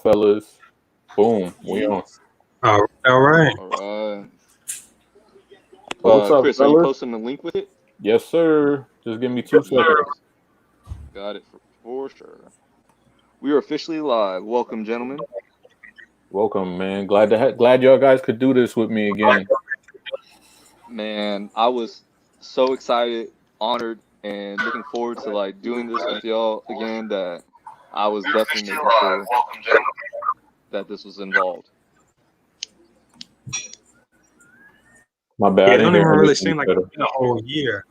fellas. Boom, we on. All right. All right. What's up, Chris, are you fellas? posting the link with it? Yes, sir. Just give me 2 seconds. Got it for sure. We are officially live. Welcome, gentlemen. Welcome, man. Glad y'all guys could do this with me again. Man, I was so excited, honored, and looking forward to like doing this with y'all again that I was definitely making sure that this was involved. My bad. Yeah, I it didn't don't hear even really anything seem like better. it's been a whole year.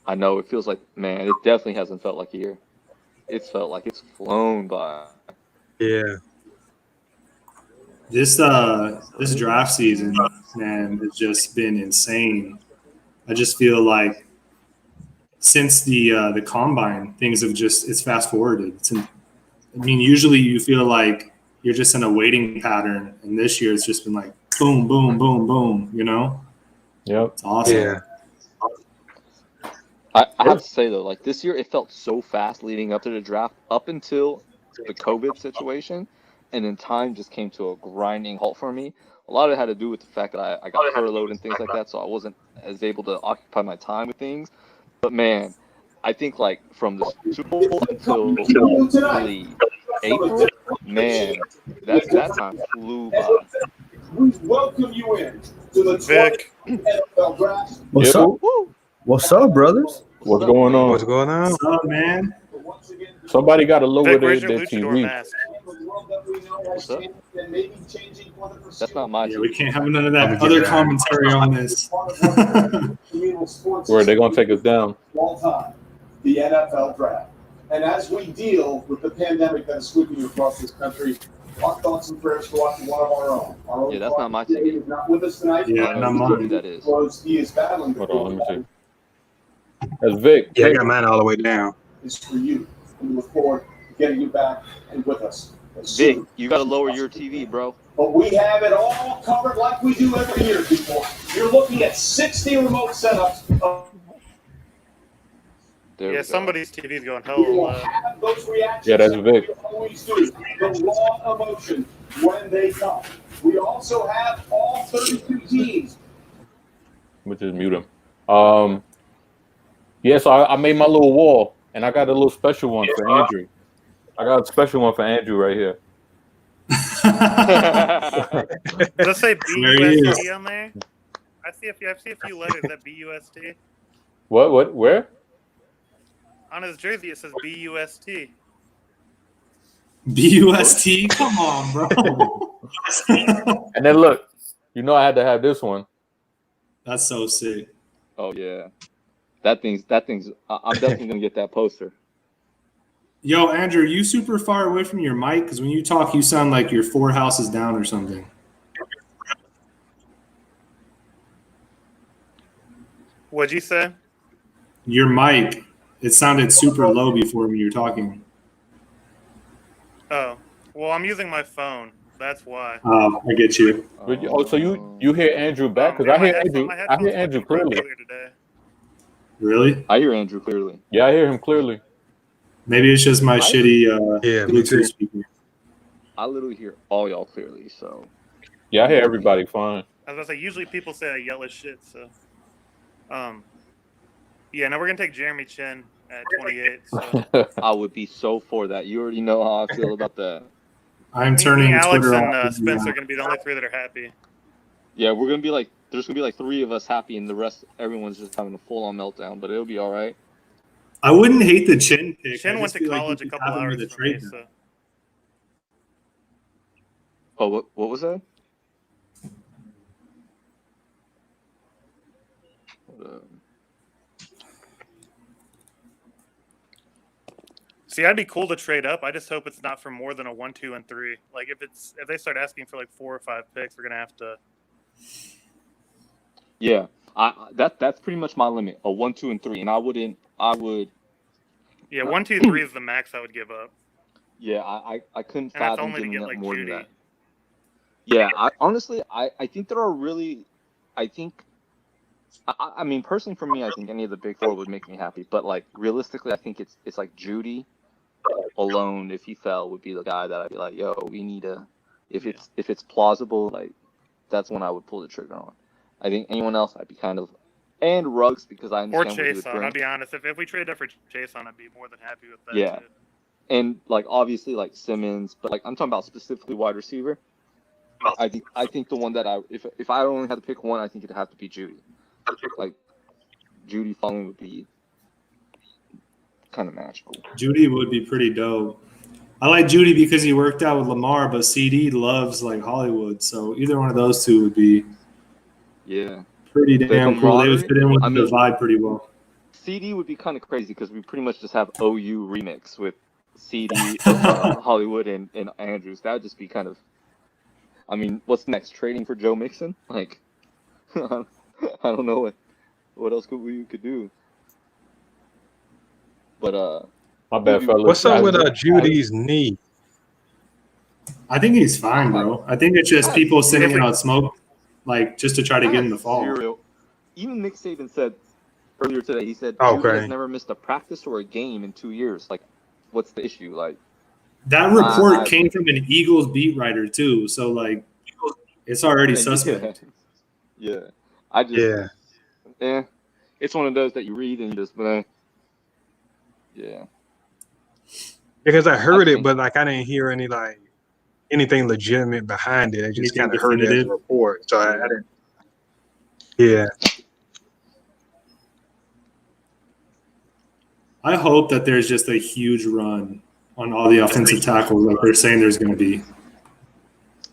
I know it feels like, man, it definitely hasn't felt like a year. It's felt like it's flown by. Yeah. This draft season, man, has just been insane. I just feel like since the combine, things have it's fast forwarded. Usually you feel like you're just in a waiting pattern, and this year it's just been like boom, boom, boom, boom. You know, Yep. it's awesome. Yeah. I have to say though, like this year, it felt so fast leading up to the draft, up until the COVID situation, and then time just came to a grinding halt for me. A lot of it had to do with the fact that I got furloughed and things like that, so I wasn't as able to occupy my time with things. But man, I think like from the Super Bowl until really April, man, that time flew by. We welcome you in to the Vic. 20th NFL Draft. What's Yep. up? What's up, brothers? What's going on? What's going on? What's up, man? Somebody got to lower Vic, their where's your their luchador TV. mask? What's up? That's not my Yeah, team. we can't have none of that Let me get other that. commentary on this. Where they gonna take us down? All time, the NFL Draft. And as we deal with the pandemic that is sweeping across this country, our thoughts and prayers go out to one of our own. Our own Yeah, that's not my Jay team. is not with us tonight. Yeah, I don't not know whose mine. team that is. Because he is battling the Hold on, let me COVID. see. That's Vic. Yeah, I Vic. got mine all the way down. Is for you. We look forward to getting you back and with us. Vic, you gotta lower your TV, bro. But we have it all covered like we do every year, people. You're looking at 60 remote setups. There we Yeah, go. somebody's TV's going We hell will low. have those reactions. Yeah, that's Vic. We always do. The raw emotion when they come. We also have all 32 teams. Which is mute him. Yeah, so I made my little wall, and I got a little special one for Andrew. I got a special one for Andrew right here. Does it say There he BUST is. on there? I see a few letters that BUST. What? Where? On his jersey it says BUST. BUST, come on, bro. And then look, you know I had to have this one. That's so sick. Oh yeah, that thing's. I'm definitely gonna get that poster. Yo, Andrew, you super far away from your mic because when you talk, you sound like you're 4 houses down or something. What'd you say? Your mic, it sounded super low before when you were talking. Oh, well, I'm using my phone. That's why. I get you. So you hear Andrew back? Because Yeah, I my hear Andrew. headphones I hear Andrew fucking broke clearly. earlier today. Really? I hear Andrew clearly. Yeah, I hear him clearly. Maybe it's just my shitty Yeah, me too. Bluetooth speaker. I literally hear all y'all clearly. So Yeah, I hear everybody fine. I was gonna say, usually people say I yell as shit, so. Yeah, now we're gonna take Jeremy Chin at 28. So. I would be so for that. You already know how I feel about that. I'm Me, turning Alex, Twitter and off. Spencer are gonna be the only 3 that are happy. Yeah, we're gonna be like. There's gonna be like 3 of us happy, and the rest, everyone's just having a full-on meltdown. But it'll be all right. I wouldn't hate the Chin pick. Chin I went just to feel like college you a could couple have him hours with a from me, trade now. so. Oh, what was that? See, I'd be cool to trade up. I just hope it's not for more than a 1, 2, and 3. Like if they start asking for like 4 or 5 picks, we're gonna have to. Yeah, that's pretty much my limit. A 1, 2, and 3, and I would. Yeah, 1, 2, 3 is the max I would give up. Yeah, I couldn't And that's fathom only to giving get up like more Judy. than that. Yeah, honestly, I think there are really, I think, I mean, personally for me, I think any of the big 4 would make me happy. But like realistically, I think it's like Judy, alone, if he fell, would be the guy that I'd be like, yo, we need to. If it's plausible, like that's when I would pull the trigger on. I think anyone else, I'd be kind of, and Ruggs because I Or understand what he would Chase on. bring. I'll be honest. If we trade up for Chase on, I'd be more than happy with that. Yeah. Too. And like obviously like Simmons, but like I'm talking about specifically wide receiver. I think the one that if I only had to pick one, I think it'd have to be Judy. Like Judy falling would be kind of magical. Judy would be pretty dope. I like Judy because he worked out with Lamar, but CD loves like Hollywood, so either one of those two would be pretty damn cool. They would fit in with the vibe pretty well. CD would be kind of crazy because we pretty much just have OU remix with CD, Hollywood, and Andrews. That would just be kind of. I mean, what's next? Trading for Joe Mixon? Like, I don't know what else we could do. But my bad, fellas. What's up with Judy's knee? I think he's fine, bro. I think it's just people sending out smoke, like just to try to get in the fall. Even Nick Saban said earlier today. He said Judy has never missed a practice or a game in 2 years. Like, what's the issue? Like. That report came from an Eagles beat writer too, so like it's already suspect. Yeah. It's one of those that you read and you just Because I heard it, but like I didn't hear anything legitimate behind it. I just kind of heard it as a report, so I didn't. Yeah. I hope that there's just a huge run on all the offensive tackles like they're saying there's going to be.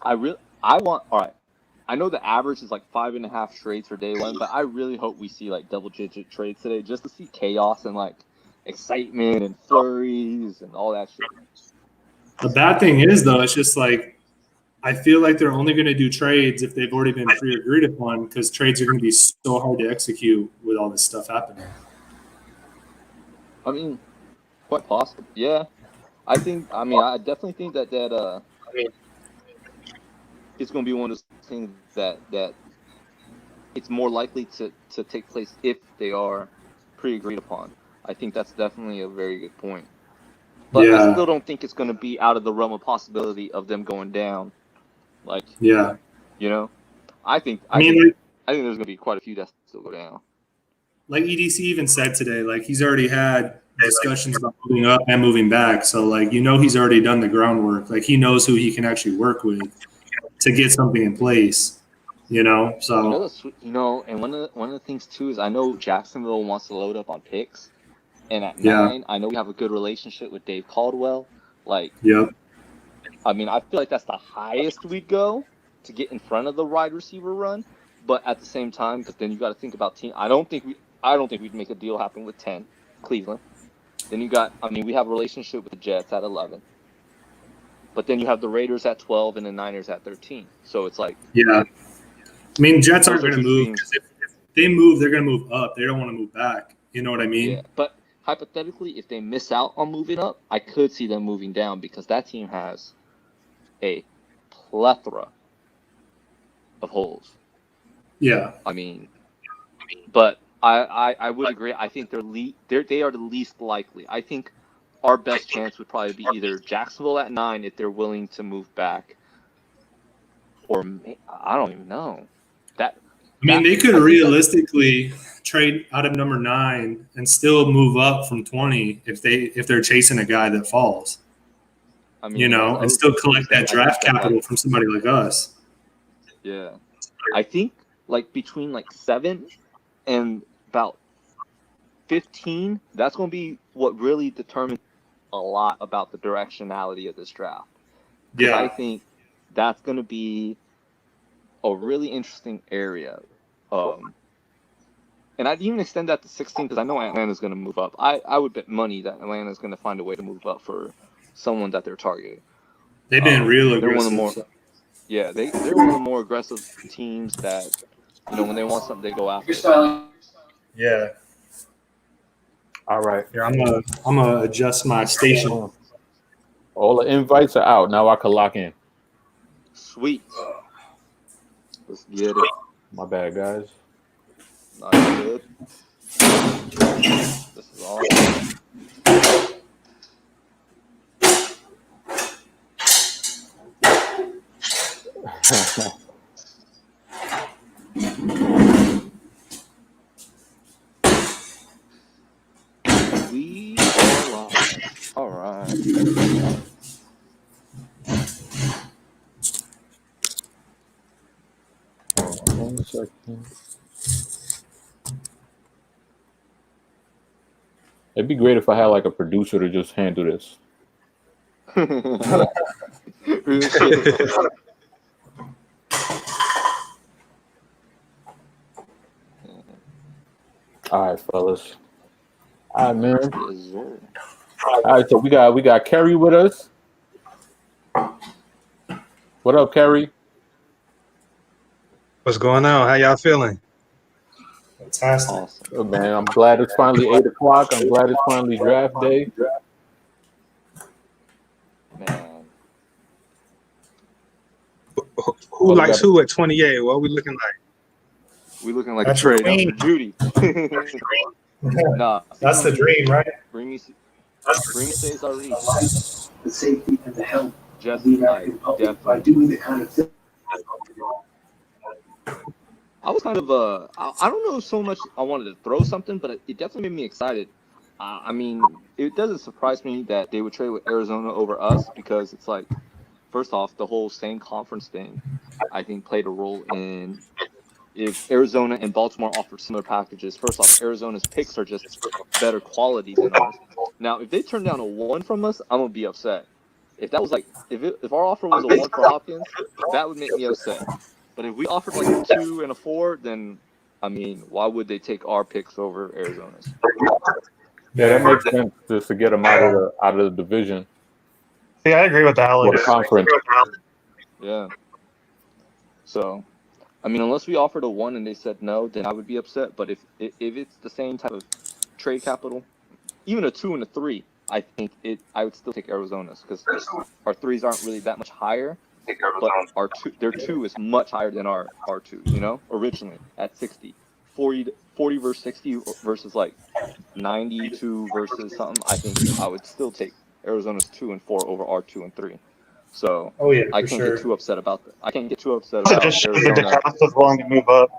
I know the average is like 5.5 trades for day one, but I really hope we see like double-digit trades today just to see chaos and like excitement and flurries and all that shit. The bad thing is, though, it's just like I feel like they're only going to do trades if they've already been pre-agreed upon because trades are going to be so hard to execute with all this stuff happening. I mean, quite possible. Yeah. I definitely think that it's going to be one of those things that it's more likely to take place if they are pre-agreed upon. I think that's definitely a very good point. But I still don't think it's going to be out of the realm of possibility of them going down. Like, you know, I think there's going to be quite a few that still go down. Like EDC even said today, like he's already had discussions about moving up and moving back. So like, he's already done the groundwork. Like he knows who he can actually work with to get something in place, so. And one of the things too is I know Jacksonville wants to load up on picks. And at 9, I know we have a good relationship with Dave Caldwell. Like, I mean, I feel like that's the highest we'd go to get in front of the wide receiver run. But at the same time, because then you got to think about team. I don't think we'd make a deal happen with 10, Cleveland. Then we have a relationship with the Jets at 11. But then you have the Raiders at 12 and the Niners at 13. So it's like. Yeah. I mean, Jets aren't going to move because if they move, they're going to move up. They don't want to move back. You know what I mean? Yeah. But hypothetically, if they miss out on moving up, I could see them moving down because that team has a plethora of holes. Yeah. I mean, but I would agree. I think they are the least likely. I think our best chance would probably be either Jacksonville at 9 if they're willing to move back, or I don't even know. They could realistically trade out of number 9 and still move up from 20 if they're chasing a guy that falls. I mean, and still collect that draft capital from somebody like us. Yeah, I think like between like 7 and about 15, that's going to be what really determines a lot about the directionality of this draft. Yeah, I think that's going to be a really interesting area. And I'd even extend that to 16 because I know Atlanta's going to move up. I would bet money that Atlanta's going to find a way to move up for someone that they're targeting. They've been real aggressive. They're one of the more aggressive teams that, when they want something, they go after it. Yeah. All right. Here, I'm gonna adjust my station. All the invites are out. Now I can lock in. Sweet. Let's get it. My bad, guys. Not good. This is awesome. We are live. All right. One second. It'd be great if I had like a producer to just handle this. Real shit. All right, fellas. All right, man. Yes, sir. All right, so we got Kerry with us. What up, Kerry? What's going on? How y'all feeling? Fantastic. Awesome. Oh, man, I'm glad it's finally 8:00. I'm glad it's finally draft day. Man. Who likes who at 28? What are we looking like? We looking like That's a trade up clean. for Judy. Nah. That's the dream, right? Bring me Cesare. The safety and the health Just of the I American public by definitely. doing the kind of thing. I was kind of I don't know so much I wanted to throw something, but it definitely made me excited. I mean, it doesn't surprise me that they would trade with Arizona over us because it's like, first off, the whole same conference thing, I think played a role in if Arizona and Baltimore offered similar packages. First off, Arizona's picks are just better quality than ours. Now, if they turn down a 1 from us, I'm gonna be upset. If that was like if our offer was a 1 for Hopkins, that would make me upset. But if we offered like a 2 and a 4, then I mean, why would they take our picks over Arizona's? Yeah, that makes sense just to get them out of the division See, I agree with or Alex. the conference. Yeah. So, I mean, unless we offered a 1 and they said no, then I would be upset. But if it's the same type of trade capital, even a 2 and a 3, I think I would still take Arizona's because our 3s aren't really that much higher, but their 2 is much higher than our 2. You know, originally at 60, 40 versus 60 versus like 92 versus something. I think I would still take Arizona's 2 and 4 over our 2 and 3. So Oh yeah, I for can't sure. get too upset about that. I can't get too upset Also about just shows that Arizona. DeCosta's willing to move up.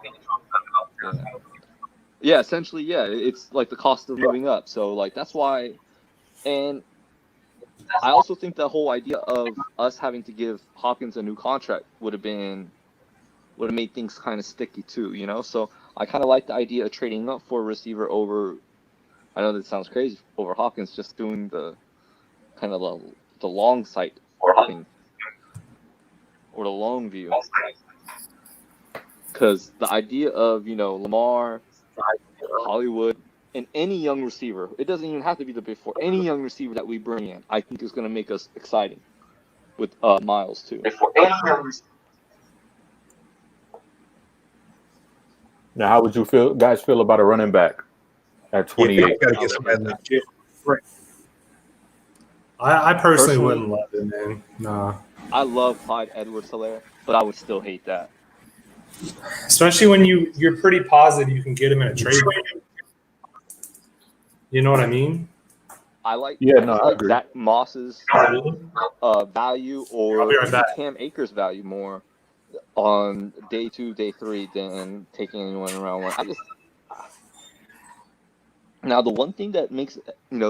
Yeah, essentially, yeah. It's like the cost of moving up. So like that's why, and I also think the whole idea of us having to give Hopkins a new contract would have made things kind of sticky too, you know. So I kind of like the idea of trading up for a receiver over. I know that sounds crazy over Hopkins, just doing the kind of the long sight thing or the long view. Because the idea of Lamar, Hollywood, and any young receiver, it doesn't even have to be the big 4. Any young receiver that we bring in, I think is going to make us exciting. With Miles too. Now, how would you guys feel about a running back at 28? Gotta get somebody legit. I personally wouldn't love it, man. Nah. I love Clyde Edwards-Helaire, but I would still hate that. Especially when you're pretty positive you can get him in a trade. You know what I mean? I like I agree. Zach Moss's value or I'll be right back. Cam Akers' value more on day 2, day 3 than taking anyone in round 1. Now the one thing that makes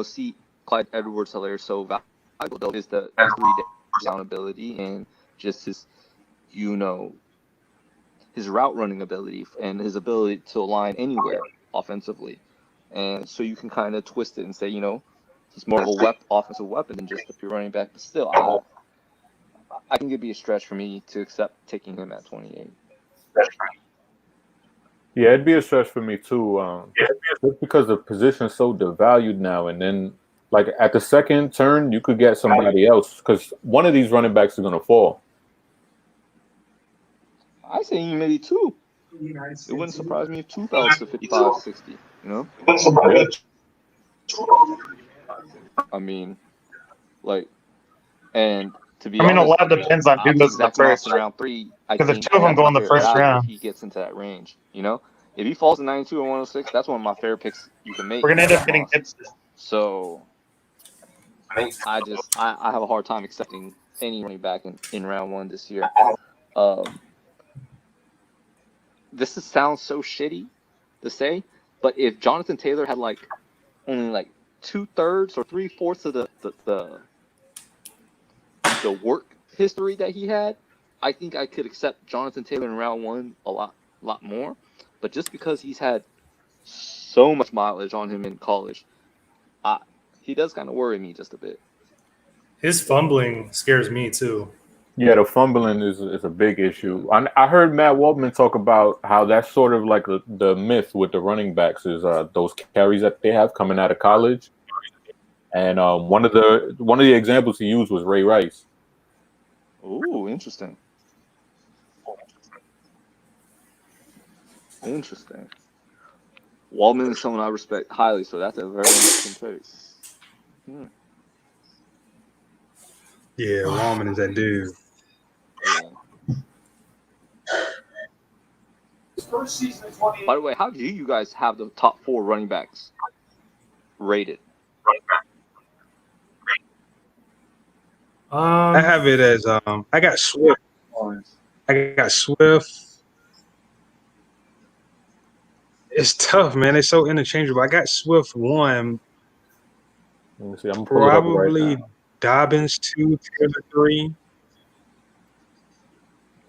see Clyde Edwards-Helaire so valuable though is the everyday down ability and just his his route running ability and his ability to align anywhere offensively. And so you can kind of twist it and say, he's more of a offensive weapon than just a pure running back. But still, I think it'd be a stretch for me to accept taking him at 28. Yeah, it'd be a stretch for me too. Just because the position's so devalued now, and then like at the second turn, you could get somebody else because one of these running backs is gonna fall. I say maybe 2. It wouldn't surprise me if 2 fell to 55, 60. I mean, like, and to be honest, a lot depends on who goes in the Zach Moss first. in round 3. Because if 2 of them go in the first round, if he gets into that range, if he falls to 92 and 106, that's one of my favorite picks you can make. we're gonna end up getting hits. So I have a hard time accepting any running back in round 1 this year. Sounds so shitty to say, but if Jonathan Taylor had like only like 2/3 or 3/4 of the work history that he had, I think I could accept Jonathan Taylor in round 1 a lot more. But just because he's had so much mileage on him in college, he does kind of worry me just a bit. His fumbling scares me too. Yeah, the fumbling is a big issue. I heard Matt Waldman talk about how that's sort of like the myth with the running backs is those carries that they have coming out of college. And one of the examples he used was Ray Rice. Ooh, interesting. Interesting. Waldman is someone I respect highly, so that's a very interesting take. Yeah, Wallman is that dude. Yeah. By the way, how do you guys have the top 4 running backs rated? I have it as I got Swift. I got Swift. It's tough, man. It's so interchangeable. I got Swift 1. Let me see. I'm gonna pull it up right Probably now. Dobbins 2, Taylor 3.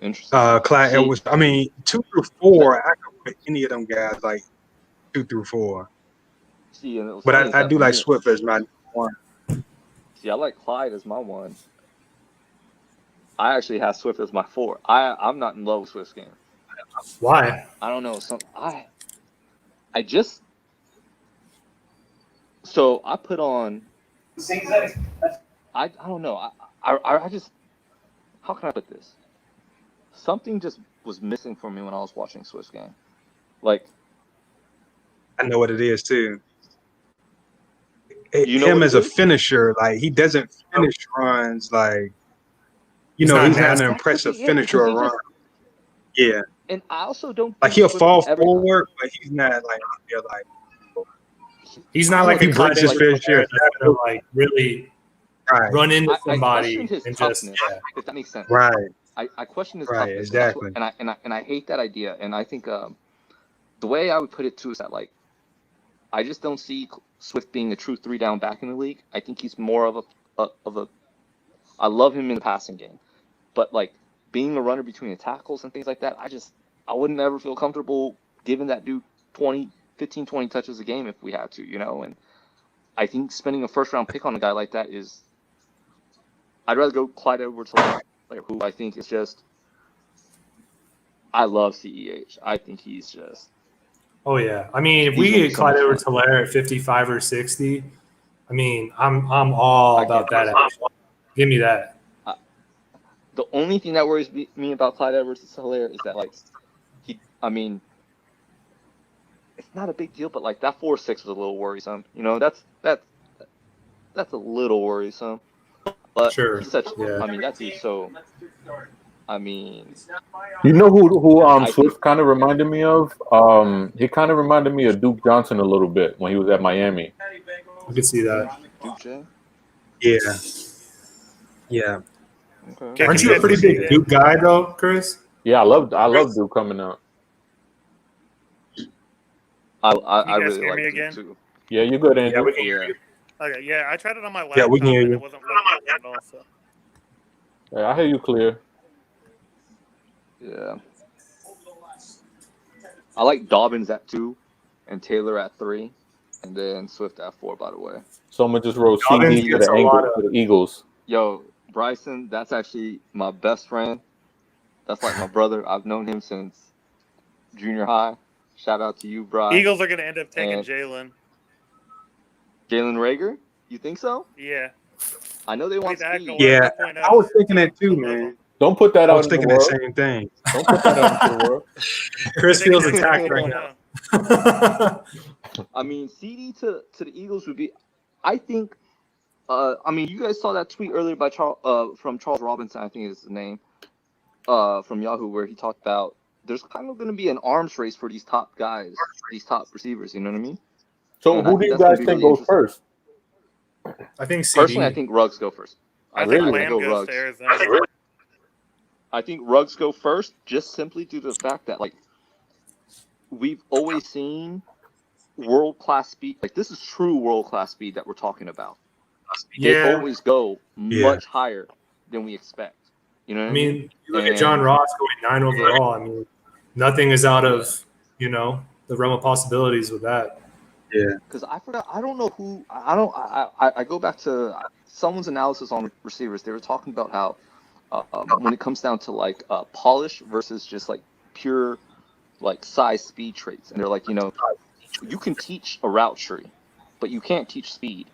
Interesting. Clyde Edwards. I mean, 2 through 4. I could put any of them guys like 2 through 4. See, and But I do like Swift as my 1. See, I like Clyde as my 1. I actually have Swift as my 4. I'm not in love with Swift's game. Why? I don't know. I just so I put on. I don't know. I just, how can I put this? Something just was missing for me when I was watching Swiss game. Like, I know what it is too. You know Him what as it a is? finisher, like he doesn't finish runs like He's he's not not an nasty. impressive Yeah, finisher because or he run. just- Yeah. And I also don't Like think he'll Swift fall is ever- forward, but he's not like they're like He's not like He a Clyde breaks his Edwards fair share. that's gonna like really right. run into I somebody question his and toughness, just if that makes sense. Right. I question his Right, toughness. exactly. And I hate that idea. And I think the way I would put it too is that like I just don't see Swift being a true 3-down back in the league. I think he's more of a I love him in the passing game, but like being a runner between the tackles and things like that, I wouldn't ever feel comfortable giving that dude 15, 20 touches a game if we had to, you know. And I think spending a first-round pick on a guy like that is, I'd rather go Clyde Edwards-Helaire, who I think is just, I love CEH. I think he's just. Oh yeah, I mean, if we He's get so Clyde much fun. Edwards-Helaire at 55 or 60, I mean, I'm all about that. Give me that. The only thing that worries me about Clyde Edwards-Helaire is that, like, it's not a big deal, but like that 4.6 was a little worrisome. You know, that's a little worrisome. But Sure. he's such. Yeah. I mean, that dude's so. I mean, You know who I Swift kind of reminded me of? He kind of reminded me of Duke Johnson a little bit when he was at Miami. I can see that. Duke J. Yeah. Yeah. Okay. Aren't you a pretty big Duke guy though, Chris? Yeah, I love Duke coming out. I You guys really hear like me Duke again? too. Yeah, you good, Andrew? Yeah, we can hear Yeah. you. Okay, yeah, I tried it on my laptop Yeah, we can hear and you. it wasn't working at all. So. Yeah, I hear you clear. Yeah. I like Dobbins at 2 and Taylor at 3, and then Swift at 4, by the way. Someone just wrote Dobbins CD to gets the a lot Angles, of- to the Eagles. Yo, Bryson, that's actually my best friend. That's like my brother. I've known him since junior high. Shout out to you, Bry. Eagles are going to end up taking And- Jalen. Jalen Rager? You think so? Yeah. I know they want That speed. going Yeah, 2.0. I was thinking that too, I love man. him. Don't put that I out was in the thinking the world. same thing. Don't put that out into the world. Chris Taking feels him attacked to right 2.0. now. I mean, CD to the Eagles would be. I think. I mean, you guys saw that tweet earlier by from Charles Robinson, I think is his name, from Yahoo, where he talked about there's kind of going to be an arms race for these top guys, these top receivers. You know what I mean? So And I who do think you that's gonna guys be think really goes first? I think CD. Personally, I think Ruggs go first. I think Really? Lamb go goes Ruggs. to Arizona. I think Ruggs go first, just simply due to the fact that like we've always seen world class speed. Like this is true world class speed that we're talking about. They Yeah, always go Yeah. much higher than we expect. You know what I I mean? mean, you look at John And- Ross going 9 overall. I mean, nothing is out of the realm of possibilities with that. Yeah. Because I forgot, I don't know who. I go back to someone's analysis on receivers. They were talking about how when it comes down to like polish versus just like pure like size speed traits, and they're like, you can teach a route tree, but you can't teach speed.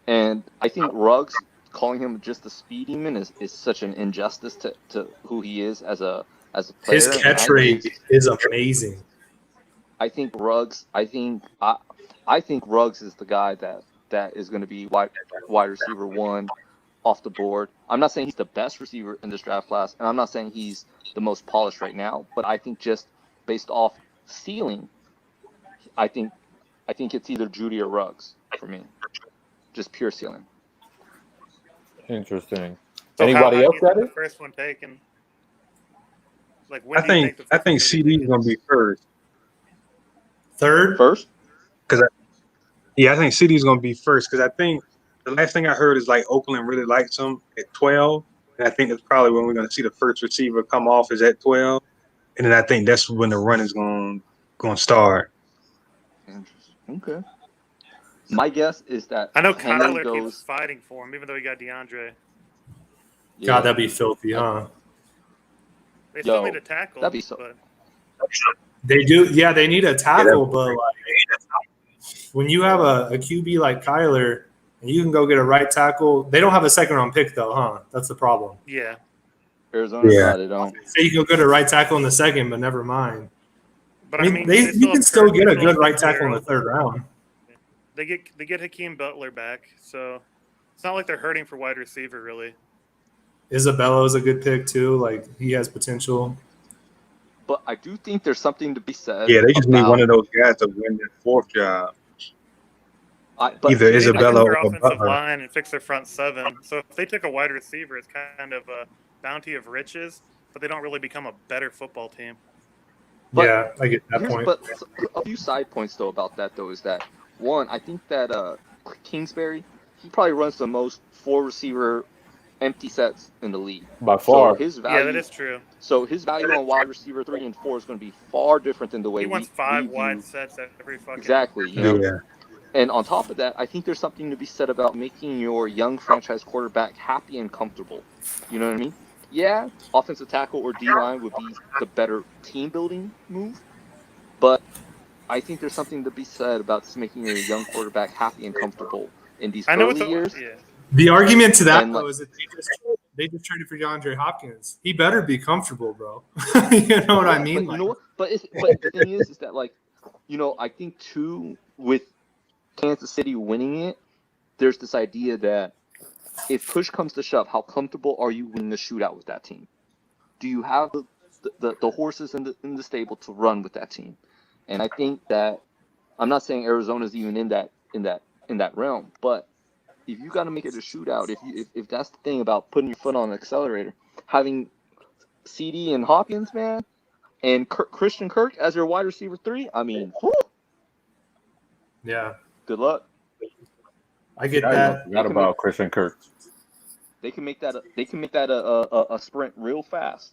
And I think Ruggs calling him just a speed demon is such an injustice to who he is as a player. His catch rate is amazing. I think Ruggs. I think Ruggs is the guy that is going to be wide receiver 1 off the board. I'm not saying he's the best receiver in this draft class, and I'm not saying he's the most polished right now. But I think just based off ceiling, I think it's either Judy or Ruggs for me. Just pure ceiling. Interesting. So Anybody how else do you got think it? the first one taken? Like when I do you think think the first one's gonna be CD is gonna be first. Third, First, Yeah, I think CD is gonna be first because I think the last thing I heard is like Oakland really likes him at 12, and I think that's probably when we're gonna see the first receiver come off is at 12, and then I think that's when the run is gonna start. interesting. Okay. My guess is that I know Henry Kyler keeps goes. fighting for him, even though he got DeAndre. God, that'd be filthy, huh? They still Yo, need a tackle, that'd be so- but They do. Yeah, they need a tackle, but like, when you have a QB like Kyler and you can go get a right tackle, they don't have a second round pick though, huh? That's the problem. yeah. Arizona, Yeah. they don't. Say you go get a right tackle in the second, but never mind. But I mean, you can still get a good right tackle in the third round. They get Hakeem Butler back, so it's not like they're hurting for wide receiver really. Isabello's a good pick too. Like he has potential. But I do think there's something to be said. Yeah, they just need about- one of those guys to win that fourth job. but either They need to Isabella fix their or offensive Butler. line and fix their front seven. So if they took a wide receiver, it's kind of a bounty of riches, but they don't really become a better football team. But yeah, I get that point. But a few side points though about that though is that one, I think that Kingsbury, he probably runs the most 4 receiver empty sets in the league. By far. So his value, Yeah, that is true. So his value on wide receiver 3 and 4 is going to be far different than the way He wants we 5 view- wide sets every fucking. Exactly. Yeah. And on top of that, I think there's something to be said about making your young franchise quarterback happy and comfortable. You know what I mean? Yeah, offensive tackle or D-line would be the better team-building move. But I think there's something to be said about just making your young quarterback happy and comfortable in these I know early years. Yeah. The argument to that And, though like- is that they just traded for DeAndre Hopkins. He better be comfortable, bro. You know what I mean? But you know what? But the thing is that like, I think too with Kansas City winning it, there's this idea that if push comes to shove, how comfortable are you winning the shootout with that team? Do you have the horses in the stable to run with that team? And I think that I'm not saying Arizona's even in that realm, but if you got to make it a shootout, if that's the thing about putting your foot on the accelerator, having CD and Hopkins, man, and Christian Kirk as your wide receiver 3, I mean, whew, Yeah, good luck. I get I that. forgot about Christian Kirk. They can make that a sprint real fast,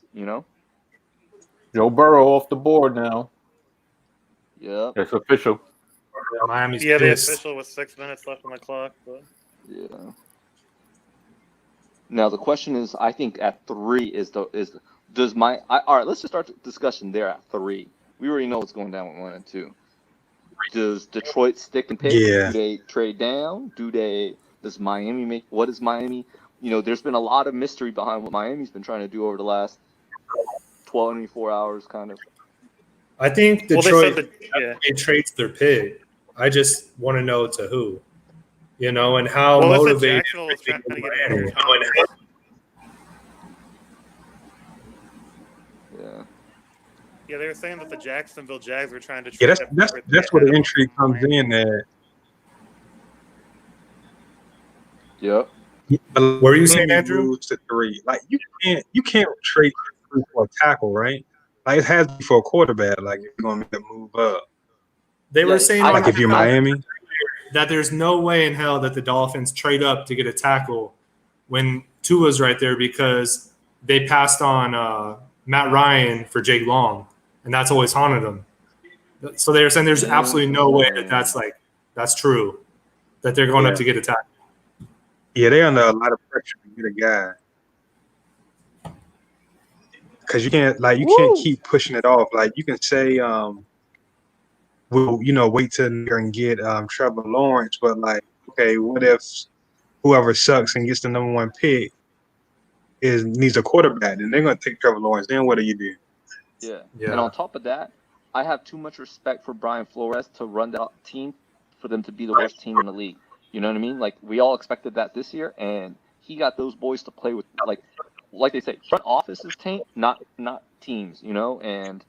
Joe Burrow off the board now. Yeah. It's official. Miami's Yeah, the pissed. official with 6 minutes left on the clock. But Yeah. Now the question is, I think at 3 all right? Let's just start the discussion there at 3. We already know what's going down with 1 and 2. Does Detroit stick and pick? Yeah. Do they trade down? Does Miami make? What is Miami? There's been a lot of mystery behind what Miami's been trying to do over the last 24 hours, kind of. I think Well, they Detroit said that- yeah. trades their pick. I just want to know to who, and how Well, they said motivated. Jacksonville was trying to get Andrew Thomas. Yeah. Yeah, they were saying that the Jacksonville Jags were trying to. Yeah, trade that's up for that's where the head of intrigue comes Miami. in. That Yep. What were you saying, Andrew? Moves to 3. Like you can't trade for a tackle, right? Like it has to be for a quarterback. Like if you're going to move up. They were saying Like if you're Miami, that there's no way in hell that the Dolphins trade up to get a tackle when Tua's right there because they passed on Matt Ryan for Jake Long, and that's always haunted them. So they were saying there's absolutely no way that that's true, that they're going up to get a tackle. yeah, they're under a lot of pressure to get a guy. Because you can't keep pushing it off. Like you can say, we'll wait till near and get Trevor Lawrence, but like, okay, what if whoever sucks and gets the number 1 pick needs a quarterback? Then they're gonna take Trevor Lawrence. Then what do you do? Yeah. And on top of that, I have too much respect for Brian Flores to run that team for them to be the worst team in the league. You know what I mean? Like we all expected that this year, and he got those boys to play with like they say, front office is not teams. You know, and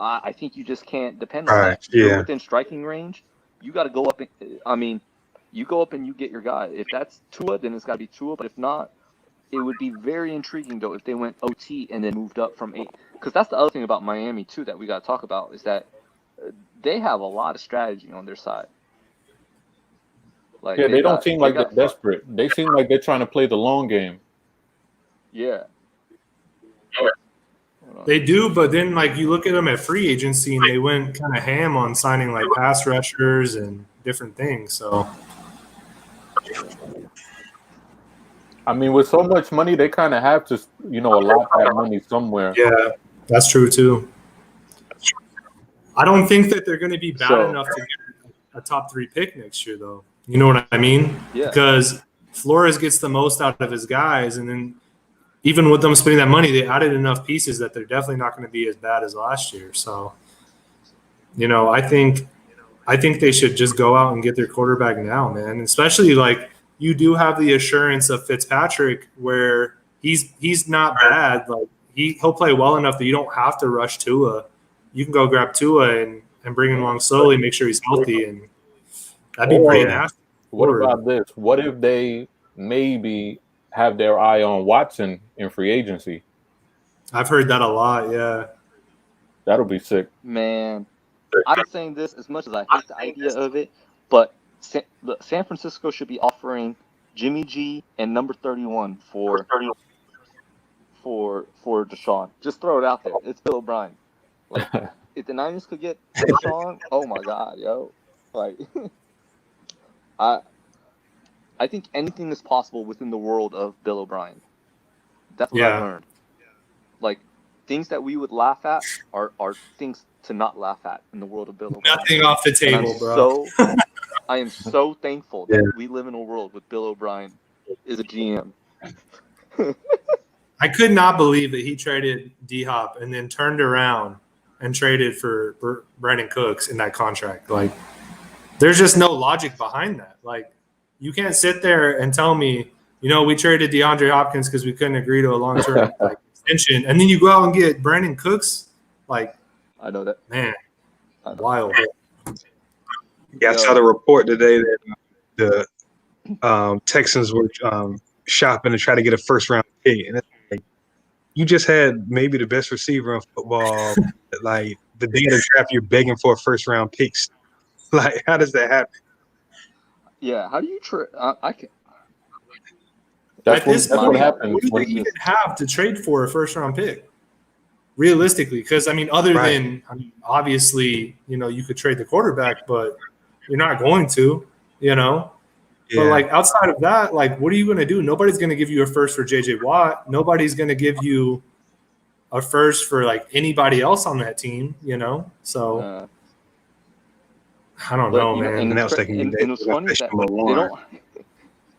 I think you just can't depend on that. You're within striking range. You got to go up. You go up and you get your guy. If that's Tua, then it's got to be Tua. But if not, it would be very intriguing, though, if they went OT and then moved up from 8. Because that's the other thing about Miami, too, that we got to talk about, is that they have a lot of strategy on their side. Like, they don't seem like they're desperate. They seem like they're trying to play the long game. Yeah. They do, but then, like, you look at them at free agency, and they went kind of ham on signing, like, pass rushers and different things, so... I mean, with so much money, they kind of have to, allot that money somewhere. Yeah, that's true too. I don't think that they're going to be bad enough to get a top 3 pick next year, though. You know what I mean? Yeah. Because Flores gets the most out of his guys, and then even with them spending that money, they added enough pieces that they're definitely not going to be as bad as last year. So, I think they should just go out and get their quarterback now, man. Especially like. You do have the assurance of Fitzpatrick where he's not bad. Like he'll play well enough that you don't have to rush Tua. You can go grab Tua and bring him along slowly, make sure he's healthy, and that'd be pretty nasty. What about this? What if they maybe have their eye on Watson in free agency? I've heard that a lot, yeah. That'll be sick. Man, I'm saying this as much as I hate the idea of it, but San Francisco should be offering Jimmy G and number 31 for Deshaun. Just throw it out there. It's Bill O'Brien. Like, if the Niners could get Deshaun, oh my God, yo! Like, I think anything is possible within the world of Bill O'Brien. That's what I've learned. Like, things that we would laugh at are things to not laugh at in the world of Bill O'Brien. Nothing off the table, bro. I am so thankful that we live in a world with Bill O'Brien is a GM. I could not believe that he traded D-Hop and then turned around and traded for Brandon Cooks in that contract. Like, there's just no logic behind that. Like, you can't sit there and tell me, we traded DeAndre Hopkins because we couldn't agree to a long-term extension, and then you go out and get Brandon Cooks. Like, I know that. Man, wild. Yeah, I saw the report today that the Texans were shopping to try to get a first-round pick. And it's like, you just had maybe the best receiver in football. Like, the day of the draft, you're begging for a first-round pick. Like, how does that happen? Yeah, how do you trade? I can. That's what happens. What do they even have to trade for a first-round pick? Realistically, because, other than, obviously, you could trade the quarterback, but you're not going to, But, outside of that, what are you going to do? Nobody's going to give you a first for J.J. Watt. Nobody's going to give you a first for, anybody else on that team, So, I don't know, man. And it's funny that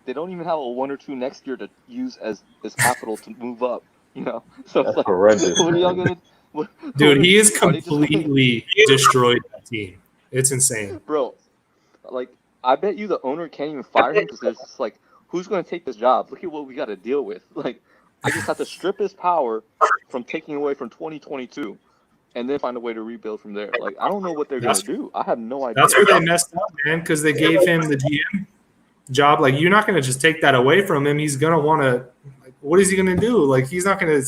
they don't even have a 1 or 2 next year to use as capital to move up. So that's horrendous. What are y'all gonna? Dude, he is completely destroyed that team. It's insane, bro. Like, I bet you the owner can't even fire him because there's just who's gonna take this job? Look at what we got to deal with. Like, I just have to strip his power from taking away from 2022, and then find a way to rebuild from there. Like, I don't know what they're gonna do. I have no idea. That's where they messed up, man, because they gave him the GM. job. Like, you're not going to just take that away from him. He's going to want to. Like, what is he going to do? Like, he's not going to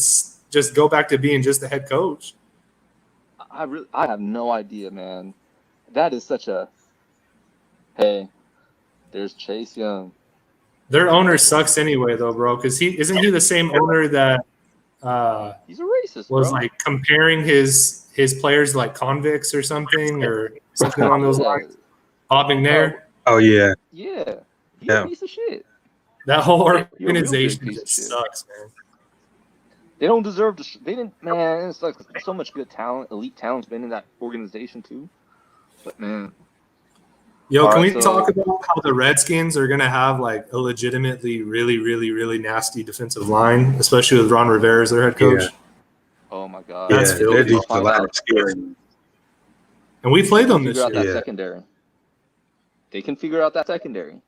just go back to being just the head coach. I have no idea, man. That is such a. Hey, there's Chase Young. Their owner sucks anyway, though, bro. Because isn't he the same owner that He's a racist, was bro. like comparing his players to like convicts or something along those lines? Bob McNair. Oh yeah. Yeah, he's Yeah. a piece of shit. That whole You're a real big organization piece of just shit. sucks, man. They don't deserve to. They didn't. Man, it's like so much good talent, elite talent's been in that organization too. But man, Yo, All can right, we so- talk about how the Redskins are going to have like a legitimately really, really, really nasty defensive line, especially with Ron Rivera as their head coach? Yeah. oh my god, That's Yeah, filthy. their defensive Find line out. is scary. And we played them this Figure out year. that Yeah. secondary. They can figure out that secondary.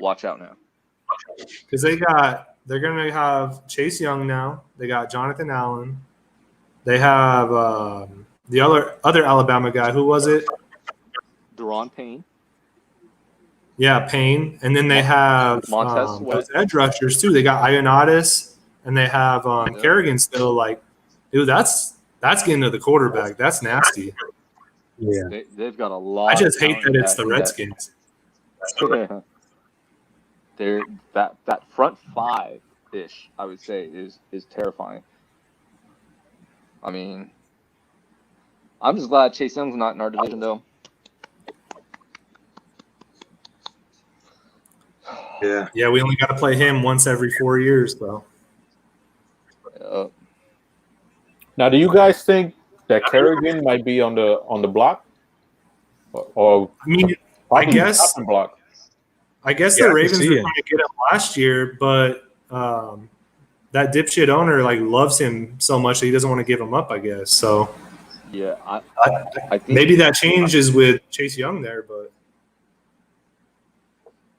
Watch out now. Because they're going to have Chase Young now. They got Jonathan Allen. They have the other Alabama guy. Who was it? Deron Payne. Yeah, Payne. And then they have Montez Sweat. those edge rushers too. They got Ioannidis and they have Kerrigan still. Like, dude, that's getting to the quarterback. That's nasty. Yeah. They've got a lot. I just of hate talent that it's in the that- Redskins. They're that front five ish, I would say, is terrifying. I mean, I'm just glad Chase Young's not in our division though. Yeah. Yeah, we only got to play him once every 4 years, though. Now, do you guys think that Kerrigan might be on the block, or I mean, probably guess- chopping block? I guess Yeah, I the can Ravens see were it. trying to get him last year, but that dipshit owner like loves him so much that he doesn't want to give him up. I guess so. Yeah, I think Maybe that changes with Chase Young there, but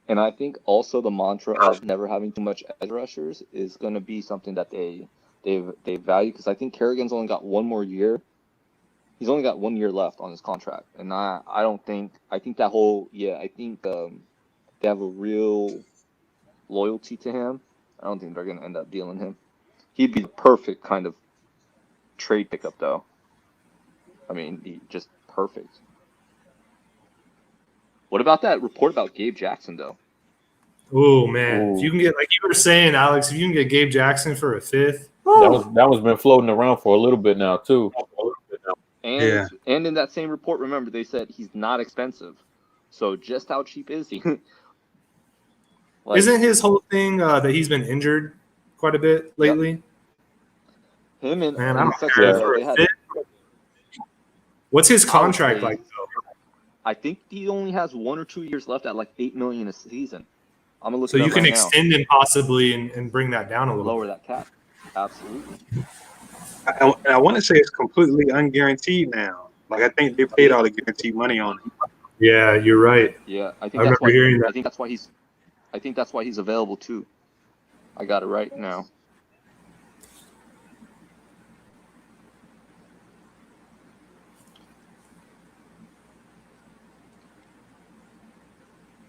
And I think also the mantra of never having too much edge rushers is going to be something that they value, because I think Kerrigan's only got one more year. He's only got 1 year left on his contract, and I think that whole I think they have a real loyalty to him. I don't think they're going to end up dealing him. He'd be the perfect kind of trade pickup, though. I mean, just perfect. What about that report about Gabe Jackson, though? oh man, Ooh. if you can get, like you were saying, Alex, if you can get Gabe Jackson for a fifth, That was been floating around for a little bit now too. And Yeah. and in that same report, remember, they said he's not expensive. So just how cheap is he? Like, isn't his whole thing that he's been injured quite a bit lately? him and, Man, and I don't such care a- for they a had, fifth. What's his I would contract say- like though? I think he only has 1 or 2 years left at like $8 million a season. I'm gonna look So it up you can right extend him possibly and bring that down a now. little. Lower bit. that cap. Absolutely. I want to say it's completely unguaranteed now. Like I think they paid all the guaranteed money on him. Yeah, you're right. Yeah, I think I that's remember why. hearing that. I think that's why he's available too. I got it right now.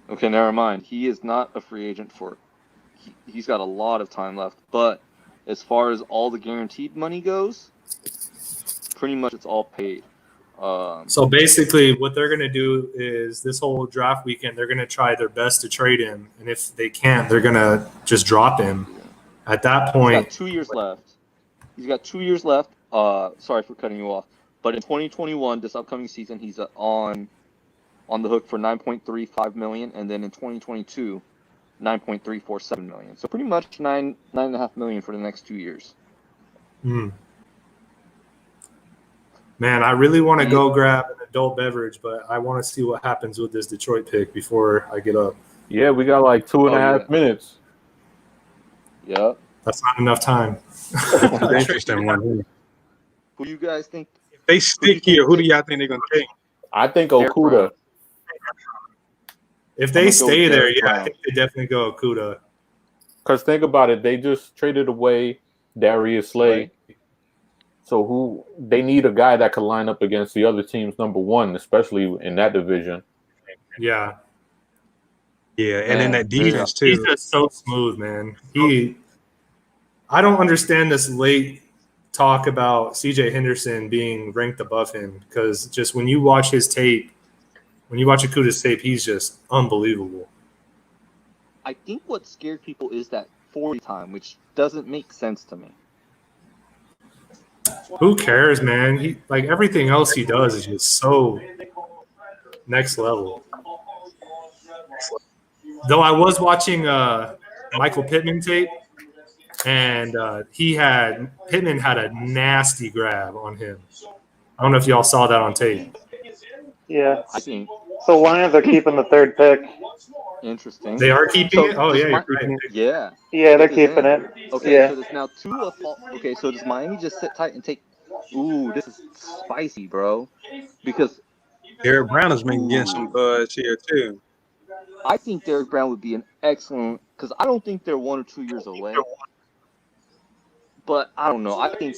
Okay, never mind. He is not a free agent for. He's got a lot of time left, but as far as all the guaranteed money goes, pretty much it's all paid. So basically, what they're going to do is this whole draft weekend, they're going to try their best to trade him, and if they can't, they're going to just drop him. At that He's point, got 2 years left. He's got 2 years left. Sorry for cutting you off, but in 2021, this upcoming season, he's on the hook for $9.35 million, and then in 2022, $9.347 million. So pretty much $9.5 million for the next 2 years. man, I really want to go grab an adult beverage, but I want to see what happens with this Detroit pick before I get up. Yeah, we got like 2.5 minutes. Yep. That's not enough time. Interesting one. Who you guys think? If they stick here, who do y'all think they're going to take? I think Derek Okuda. Brown. If I'm they gonna go stay with there, Derek yeah, I Brown. think they definitely go Okuda. Because think about it, they just traded away Darius Slay. So they need a guy that could line up against the other team's number one, especially in that division. Yeah. Yeah, and then that defense He's too. just so smooth, man. I don't understand this late talk about CJ Henderson being ranked above him because just when you watch his tape, when you watch Okuda's tape, he's just unbelievable. I think what scared people is that 40 time, which doesn't make sense to me. Who cares, man? He like everything else he does is just so next level. Though I was watching Michael Pittman tape, and Pittman had a nasty grab on him. I don't know if y'all saw that on tape. Yeah. I think So Lions are keeping the third pick. interesting. They are keeping So it. Oh does yeah, Mi- you're right. Yeah. Yeah, they're Pick is keeping in. it. Okay, Yeah. so does now Tua fall? Okay, so does Miami just sit tight and take? Ooh, this is spicy, bro. Because Derek Brown has been getting Some some. buzz here too. I think Derek Brown would be an excellent. Because I don't think they're 1 or 2 years away. But I don't know. I think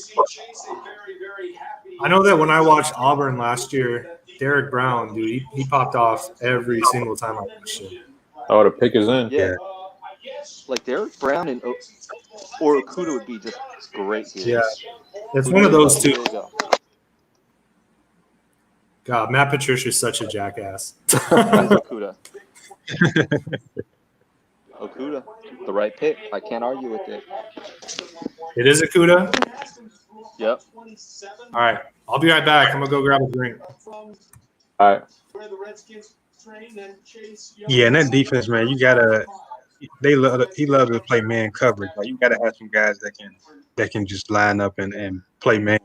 I know that when I watched Auburn last year, Derek Brown, dude, he popped off every single time I watched him. Oh, the pick is in. yeah, like Derek Brown and or Okuda would be just great here. Yeah, it's Who one do of they go? those Who two. do they go? God, Matt Patricia's such a jackass. It is Okuda. Okuda, the right pick. I can't argue with it. It is Okuda. Yep. All right, I'll be right back. I'm gonna go grab a drink. All right. Yeah, and that defense, man, you gotta. He loves to play man coverage. Like you gotta have some guys that can just line up and play man.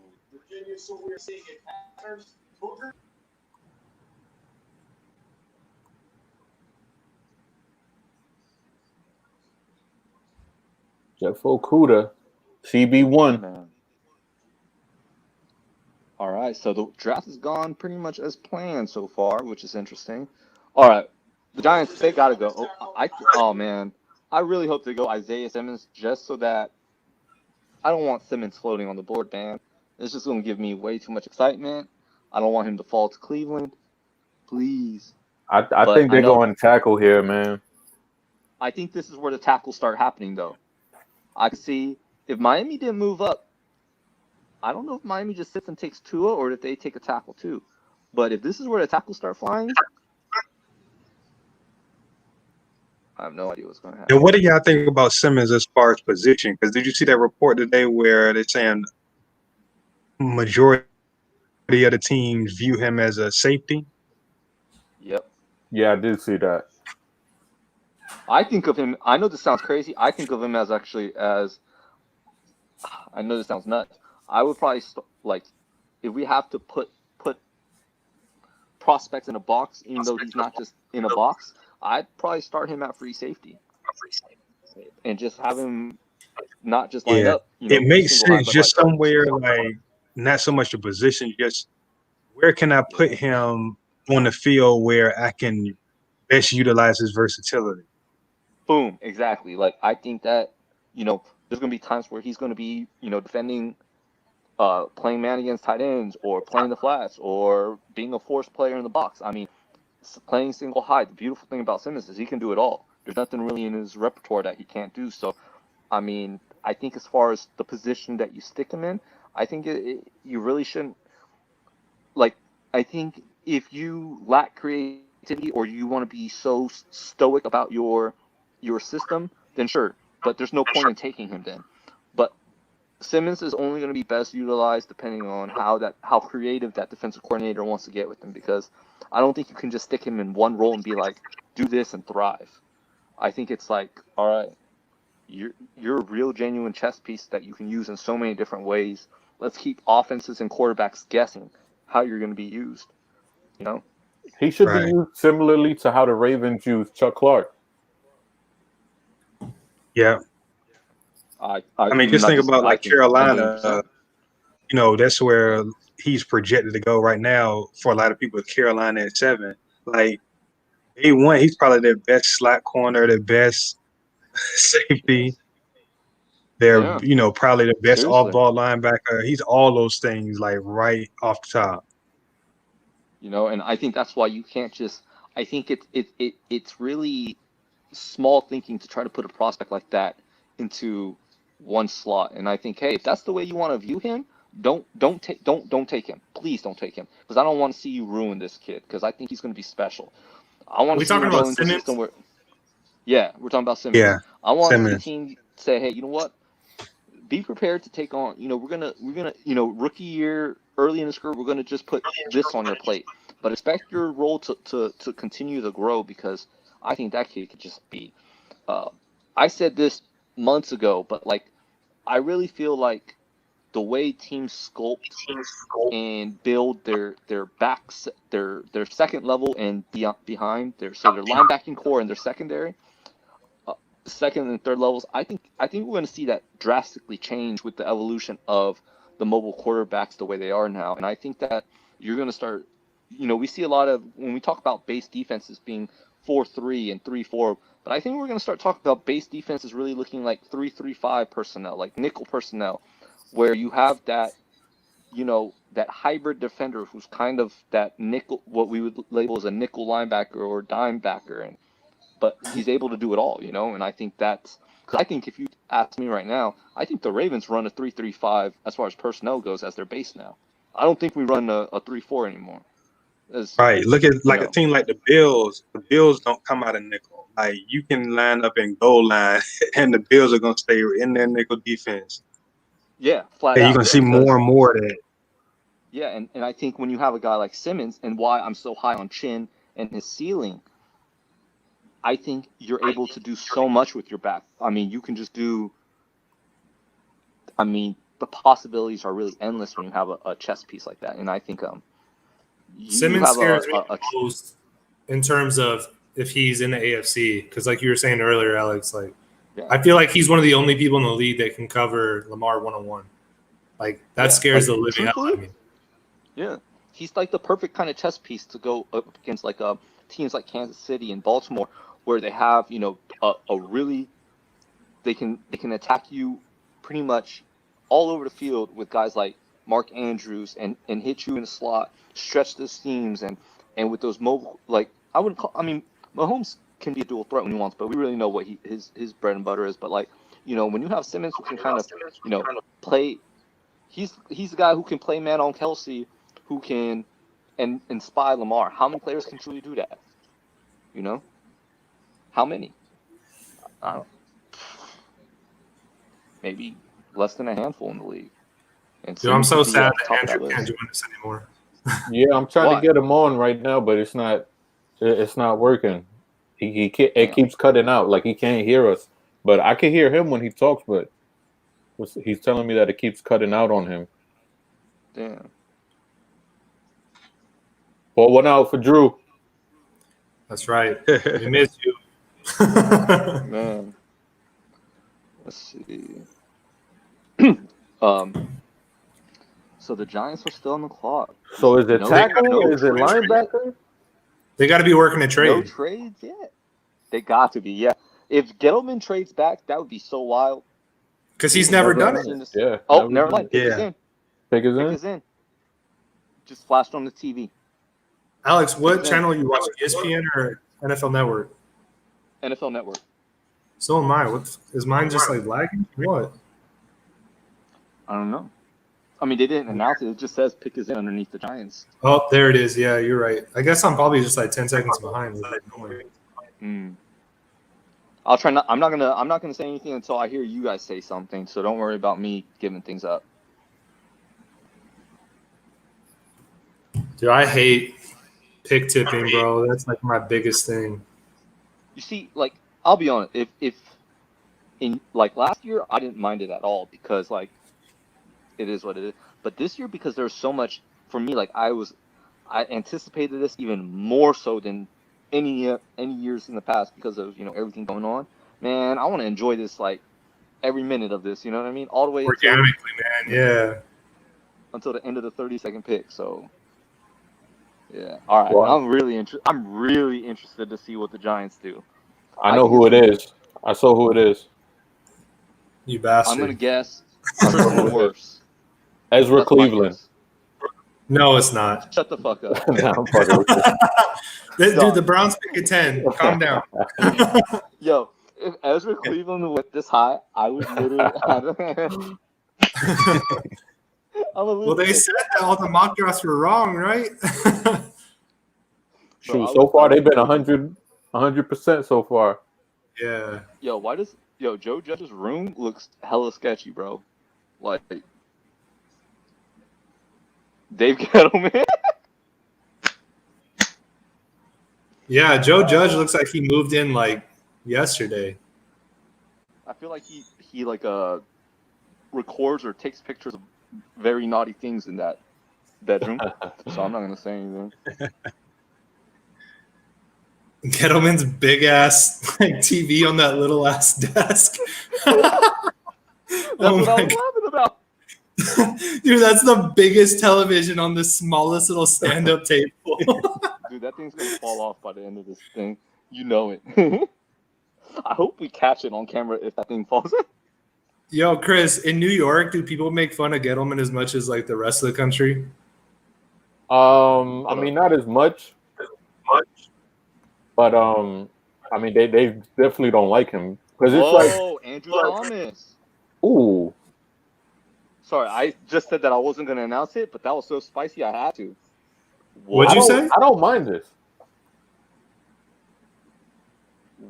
Jeff Okuda, CB1. Man. All right, so the draft has gone pretty much as planned so far, which is interesting. All right, the Giants, they gotta go. Oh man, I really hope they go Isaiah Simmons just so that I don't want Simmons floating on the board, man. It's just gonna give me way too much excitement. I don't want him to fall to Cleveland, please. I But think I they're know- going tackle here, man. I think this is where the tackles start happening, though. I can see if Miami didn't move up. I don't know if Miami just sits and takes Tua or if they take a tackle too. But if this is where the tackles start flying, I have no idea what's going to happen. And what do y'all think about Simmons as far as position? Because did you see that report today where they're saying majority of the teams view him as a safety? Yep. Yeah, I did see that. I think of him. I know this sounds crazy. I think of him as I know this sounds nuts. I would probably like if we have to put prospects in a box, even though he's not just in a box. I'd probably start him at free safety and just have him not just line up. It makes single sense high, just but somewhere like not so much the position, just where can I put him on the field where I can best utilize his versatility? boom, exactly. Like I think that there's gonna be times where he's gonna be defending, playing man against tight ends or playing the flats or being a force player in the box. I mean, playing single high. The beautiful thing about Simmons is he can do it all. There's nothing really in his repertoire that he can't do. So, I mean, I think as far as the position that you stick him in, I think you really shouldn't. Like, I think if you lack creativity or you want to be so stoic about your system, then sure. But there's no point in taking him then. But Simmons is only going to be best utilized depending on how creative that defensive coordinator wants to get with him, because I don't think you can just stick him in one role and be like, do this and thrive. I think it's like, all right, you're a real genuine chess piece that you can use in so many different ways. Let's keep offenses and quarterbacks guessing how you're going to be used. He should be used similarly to how the Ravens use Chuck Clark. Yeah. I mean, just think about like Carolina. That's where he's projected to go right now for a lot of people. Carolina at 7. Like, he's probably their best slot corner, their best safety. They're, probably the best off-ball linebacker. He's all those things, like, right off the top. And I think that's why you can't just. I think it's really small thinking to try to put a prospect like that into one slot. And I think, hey, if that's the way you want to view him, don't take him. Please don't take him, because I don't want to see you ruin this kid, because I think he's going to be special. I want to see him go into a system where, yeah, we're talking about Simmons. Yeah, I want to see a Simmons. team say, hey, you know what? Be prepared to take on. We're gonna rookie year early in his career, we're gonna just put this on your plate, but expect your role to continue to grow, because I think that kid could just be. I said this months ago, but like I really feel like the way teams sculpt and build their backs, their second level and behind their linebacking core and their secondary, second and third levels, I think we're going to see that drastically change with the evolution of the mobile quarterbacks the way they are now. And I think that you're going to start, we see a lot of, when we talk about base defenses being 4-3 and 3-4, but I think we're going to start talking about base defenses really looking like 3-3-5 personnel, like nickel personnel, where you have that, that hybrid defender who's kind of that nickel, what we would label as a nickel linebacker or dime backer, but he's able to do it all, and I think because I think if you ask me right now, I think the Ravens run a 3-3-5 as far as personnel goes as their base now. I don't think we run a 3-4 anymore. Right. Look at a team like the Bills. The Bills don't come out of nickel. Like, you can line up in goal line, and the Bills are going to stay in their nickel defense. Yeah, flat and out. You're going to see more and more of that. Yeah, and I think when you have a guy like Simmons, and why I'm so high on Chin and his ceiling, I think you're able to do so much with your back. I mean, you can just do. I mean, the possibilities are really endless when you have a chess piece like that, and I think Simmons scares me most in terms of if he's in the AFC, because like you were saying earlier, Alex, like I feel like he's one of the only people in the league that can cover Lamar 1-on-1. Like that scares the living out of me. Yeah, he's like the perfect kind of chess piece to go up against like teams like Kansas City and Baltimore, where they have a really they can attack you pretty much all over the field with guys like Mark Andrews and hit you in the slot, stretch the seams, and with those mobile, like I wouldn't call. I mean, Mahomes can be a dual threat when he wants, but we really know what his bread and butter is. But like when you have Simmons who can kind of play, he's the guy who can play man on Kelsey, who can and spy Lamar. How many players can truly do that? How many? I don't. Maybe less than a handful in the league. And dude, I'm so sad that Andrew can't join us anymore. Yeah, I'm trying to get him on right now, but it's not working. It keeps cutting out, like he can't hear us. But I can hear him when he talks, but he's telling me that it keeps cutting out on him. Damn. Well, one out for Drew. That's right. We miss you. Man. Let's see. So the Giants are still on the clock. So is it tackle? Is it linebacker? They got to be working a trade. No trades yet. They got to be, yeah. If Gettleman trades back, that would be so wild. Because he's never done it. Yeah. Oh, never mind. Pick is in. Pick is in. Just flashed on the TV. Alex, what channel are you watching? ESPN or NFL Network? NFL Network. So am I. What is mine just like lagging? What? I don't know. I mean, they didn't announce it. It just says pick is in underneath the Giants. Oh, there it is. Yeah, you're right. I guess I'm probably just like 10 seconds behind. I'll try not. I'm not gonna say anything until I hear you guys say something. So don't worry about me giving things up. Dude, I hate pick tipping, bro. That's like my biggest thing. You see, like I'll be honest. If in like last year, I didn't mind it at all because like it is what it is. But this year, because there's so much for me, like I anticipated this even more so than any years in the past because of everything going on. Man, I want to enjoy this like every minute of this. You know what I mean? All the way organically, man. Yeah. Until the end of the 32nd pick. So. Yeah. All right. Wow. I'm really interested to see what the Giants do. I know who it is. I saw who it is. You bastard. I'm gonna guess. Worse. Ezra Cleveland. No, it's not. Shut the fuck up. Nah, I'm fucking with you. Dude, the Browns pick a 10. Calm down. Yo, if Ezra Cleveland went this high, I would literally. Well, they said that all the mock drafts were wrong, right? Shoot, so far they've been 100% so far. Yeah. Yo, why does Joe Judge's room looks hella sketchy, bro? Like Dave Gettleman. Yeah, Joe Judge looks like he moved in like yesterday. I feel like he records or takes pictures of very naughty things in that bedroom. So I'm not gonna say anything. Gettleman's big ass like TV on that little ass desk. That's what I was laughing about. Dude, that's the biggest television on the smallest little stand-up table. Dude, that thing's gonna fall off by the end of this thing. You know it. I hope we catch it on camera if that thing falls. Yo, Chris, in New York, do people make fun of Gettleman as much as like the rest of the country? I mean, not as much, but I mean, they definitely don't like him because it's like Andrew Thomas. Ooh. Sorry, I just said that I wasn't gonna announce it, but that was so spicy I had to. What'd you say? I don't mind this.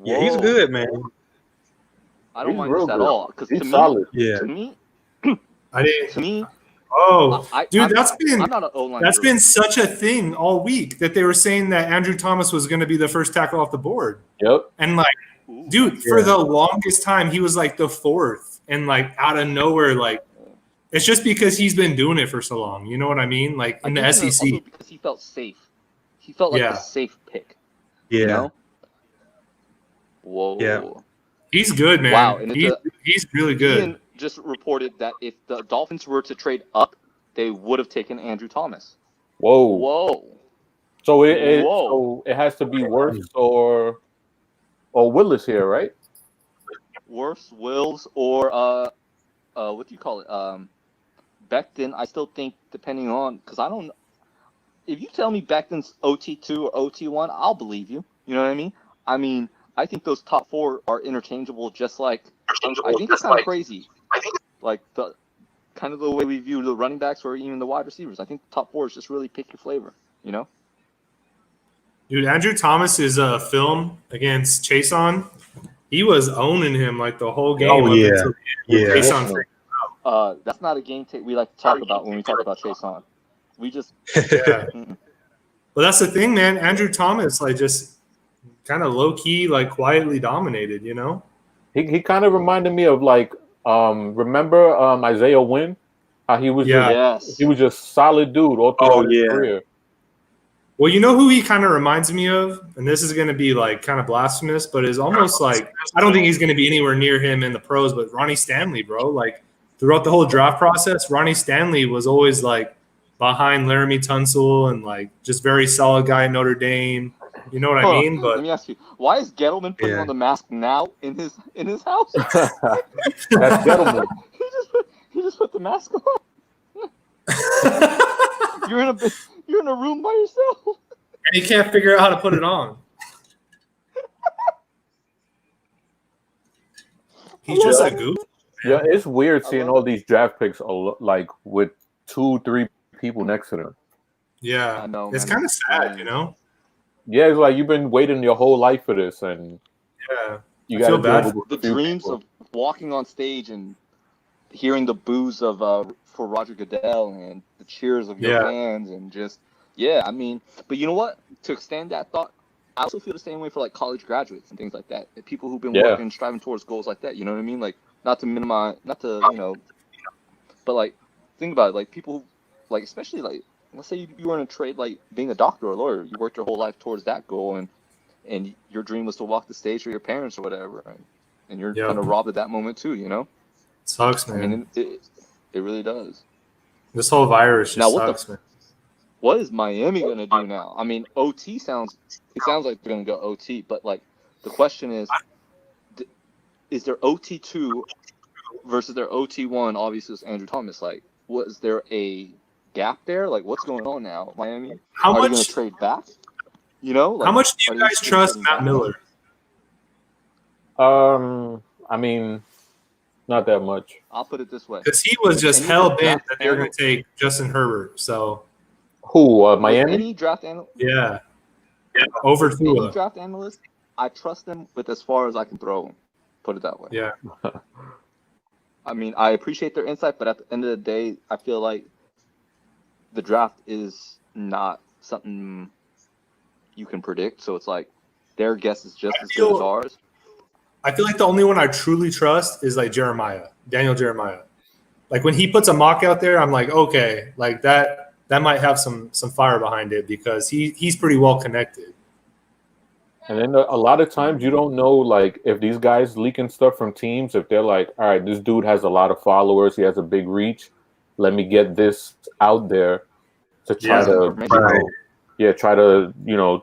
Yeah, he's good, man. I don't He's mind real this at good. all because He's to me, solid. Yeah. to me, I didn't. to me, Oh, dude, I'm that's not an O-line been guru. such a thing all week that they were saying that Andrew Thomas was going to be the first tackle off the board, Yep. and like, Ooh. dude, for the longest time he was like the fourth, and like out of nowhere, like it's just because he's been doing it for so long. You know what I mean? Like in the think SEC. also because he felt safe. He felt like Yeah. a safe pick. Yeah. You know? Whoa. Yeah. He's good, man. Wow, and He's really good. Ian just reported that if the Dolphins were to trade up, they would have taken Andrew Thomas. Whoa. Whoa. So it Whoa. has to be Worth or Willis here, right? Worse, Wills, or what do you call it? Becton. I still think depending on because I don't. If you tell me Becton's OT2 or OT1, I'll believe you. You know what I mean? I mean, I think those top four are interchangeable. Just like I think it's kind of crazy. Like the kind of the way we view the running backs or even the wide receivers. I think the top four is just really pick your flavor. You know? Dude, Andrew Thomas's film against Chason, he was owning him like the whole game. Oh, yeah. Yeah. Chason That's not a game we like to talk about when we talk about Chason. We just yeah. Well, that's the thing, man. Andrew Thomas, like, just kind of low key, like, quietly dominated. You know? He kind of reminded me of like remember Isaiah Wynn? How he was he was just solid dude all throughout his career. Well, you know who he kind of reminds me of, and this is going to be like kind of blasphemous, but is almost like I don't think he's going to be anywhere near him in the pros, but Ronnie Stanley, bro. Like throughout the whole draft process, Ronnie Stanley was always like behind Laramie Tunsil and like just very solid guy at Notre Dame. You know what I mean? But let me ask you, why is Gettleman putting on the mask now in his house? That's Gettleman. he just put the mask on. You're in a room by yourself. And he can't figure out how to put it on. He's just a goof. Yeah, it's weird seeing all these draft picks like with 2-3 people next to them. Yeah, I know, it's man. kind of sad, you know. Yeah, it's like you've been waiting your whole life for this, and you got feel bad The dreams of walking on stage and hearing the boos of for Roger Goodell and the cheers of your fans and just I mean, but you know what? To extend that thought, I also feel the same way for like college graduates and things like that. The people who've been working, striving towards goals like that. You know what I mean? Like not to but like think about it, like people who like especially like let's say you were in a trade like being a doctor or a lawyer, you worked your whole life towards that goal and your dream was to walk the stage for your parents or whatever, and you're kind of robbed at that moment too, you know? Sucks, man. I mean, it really does. This whole virus just sucks, man. What is Miami gonna do now? I mean, OT sounds like they're gonna go OT, but like the question is there OT2 versus their OT1? Obviously, it's Andrew Thomas. Like, was there a gap there? Like, what's going on now, Miami? How Are they going much? to trade back? You know, like, How much do are you they guys just trust trading Matt back? Miller? I mean, not that much. I'll put it this way: Because he was just Any hell bent draft that they were going analyst- to take Justin Herbert. So Who? with Miami? any draft analyst, yeah, over any Tua. draft analyst, I trust them with as far as I can throw them. Put it that way. Yeah, I mean, I appreciate their insight, but at the end of the day, I feel like the draft is not something you can predict. So it's like their guess is just as good as ours. I feel like the only one I truly trust is like Daniel Jeremiah. Like when he puts a mock out there, I'm like, okay, like that might have some fire behind it because he's pretty well connected. And then a lot of times you don't know, like, if these guys leaking stuff from teams, if they're like, all right, this dude has a lot of followers, he has a big reach, let me get this out there to try try to,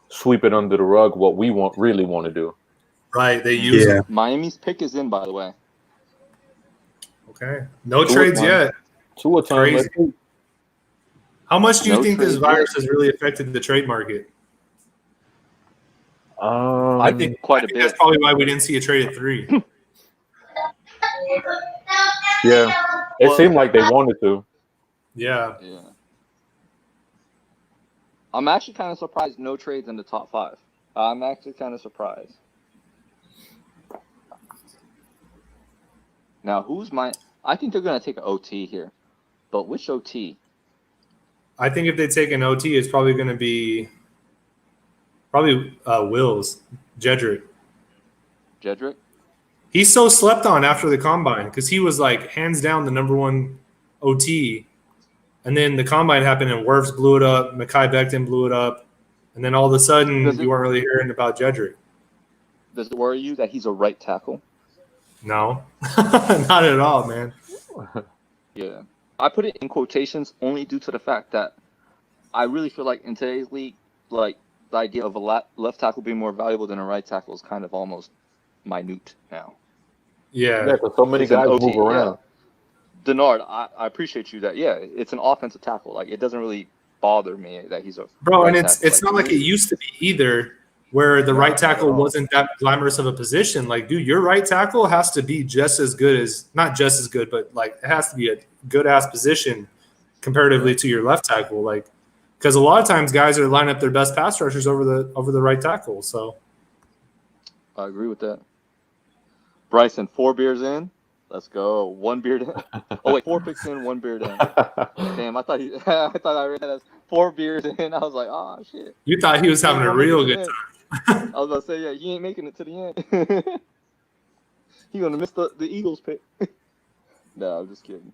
sweep it under the rug, what we really want to do. Right, they use him. Miami's pick is in, by the way. Okay, no trades yet. Tua time. Crazy. How much do you think this trade virus has really affected the trade market? I think quite a bit. That's probably why we didn't see a trade at 3. Yeah, it seemed like they wanted to. Yeah. I'm actually kind of surprised no trades in the top 5. I'm actually kind of surprised. Now, I think they're going to take an OT here. But which OT? I think if they take an OT, it's probably going to be Wills, Jedrick. Jedrick? He's so slept on after the combine because he was like hands down the number 1 OT. And then the combine happened and Wirfs blew it up. Mekhi Becton blew it up. And then all of a sudden, you weren't really hearing about Jedrick. Does it worry you that he's a right tackle? No, not at all, man. Yeah. I put it in quotations only due to the fact that I really feel like in today's league, like the idea of a left tackle being more valuable than a right tackle is kind of almost minute now. Yeah, because so many guys move around. Yeah. Denard, I appreciate you that. Yeah, it's an offensive tackle. Like it doesn't really bother me that he's a bro, right and it's not like it used to be either, where the right tackle wasn't that glamorous of a position. Like, dude, your right tackle has to be just as good as not just as good, but like it has to be a good ass position comparatively to your left tackle. Like, because a lot of times guys are lining up their best pass rushers over the right tackle. So I agree with that. Bryson, 4 beers in. Let's go. 1 beer in. Oh wait, 4 picks in, 1 beer in. Damn, I thought I read that as 4 beers in. I was like, oh shit. You thought he was having a real good time. I was about to say, yeah, he ain't making it to the end. He gonna miss the Eagles pick. No, I'm just kidding.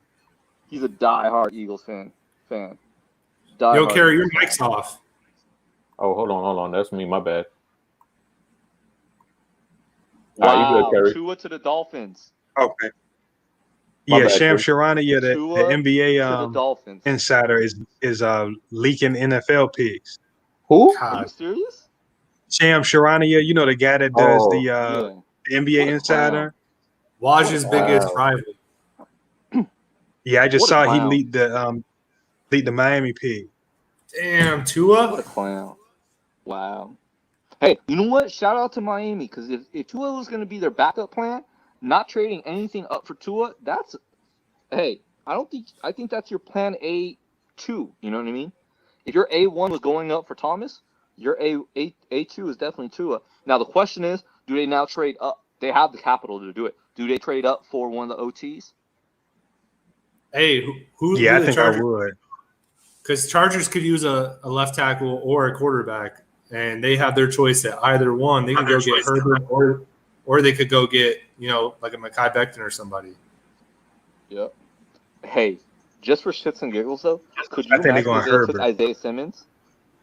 He's a die-hard Eagles fan. Yo, Kerry, your mic's off. Oh, hold on. That's me. My bad. Wow, Tua to the Dolphins. Okay. My Yeah, bad, Sham Chris. Sharana, the to the NBA Dolphins. insider is leaking NFL picks. Who? Are you serious? Sham Sharana, you know the guy that does the NBA What a insider. Waj's biggest rival. Yeah, I just What a saw he clown. lead the Miami pick. Damn, What Tua. a clown. Wow. Hey, you know what? Shout out to Miami, because if Tua was going to be their backup plan, not trading anything up for Tua, I think that's your plan A2. You know what I mean? If your A1 was going up for Thomas, your A2 is definitely Tua. Now, the question is, do they now trade up? They have the capital to do it. Do they trade up for one of the OTs? Hey, who? Yeah, who I think I would. Because Chargers could use a left tackle or a quarterback, and they have their choice at either one. They can go get Herbert, or they could go get like a Mekhi Becton or somebody. Yep. Hey, just for shits and giggles though, could you I think they're imagine going if they Herbert. took Isaiah Simmons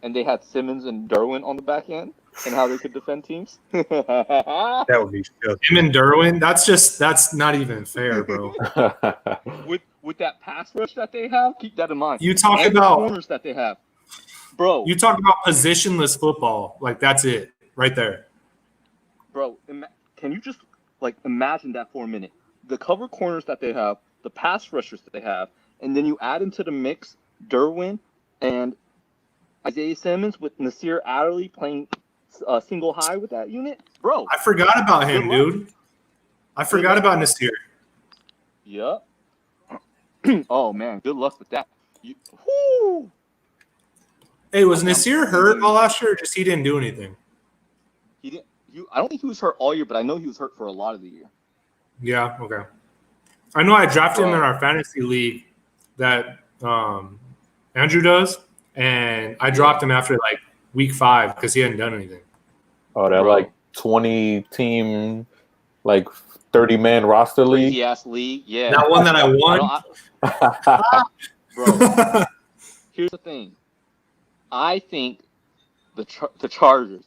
and they had Simmons and Derwin on the back end and how they could defend teams? That would be filthy. Him and Derwin, that's not even fair, bro. With that pass rush that they have, keep that in mind. You talk And about- the corners that they have, bro. You talk about positionless football, like that's it right there. Bro, can you just imagine that for a minute? The cover corners that they have, the pass rushers that they have, and then you add into the mix Derwin and Isaiah Simmons with Nasir Adderley playing single high with that unit, bro. I forgot about him, dude. I forgot about Nasir. Yep. Oh man, good luck with that. Whoo! Hey, was Nasir hurt all last year, or just he didn't do anything? He didn't. I don't think he was hurt all year, but I know he was hurt for a lot of the year. Yeah. Okay. I know I drafted him in our fantasy league that Andrew does, and I dropped him after like week 5 because he hadn't done anything. Oh, that like 20 team, like 30-man roster league. Crazy ass league, yeah. That one that I won. Bro, here's the thing. I think the Chargers,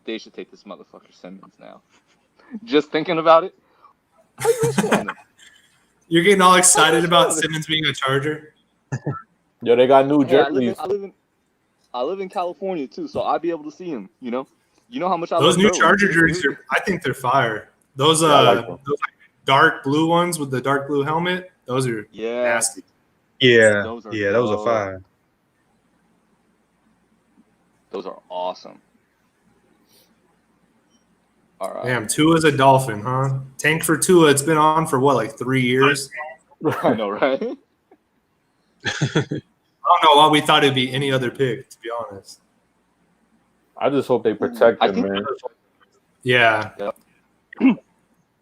they should take this motherfucker Simmons now. Just thinking about it. How you responding? You're getting all excited about Simmons being a Charger? Yo, they got new jerseys. I live in California too, so I'll be able to see him. You know how much I those love new Derwin. Charger jerseys. I think they're fire. Those like those like dark blue ones with the dark blue helmet. Those are nasty. Yeah, Those are those are fine. Those are awesome. All right. Damn, Tua's a Dolphin, huh? Tank for Tua. It's been on for what, like 3 years? I know, right? I don't know why we thought it'd be any other pick, to be honest. I just hope they protect him, man. Yeah. Yep.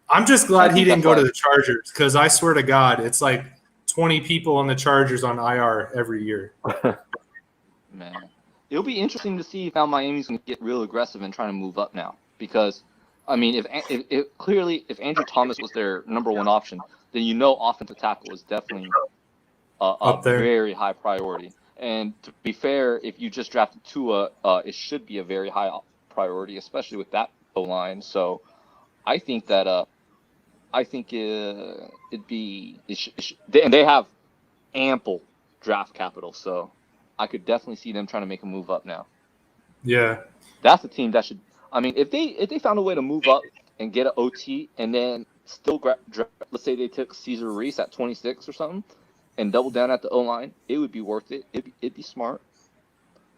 I'm just glad he didn't go to the Chargers because I swear to God, it's like 20 people on the Chargers on IR every year. Man, it'll be interesting to see how Miami's going to get real aggressive and trying to move up now. Because, I mean, if Andrew Thomas was their number one option, then offensive tackle is definitely a very high priority. And to be fair, if you just drafted Tua, it should be a very high priority, especially with that O-line. So I think that and they have ample draft capital, so I could definitely see them trying to make a move up now. Yeah, that's a team that should. I mean, if they found a way to move up and get an OT and then still let's say they took Cesar Reese at 26 or something and double down at the O-line, it would be worth it. It'd be smart.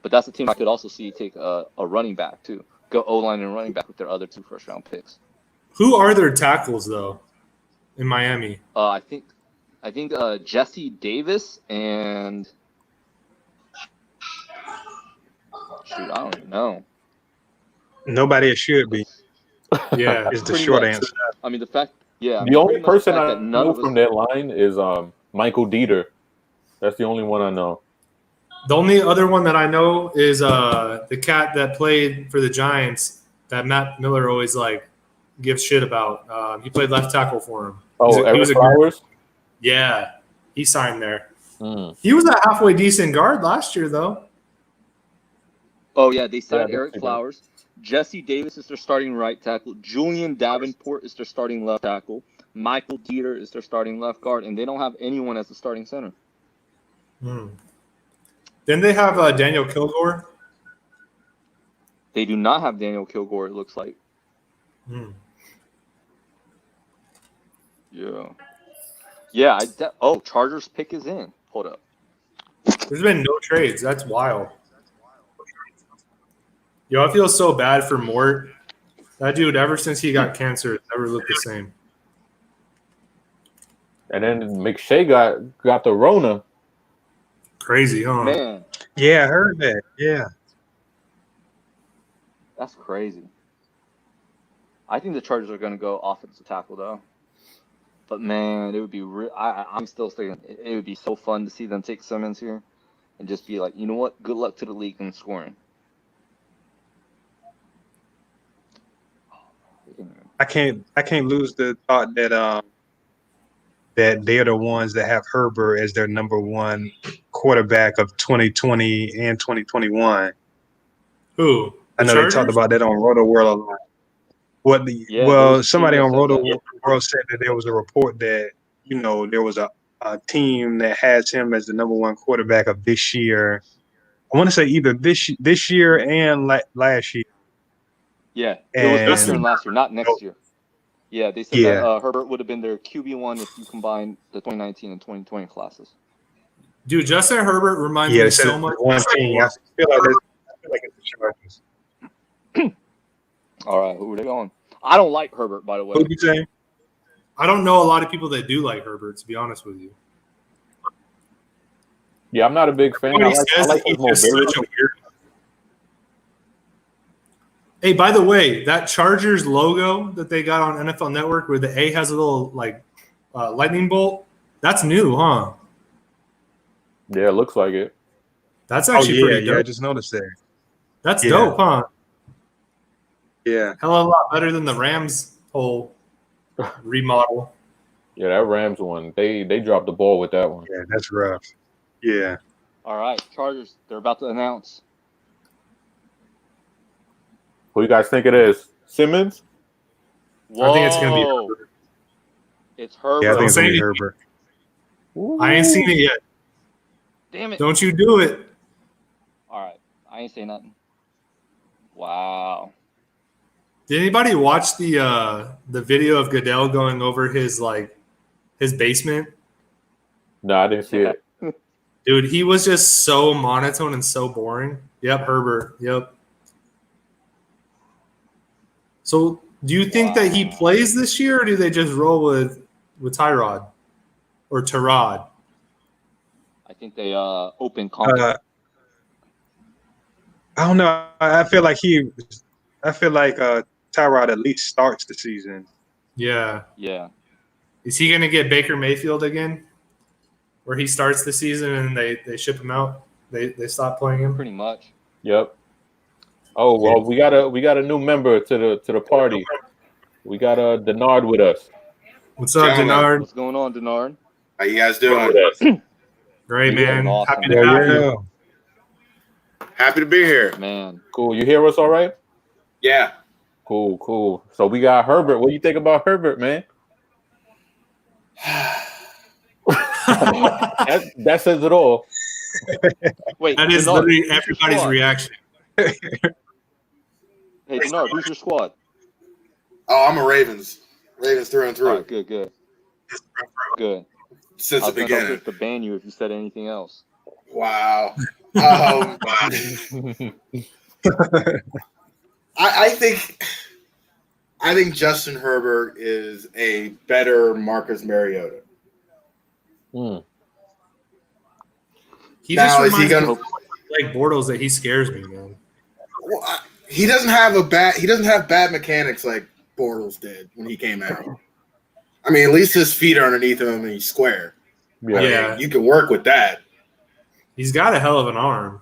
But that's a team I could also see take a running back too. Go O-line and running back with their other 2 first-round picks. Who are their tackles though in Miami? I think Jesse Davis and shoot, I don't even know. Nobody it should be. Yeah, is the short answer. I mean, the only person I know from that line is Michael Dieter. That's the only one I know. The only other one that I know is the cat that played for the Giants that Matt Miller always gives shit about. He played left tackle for him. Oh, Eric Flowers? Yeah, he signed there. Mm. He was a halfway decent guard last year, though. Oh, yeah, they signed Eric Flowers. Jesse Davis is their starting right tackle. Julian Davenport is their starting left tackle. Michael Dieter is their starting left guard, and they don't have anyone as the starting center. Hmm. Then they have Daniel Kilgore. They do not have Daniel Kilgore, it looks like. Hmm. Yeah. Yeah. Chargers pick is in. Hold up. There's been no trades. That's wild. Yo, I feel so bad for Mort. That dude, ever since he got cancer, never looked the same. And then McShay got the Rona. Crazy, huh? Man. Yeah, I heard that. Yeah. That's crazy. I think the Chargers are going to go offensive tackle, though. But, man, it would be I'm still thinking it would be so fun to see them take Simmons here and just be like, you know what? Good luck to the league in scoring. I can't lose the thought that that they're the ones that have Herbert as their number one quarterback of 2020 and 2021. Who? I know Chargers? they talked about that on Roto World a lot. Somebody on Roto World said that there was a report that there was a team that has him as the number one quarterback of this year. I want to say either this year and last year. Yeah, it was this year and last year, not next year. Yeah, they said that Herbert would have been their QB1 if you combine the 2019 and 2020 classes. Dude, Justin Herbert reminds Yeah, me they said so much. one team. I feel like it's the Chargers. All right, who are they going? I don't like Herbert, by the way. Who'd you say? I don't know a lot of people that do like Herbert, to be honest with you. Yeah, I'm not a big fan. I like his mobility. Hey, by the way, that Chargers logo that they got on NFL Network where the A has a little lightning bolt, that's new, huh? Yeah, it looks like it. That's actually pretty dope. I just noticed that. That's dope, huh? Yeah. Hell of a lot better than the Rams whole remodel. Yeah, that Rams one, they dropped the ball with that one. Yeah, that's rough. Yeah. All right, Chargers, they're about to announce. Who you guys think it is? Simmons? Whoa. I think it's going to be Herbert. It's Herbert. Yeah, I think it's going to be Herbert. Ooh. I ain't seen it yet. Damn it. Don't you do it. All right, I ain't saying nothing. Wow. Did anybody watch the video of Goodell going over his basement? No, I didn't see it. Dude, he was just so monotone and so boring. Yep, Herbert. Yep. So, do you think that he plays this year, or do they just roll with Tyrod or Tyrod? I think they open contract. I don't know. I feel like Tyrod at least starts the season. Yeah. Yeah. Is he going to get Baker Mayfield again, where he starts the season and they ship him out? They stop playing him. Pretty much. Yep. Oh well, we got a new member to the party. We got Denard with us. What's up, Denard? What's going on, Denard? How you guys doing? Great, man. Awesome. Happy to have you. Happy to be here. Man. Cool. You hear us all right? Yeah. Cool. So we got Herbert. What do you think about Herbert, man? that says it all. Wait, that is Denard, literally everybody's reaction. Hey, Denard, who's your squad? Oh, I'm a Ravens through and through. All right, good. Good. Since the beginning. I was to ban you if you said anything else. Wow. I think Justin Herbert is a better Marcus Mariota. He just reminds me of like Bortles that he scares me, man. Well, he doesn't have bad mechanics like Bortles did when he came out. I mean, at least his feet are underneath him and he's square. Yeah. I mean, you can work with that. He's got a hell of an arm.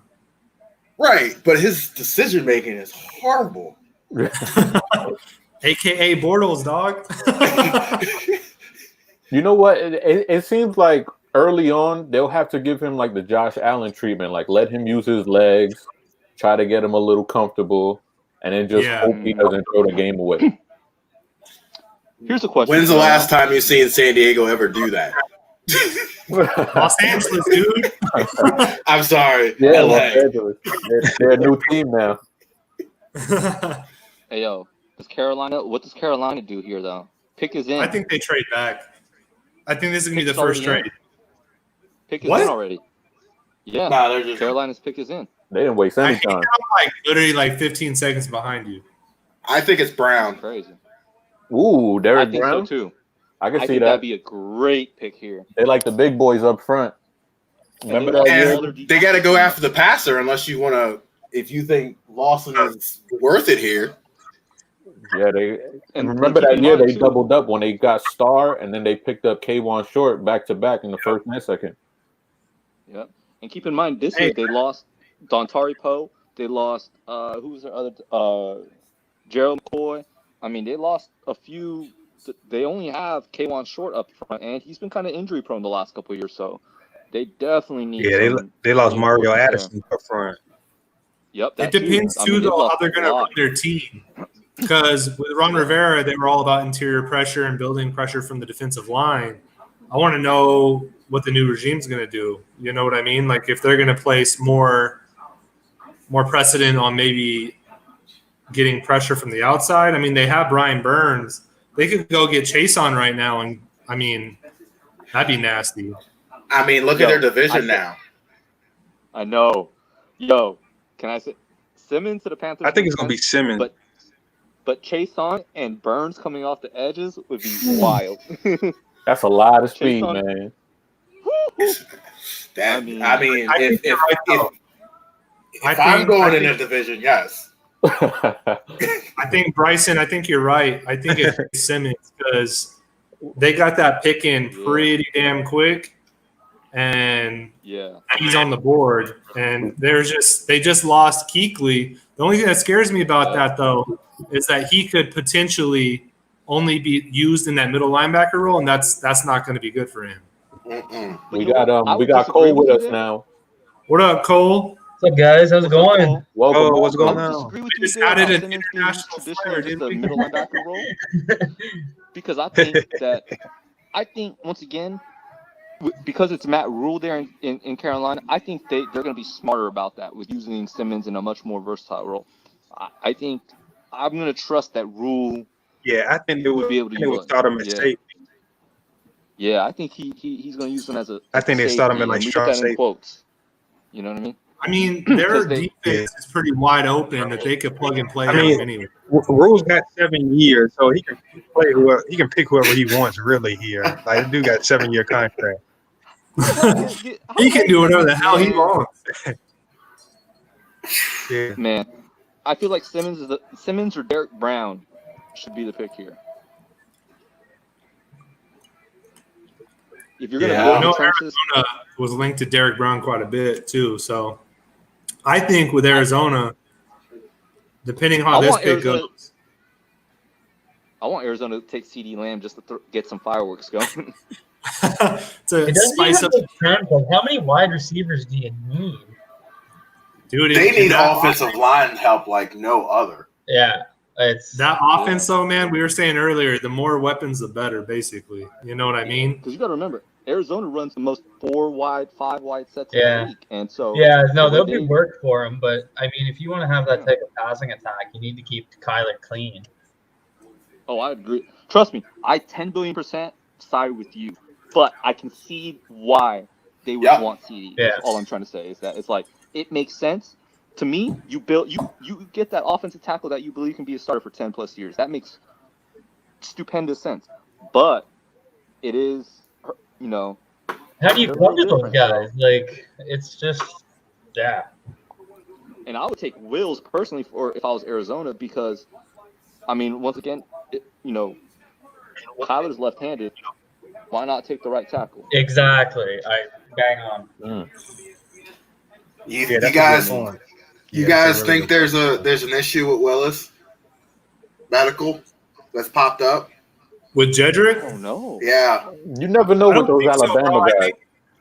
Right, but his decision making is horrible. AKA Bortles, dog. You know what? It seems like early on they'll have to give him like the Josh Allen treatment, like let him use his legs, try to get him a little comfortable, and then just hope he doesn't throw the game away. Here's the question. When's the last time you've seen San Diego ever do that? Los Angeles, dude. I'm sorry. Yeah, Los Angeles. They're a new team now. Hey, yo. What does Carolina do here, though? Pick is in. I think they trade back. I think this is going to be the first trade. Pick is in already. Yeah. Nah, Carolina's pick is in. They didn't waste any time. I'm literally 15 seconds behind you. I think it's Brown. Crazy. Ooh, Derek Brown? Brown? So too. I can see think that. That'd be a great pick here. They like the big boys up front. Remember that year? They got to go after the passer unless you want to. If you think Lawson is worth it here. Yeah, remember that year they doubled up when they got Starr and then they picked up K'Wan Short back to back in the first and second. Yep. And keep in mind this year they lost Dontari Poe. They lost who was their other Gerald McCoy. I mean, they lost a few. They only have K'Wan Short up front, and he's been kind of injury prone the last couple of years. So they definitely need. Yeah, they lost Mario Addison up front. Yep. It depends too, though, how they're going to run their team. Because with Ron Rivera, they were all about interior pressure and building pressure from the defensive line. I want to know what the new regime's going to do. You know what I mean? Like if they're going to place more precedent on maybe getting pressure from the outside. I mean, they have Brian Burns, they could go get Chase on right now, and I mean, that'd be nasty. I mean, look at their division now. I know. Yo, can I say Simmons to the Panthers? I think it's gonna be Simmons. But Chase on and Burns coming off the edges would be wild. That's a lot of Chase speed, on- man. If I'm going in a division, yes. I think Bryson. I think you're right. I think it's Simmons because they got that pick in pretty damn quick, and he's on the board. And they just lost Kuechly. The only thing that scares me about that though is that he could potentially only be used in that middle linebacker role, and that's not going to be good for him. We got Cole with us now. What up, Cole? What's up, guys? How's it going? Welcome. What's going I on? disagree with We you just there added about an Simmons being international traditionally player, just didn't a we? middle linebacker role. Because I think once again, because it's Matt Rule there in Carolina, I think they're going to be smarter about that with using Simmons in a much more versatile role. I think I'm going to trust that Rule. Yeah, I think they would be able to would start him at safety. Yeah, I think he's going to use them as a. I think they start him at like strong safety. Quotes. You know what I mean? I mean, their defense is pretty wide open that they could plug and play. I mean, anyway. Rule's got 7 years, so he can play whoever. He can pick whoever he wants. Really, here, like the dude got a 7-year contract. He can do whatever the hell he wants. Yeah. Man, I feel like Simmons or Derek Brown should be the pick here. If you're going to I know Arizona was linked to Derek Brown quite a bit too, so I think with Arizona, depending on how this pick goes, I want Arizona to take CD Lamb just to get some fireworks going. to spice up. Like, how many wide receivers do you need? Dude, they need offensive line help like no other. Yeah. It's that offense, though, man. We were saying earlier, the more weapons, the better. Basically, you know what I mean? Because you got to remember, Arizona runs the most 4 wide, 5 wide sets in the league, and so there'll be work for him. But I mean, if you want to have that type of passing attack, you need to keep Kyler clean. Oh, I agree. Trust me, I 10 billion% side with you, but I can see why they would want CD. Yeah. That's all I'm trying to say is that it's like it makes sense. To me, you get that offensive tackle that you believe can be a starter for 10 plus years. That makes stupendous sense. But it is, how do you cover those guys? Like, it's just, And I would take Wills personally if I was Arizona because, I mean, once again, Kyler's left-handed. Why not take the right tackle? Exactly. I bang on. You guys think there's an issue with Willis medical that's popped up with Jedrick? Oh no! Yeah, you never know with those Alabama guys.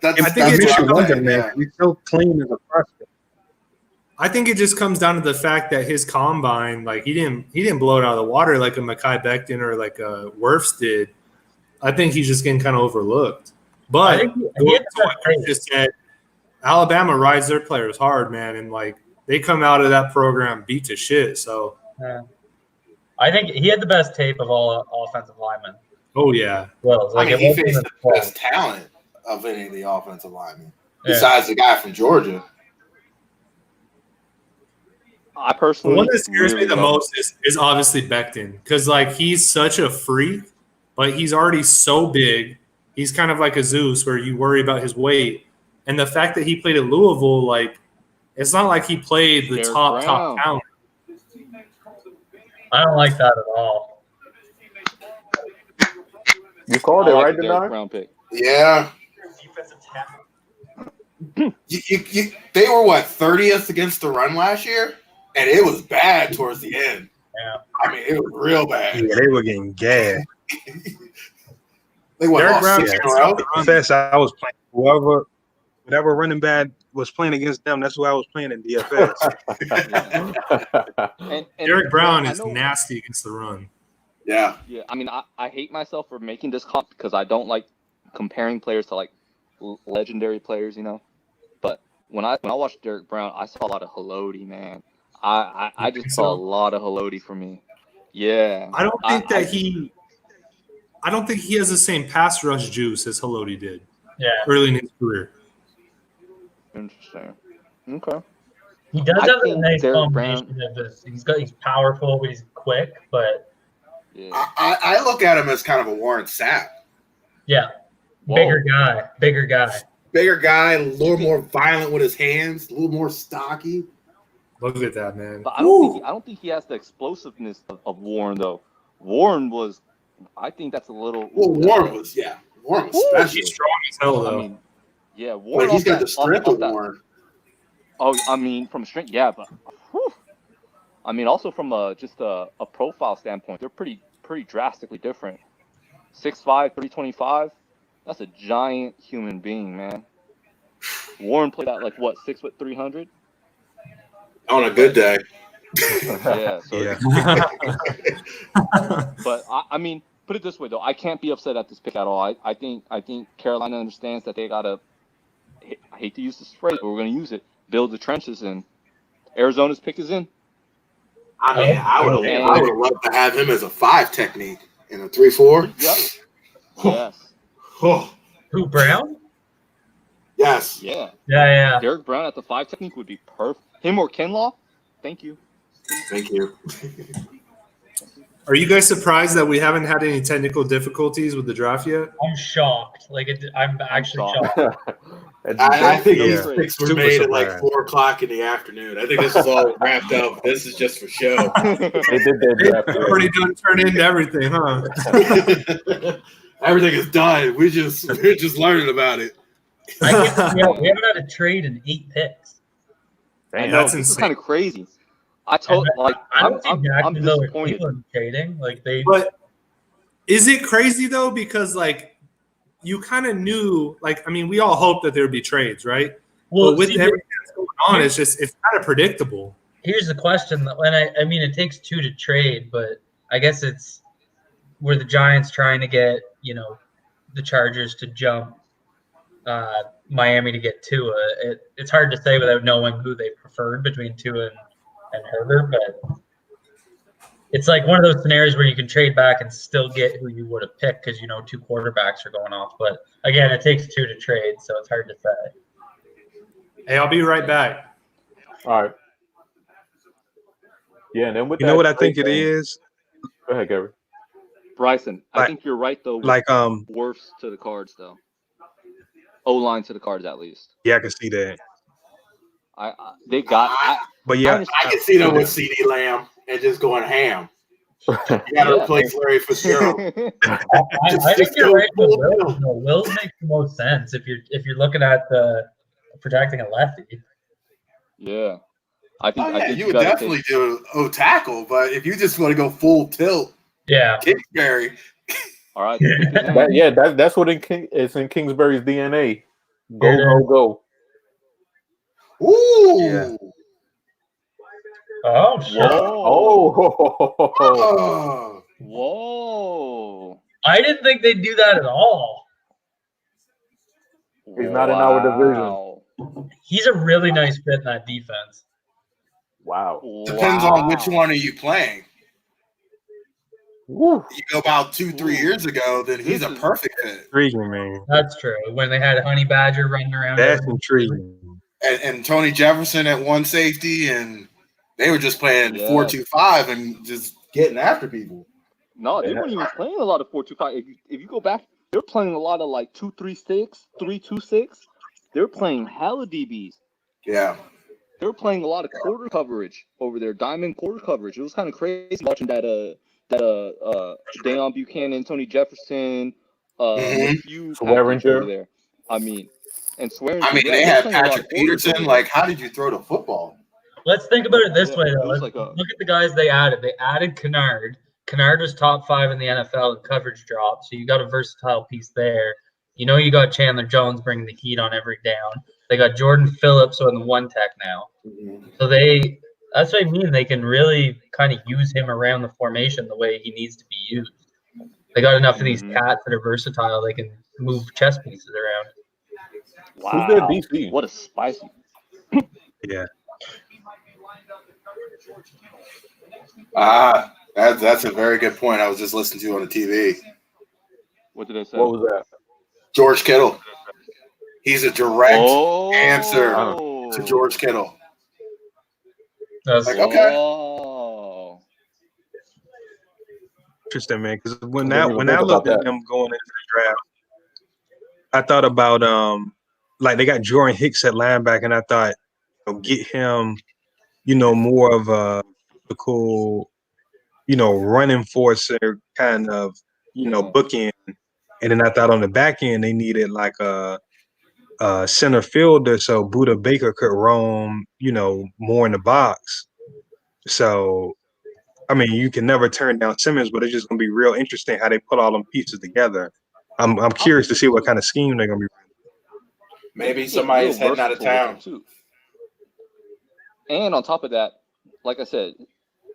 I think it's London, man. He's so clean as a prospect. I think it just comes down to the fact that his combine, like he didn't blow it out of the water like a Mekhi Becton or like a Wirfs did. I think he's just getting kind of overlooked. But what Chris just said, Alabama rides their players hard, man, and like. They come out of that program beat to shit. So, I think he had the best tape of all offensive linemen. Oh yeah. Well, he faced the best talent of any of the offensive linemen, besides the guy from Georgia. I personally, the one that scares me the most is obviously Becton because like he's such a freak, but he's already so big. He's kind of like a Zeus where you worry about his weight, and the fact that he played at Louisville, like. It's not like he played the top talent. I don't like that at all. You called it right, Denard? Pick. Yeah. They were 30th against the run last year, and it was bad towards the end. Yeah. I mean, it was real bad. Yeah, they were getting gassed. They went off 6 in a row. I was playing whatever running back was playing against them. That's who I was playing in DFS. and Derek Brown is nasty against the run. Yeah. Yeah. I mean, I hate myself for making this comp because I don't like comparing players to like legendary players, But when I watched Derek Brown, I saw a lot of Haloti, man. I just saw a lot of Haloti for me. Yeah. I don't think that he I don't think he has the same pass rush juice as Haloti did. Yeah. Early in his career. Interesting. Okay. He does I have a think nice Derrick combination of this. He's powerful, but he's quick. But Yeah. I look at him as kind of a Warren Sapp. yeah, Whoa. bigger guy. Bigger guy, a little more violent with his hands, a little more stocky. Look at that, man. But I don't think he has the explosiveness of Warren though. Warren was, I think that's a little. Well, Warren was special. He's strong as hell, though. I mean, yeah, Warren. But he's got the strength of Warren. Oh, I mean, from strength, yeah, but whew. I mean, also from just a profile standpoint, they're pretty drastically different. 6'5", 325. That's a giant human being, man. Warren played out like what, 6 foot 300? On a good day. Yeah. So Yeah. But I mean, put it this way though, I can't be upset at this pick at all. I think Carolina understands that they gotta. I hate to use this phrase, but we're gonna use it. Build the trenches, and Arizona's pick is in. I mean, I would have loved to have him as a 5 technique in a 3-4. Yep. Yes. Who, Brown? Yes. Yeah. Yeah. Derek Brown at the 5 technique would be perfect. Him or Kinlaw? Thank you. Thank you. Are you guys surprised that we haven't had any technical difficulties with the draft yet? I'm shocked. I'm actually shocked. I think these Yeah. picks were Super made at like surprised. 4 o'clock in the afternoon. I think this is all wrapped up. This is just for show. They did their draft. They've already done turn into everything, huh? Everything is done. We're just learning about it. We haven't had a trade in 8 picks. I Damn, know, that's this is insane. kind of crazy. I don't think I'm disappointed. people are trading. But is it crazy though? Because like you kind of knew, like, I mean, we all hoped that there would be trades, right? Well, but with see, everything that's going on, it's kind of predictable. here's the question, and I mean, it takes 2 to trade, but I guess it's were the Giants trying to get the Chargers to jump Miami to get Tua. It's hard to say without knowing who they preferred between Tua and Herbert, but it's like one of those scenarios where you can trade back and still get who you would have picked because 2 quarterbacks are going off. But again, it takes 2 to trade, so it's hard to say. Hey, I'll be right back. All right. Yeah, and then with You know what I think it is? Go ahead, Gary. Bryson, I think you're right though. Like Worse to the Cards though. O-line to the Cards at least. yeah, I can see that. They got. But yeah, I can see them with CD Lamb and just going ham. You got to replace Larry Fitzgerald. I think you're right with Wills. No, Wills makes the most sense if you're looking at protecting a lefty. Yeah, I think you would definitely do O tackle, but if you just want to go full tilt, yeah, Kingsbury. All right. That's what it's in Kingsbury's DNA. Go. Ooh. Yeah. Oh shit! Oh. Whoa! I didn't think they'd do that at all. He's not in our division. He's a really nice fit in that defense. Wow. Depends on which one are you playing. Woo. You go about 2-3 years ago, then he's a perfect fit. intriguing, man. That's true. When they had Honey Badger running around. That's intriguing. And Tony Jefferson at one safety, and they were just playing 4-2-5 and just getting after people. No, they weren't even playing a lot of 4-2-5. If you go back, they were playing a lot of like 2-3-6, 3-2-6. They were playing hella DBs. Yeah. They were playing a lot of quarter coverage over there, diamond quarter coverage. It was kind of crazy watching that Deion Buchanan, Tony Jefferson, a few packages over there. I mean, and Swearinger. I mean, they had Patrick Peterson. Like, how did you throw the football? Let's think about it this way, though. Look at the guys they added. They added Kennard. Kennard was top 5 in the NFL in coverage drop, so you got a versatile piece there. You got Chandler Jones bringing the heat on every down. They got Jordan Phillips on the 1 tech now. So that's what I mean. They can really kind of use him around the formation the way he needs to be used. They got enough of these cats that are versatile. They can move chess pieces around. Wow. Who's their DC? What a spicy. Yeah. That's a very good point. I was just listening to on the TV. What did I say? What was that? George Kittle. He's a direct answer Oh. to George Kittle. That's Like, okay. Oh. Interesting, man. Because when I I didn't even think looked about at that. them going into the draft, I thought about like they got Jordan Hicks at linebacker, and I thought, get him, more of a cool, run enforcer kind of, bookend. And then I thought on the back end they needed like a center fielder so Buda Baker could roam, more in the box. So, I mean, you can never turn down Simmons, but it's just gonna be real interesting how they put all them pieces together. I'm curious to see what kind of scheme they're gonna be running. Maybe somebody's heading out of town. Too. And on top of that, like I said,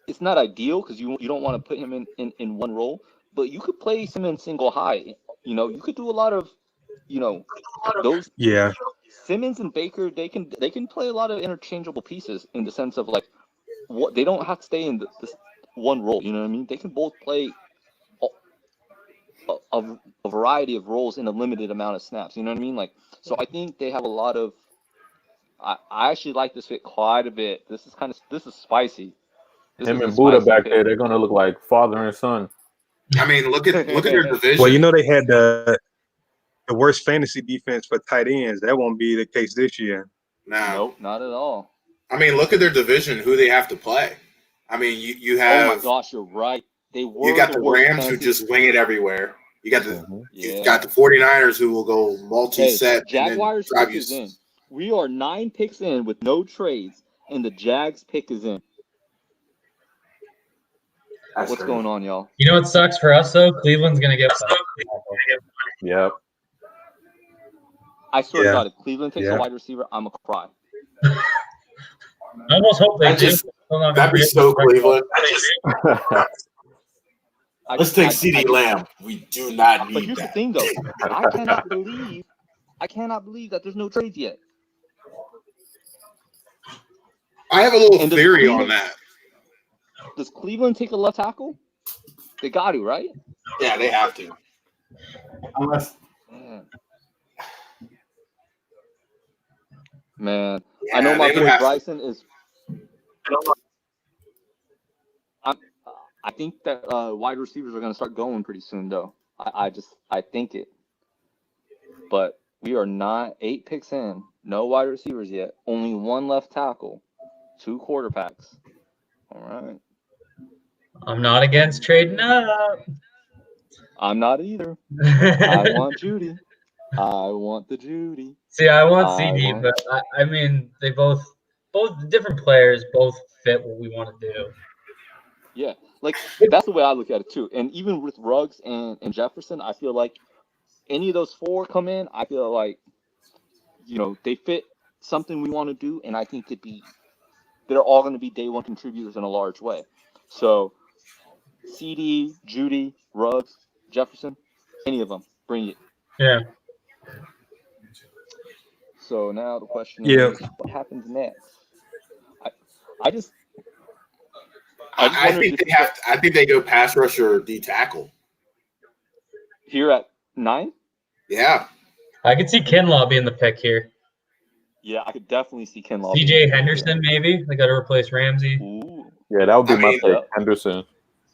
it's not ideal because you don't want to put him in one role, but you could play Simmons single high. You could do a lot of, those. Yeah. Simmons and Baker, they can play a lot of interchangeable pieces in the sense of like, what they don't have to stay in this one role. You know what I mean? They can both play a variety of roles in a limited amount of snaps. You know what I mean? Like, so I think they have a lot of. I actually like this fit quite a bit. This is spicy. Him and Buda back there, they're gonna look like father and son. I mean, look at their division. Well, they had the worst fantasy defense for tight ends. That won't be the case this year. No, nope, not at all. I mean, look at their division. Who they have to play. I mean, you have. Oh my gosh, you're right. You got the Rams who just wing it everywhere. You got the 49ers who will go multi-set. Hey, Jaguars pick is in. We are 9 picks in with no trades, and the Jags pick is in. What's going on, y'all? You know what sucks for us though? Cleveland's gonna get. Yep. I swear to God, if Cleveland takes a wide receiver, I'm gonna cry. I almost hope they do. That'd be so Cleveland. Let's take CeeDee Lamb. We do not need that. But here's the thing, though. I cannot believe that there's no trades yet. I have a little theory on that. Does Cleveland take a left tackle? They got to, right? Yeah, they have to. Unless. Man, yeah, I know my boy Bryson is. I think that wide receivers are going to start going pretty soon, though. I think it. But we are not 8 picks in. No wide receivers yet. Only 1 left tackle. 2 quarterbacks. All right. I'm not against trading up. I'm not either. I want Judy. I want the Judy. See, I want CD, but I mean, they both different players both fit what we want to do. Yeah, like that's the way I look at it too. And even with Ruggs and Jefferson, I feel like any of those 4 come in, I feel like they fit something we want to do, and I think they're all going to be day 1 contributors in a large way. So, CD, Judy, Ruggs, Jefferson, any of them, bring it. Yeah. So now the question is, what happens next? I think they go pass rush or D tackle. Here at 9? Yeah. I could see Kinlaw being the pick here. Yeah, I could definitely see Kinlaw. CJ Henderson, maybe. They got to replace Ramsey. Ooh. Yeah, that would be my pick, Henderson.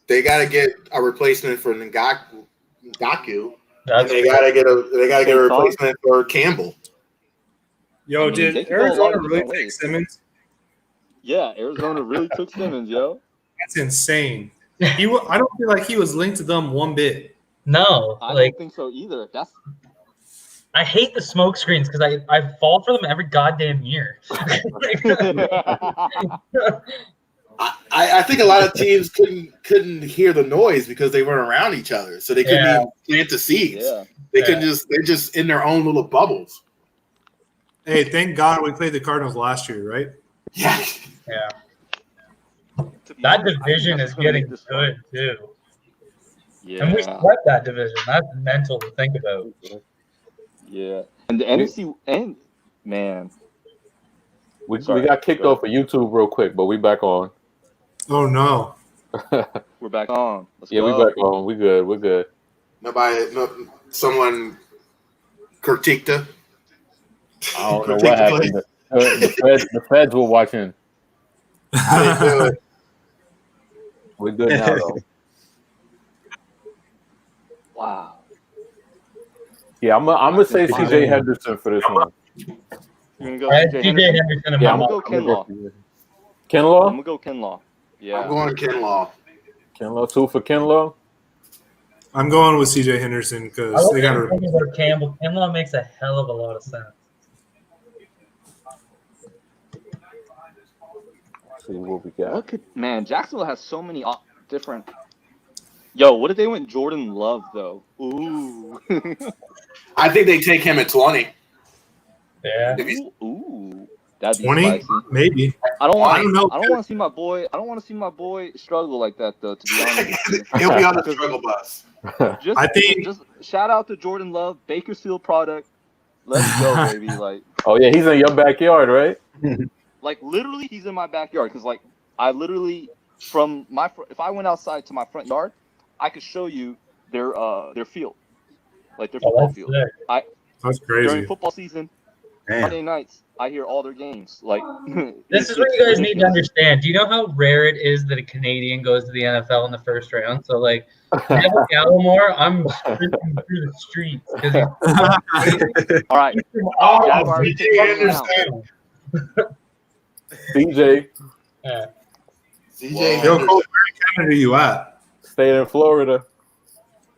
They got to get a replacement for Ngakoue. They got to get a replacement for Campbell. Yo, did Arizona really take Simmons? Yeah, Arizona really took Simmons, yo. That's insane. I don't feel like he was linked to them one bit. No, I don't think so either. I hate the smoke screens because I fall for them every goddamn year. I think a lot of teams couldn't hear the noise because they weren't around each other, so they couldn't even plant the seeds. Yeah. They're just in their own little bubbles. Hey, thank God we played the Cardinals last year, right? Yeah. Yeah. That division is getting good too. Yeah. And we swept that division. That's mental to think about. Yeah. And the NFC and man. We got kicked off of YouTube real quick, but we back on. Oh no. We're back on. Let's go. We back on. We're good. Someone critiqued her. I don't know what happened. The feds were watching. I didn't do it. We're good now, though. Wow. Yeah, I'm gonna say C.J. Henderson for this one. You're gonna go C.J. C.J. Henderson. Yeah, I'm gonna go Kinlaw. I'm Kinlaw? gonna go Kinlaw. Yeah. I'm going Kinlaw. Kinlaw, 2 for Kinlaw. I'm going with CJ Henderson because they got to. Campbell. Kinlaw makes a hell of a lot of sense. See what we got. Man, Jacksonville has so many different. Yo, what if they went Jordan Love though? Ooh. I think they take him at 20. Yeah. Ooh. That'd be 20, spicy. maybe. I don't want to see my boy struggle like that though. To be honest, he'll be on the struggle bus. Just shout out to Jordan Love, Bakersfield product. Let's go, baby! Like, oh yeah, he's in your backyard, right? Like literally, he's in my backyard because like I literally from my if I went outside to my front yard, I could show you their field, like their football field. That's crazy. During football season, Monday nights, I hear all their games. Like this is what you guys need to understand. Do you know how rare it is that a Canadian goes to the NFL in the first round? So like Neville Gallimore, I'm sprinting through the streets because all right. CJ. Yeah. CJ. Yo, Cole, where in Canada are you at? Staying in Florida.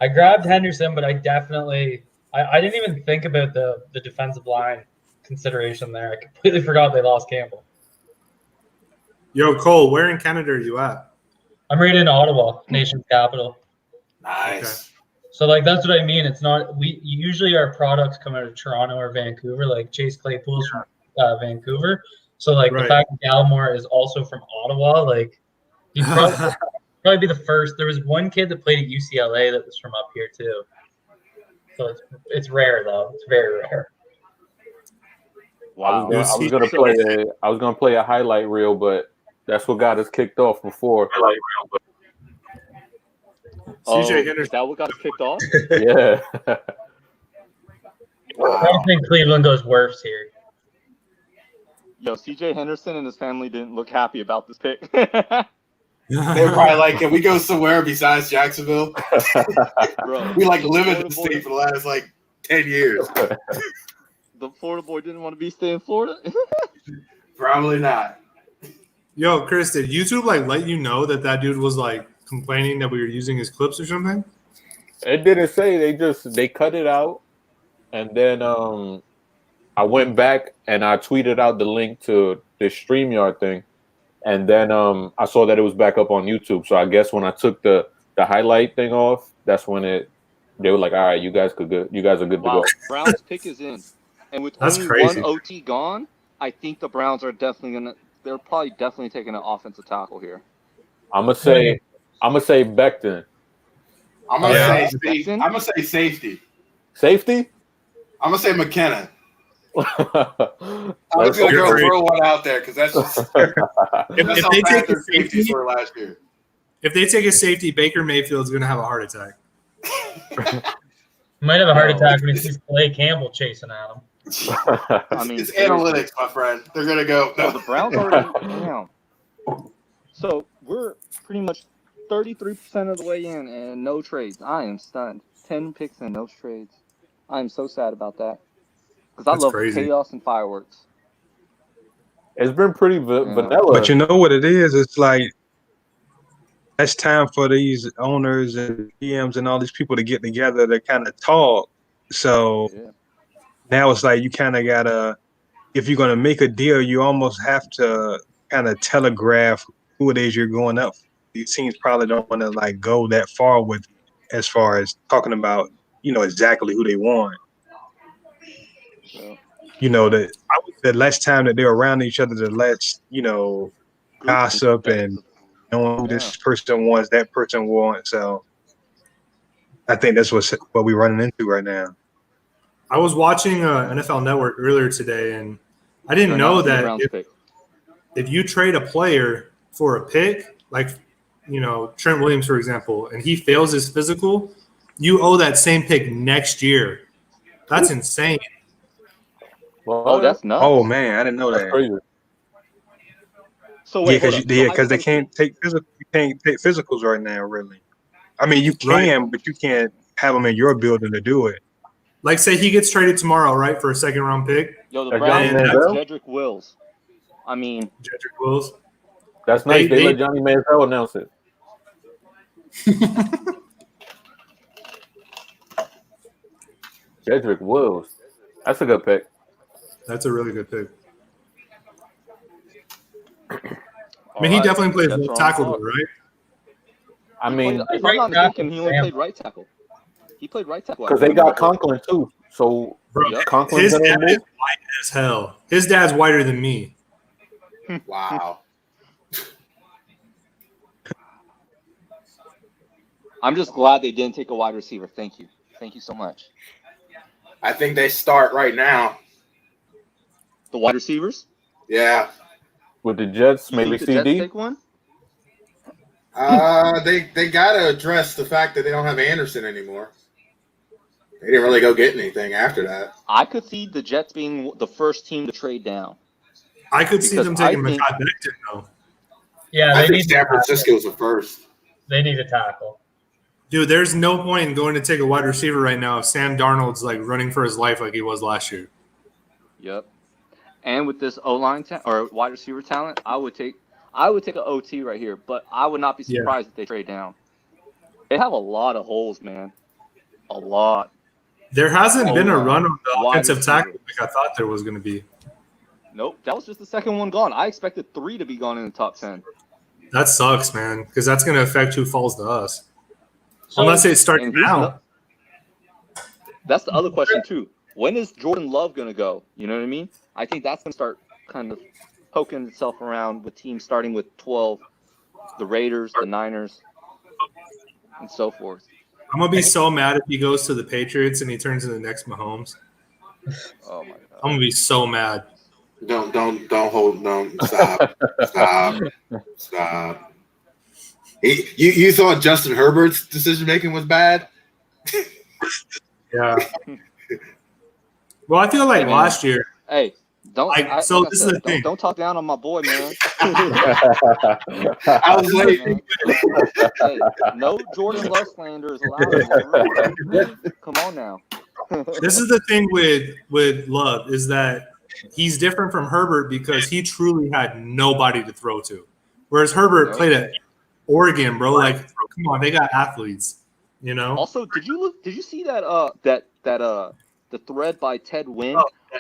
I grabbed Henderson, but I definitely I didn't even think about the defensive line consideration there. I completely forgot they lost Campbell. Yo, Cole, where in Canada are you at? I'm right in Ottawa, nation's capital. Nice. So like that's what I mean. It's not usually our products come out of Toronto or Vancouver, like Chase Claypool's from Vancouver. So like the fact that Gallimore is also from Ottawa, like he'd probably be the first. There was one kid that played at UCLA that was from up here too. So it's rare though. It's very rare. Wow. I was gonna play a highlight reel, but that's what got us kicked off before. CJ Henderson. Is that what got us kicked off? Yeah. I don't think Cleveland goes worse here. Yo, CJ Henderson and his family didn't look happy about this pick. They're probably like, can we go somewhere besides Jacksonville? Bro, we like live in the state for the last like 10 years. The Florida boy didn't want to stay in Florida? Probably not. Yo, Chris, did YouTube like let you know that dude was like complaining that we were using his clips or something? It didn't say. They cut it out, and then I went back and I tweeted out the link to the StreamYard thing, and then I saw that it was back up on YouTube. So I guess when I took the highlight thing off, that's when they were like, all right, you guys are good to go. Browns pick is in, and with only one OT gone, I think the Browns are they're probably definitely taking an offensive tackle here. I'm gonna say Becton. I'm gonna say safety. Safety? I'm gonna say McKenna. I'm just gonna go throw one out there because that's just if they take a safety for last year. If they take a safety, Baker Mayfield's gonna have a heart attack. Might have a heart attack when he sees Clay Campbell chasing at him. I mean, it's analytics, my friend. They're gonna go. No, the Browns already down. So we're pretty much 33% of the way in, and no trades. I am stunned. 10 picks and no trades. I am so sad about that because I love chaos and fireworks. It's been pretty vanilla. But you know what it is? It's like it's time for these owners and GMs and all these people to get together to kind of talk. So now it's like you kind of gotta, if you're gonna make a deal, you almost have to kind of telegraph who it is you're going up. These teams probably don't want to like go that far with, as far as talking about, exactly who they want. That the less time that they're around each other, the less gossip and knowing who this person wants, that person wants. So I think that's what we're running into right now. I was watching NFL Network earlier today, and I didn't know that if you trade a player for a pick, like Trent Williams, for example, and he fails his physical, you owe that same pick next year. That's insane. Well, Oh, that's nuts. Oh man, I didn't know that's that. crazy. So Yeah, wait, hold because up. So they can't take physical. You can't take physicals right now, really. I mean, you Right. can, but you can't have them in your building to do it. Like, say he gets traded tomorrow, right, for a second round pick. Yo, the That's Browns Johnny have Manziel? Jedrick Wills. I mean, Jedrick Wills. That's nice. They They let Johnny Manziel announce it. Jedrick Wills. That's a good pick. That's a really good pick. I all mean, he right, definitely plays Jets left are on tackle, top. though, right? I He mean, played, if I'm Right not tackle, mistaken, he only Sam. played right tackle. He played right tackle. because they got Conklin too. So Bro, Yep. Conklin's his gonna dad is move. white as hell. His dad's whiter than me. Wow. I'm just glad they didn't take a wide receiver. Thank you. Thank you so much. I think they start right now. The wide receivers? Yeah. With the Jets, You maybe think the Jets CD. take one? They gotta address the fact that they don't have Anderson anymore. They didn't really go get anything after that. I could see the Jets being the first team to trade down. I could see Because them I taking think- Mekhi Becton, though. Yeah, I they think need San to tackle. Francisco's the first. They need a tackle. Dude, there's no point in going to take a wide receiver right now if Sam Darnold's like running for his life like he was last year. Yep. And with this O-line or wide receiver talent, I would take an OT right here, but I would not be Yeah. surprised if they trade down. They have a lot of holes, man. A lot. There hasn't been a O-line, run on the wide offensive receiver. tackle like I thought there was going to be. Nope, that was just the second one gone. I expected 3 to be gone in the top 10. That sucks, man, because that's going to affect who falls to us. So, Unless it starts And here's now. that's the other question too. When is Jordan Love going to go? You know what I mean? I think that's going to start kind of poking itself around with teams starting with 12, the Raiders, the Niners, and so forth. I'm going to be so mad if he goes to the Patriots and he turns into the next Mahomes. Oh my god. I'm going to be so mad. Don't stop. You thought Justin Herbert's decision making was bad? Yeah. Well, I feel like Hey, man. last year. Hey, don't. Like, I, so like I this is said, the thing. Don't talk down on my boy, man. I was Hey, like, man. Hey, no Jordan Love slander is allowed. Come on now. This is the thing with Love is that he's different from Herbert because he truly had nobody to throw to. Whereas Herbert Yep. played at Oregon, bro. Like, come on, they got athletes, you know? Also, did you see that the thread by Ted Wynn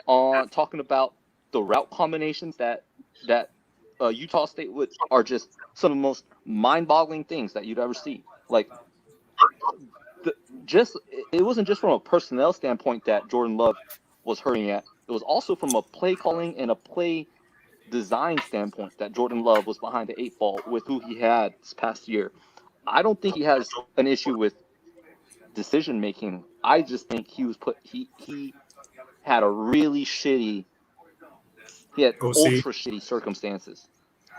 on talking about the route combinations that Utah State are just some of the most mind-boggling things that you'd ever see. Like, it wasn't just from a personnel standpoint that Jordan Love was hurting at. It was also from a play calling and a play design standpoint that Jordan Love was behind the 8 ball with who he had this past year. I don't think he has an issue with decision making. I just think he had a really shitty. He had OC. ultra shitty circumstances.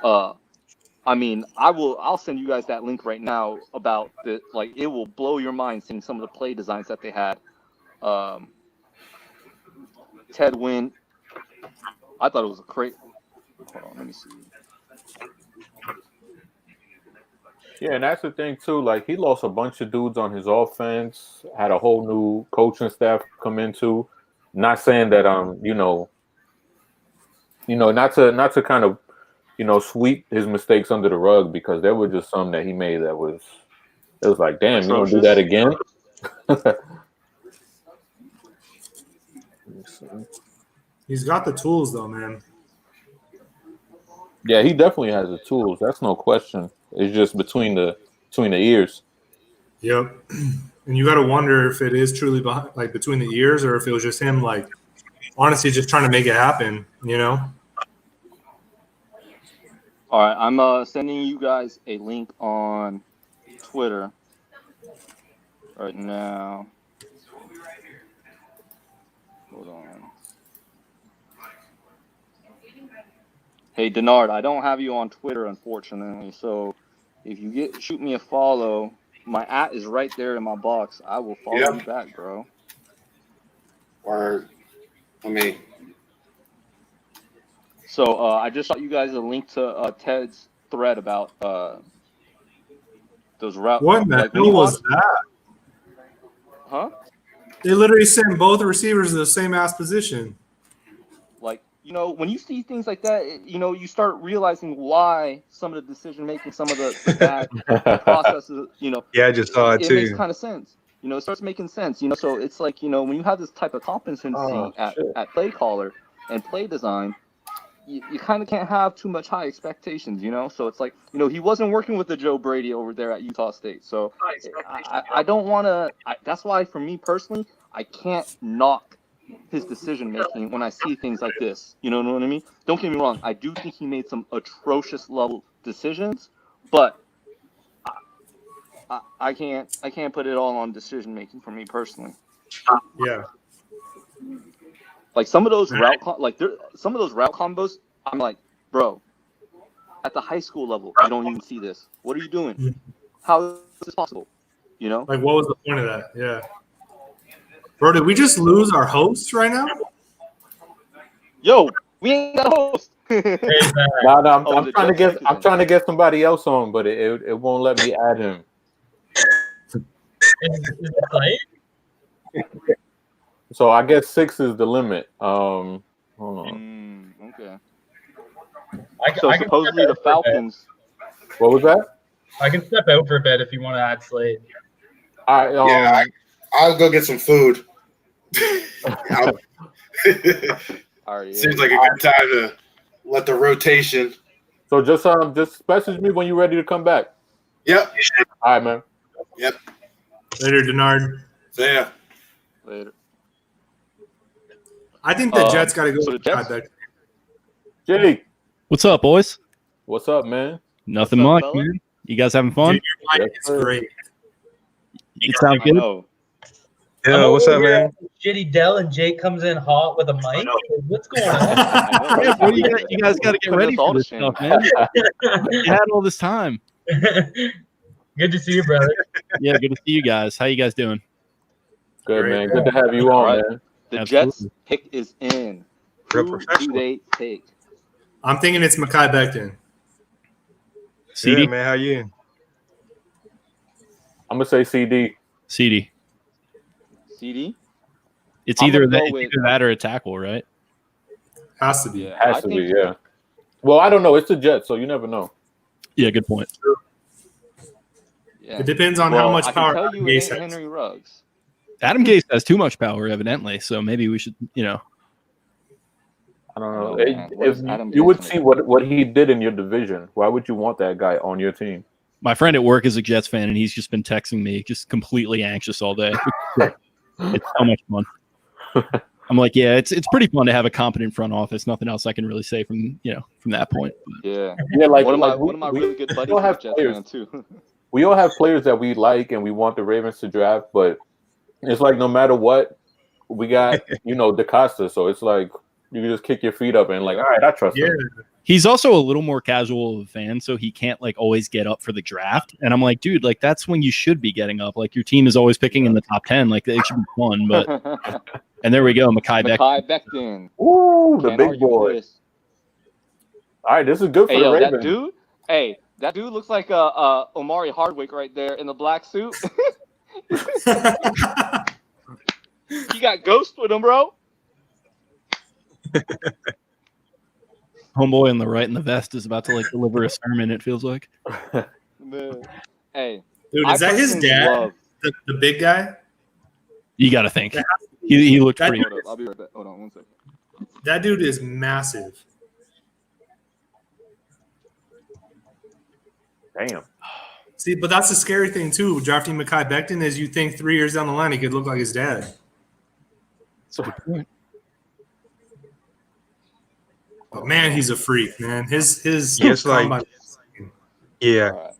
I mean, I'll send you guys that link right now about the it will blow your mind seeing some of the play designs that they had. Ted Wynn, I thought it was a great. Hold on, let me see. Yeah, and that's the thing too. Like he lost a bunch of dudes on his offense. Had a whole new coaching staff come into. Not saying that not to kind of sweep his mistakes under the rug because there were just some that he made that was like, damn, you gonna do that again? He's got the tools, though, man. Yeah, he definitely has the tools. That's no question. It's just between the ears. Yep. And you got to wonder if it is truly between the ears or if it was just him, honestly, just trying to make it happen, you know? All right, I'm sending you guys a link on Twitter right now. Hold on. Hey, Denard, I don't have you on Twitter, unfortunately. So if you shoot me a follow, My @ is right there in my box. I will follow Yep. you back, bro. Or, I mean, So I just shot you guys a link to Ted's thread about those route. What in the like when hell you was watch, that? huh? They literally sent both the receivers to the same ass position. Like, when you see things like that, you start realizing why some of the decision making, some of the bad processes, Yeah, I just saw it it makes too. kind of sense. It starts making sense. So it's like, when you have this type of competency Oh, at shit. play caller and play design, you kind of can't have too much high expectations, So it's like, he wasn't working with the Joe Brady over there at Utah State. So I don't want to. That's why, for me personally, I can't knock his decision making when I see things like this. You know what I mean? Don't get me wrong. I do think he made some atrocious level decisions, but I can't put it all on decision making for me personally. Yeah. Like some of those some of those route combos, I'm like, bro, at the high school level, you don't even see this. What are you doing? How is this possible? Like, what was the point of that? Yeah. Bro, did we just lose our host right now? Yo, we ain't got a host. No, I'm the trying to Jets get citizen. I'm trying to get somebody else on, but it won't let me add him. Is it playing? So I guess 6 is the limit. Hold on. Okay. I can supposedly step the out for a bit. Falcons. What was that? I can step out for a bit if you want to add Slade. All right. yeah, I'll go get some food. Seems like a good time to let the rotation. So just message me when you're ready to come back. Yep. All right, man. Yep. Later, Denard. See ya. Later. I think the Jets got to go. So the Jets? Jake. What's up, boys? What's up, man? Nothing What's up, much, fella? man. You guys having fun? Dude, your mic is great. It sounds I good. know. Yeah, what's up, man? Shitty Dell and Jake comes in hot with a mic. What's going on? I know. Yeah, bro, you guys got to get Putting ready us all for to this shame. stuff, man. You had all this time. Good to see you, brother. Yeah, good to see you guys. How you guys doing? Good, Great. man. Good to have you All on, right. man. The Absolutely. Jets pick is in. Real Who do professional. they take? I'm thinking it's Mekhi Becton. CD? Yeah, man. How you? I'm gonna say CD. CD. CD? It's I'm either gonna that, go it's with- either that or a tackle, right? Has to be. Yeah, Has I to think be, yeah. Well, I don't know. It's the Jets, so you never know. Yeah, good point. Yeah. It depends on Well, how much I power can tell Adam you it Gase ain't has. Henry Ruggs. Adam Gase has too much power, evidently, so maybe we should, I don't I know. know, man. What If is Adam you Gase would gonna see do? what he did in your division, why would you want that guy on your team? my friend at work is a Jets fan, and he's just been texting me, just completely anxious all day. It's so much fun. I'm like, yeah, it's pretty fun to have a competent front office. Nothing else I can really say from that point. Yeah. Yeah, like one like of my we really good buddies all is a have Jets players. fan too. We all have players that we like and we want the Ravens to draft, but it's like no matter what, we got DeCosta, so it's like you can just kick your feet up and like, all right, I trust him. He's also a little more casual of a fan, so he can't like always get up for the draft. And I'm like, dude, like that's when you should be getting up. Like your team is always picking in the top 10. Like it should be fun. But and there we go, Mekhi Becton. Ooh, the Can't big argue with boy. this. All right, this is good for the Ravens. That dude looks like Omari Hardwick right there in the black suit. He got ghost with him, bro. Homeboy on the right in the vest is about to like deliver a sermon. It feels like. Man. Hey, Dude, is that his dad? The big guy? You got to think. He looked pretty. Hold up, I'll be right back. Hold on 1 second. That dude is massive. Damn. See, but that's the scary thing too. Drafting Mekhi Becton is you think 3 years down the line he could look like his dad. That's a good point. But man, he's a freak, man. His it's like combine- yeah. All right.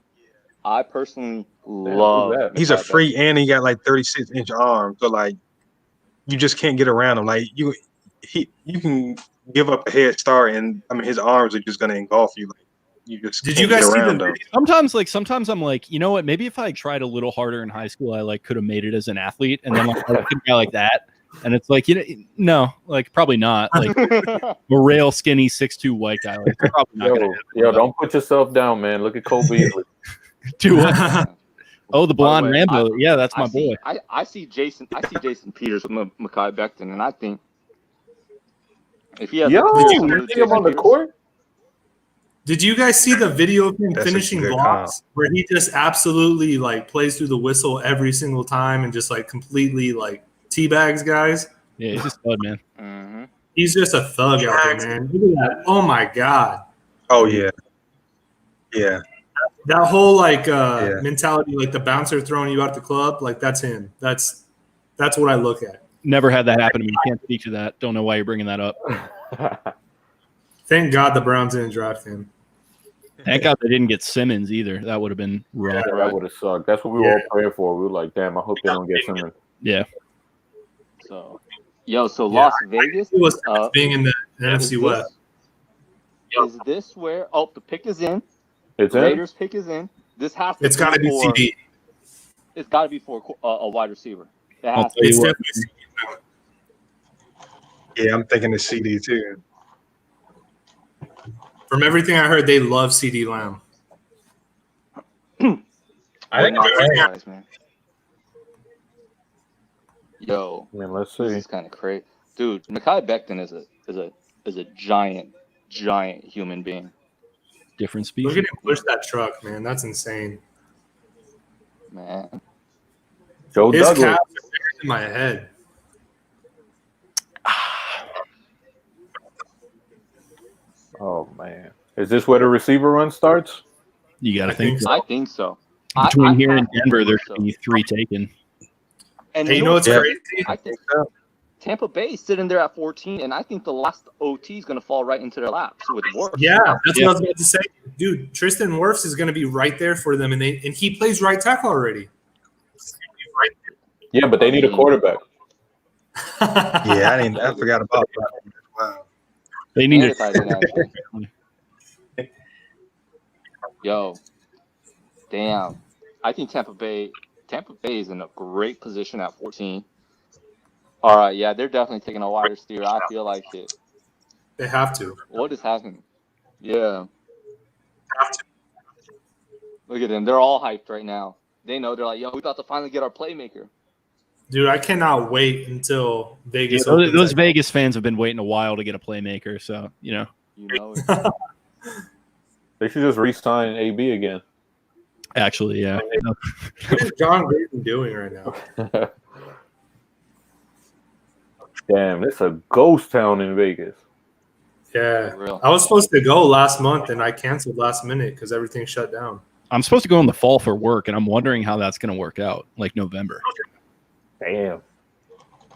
I personally love. He's a freak and he got like 36-inch arms, so like you just can't get around him. Like you can give up a head start, and I mean his arms are just gonna engulf you. Like You just Did you guys see the video? Sometimes I'm like, you know what? Maybe if I tried a little harder in high school, I like could have made it as an athlete. And then like I look at a guy like that, and it's like, no, like probably not. Like a real skinny 6'2" white guy, like it's probably not gonna happen. Yo, don't put yourself down, man. Look at Cole Beasley. Do what? Oh, the blonde Rambo. Yeah, that's my boy. I see Jason Peters with Mekhi Becton, and I think if he has did you see him on the court? Did you guys see the video of him finishing blocks where he just absolutely like plays through the whistle every single time and just like completely like teabags guys? Yeah, he's a stud, man. Mm-hmm. He's just a thug out there, man. Look at that. Oh my god. Oh yeah. Yeah. That whole like mentality, like the bouncer throwing you out the club, like that's him. That's what I look at. Never had that happen to me. Can't speak to that. Don't know why you're bringing that up. Thank God the Browns didn't draft him. Thank God they didn't get Simmons either. That would have been rough. Yeah, that would have sucked. That's what we were all praying for. We were like, damn, I hope they don't get Simmons. Yeah. So Las Vegas was being in the NFC West. Is this where? Oh, the pick is in. It's in. Raiders pick is in. This has to. It's got to be CD. It's got to be for a wide receiver. It's definitely CD. Yeah, I'm thinking the CD too. From everything I heard, they love CD Lamb. I think it's man. Yo, man, let's see. This is kind of crazy, dude. Mekhi Becton is a giant human being. Different species. Look at him push that truck, man. That's insane. Man, Joe his Douglas. calves are bigger than my head. Oh man, is this where the receiver run starts? You got to think. I think so. Between here and Denver, there's going to be 3 taken. And you know what's crazy? I think Tampa Bay is sitting there at 14, and I think the last OT is going to fall right into their laps with Wirfs. Yeah, that's what I was about to say. Dude, Tristan Wirfs is going to be right there for them, and he plays right tackle already. Yeah, but they need a quarterback. Yeah, I forgot about that. Wow. They need it. Yo, damn. I think Tampa Bay is in a great position at 14. All right, yeah, they're definitely taking a wide receiver. I feel like it. They have to. What is happening? Yeah. Look at them. They're all hyped right now. They know. They're like, yo, we about to finally get our playmaker. Dude, I cannot wait until Vegas. Yeah, those Vegas fans have been waiting a while to get a playmaker, so You know it. They should just re-sign AB again. Actually, yeah. What is John Gruden doing right now? Damn, it's a ghost town in Vegas. Yeah, I was supposed to go last month, and I canceled last minute because everything shut down. I'm supposed to go in the fall for work, and I'm wondering how that's going to work out, like November. Damn.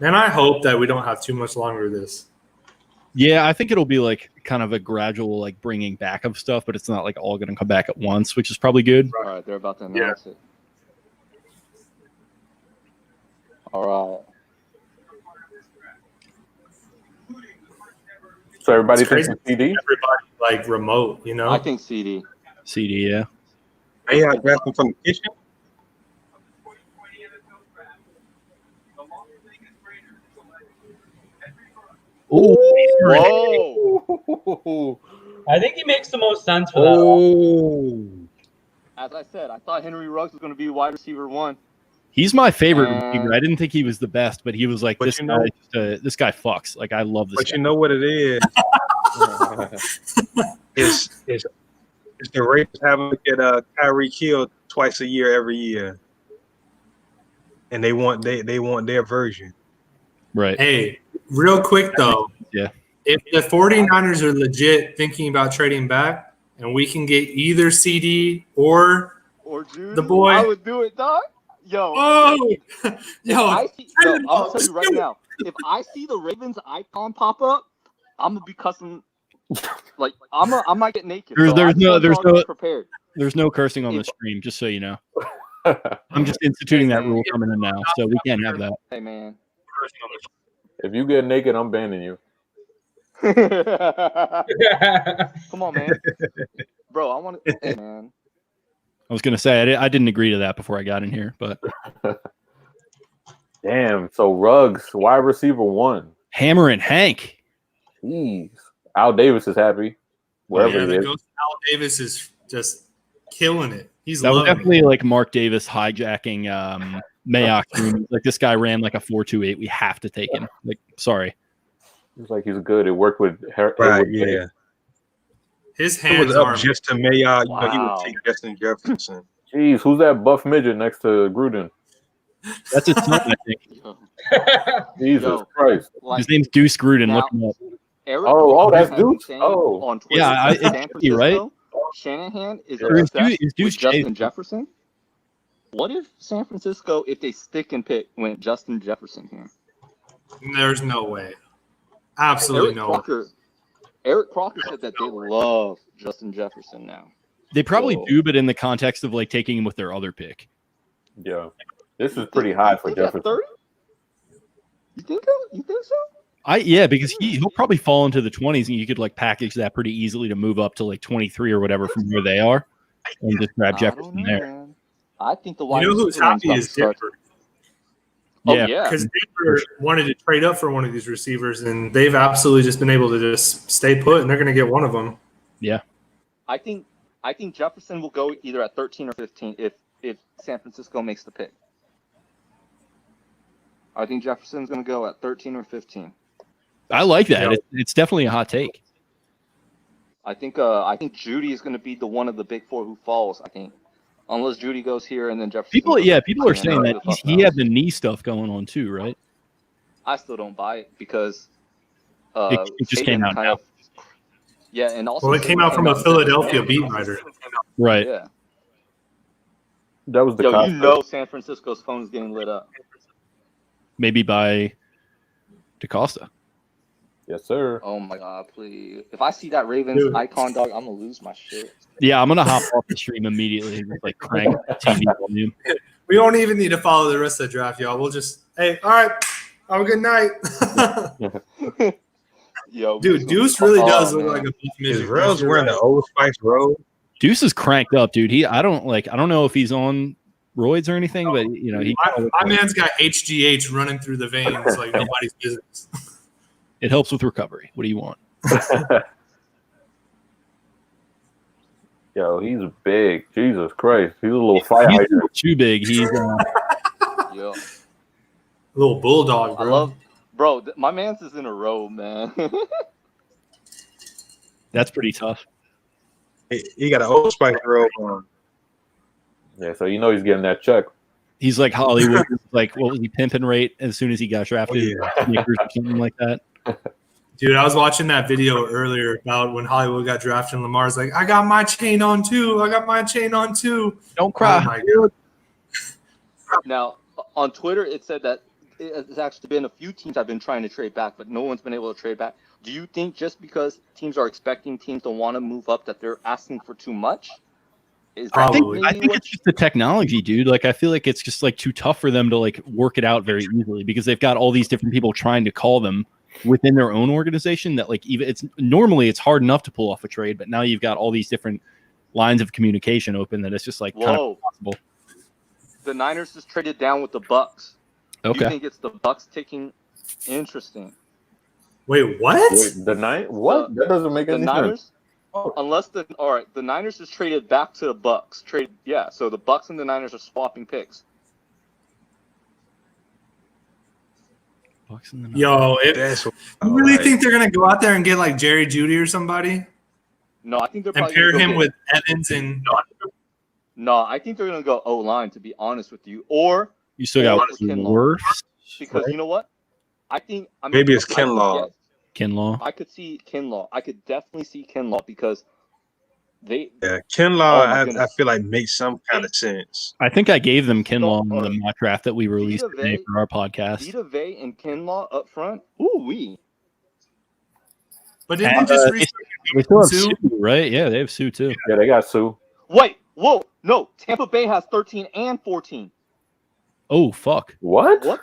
And I hope that we don't have too much longer of this. Yeah, I think it'll be like kind of a gradual like bringing back of stuff, but it's not like all going to come back at once, which is probably good. All right, they're about to announce it. All right. So everybody It's thinks crazy. CD? Everybody like remote, you know? I think CD. CD, yeah. They are drafting from the kitchen. Ooh. Whoa! I think he makes the most sense for that. Oh. As I said, I thought Henry Ruggs was going to be wide receiver 1. He's my favorite receiver. I didn't think he was the best, but he was like, But this you guy, know- this guy fucks. Like, I love this But guy. you know what it is? It's the Raiders having to get Tyreek Hill twice a year every year, and they want their version. Right. Hey, real quick though. Yeah. If the 49ers are legit thinking about trading back and we can get either CD or Judy, the boy. I would do it, dog. Yo. Oh, I'm yo, going to tell you right now. If I see the Ravens icon pop up, I'm going to be cussing. Like, I might get naked. There's no prepared. There's no cursing on the stream, just so you know. I'm just instituting that rule coming in now, so we can't have that. Hey, man. If you get naked, I'm banning you. Come on, man. bro, I want to. Hey, man. I was gonna say I didn't agree to that before I got in here, but Damn. So Ruggs, wide receiver 1. Hammer and Hank. Jeez. Al Davis is happy. Wherever Yeah, he that is. goes. Al Davis is just killing it. He's That was loving definitely it. like Mark Davis hijacking Mayock's room. Like, this guy ran like a 4.28. We have to take him. Like, sorry. He's like, he's good. It worked with Right, yeah. His It was hands up are. just to Mayock. You know, he would Wow. take Justin Jefferson. Jeez, who's that buff midget next to Gruden? That's his son, I think. Yo, Jesus yo, Christ. like, His name's Deuce Gruden. now, Look him up. Eric Oh, that's Crocker has been Deuce? saying Oh. on Twitter Yeah, that it San could be, right? Francisco, Shanahan is Or is obsessed Deuce with Justin Chase? Jefferson. What if San Francisco, if they stick and pick, went Justin Jefferson here? There's no way. Absolutely no way. Eric Crocker said that they love Justin Jefferson now. They probably So- do, but in the context of like taking him with their other pick. Yeah. This is pretty high for You think at Jefferson. 30? You think so? Yeah, because he'll probably fall into the 20s, and you could like package that pretty easily to move up to like 23 or whatever from where they are, and just grab I Jefferson don't know, there. man. I think the You wide know who's receiver one's happy about is to start. Denver. Oh, Yeah. yeah. Because Denver wanted to trade up for one of these receivers, and they've absolutely just been able to just stay put, and they're going to get one of them. Yeah. I think Jefferson will go either at 13 or 15 if San Francisco makes the pick. I think Jefferson's going to go at 13 or 15. I like that. It's definitely a hot take. I think Judy is going to be the one of the big four who falls. I think, unless Judy goes here and then Jefferson. People are saying that Who the fuck he knows? had the knee stuff going on too, right? I still don't buy it because It just came out now. Yeah, and also Well, it came out from a Philadelphia beat writer. Right. Yeah. That was the Yo, concept. you know San Francisco's phone is getting lit up. Maybe by DaCosta. Yes, sir. Oh my god, please! If I see that Ravens Dude. icon dog, I'm gonna lose my shit. Yeah, I'm gonna hop off the stream immediately and just like crank the TV volume. We don't even need to follow the rest of the draft, y'all. We'll just, hey, all right, have a good night. Yo, Dude, Deuce really does look man. like a buff Is midget. Rose wearing the Old Spice robe? Deuce is cranked up, dude. I don't know if he's on roids or anything, but you know, My man's got HGH running through the veins like nobody's business. it helps with recovery. What do you want? Yo, he's big. Jesus Christ. He's a little fire He's hydrant. too big. He's Yo, Little bulldog, I bro. love, bro. My man's is in a row, man. that's pretty tough. He got an Old Spice robe on. Yeah, so you know he's getting that check. He's like Hollywood. Like, what was he pimping rate as soon as he got drafted? Oh, Snickers or something like that. Dude, I was watching that video earlier about when Hollywood got drafted and Lamar's like, I got my chain on too. I got my chain on too. Don't Oh cry. my God. Now, on Twitter, it said that it's actually been a few teams have been trying to trade back, but no one's been able to trade back. Do you think just because teams are expecting teams to want to move up that they're asking for too much? Is that I think maybe what- it's just the technology, dude. Like, I feel like it's just like too tough for them to like work it out very easily because they've got all these different people trying to call them within their own organization. That like even it's hard enough to pull off a trade, but now you've got all these different lines of communication open that it's just like kind Whoa. of impossible. The Niners just traded down with the Bucks. Do Okay. you think it's the Bucks taking? Interesting. Wait, what? Wait, the night? What? That doesn't make The any Niners, sense. unless the Niners just traded back to the Bucks. So the Bucks and the Niners are swapping picks. Yo, That's you really think they're gonna go out there and get like Jerry Jeudy or somebody No, I think they're and probably pair gonna go him get- with Evans and No, I think they're gonna go O line. To be honest with you, or You still got Kinlaw. worse because you know what? Maybe it's I could Kinlaw. get- Kinlaw. I could see Kinlaw. I could definitely see Kinlaw because they. Yeah, Oh Kinlaw, my I goodness. feel like makes some kind of sense. I think I gave them Kinlaw in Or the mock draft that we released Vita today Vea- for our podcast. Vita Vea and Kinlaw up front. Ooh wee. but didn't And, they just They still have Sue? Sue, right? Yeah, they have Sue too. Yeah, they got Sue. Wait, whoa, no. Tampa Bay has 13 and 14. Oh fuck! What? What?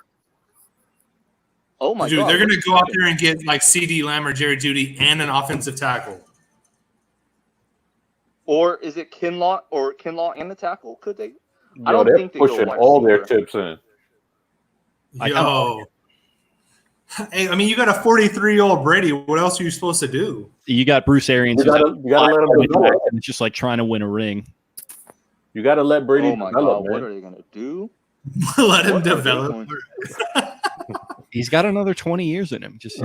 Oh my Dude, god. they're gonna what's go out happening? there and get like CD Lamb or Jerry Jeudy and an offensive tackle. Or is it Kinlaw and the tackle? Could they? I Yo, don't they're think they go pushing wide all their receiver. chips in. Yo. Hey, I mean, you got a 43-year-old Brady. What else are you supposed to do? You got Bruce Arians. You gotta let him develop. And it's just like trying to win a ring. You gotta let Brady Oh my develop, God, man. what are they gonna do? Let him What are they develop. going to- He's got another 20 years in him. Just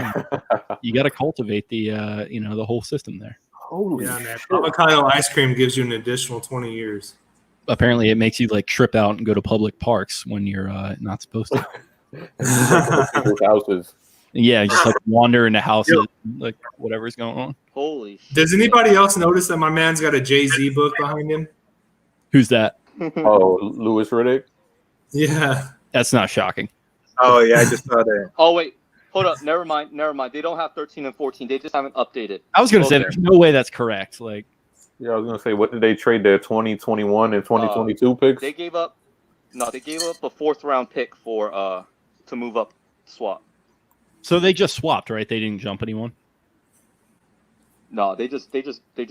you got to cultivate the the whole system there. Holy Yeah, man. shit. Avocado ice cream gives you an additional 20 years. Apparently, it makes you like trip out and go to public parks when you're not supposed to. People's houses. Yeah, just like wander into houses, like whatever's going on. Holy shit. Does anybody else notice that my man's got a Jay-Z book behind him? Who's that? Oh, Louis Riddick. Yeah. That's not shocking. Oh yeah, I just saw that. Oh wait, hold up. Never mind. They don't have 13 and 14. They just haven't updated. I was going to say Okay. there's no way that's correct. Like, Yeah, I was gonna say, what did they trade their 2021 and 2022 picks? They gave up a 4th round pick for to move up swap. so they just swapped, right? They didn't jump anyone. No, they just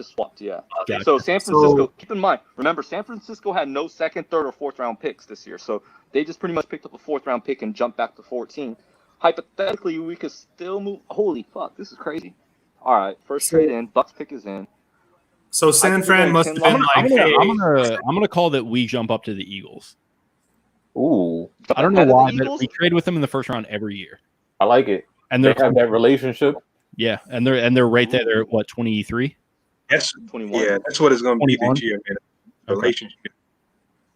swapped. Yeah. Gotcha. So San Francisco. Keep in mind. Remember, San Francisco had no 2nd, 3rd, or 4th round picks this year. So they just pretty much picked up a 4th round pick and jumped back to 14. Hypothetically, we could still move. Holy fuck, this is crazy. All right, first trade in. Bucks pick is in. So San Fran must have I'm been I'm like, gonna, hey, I'm gonna call that we jump up to the Eagles. Ooh, I don't know Ahead of the why, but Eagles? we trade with them in the first round every year, I like it. and They they're have that relationship. yeah, and they're right there. They're at what 23, That's 21. yeah, that's what it's going to be 21? this year, man. Relationship.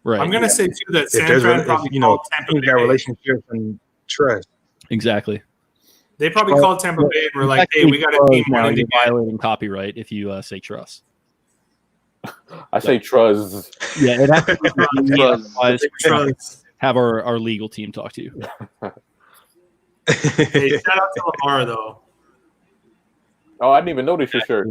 right? I'm gonna say too that If San there's Fran if, probably you know called Tampa teams got Bay. relationships and trust. Exactly. They probably Well, called Tampa Bay and were like, "Hey, Actually, we got a team now willing to you're get." violating copyright if you say trust. I say trust. Yeah, it has to be Trust. otherwise we can Trust. have our legal team talk to you. Hey, shout out to Lamar though. Oh, I didn't even notice your shirt.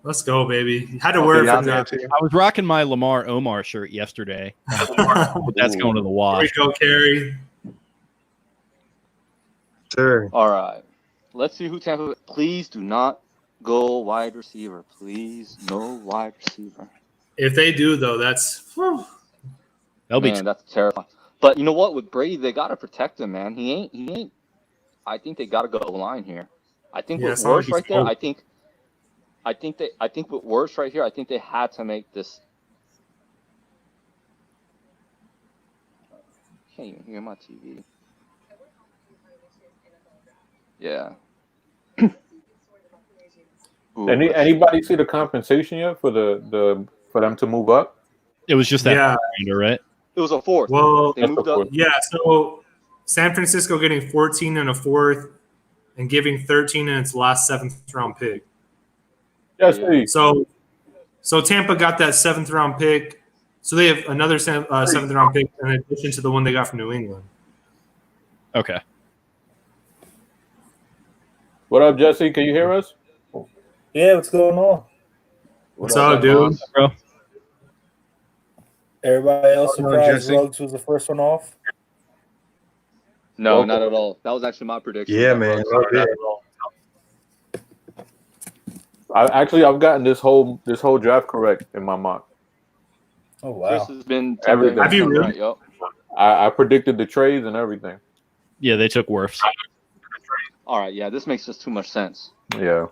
Let's go, baby. Had to wear it for that. I was rocking my Lamar Omar shirt yesterday, but that's going to the Here we wash. go, Kerry. Sure. All right. Let's see who Tampa. Please do not go wide receiver. Please, no wide receiver. If they do though, that's That'll be Man, that's terrifying. But you know what? With Brady, they gotta protect him, man. He ain't. I think they gotta go line here. I think Yeah, with it's not like Worse he's right there. old. I think with Worse right here. I think they had to make this. Can't even hear my TV. Yeah. Ooh, Anybody see the compensation yet for for them to move up? it was just that Yeah. right? It was a 4th. Well, They That's moved the up. 4th. yeah. So San Francisco getting 14 and a 4th, and giving 13 in its last 7th round pick. Yes, Yeah. please. So Tampa got that 7th round pick. So they have another 7th round pick in addition to the one they got from New England. Okay. What up, Jesse? Can you hear us? Yeah, what's going on? What's up, dude? Bro. Everybody else What's going on, surprised Jesse? Ruggs was the first one off? No, not at all. That was actually my prediction. Yeah, That man. Ruggs Love started. it. I've gotten this whole draft correct in my mock. Oh Chris wow! has been Everything. Have you really? Right, yup. I predicted the trades and everything. Yeah, they took Wirfs. All right, yeah, this makes just too much sense. Yeah.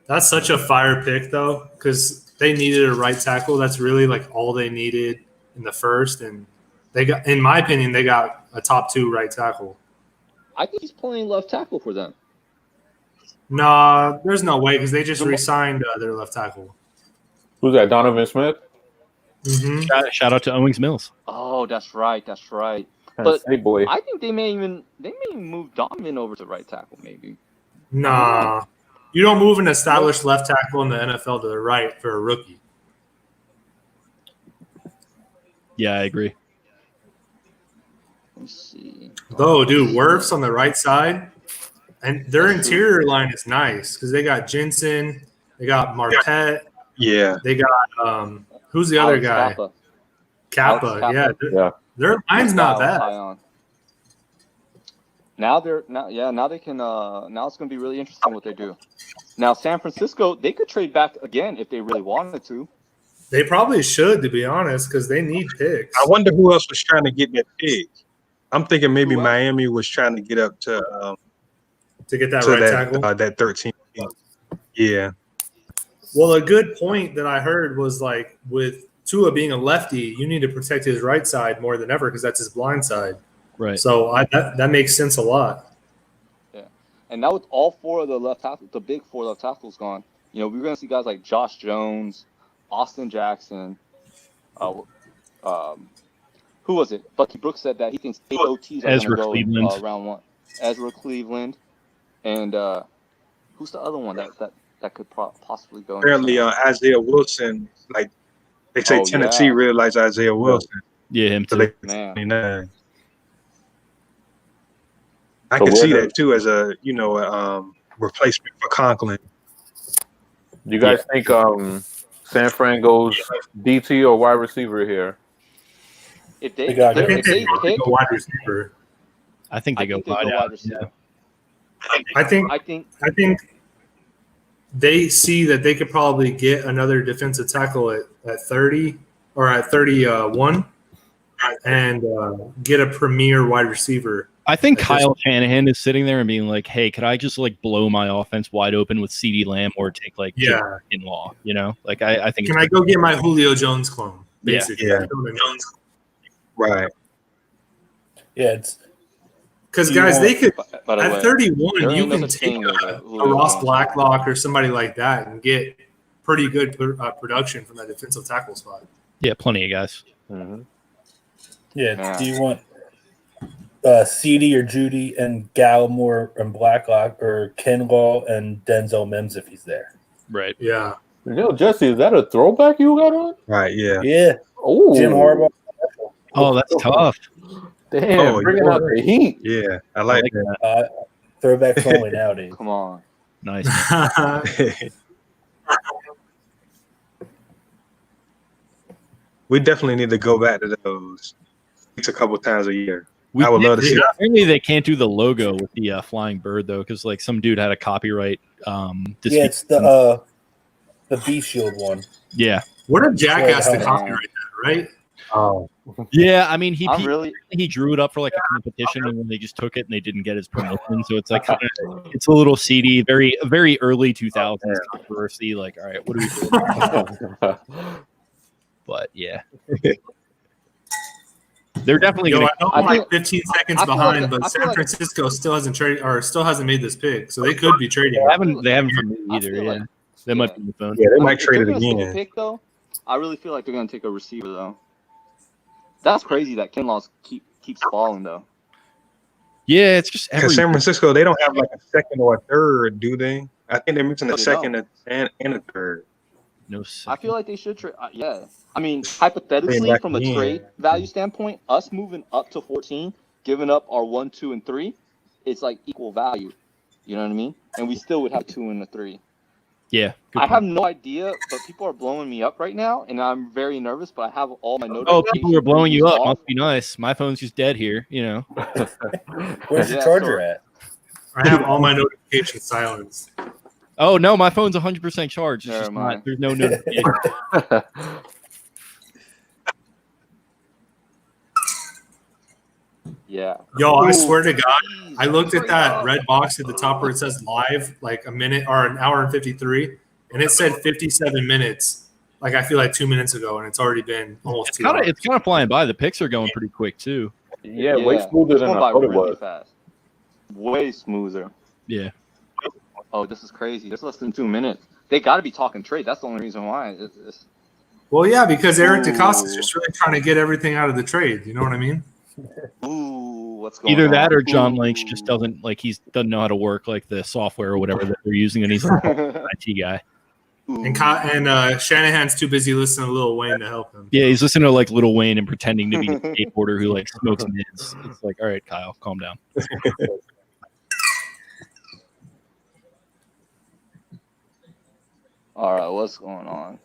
That's such a fire pick, though, because they needed a right tackle. That's really like all they needed in the first, and they got, in my opinion, they got a top 2 right tackle. I think he's playing left tackle for them. Nah, there's no way because they just re-signed their left tackle. Who's that? Donovan Smith? Mm-hmm. Shout out to Owings Mills. Oh, that's right. But Hey, boy. I think they may even move Donovan over to right tackle, maybe. Nah, you don't move an established left tackle in the NFL to the right for a rookie. Yeah, I agree. Let's see. Though, dude, Wirfs on the right side, and their interior line is nice because they got Jensen, they got Marpet, Yeah. they got who's the other guy? Kappa. Alex Yeah, Kappa. their line's not bad. Now they can now it's gonna be really interesting what they do. Now, San Francisco, they could trade back again if they really wanted to. They probably should, to be honest, because they need picks. I wonder who else was trying to get that pick. I'm thinking maybe Who else? Miami was trying to get up to get that to right that tackle. that 13. Yeah. Well, a good point that I heard was like with Tua being a lefty, you need to protect his right side more than ever because that's his blind side. Right. So that makes sense a lot. Yeah. And now with all four of the left tackles, the big four left tackles gone, we're going to see guys like Josh Jones, Austin Jackson. Who was it? Bucky Brooks said that he thinks 8 OTs are going to go round one. Ezra Cleveland. And who's the other one that could possibly go? Apparently, Isaiah Wilson, like they say, Tennessee really likes Isaiah Wilson. Yeah, him too. So Man. I can see that too as a replacement for Conklin. Do you guys think San Fran goes DT or wide receiver here? If they pick a wide receiver, I think they go wide receiver. I think they see that they could probably get another defensive tackle at 30 or at 31 and get a premier wide receiver. I think Kyle Shanahan is sitting there and being like, "Hey, could I just like blow my offense wide open with CeeDee Lamb or take like in law? Like I think. Can I go get my Julio Jones clone? Basically, yeah. Right. Yeah, it's because guys, they could by the at way, 31, you can take a Ross Blacklock or somebody like that and get pretty good production from that defensive tackle spot. Yeah, plenty of guys. Mm-hmm. Yeah. Do you want CD or Judy and Gallimore and Blacklock or Kinlaw and Denzel Mims if he's there? Right. Yeah. Jesse, is that a throwback you got on? Right. Yeah. Yeah. Oh, Jim Harbaugh. Oh, that's tough. Damn, bringing out the heat. Yeah, I like that. Throwbacks only nowadays. Come on. Nice. We definitely need to go back to those. It's a couple times a year. I would love to see. Apparently, they can't do the logo with the flying bird though, because like some dude had a copyright. It's the B Shield one. Yeah. What a jackass to copyright that, right? Oh. Yeah, I mean, he drew it up for like a competition, and then they just took it and they didn't get his permission. So it's like it's a little seedy, very early 2000s controversy. Like, all right, what do we do? But yeah, they're definitely going to. I'm like 15 seconds behind, but San Francisco still hasn't traded or still hasn't made this pick, so they could be trading. They haven't for me either. Yeah, they might be on the phone. Yeah, they might trade it again. Pick, though, I really feel like they're going to take a receiver though. That's crazy that Kinlaw keeps falling though. Yeah, it's just because San Francisco, they don't have like a second or a third, do they? I think they're missing a second and a third. No, I feel like they should trade. Yeah, I mean, hypothetically, from a trade value standpoint, us moving up to 14, giving up our 1, 2, and 3, it's like equal value. You know what I mean? And we still would have 2 and a 3. Yeah, I have no idea, but people are blowing me up right now, and I'm very nervous. But I have all my notifications. Oh, people are blowing you up. Must be nice. My phone's just dead here. Where's the charger at? I have all my notifications silenced. Oh no, my phone's 100% charged. It's Never mind. there's no notification. Yeah. Yo, I swear to God, I looked at that red box at the top where it says live, like a minute or an hour and 53, and it said 57 minutes. Like I feel like 2 minutes ago, and it's already been almost 2 hours. It's kind of flying by. The picks are going pretty quick too. Yeah, way smoother than I thought it was. Fast. Way smoother. Yeah. Oh, this is crazy. That's less than 2 minutes. They got to be talking trade. That's the only reason why. Well, yeah, because Eric DeCosta is just really trying to get everything out of the trade. You know what I mean? Ooh, what's going Either on? that or John Lynch just doesn't know how to work like the software or whatever that they're using, and he's an IT guy. And Shanahan's too busy listening to Lil Wayne to help him. Yeah, he's listening to like Lil Wayne and pretending to be a skateboarder who like smokes mids. It's like, all right, Kyle, calm down. All right, what's going on?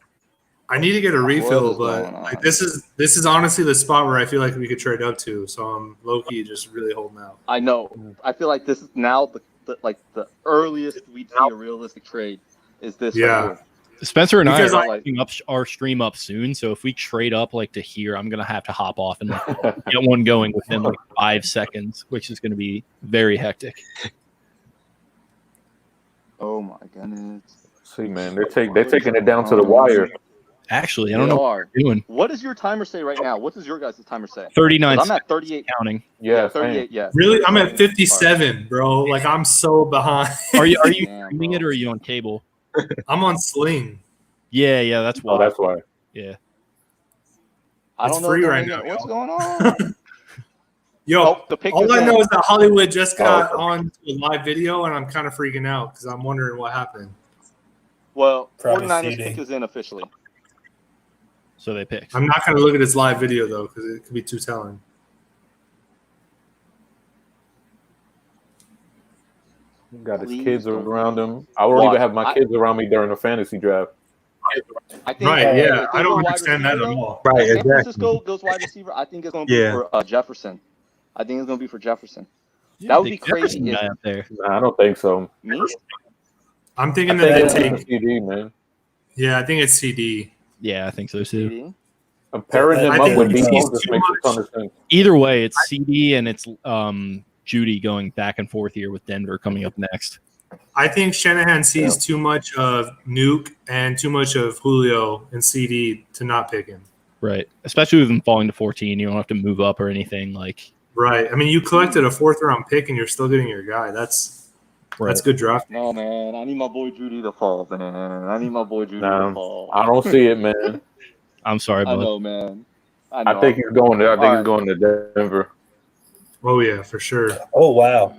I need to get a refill, but like, this is honestly the spot where I feel like we could trade up to. So I'm low key just really holding out. I know. I feel like this is now the earliest we'd see a realistic trade is this Yeah. right here. Spencer and Because I are like- putting up our stream up soon, so if we trade up like to here, I'm gonna have to hop off and like, get one going within like 5 seconds, which is gonna be very hectic. Oh my goodness. See, man, they're taking it down to the wire. Actually, I don't know what they're doing. What does your timer say right now? What does your guys' timer say? 39 'Cause I'm at 38. counting. Yeah, 38. Yeah. Really, I'm at 57, bro. Like I'm so behind. Are you Damn, streaming bro. it or are you on cable? I'm on Sling. Yeah, that's why. Oh, that's why. Yeah. I It's don't know free if right they're- now, What's y'all. going on? Yo, Oh, the pick all is I in. know is that Hollywood just got Oh. on to a live video, and I'm kind of freaking out because I'm wondering what happened. Well, Probably 49ers CD. pick is in officially. So they picked. I'm not going to look at his live video though because it could be too telling. Got his Please kids don't. around him. I won't Watch. even have my kids around me during the fantasy draft. I think, Right? Yeah, if they I go don't wide understand that receiver, at though, all. Right, if San exactly. Francisco goes wide receiver, I think it's going to be Yeah. for Jefferson. I think it's going to be for Jefferson. Yeah, That would the be crazy Jefferson if guy up there. Nah, I don't think so. me. I'm I thinking think that it's they a take. CD, man. Yeah, I think it's CD. Yeah, I think so too. CD. I'm pairing him I up think with he's Debo just too makes a much. ton of sense. Either way, it's CD and it's Judy going back and forth here with Denver coming up next. I think Shanahan sees too much of Nuke and too much of Julio and CD to not pick him. Right. Especially with them falling to 14, you don't have to move up or anything. Like, Right. I mean, you collected a 4th round pick and you're still getting your guy. That's good draft. No, man. I need my boy Judy to fall, man. I need my boy Judy Nah, to fall. I don't see it, man. I'm sorry, I bud. know, man. I think he's going to. I think he's going to Denver. Oh yeah, for sure. Oh wow.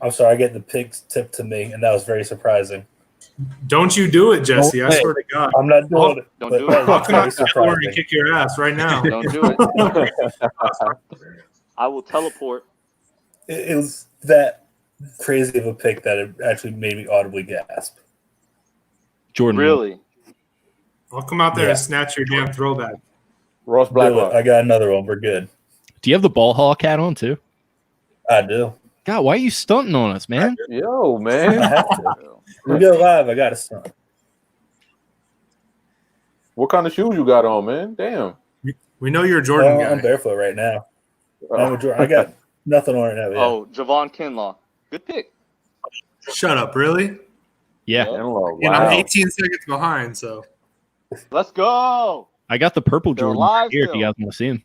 I'm sorry, I get the picks tipped to me, and that was very surprising. Don't you do it, Jesse? I Hey, swear to God. I'm not doing it. Don't but do that it. was I'll come very out to Delaware and surprising. kick your ass right now. Don't do it. I will teleport. It was that crazy of a pick that it actually made me audibly gasp. Jordan. Really? I'll come out there Yeah. and snatch your damn throwback. Ross Do it. Blacklock. I got another one. We're good. Do you have the ball hawk hat on too? I do. God, why are you stunting on us, man? Yo, I man. have to. We go live. I got a son. What kind of shoes you got on, man? Damn. We know you're a Jordan I'm guy. barefoot right now. I'm a Jordan. I got nothing on right now. Yeah. Oh, Javon Kinlaw. Good pick. Shut up, really? Yeah. Wow. And I'm 18 seconds behind, so. Let's go. I got the purple They're Jordan alive here if still. you guys want to see him.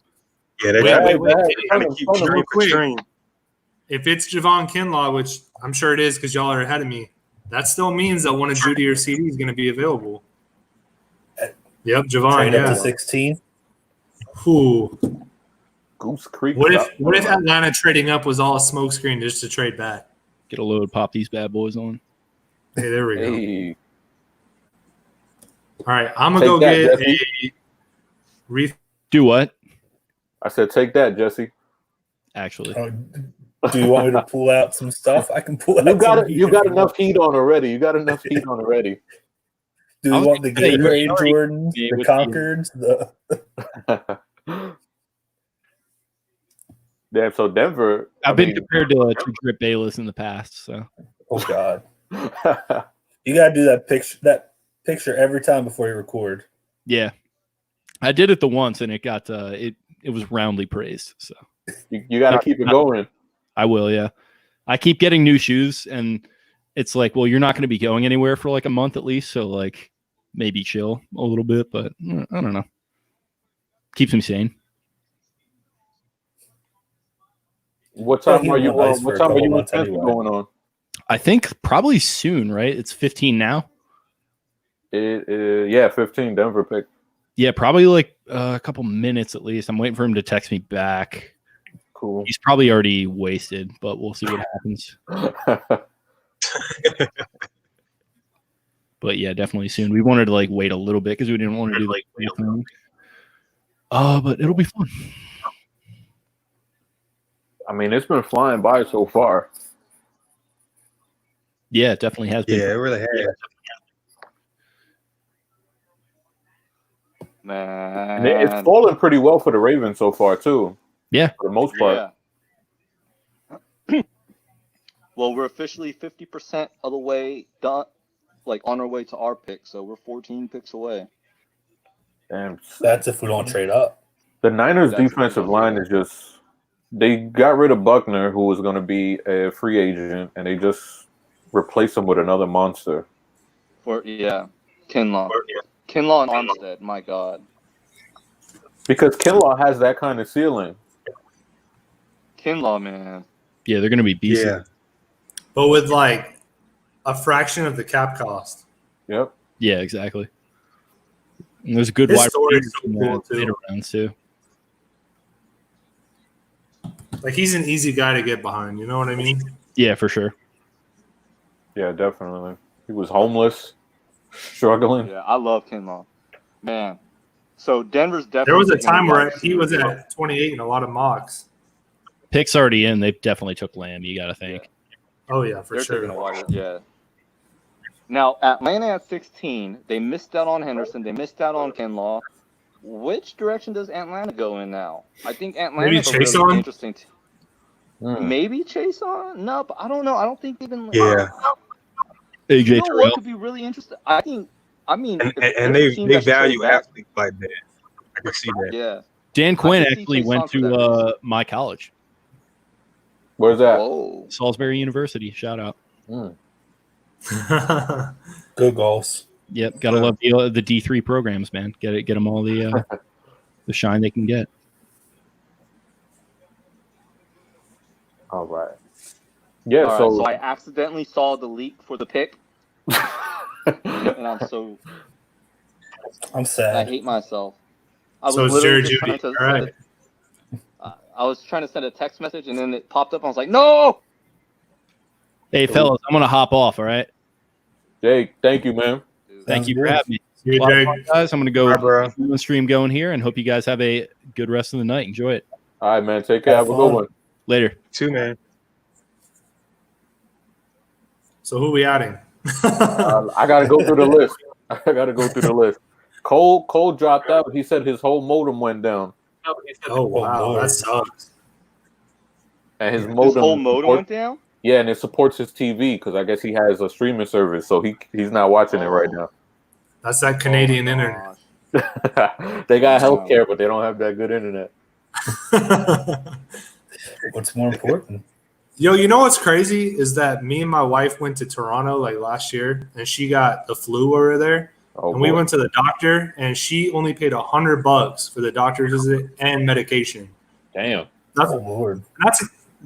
Yeah, they're trying to keep Real stream for quick. stream. If it's Javon Kinlaw, which I'm sure it is because y'all are ahead of me, that still means that one of Judy or CD is going to be available. Yep, Javon, Trade up yeah. to 16. Ooh. Goose Creek. What if Atlanta trading up was all a smokescreen just to trade back? Get a load, pop these bad boys on. Hey, there we go. Hey. All right, I'm going Take to go that, get Jesse. a Do what? I said, take that, Jesse. Actually. Do you want me to pull out some stuff? I can pull out. You got some it. You got enough heat on already. You got enough heat on already. Do I you was want the gonna say, you Gatorade already- Jordans, Yeah, the with Concords, the Damn. So Denver. I've been compared to Drip Bayless in the past, so oh god, you gotta do that picture every time before you record. yeah. I did it the once and it got it was roundly praised. So you got to keep it going. I will, yeah. I keep getting new shoes and it's like, well, you're not going to be going anywhere for like a month at least, so like maybe chill a little bit, but I don't know. Keeps me sane. What time Yeah, are you? he went ice for What a time are couple you months with anyway. going on? I think probably soon, right? It's 15 now. Yeah, 15 Denver pick. Yeah, probably like a couple minutes at least. I'm waiting for him to text me back. Cool. He's probably already wasted, but we'll see what happens. But yeah, definitely soon. We wanted to like wait a little bit because we didn't want to do like anything. But it'll be fun. I mean, it's been flying by so far. Yeah, it definitely has been. Yeah, it really has. And Man. it's fallen pretty well for the Ravens so far too. Yeah, for the most part. Yeah. Well, we're officially 50% of the way done, like on our way to our pick. So we're 14 picks away. Damn. That's if we don't trade up. The Niners' That's if we defensive don't line trade is just. They got rid of Buckner, who was going to be a free agent, and they just replaced him with another monster. Kinlaw. Kinlaw and Armstead, my God. Because Kinlaw has that kind of ceiling. Kinlaw, man. Yeah, they're going to be beastie. Yeah. But with like a fraction of the cap cost. Yep. Yeah, exactly. And there's a good His wide story is receiver so cool, too. later rounds too. Like he's an easy guy to get behind. You know what I mean? Yeah, for sure. Yeah, definitely. He was homeless, struggling. Yeah, I love Kinlaw. Man. So Denver's definitely. There was a taking time wide where receiver. he was at 28 in a lot of mocks. Pick's already in. They definitely took Lamb. You got to think. Oh yeah, for They're sure. taking a wide. Yeah. Now Atlanta at 16, they missed out on Henderson. They missed out on Kinlaw. Which direction does Atlanta go in now? I think Atlanta's a Chase really on? interesting. Maybe Chase on? No, but I don't know. I don't think even. Yeah. AJ You know Terrell. what could be really interesting? I mean, if And there's a they team that should value trade back- athletes like that. I can see that. Yeah. Dan Quinn I can see actually Chase went on for that to reason. my college, Where's that? Whoa. Salisbury University. Shout out. Good goals. Yep, gotta love the D3 programs, man. Get them all the shine they can get. All right. Yeah, All right, so, so I accidentally saw the leak for the pick, and I'm I sad. hate myself. I was So it's literally Jerry just Jeudy. trying to All send right. I was trying to send a text message, and then it popped up. I was like, no. Hey, fellas, I'm gonna hop off. All right. Jake, thank you, man. Thank you for having me. See you, Lot of Jake. fun, guys. I'm gonna go Bye, bro. keep the stream going here, and hope you guys have a good rest of the night. Enjoy it. All right, man. Take care. Have a good one. Later. Too, man. So who we adding? I got to go through the list. Cole dropped out. He said his whole modem went down. Oh wow, Lord. that sucks. And his His modem, whole modem went down. yeah, and it supports his TV because I guess he has a streaming service, so he's not watching it right now. That's that Canadian internet. They got healthcare, but they don't have that good internet. What's more important? Yo, you know what's crazy is that me and my wife went to Toronto like last year, and she got the flu over there. Oh, and we boy. went to the doctor, and she only paid $100 for the doctor's visit and medication. Damn. That's, Oh Lord.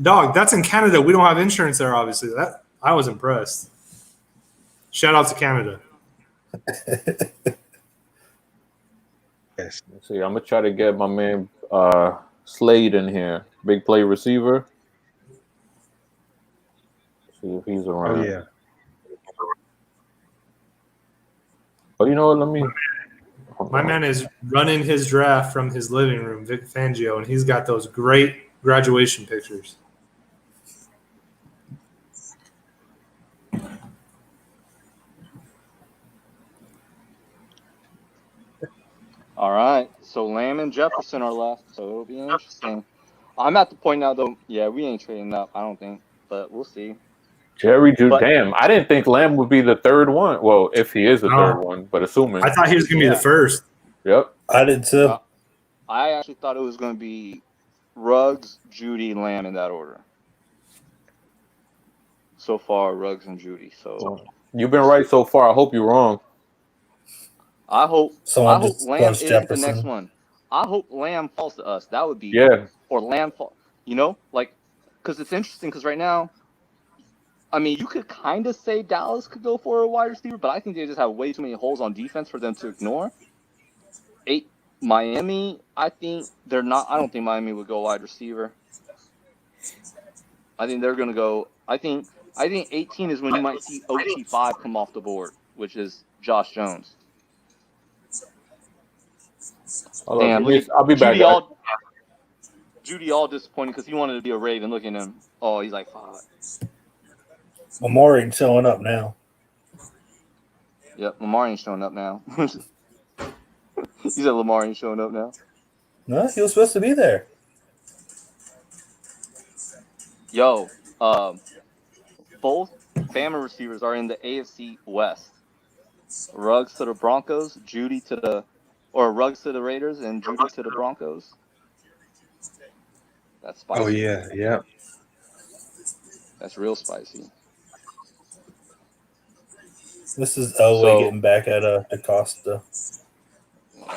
that's in Canada. We don't have insurance there, obviously. That I was impressed. Shout out to Canada. Yes. Let's see, I'm gonna try to get my man Slade in here. Big play receiver. See if he's around. Oh, yeah. Oh, you know what? Let me. My man is running his draft from his living room, Vic Fangio, and he's got those great graduation pictures. All right, so Lamb and Jefferson are left, so it'll be interesting. I'm at the point now, though. Yeah, we ain't trading up, I don't think, but we'll see. Jerry Jude. But- Damn, I didn't think Lamb would be the third one. Well, if he is the third one, but assuming. I thought he was going to be the first. Yep. I did too. I actually thought it was going to be Ruggs, Judy, Lamb in that order. So far, Ruggs and Judy. So You've been right so far. I hope you're wrong. I hope Someone just Lamb bunched is the Jefferson. next one. I hope Lamb falls to us. That would be or Lamb fall. You know, like because it's interesting because right now, I mean, you could kind of say Dallas could go for a wide receiver, but I think they just have way too many holes on defense for them to ignore. Miami, I think they're not. I don't think Miami would go wide receiver. I think they're going to go. I think 18 is when you might see OT5 come off the board, which is Josh Jones. Damn, I'll be back. Judy all disappointed because he wanted to be a Raven. Look at him. Oh, he's like 5. Lamar ain't showing up now. Yep, Lamar ain't showing up now. He said Lamar ain't showing up now. No, he was supposed to be there. Yo, both Bama receivers are in the AFC West. Ruggs to the Broncos, Ruggs to the Raiders, and Judy to the Broncos. That's spicy. Oh yeah. That's real spicy. This is Elway getting back at DaCosta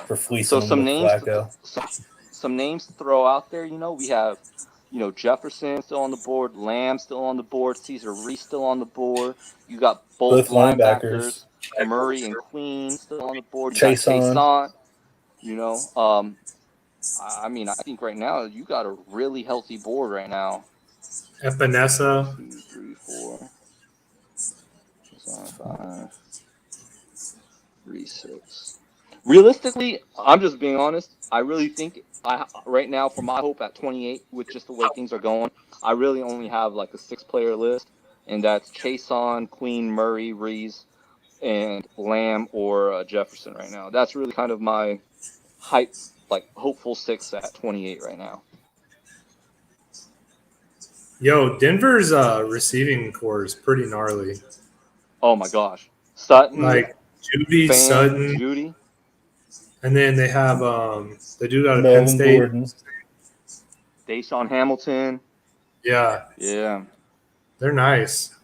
for fleecing So him with Flacco. Some names to throw out there. We have, Jefferson still on the board, Lamb still on the board, Caesar Reese still on the board. You got both linebackers, Murray and Queen still on the board. You got Chase on. I think right now you got a really healthy board right now. Epinesa. 2, 3, 4. 5, 3, 6. Realistically, I'm just being honest. I really think right now, for my hope at 28, with just the way things are going, I really only have like a 6-player list, and that's Chason, Queen, Murray, Reese, and Lamb or Jefferson right now. That's really kind of my hopeful 6 at 28 right now. Yo, Denver's receiving core is pretty gnarly. Oh my gosh, Sutton, like Judy, Sutton, Judy, and then they have the dude out of Melvin Penn State, Gordon. Deshaun Hamilton. Yeah, they're nice.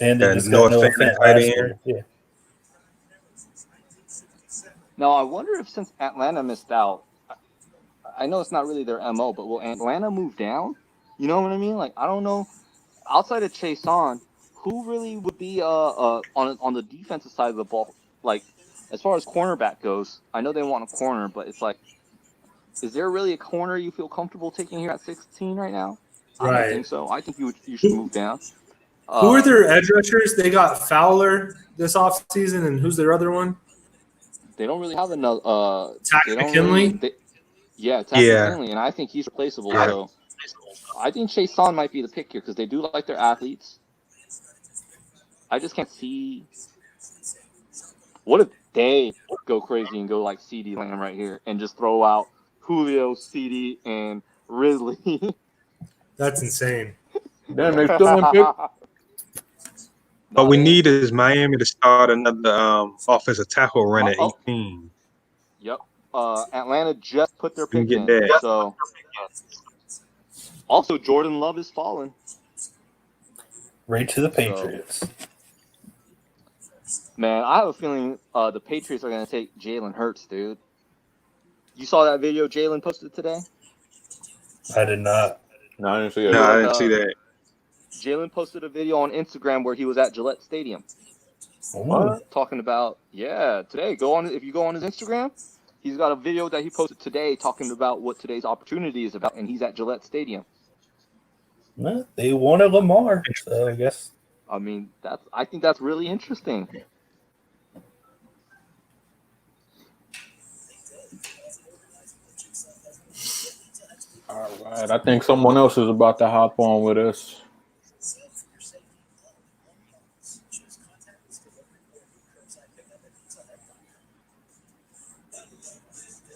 And they just North got Noah Fant Fant tight last end. year. Yeah. Now I wonder if, since Atlanta missed out, I know it's not really their MO, but will Atlanta move down? You know what I mean? Like, I don't know. Outside of Chason, who really would be on the defensive side of the ball? Like, as far as cornerback goes, I know they want a corner, but it's like, is there really a corner you feel comfortable taking here at 16 right now? I don't think so. I think you should move down. Who are their edge rushers? They got Fowler this offseason, and who's their other one? They don't really have another. Tack McKinley? Tack McKinley, and I think he's replaceable. Yeah. So I think Chason might be the pick here because they do like their athletes. I just can't see. What if they go crazy and go like CD Lamb right here and just throw out Julio, CD, and Ridley? That's insane. Damn, they still in pick. What we need is Miami to start another offensive tackle run at 18. Yep. Atlanta just put their pick in. That. So also Jordan Love is falling. Right to the Patriots. Man, I have a feeling the Patriots are going to take Jalen Hurts, dude. You saw that video Jalen posted today? I did not. No, I didn't see that. No, I didn't see that. Jalen posted a video on Instagram where he was at Gillette Stadium. What? Talking about, today. If you go on his Instagram, he's got a video that he posted today talking about what today's opportunity is about, and he's at Gillette Stadium. Well, they wanted Lamar, so I guess. I mean, I think that's really interesting. All right, I think someone else is about to hop on with us.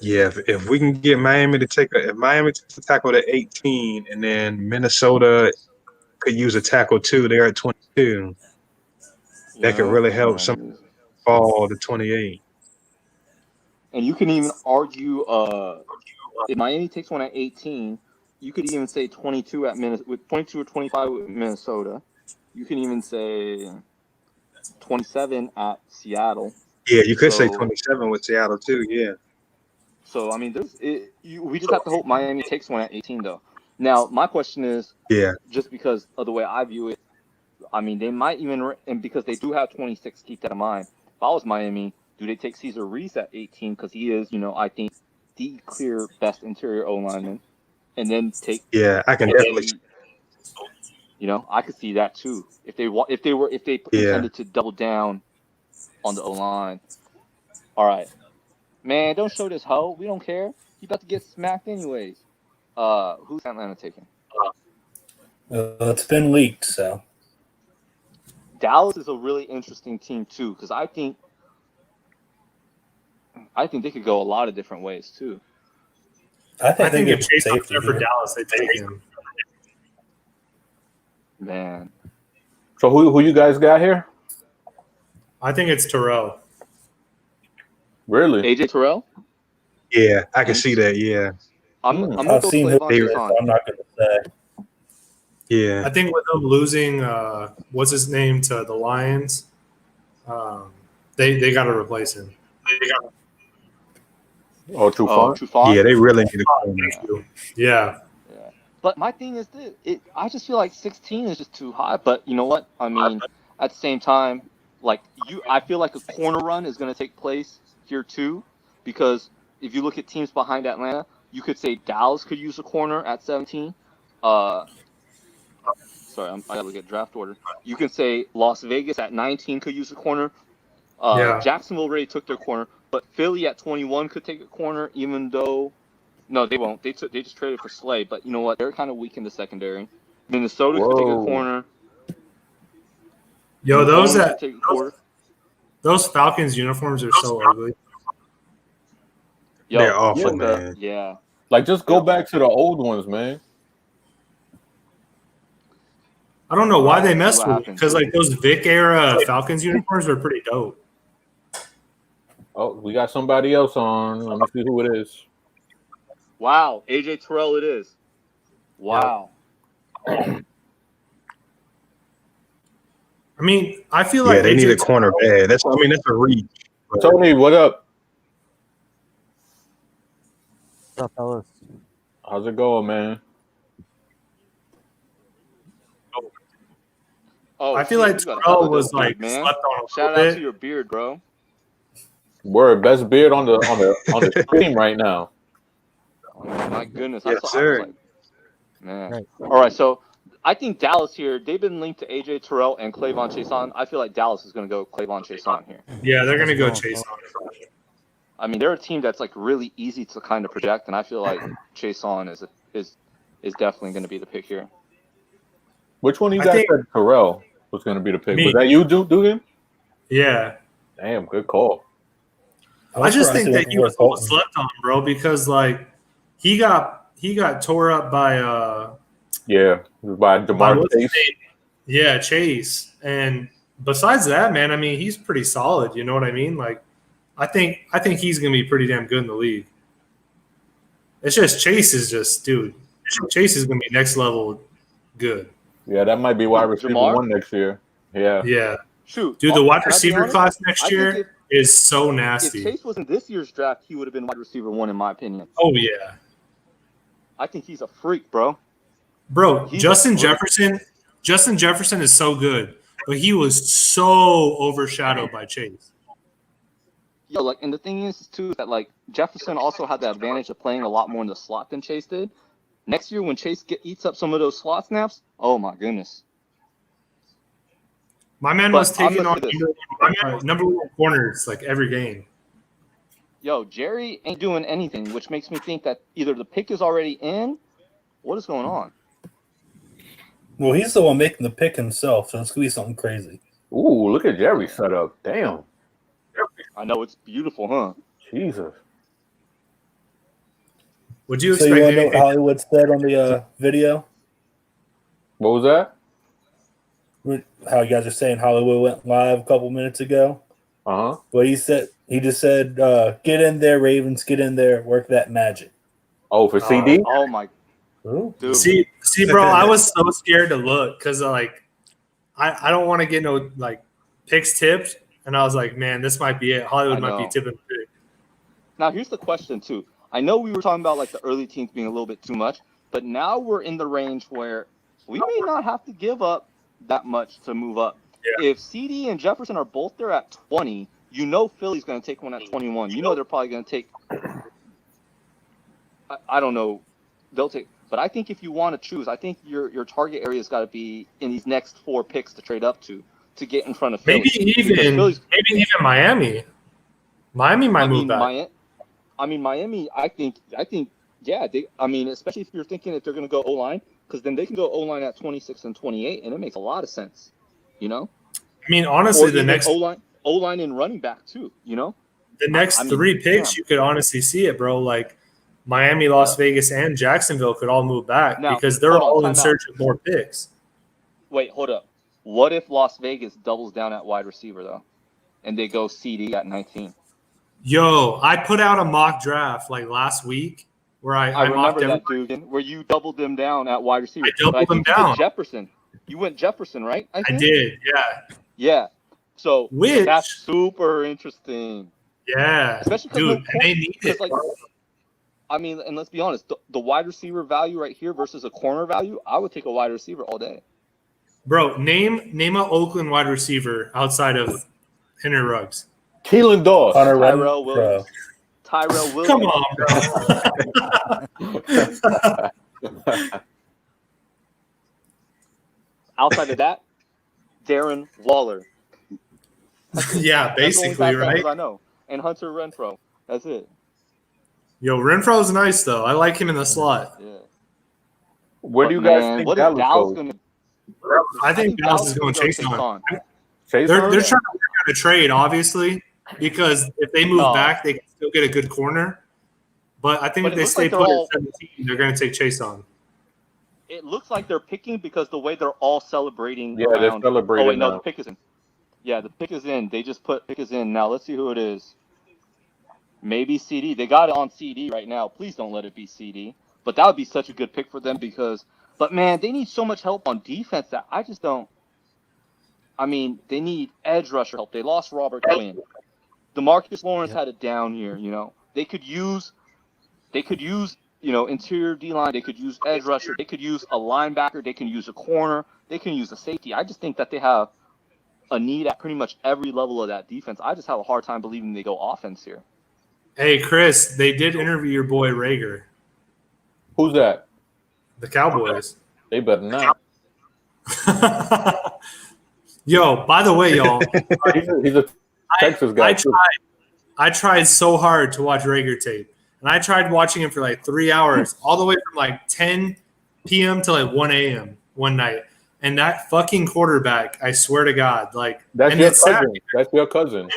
Yeah, if we can get Miami to tackle at 18, and then Minnesota could use a tackle too. They're at 22. That could really help some fall to 28. And you can even argue, if Miami takes one at 18, you could even say 22 at with 22 or 25 with Minnesota. You can even say 27 at Seattle. Yeah, you could say 27 with Seattle too. Yeah. So I mean, we just have to hope Miami takes one at 18, though. Now, my question is, just because of the way I view it, I mean, they might even, and because they do have 26, keep that in mind. If I was Miami, do they take Caesar Reese at 18 because he is, I think, the clear best interior O lineman, and then take? Yeah, I can definitely. I could see that too. If they intended to double down on the O line. All right, man, don't show this hoe. We don't care. He about to get smacked anyways. Who's Atlanta taking? It's been leaked, so. Dallas is a really interesting team too, because I think they could go a lot of different ways too. I think if Chase is there for Dallas, they take him. Man. So who you guys got here? I think it's Terrell. Really? AJ Terrell? Yeah, I can see that. Yeah. I'm gonna I've go seen his Clavon favorites, Chason. so I'm not going to say. Yeah. I think with them losing, what's his name, to the Lions, they got to replace him. Oh, Trufant? Trufant? Yeah, they really need a corner. Yeah. But my thing is this: I just feel like 16 is just too high. But you know what? I mean, at the same time, I feel like a corner run is going to take place here too, because if you look at teams behind Atlanta, you could say Dallas could use a corner at 17. Sorry, I gotta look at draft order. You can say Las Vegas at 19 could use a corner. Yeah. Jacksonville already took their corner, but Philly at 21 could take a corner, even though. No, they won't. They just traded for Slay, but you know what? They're kind of weak in the secondary. Minnesota could take a corner. Yo, Those those Falcons uniforms are so ugly. Yo, They're awful, man. Yeah. Like, just go back to the old ones, man. I don't know why they messed with it, happens. because like those Vic era Falcons uniforms were pretty dope. Oh, we got somebody else on. Let me see who it is. Wow, AJ Terrell it is. Wow. I mean, I feel like they need a corner bad. That's a reach. Tony, what up? What's up, fellas? How's it going, man? Oh, I feel like you got a Terrell hell of a was beard, like man. slept on a Shout little out bit. to your beard, bro. Word, best beard on the screen right now. My goodness. Yes, I was sir. like, man. All right, so I think Dallas here, they've been linked to AJ Terrell and Clavon Chason. I feel like Dallas is going to go Clavon Chason here. Yeah, they're gonna go Chase on. I mean, they're a team that's like really easy to kind of project, and I feel like Chason is definitely going to be the pick here. Which one of you I guys think- said Terrell was going to be the pick? Me. Was that you, Dugan? Yeah. Damn, good call. I just think that he you was slept on, bro, because like he got tore up by by DeMar what's his Chase. name? Yeah, Chase. And besides that, man, I mean, he's pretty solid. You know what I mean? Like, I think he's gonna be pretty damn good in the league. It's just Chase is just, dude. Chase is gonna be next level good. Yeah, that might be wide receiver Jamar? 1 next year. Yeah. Yeah. Shoot, Dude, the wide can I be receiver honest? class I next think year is so If nasty. Chase was in this year's draft, he would have been wide receiver 1 in my opinion. Oh yeah. I think he's a freak, bro. Bro, He's Justin a freak. Jefferson is so good, but he was so overshadowed by Chase. Yo, like, and the thing is too that like Jefferson also had the advantage of playing a lot more in the slot than Chase did. Next year, when Chase eats up some of those slot snaps, oh my goodness. My man But was taking I'm on gonna say number one corners like every game. Yo, Jerry ain't doing anything, which makes me think that either the pick is already in. What is going on? Well, he's the one making the pick himself, so it's gonna be something crazy. Ooh, look at Jerry's setup. Damn. I know it's beautiful, huh? Jesus. Would you So expect you want to know anything? what Hollywood said on the video? What was that? How you guys are saying Hollywood went live a couple minutes ago? Uh-huh. What he said, he just said, "Get in there, Ravens. Get in there. Work that magic." Oh, for CD? Oh my, Ooh. dude. See, bro, I was so scared to look because like I don't want to get no like picks tipped, and I was like, man, this might be it. Hollywood I might be know. tipping the pick. Now here's the question too. I know we were talking about like the early teams being a little bit too much, but now we're in the range where we may not have to give up that much to move up. Yeah. If CD and Jefferson are both there at 20, you know Philly's going to take one at 21. You know they're probably going to take. I don't know. They'll take. But I think if you want to choose, I think your target area's got to be in these next 4 picks to trade up to get in front of Philly. Maybe Because Philly's- even Miami. Miami might move back. Miami. I think. Yeah. Especially if you're thinking that they're going to go O-line, because then they can go O-line at 26 and 28, and it makes a lot of sense. You know. I mean, honestly, Or the even next O-line and running back too. You know. the next I mean, 3 picks, damn. you could honestly see it, bro. Like Miami, Las Vegas, and Jacksonville could all move back Now, because they're hold on, all time in out. search of more picks. Wait, hold up. What if Las Vegas doubles down at wide receiver though, and they go CD at 19? Yo, I put out a mock draft like last week where I mocked remember that, everybody. Dugan, where you doubled them down at wide receiver. I doubled them you down. Did Jefferson. You went Jefferson, right? I did, yeah. Yeah. So Which that's super interesting. Yeah, especially dude, and they need it. Like, I mean, and let's be honest, the wide receiver value right here versus a corner value, I would take a wide receiver all day. Bro, name an Oakland wide receiver outside of Henry Ruggs. Keelan Doss. Tyrell Williams. Tyrell Williams. Come on, bro. Outside of that, Darren Waller. Yeah, basically, right? I know. And Hunter Renfrow. That's it. Yo, Renfro's nice though. I like him in the slot. Yeah. Where do you guys think what Dallas is Dallas goes? gonna? I think Dallas is going to chase on. They're Chase on? trying to work out a trade, obviously, because if they move back, they can still get a good corner. But I think if they stay put at 17, they're going to take Chase on. It looks like they're picking because the way they're all celebrating. Yeah, they're celebrating Oh wait, no, now. the pick is in. Yeah, the pick is in. They just put pick is in. Now let's see who it is. Maybe CD. They got it on CD right now. Please don't let it be CD. But that would be such a good pick for them because. But man, they need so much help on defense that I just don't. I mean, they need edge rusher help. They lost Robert Quinn. DeMarcus Lawrence had a down year. You know, they could use. Interior D-line. They could use edge rusher. They could use a linebacker. They can use a corner. They can use a safety. I just think that they have a need at pretty much every level of that defense. I just have a hard time believing they go offense here. Hey, Chris, they did interview your boy Rager. Who's that? The Cowboys. They better not. Yo, by the way, y'all. he's a Texas guy. I tried so hard to watch Rager tape. And I tried watching him for like 3 hours, all the way from like 10 p.m. to like 1 a.m. one night. And that fucking quarterback, I swear to God, like That's your cousin. That's your cousin.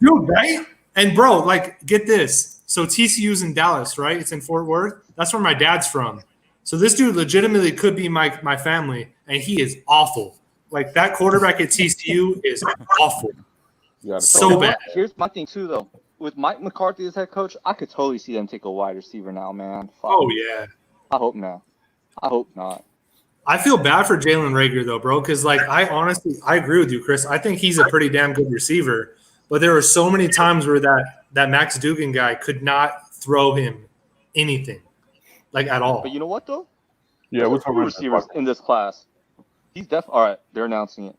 Dude, right? And bro, like, get this. So TCU's in Dallas, right? It's in Fort Worth. That's where my dad's from. So this dude legitimately could be my family, and he is awful. Like that quarterback at TCU is awful. So bad. Here's my thing too, though. With Mike McCarthy as head coach, I could totally see them take a wide receiver now, man. Fuck. Oh yeah. I hope not. I hope not. I feel bad for Jalen Rager though, bro, because like I agree with you, Chris. I think he's a pretty damn good receiver, but there were so many times where that Max Dugan guy could not throw him anything, like at all. But you know what though? Yeah, what's two receivers in this class? He's all right. They're announcing it.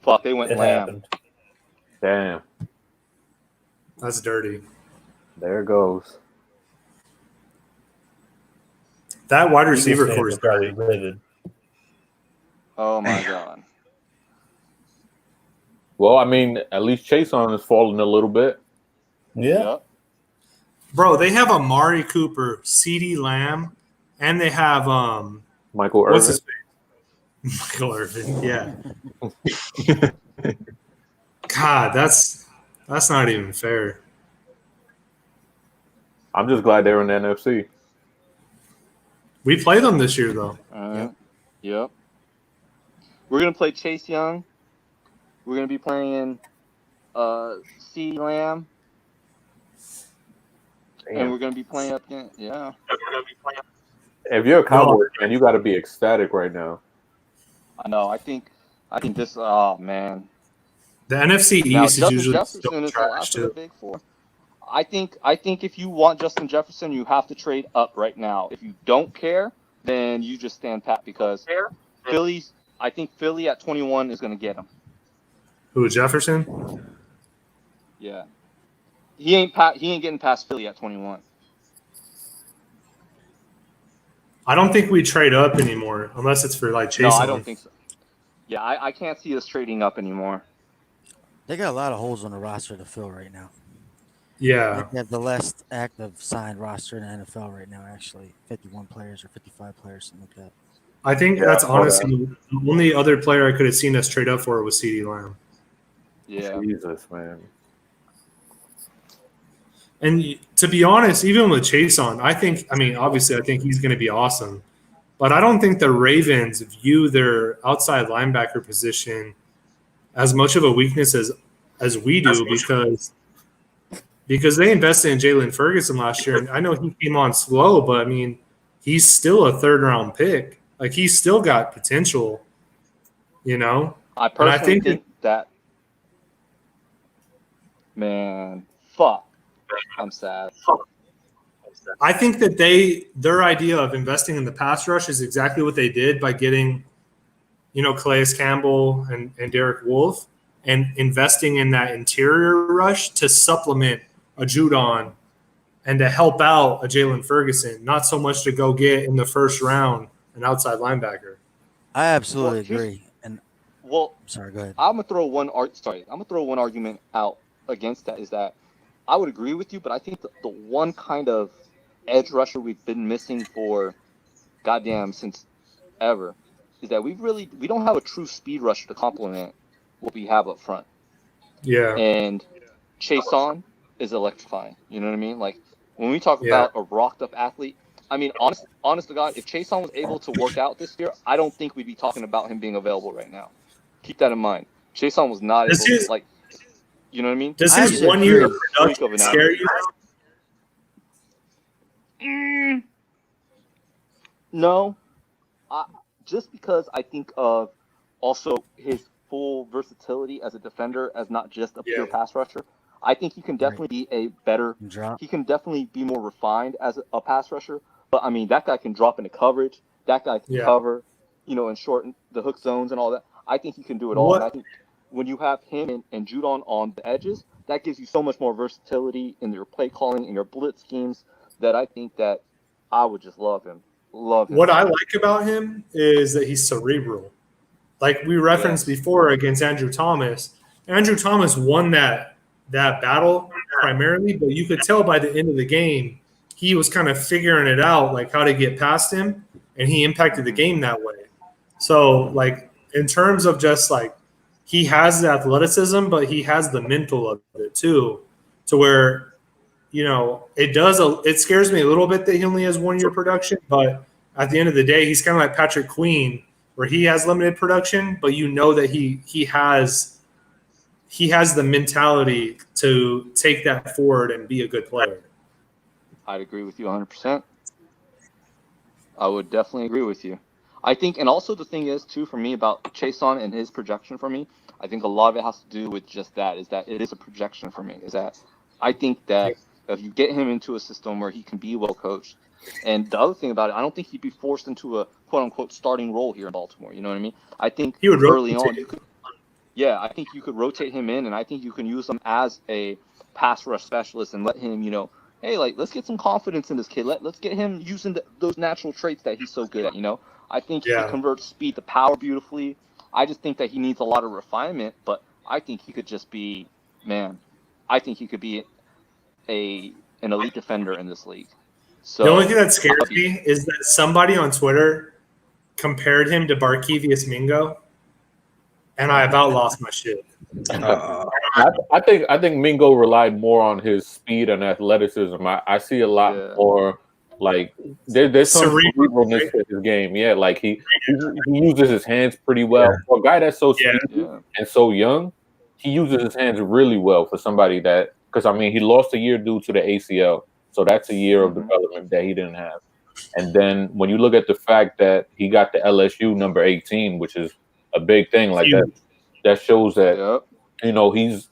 Fuck, they went Lamb. Happened. Damn. That's dirty. There it goes. That wide receiver Eagles core fans is are probably dirty. livid. Oh my god. Well, I mean, at least Chase on is falling a little bit. Yeah. Bro, they have Amari Cooper, CeeDee Lamb, and they have Michael Irvin. what's his name? Michael Irvin. Yeah. God, that's not even fair. I'm just glad they're in the NFC. We play them this year though. Yep. We're gonna play Chase Young. We're gonna be playing CeeDee Lamb. And we're gonna be playing up again. Yeah. If you're a Cowboys fan, you got to be ecstatic right now. I know. I think this. Oh man. The NFC Now, East is Justin usually Jefferson still is the trash last of the too. big four. I think if you want Justin Jefferson, you have to trade up right now. If you don't care, then you just stand pat because I think Philly at 21 is going to get him. Who, Jefferson? Yeah. He ain't getting past Philly at 21. I don't think we trade up anymore unless it's for like chasing. No, I don't think so. Yeah, I can't see us trading up anymore. They got a lot of holes on the roster to fill right now. Yeah. They have the less active signed roster in the NFL right now, actually. 51 players or 55 players, something like that. I think that's honestly the only other player I could have seen us trade up for was CeeDee Lamb. Yeah. Jesus, man. And to be honest, even with Chase on, obviously, I think he's going to be awesome. But I don't think the Ravens view their outside linebacker position as much of a weakness as we do because they invested in Jalen Ferguson last year. And I know he came on slow, but, I mean, he's still a third-round pick. Like, he's still got potential, you know? I personally think that man, fuck. I'm sad. I think that their idea of investing in the pass rush is exactly what they did by getting, Calais Campbell and Derek Wolfe and investing in that interior rush to supplement a Judon and to help out a Jalen Ferguson, not so much to go get in the first round an outside linebacker. I absolutely agree. And sorry, go ahead. I'm gonna throw one argument out against that is that I would agree with you, but I think the one kind of edge rusher we've been missing for goddamn since ever is that we don't have a true speed rusher to complement what we have up front. Yeah. And Chason is electrifying. You know what I mean? Like when we talk about a rocked up athlete, I mean, honest to God, if Chason was able to work out this year, I don't think we'd be talking about him being available right now. Keep that in mind. Chason was not able to, like, you know what I mean? Does his 1 year of production scare you? No. Just because I think of also his full versatility as a defender, as not just a pure pass rusher. I think he can definitely be he can definitely be more refined as a pass rusher. But I mean, that guy can drop into coverage. That guy can cover, and shorten the hook zones and all that. I think he can do it all. And I think when you have him and Judon on the edges, that gives you so much more versatility in your play calling and your blitz schemes that I think that I would just love him. What I like about him is that he's cerebral. Like we referenced before against Andrew Thomas. Andrew Thomas won that battle primarily, but you could tell by the end of the game he was kind of figuring it out, like how to get past him, and he impacted the game that way. So, like in terms of just like he has the athleticism, but he has the mental of it too, to where it scares me a little bit that he only has 1 year production, but at the end of the day, he's kind of like Patrick Queen, where he has limited production, but that he has the mentality to take that forward and be a good player. I'd agree with you 100%. I would definitely agree with you. I think, and also the thing is too for me about Chason and his projection for me, I think a lot of it has to do with just that, is that it is a projection for me. Is that I think that if you get him into a system where he can be well coached, and the other thing about it, I don't think he'd be forced into a quote unquote starting role here in Baltimore. You know what I mean? I think he would early on you could. Yeah, I think you could rotate him in, and I think you can use him as a pass rush specialist and let him, hey, like, let's get some confidence in this kid. Let's get him using those natural traits that he's so good at, I think he converts speed to power beautifully. I just think that he needs a lot of refinement, but I think he could just be, I think he could be an elite defender in this league. So the only thing that scares me is that somebody on Twitter compared him to Barkevious Mingo. And I about lost my shit. I think Mingo relied more on his speed and athleticism. I see a lot more like there's some cerebralness to his game. Yeah, like he uses his hands pretty well. Yeah. For a guy that's so speedy and so young, he uses his hands really well for somebody that because he lost a year due to the ACL, so that's a year of development that he didn't have. And then when you look at the fact that he got the LSU number 18, which is a big thing like that shows that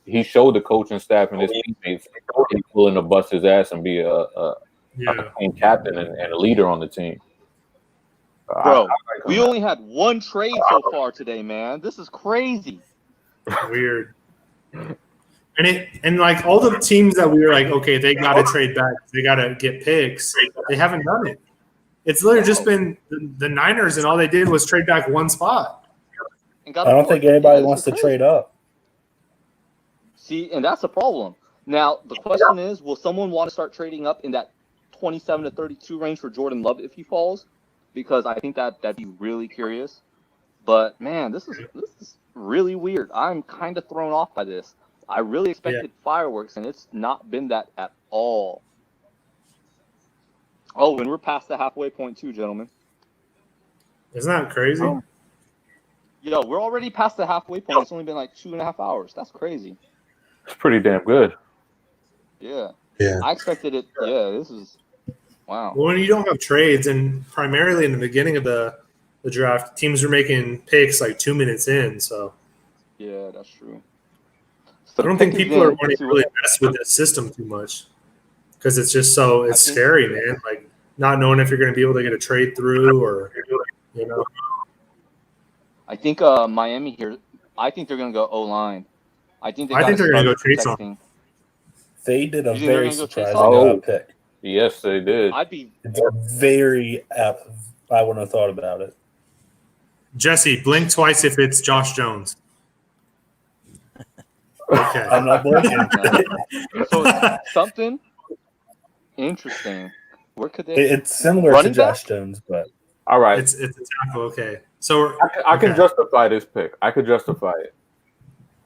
he showed the coaching staff and his teammates he's willing to bust his ass and be a team captain and a leader on the team. Bro, we only had one trade so far today, man. This is crazy. Weird. And like all the teams that we were like, okay, they got to trade back, they got to get picks. They haven't done it. It's literally just been the Niners, and all they did was trade back one spot. I don't think anybody wants to trade up. See, and that's a problem. Now, the question is, will someone want to start trading up in that 27 to 32 range for Jordan Love if he falls? Because I think that'd be really curious. But, man, this is really weird. I'm kind of thrown off by this. I really expected fireworks, and it's not been that at all. Oh, and we're past the halfway point too, gentlemen. Isn't that crazy? Yo, we're already past the halfway point. It's only been like 2.5 hours. That's crazy. It's pretty damn good. Yeah. Yeah. I expected it. Yeah, this is wow. Well, when you don't have trades, and primarily in the beginning of the draft, teams are making picks like 2 minutes in. So Yeah, that's true. I don't think people are going to really mess with this system too much because it's just it's scary, man. Like not knowing if you're going to be able to get a trade through or, you know. I think Miami here. I think they're going to go O-line. I think they're going to go chase on. They did a very surprising pick. Yes, they did. It's a very apt. I wouldn't have thought about it. Jesse, blink twice if it's Josh Jones. Okay. I'm not blinking. So something interesting. Where could they? It's similar to Josh Jones, but all right. It's a tackle. Okay. So I can justify this pick. I could justify it.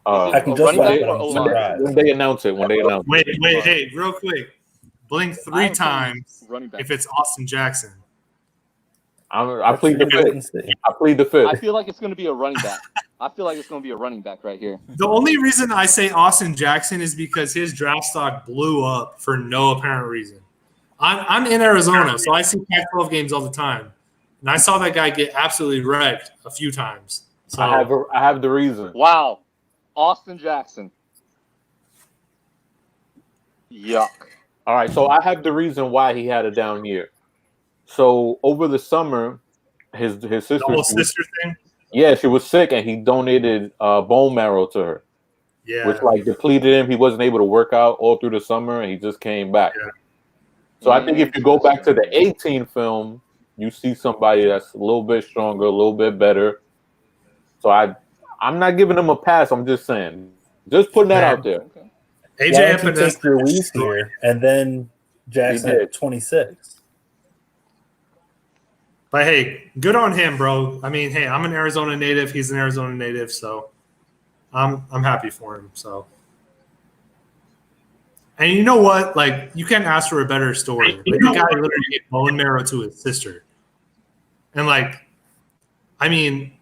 I can justify it when they announce it. Wait, hey, real quick. Blink 3 times if it's Austin Jackson. I plead the fifth. I plead the fifth. I feel like it's going to be a running back. I feel like it's going to be a running back right here. The only reason I say Austin Jackson is because his draft stock blew up for no apparent reason. I'm in Arizona, so I see Pac-12 games all the time, and I saw that guy get absolutely wrecked a few times. So I have the reason. Wow, Austin Jackson. Yuck. All right, so I have the reason why he had a down year. So over the summer, his sister. The whole sister thing. Yeah, she was sick, and he donated bone marrow to her. Yeah. Which like depleted him. He wasn't able to work out all through the summer, and he just came back. Yeah. So I think if you go back to the 18 film, you see somebody that's a little bit stronger, a little bit better. So I'm not giving him a pass. I'm just saying, just putting that out there. AJ Why don't you take Ruiz here, and then Jackson at 26. But hey, good on him, bro. I mean, hey, I'm an Arizona native. He's an Arizona native, so I'm happy for him. So, and you know what? Like, you can't ask for a better story. Like, the guy literally gave bone marrow to his sister, and like, I mean,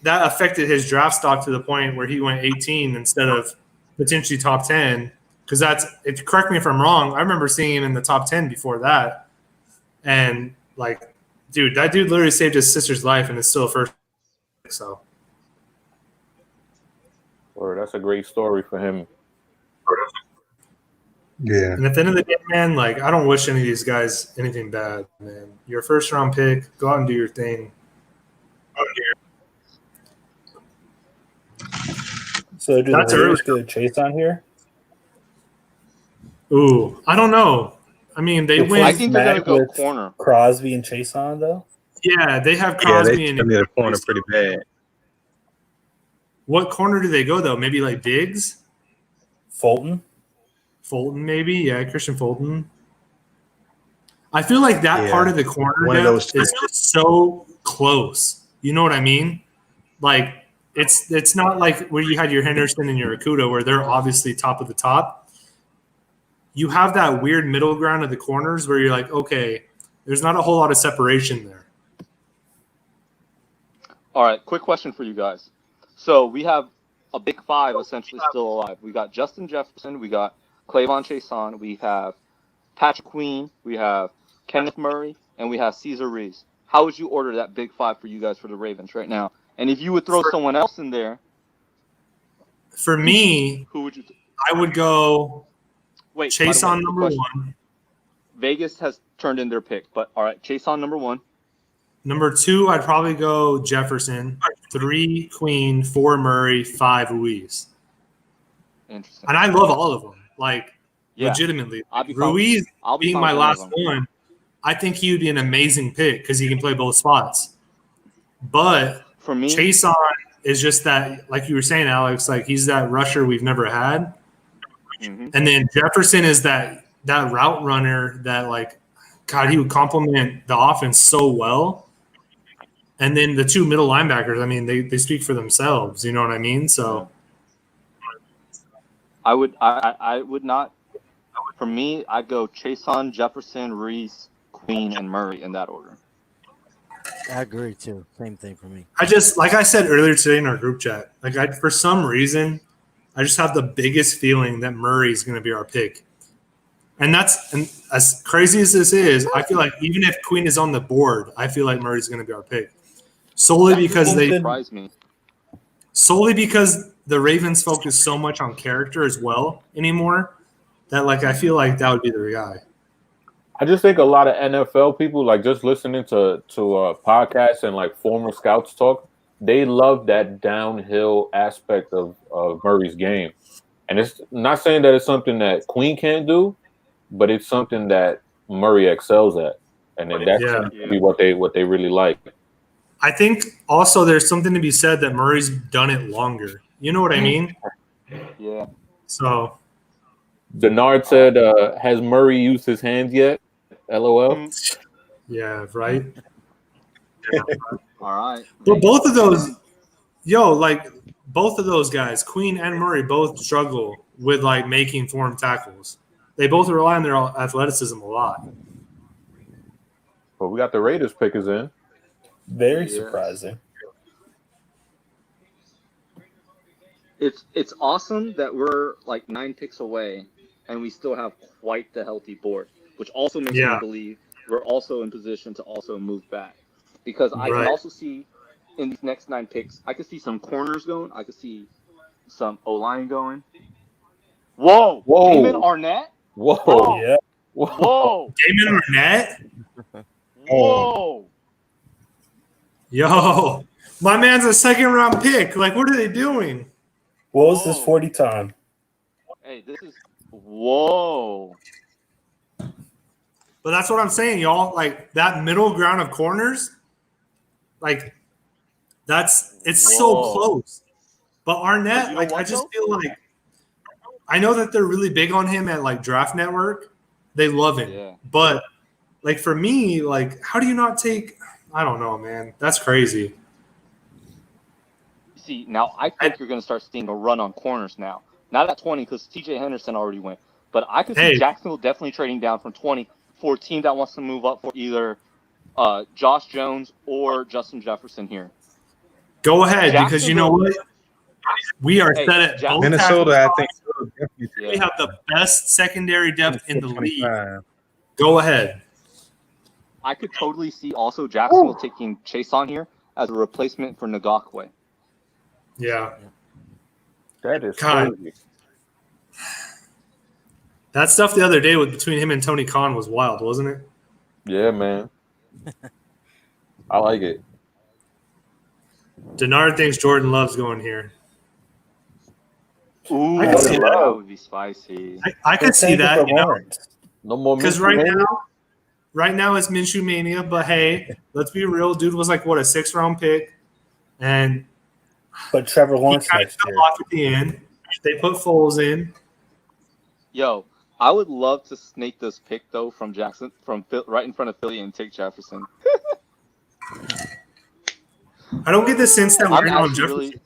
that affected his draft stock to the point where he went 18 instead of potentially top 10. Because correct me if I'm wrong, I remember seeing him in the top 10 before that. And, like, dude, that dude literally saved his sister's life and is still a first. So. Or that's a great story for him. Yeah. And at the end of the day, man, like, I don't wish any of these guys anything bad, man. You're a first-round pick. Go out and do your thing. So do the Raiders go Chase on here? Ooh, I don't know. I mean, they win. I think they're going to go corner. Crosby and Chase on, though? Yeah, they have Crosby and the corner pretty bad. What corner do they go, though? Maybe like Diggs? Fulton, maybe. Yeah, Christian Fulton. I feel like that part of the corner depth is just so close. You know what I mean? Like, it's not like where you had your Henderson and your Okuda where they're obviously top of the top. You have that weird middle ground of the corners where you're like, okay, there's not a whole lot of separation there. All right, quick question for you guys. So we have a big five essentially still alive. We got Justin Jefferson, we got Clavon Chason, we have Patrick Queen, we have Kenneth Murray, and we have Cesar Reese. How would you order that big five for you guys for the Ravens right now? And if you would throw someone else in there, for me, who would you? I would go. Wait, Chase on number 1. Vegas has turned in their pick, but all right, Chase on number 1. Number 2, I'd probably go Jefferson. 3, Queen. 4, Murray. 5, Ruiz. Interesting. And I love all of them. Like, legitimately. Ruiz being my last one, I think he would be an amazing pick because he can play both spots. But for me, Chase on is just that, like you were saying, Alex, like he's that rusher we've never had. Mm-hmm. And then Jefferson is that route runner that, like, God, he would complement the offense so well. And then the 2 middle linebackers, I mean, they speak for themselves. You know what I mean? So I would not For me, I'd go Chason, Jefferson, Reese, Queen, and Murray in that order. I agree too. Same thing for me. I just, like I said earlier today in our group chat, for some reason, I just have the biggest feeling that Murray is going to be our pick. And as crazy as this is, I feel like even if Queen is on the board, I feel like Murray's going to be our pick. Solely because the Ravens focus so much on character as well anymore that I feel like that would be the guy. I just think a lot of NFL people, just listening to podcasts and former scouts talk, they love that downhill aspect of Murray's game. And it's not saying that it's something that Queen can't do, but it's something that Murray excels at. And then that's what they really like. I think also there's something to be said that Murray's done it longer. You know what I mean? Yeah. So Denard said, has Murray used his hands yet? LOL. Yeah, right. All right. But both of those guys, Queen and Murray, both struggle with making form tackles. They both rely on their athleticism a lot. But we got the Raiders pickers in. Very surprising. It's awesome that we're 9 picks away and we still have quite the healthy board, which also makes me believe we're also in position to also move back. Because I can also see in these next 9 picks, I could see some corners going. I could see some O-line going. Whoa! Damon Arnett? Whoa! Yeah. Whoa! Damon Arnett? Whoa! Yo, my man's a second-round pick. What are they doing? What was this 40 time? Hey, this is whoa. But that's what I'm saying, y'all. That middle ground of corners, it's so close. But Arnett, I just feel I know that they're really big on him at Draft Network. They love him. Yeah. But for me, how do you not take? I don't know, man. That's crazy. See, now I think you're going to start seeing a run on corners now. Not at 20 because T.J. Henderson already went. But I could see Jacksonville definitely trading down from 20 for a team that wants to move up for either Josh Jones or Justin Jefferson here. Go ahead, because you know what? We are set at both Minnesota, I think. We have the best secondary depth in the league. Go ahead. I could totally see also Jacksonville taking Chase on here as a replacement for Ngakwe. Yeah. That is crazy. That stuff the other day between him and Tony Khan was wild, wasn't it? Yeah, man. I like it. Denard thinks Jordan Love's going here. Ooh, I can see that would be spicy. I could see that. No more because right now it's Minshew mania. But hey, let's be real. Dude was a 6th-round pick, and but Trevor Lawrence next year. Off at the end, they put Foles in. Yo, I would love to snake this pick though from Jackson, from right in front of Philly, and take Jefferson. I don't get the sense that we're on Jefferson.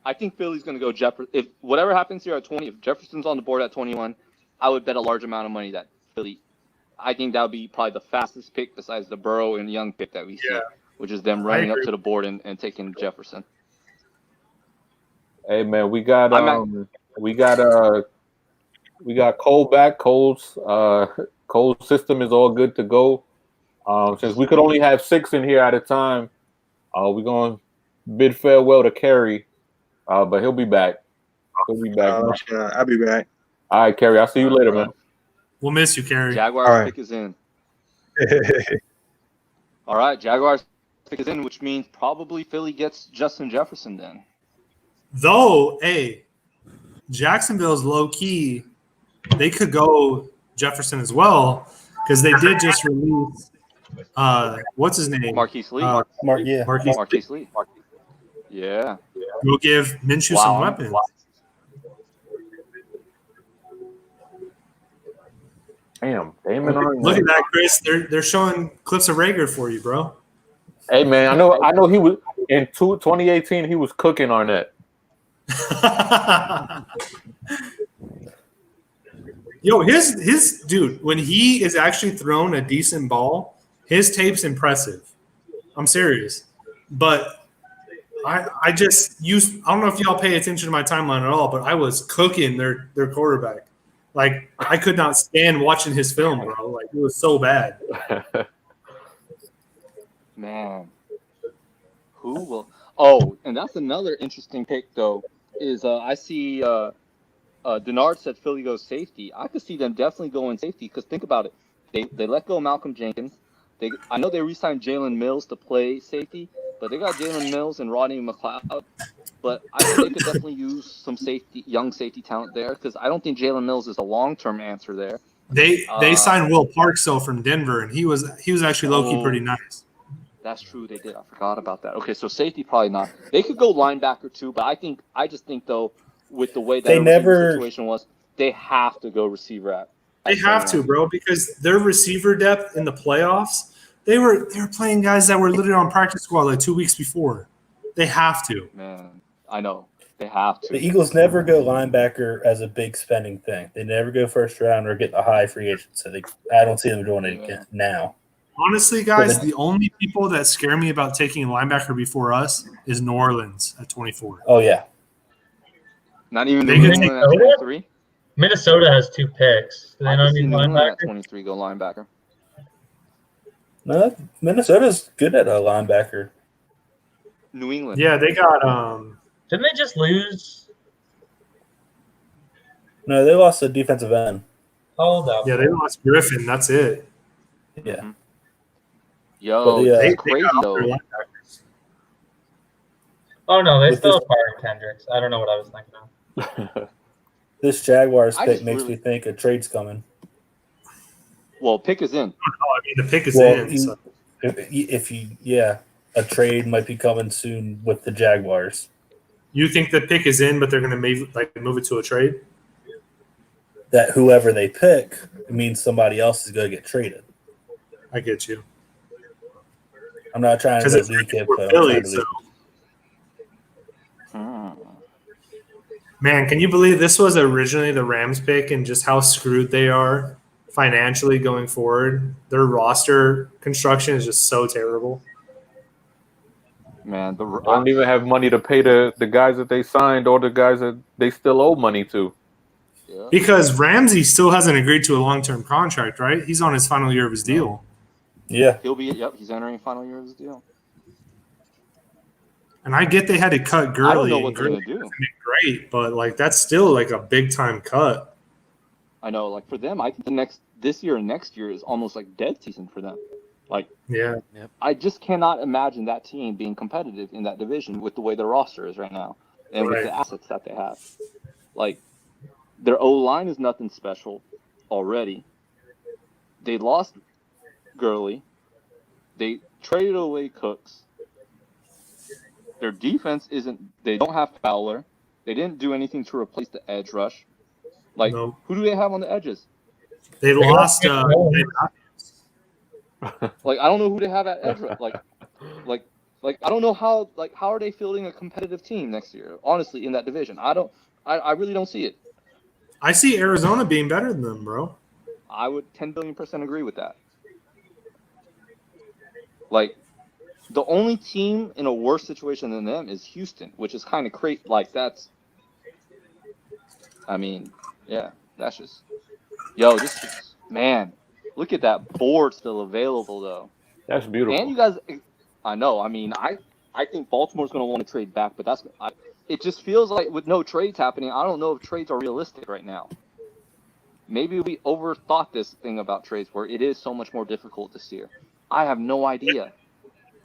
I think Philly's going to go Jefferson. If whatever happens here at 20, if Jefferson's on the board at 21, I would bet a large amount of money that Philly. I think that would be probably the fastest pick besides the Burrow and Young pick that we see, which is them running up to the board and taking Jefferson. Hey man, we got Cole back. Cole's system is all good to go. Since we could only have 6 in here at a time, we're going to bid farewell to Kerry, but he'll be back. I'll be back. All right, Kerry. I'll see you later, man. We'll miss you, Kerry. Jaguars pick is in. All right, Jaguars pick is in, which means probably Philly gets Justin Jefferson then. Though, hey, Jacksonville's low-key, they could go Jefferson as well because they did just release what's his name? Marquise Lee. Marquise Lee. Yeah. We'll give Minshew some weapons. Damn, Damon. Look at that, Chris. They're showing clips of Rager for you, bro. Hey man, I know he was in 2018. He was cooking Arnett. Yo, his dude, when he is actually throwing a decent ball, his tape's impressive. I'm serious. But I just used, I don't know if y'all pay attention to my timeline at all, but I was cooking their quarterback. Like, I could not stand watching his film, bro. Like, it was so bad. Man. Who will? Oh, and that's another interesting pick, though, is I see Denard said Philly goes safety. I could see them definitely going safety because think about it. They let go of Malcolm Jenkins. I know they re-signed Jalen Mills to play safety, but they got Jalen Mills and Rodney McLeod. But I think they could definitely use some young safety talent there because I don't think Jalen Mills is a long-term answer there. They signed Will Parks though from Denver, and he was actually low-key pretty nice. That's true. They did. I forgot about that. Okay, so safety probably not. They could go linebacker too, but I just think though with the way that situation was, they have to go receiver They have to, bro, because their receiver depth in the playoffs, they were playing guys that were literally on practice squad like 2 weeks before. They have to. Man, I know. They have to. The Eagles never go linebacker as a big spending thing. They never go first round or get a high free agent. So I don't see them doing it again now. Honestly, guys, the only people that scare me about taking a linebacker before us is New Orleans at 24. Oh, yeah. Not even New England at 23? Minnesota has 2 picks. Do they not need New England linebacker? at 23 go linebacker. No, Minnesota's good at a linebacker. New England. Yeah, they got Didn't they just lose? No, they lost a defensive end. Hold up. Yeah, they lost Griffin. That's it. Yeah. Yo, they crazy got though. their linebackers. Oh no, they With still this- acquired Kendricks. I don't know what I was thinking of. This Jaguars I pick just makes really- me think a trade's coming. Well, pick is in. I mean, the pick is Well, in. So. A trade might be coming soon with the Jaguars. You think the pick is in, but they're going to move it to a trade? That whoever they pick means somebody else is going to get traded. I get you. I'm not trying to Because it's leak it, for but I'm Philly, trying to so. leak Man, can you believe this was originally the Rams pick and just how screwed they are financially going forward? Their roster construction is just so terrible. Man, They don't even have money to pay the guys that they signed or the guys that they still owe money to. Yeah. Because Ramsey still hasn't agreed to a long-term contract, right? He's on his final year of his deal. Yeah. He's entering final year of his deal. And I get they had to cut Gurley. I don't know what they're Gurley gonna do. great, but that's still a big-time cut. I know, for them, I think this year and next year is almost like dead season for them. Yeah. I just cannot imagine that team being competitive in that division with the way their roster is right now and with the assets that they have. Their O-line is nothing special already. They lost Gurley. They traded away Cooks. Their defense they don't have Fowler. They didn't do anything to replace the edge rush. No. Who do they have on the edges? They lost. I don't know who they have at edge rush. I don't know how are they fielding a competitive team next year? Honestly, in that division, I really don't see it. I see Arizona being better than them, bro. I would 10 billion% agree with that. The only team in a worse situation than them is Houston, which is kind of crazy. That's just, man, look at that board still available, though. That's beautiful. And you guys, I know, I think Baltimore's going to want to trade back, but it just feels like with no trades happening, I don't know if trades are realistic right now. Maybe we overthought this thing about trades where it is so much more difficult this year. I have no idea.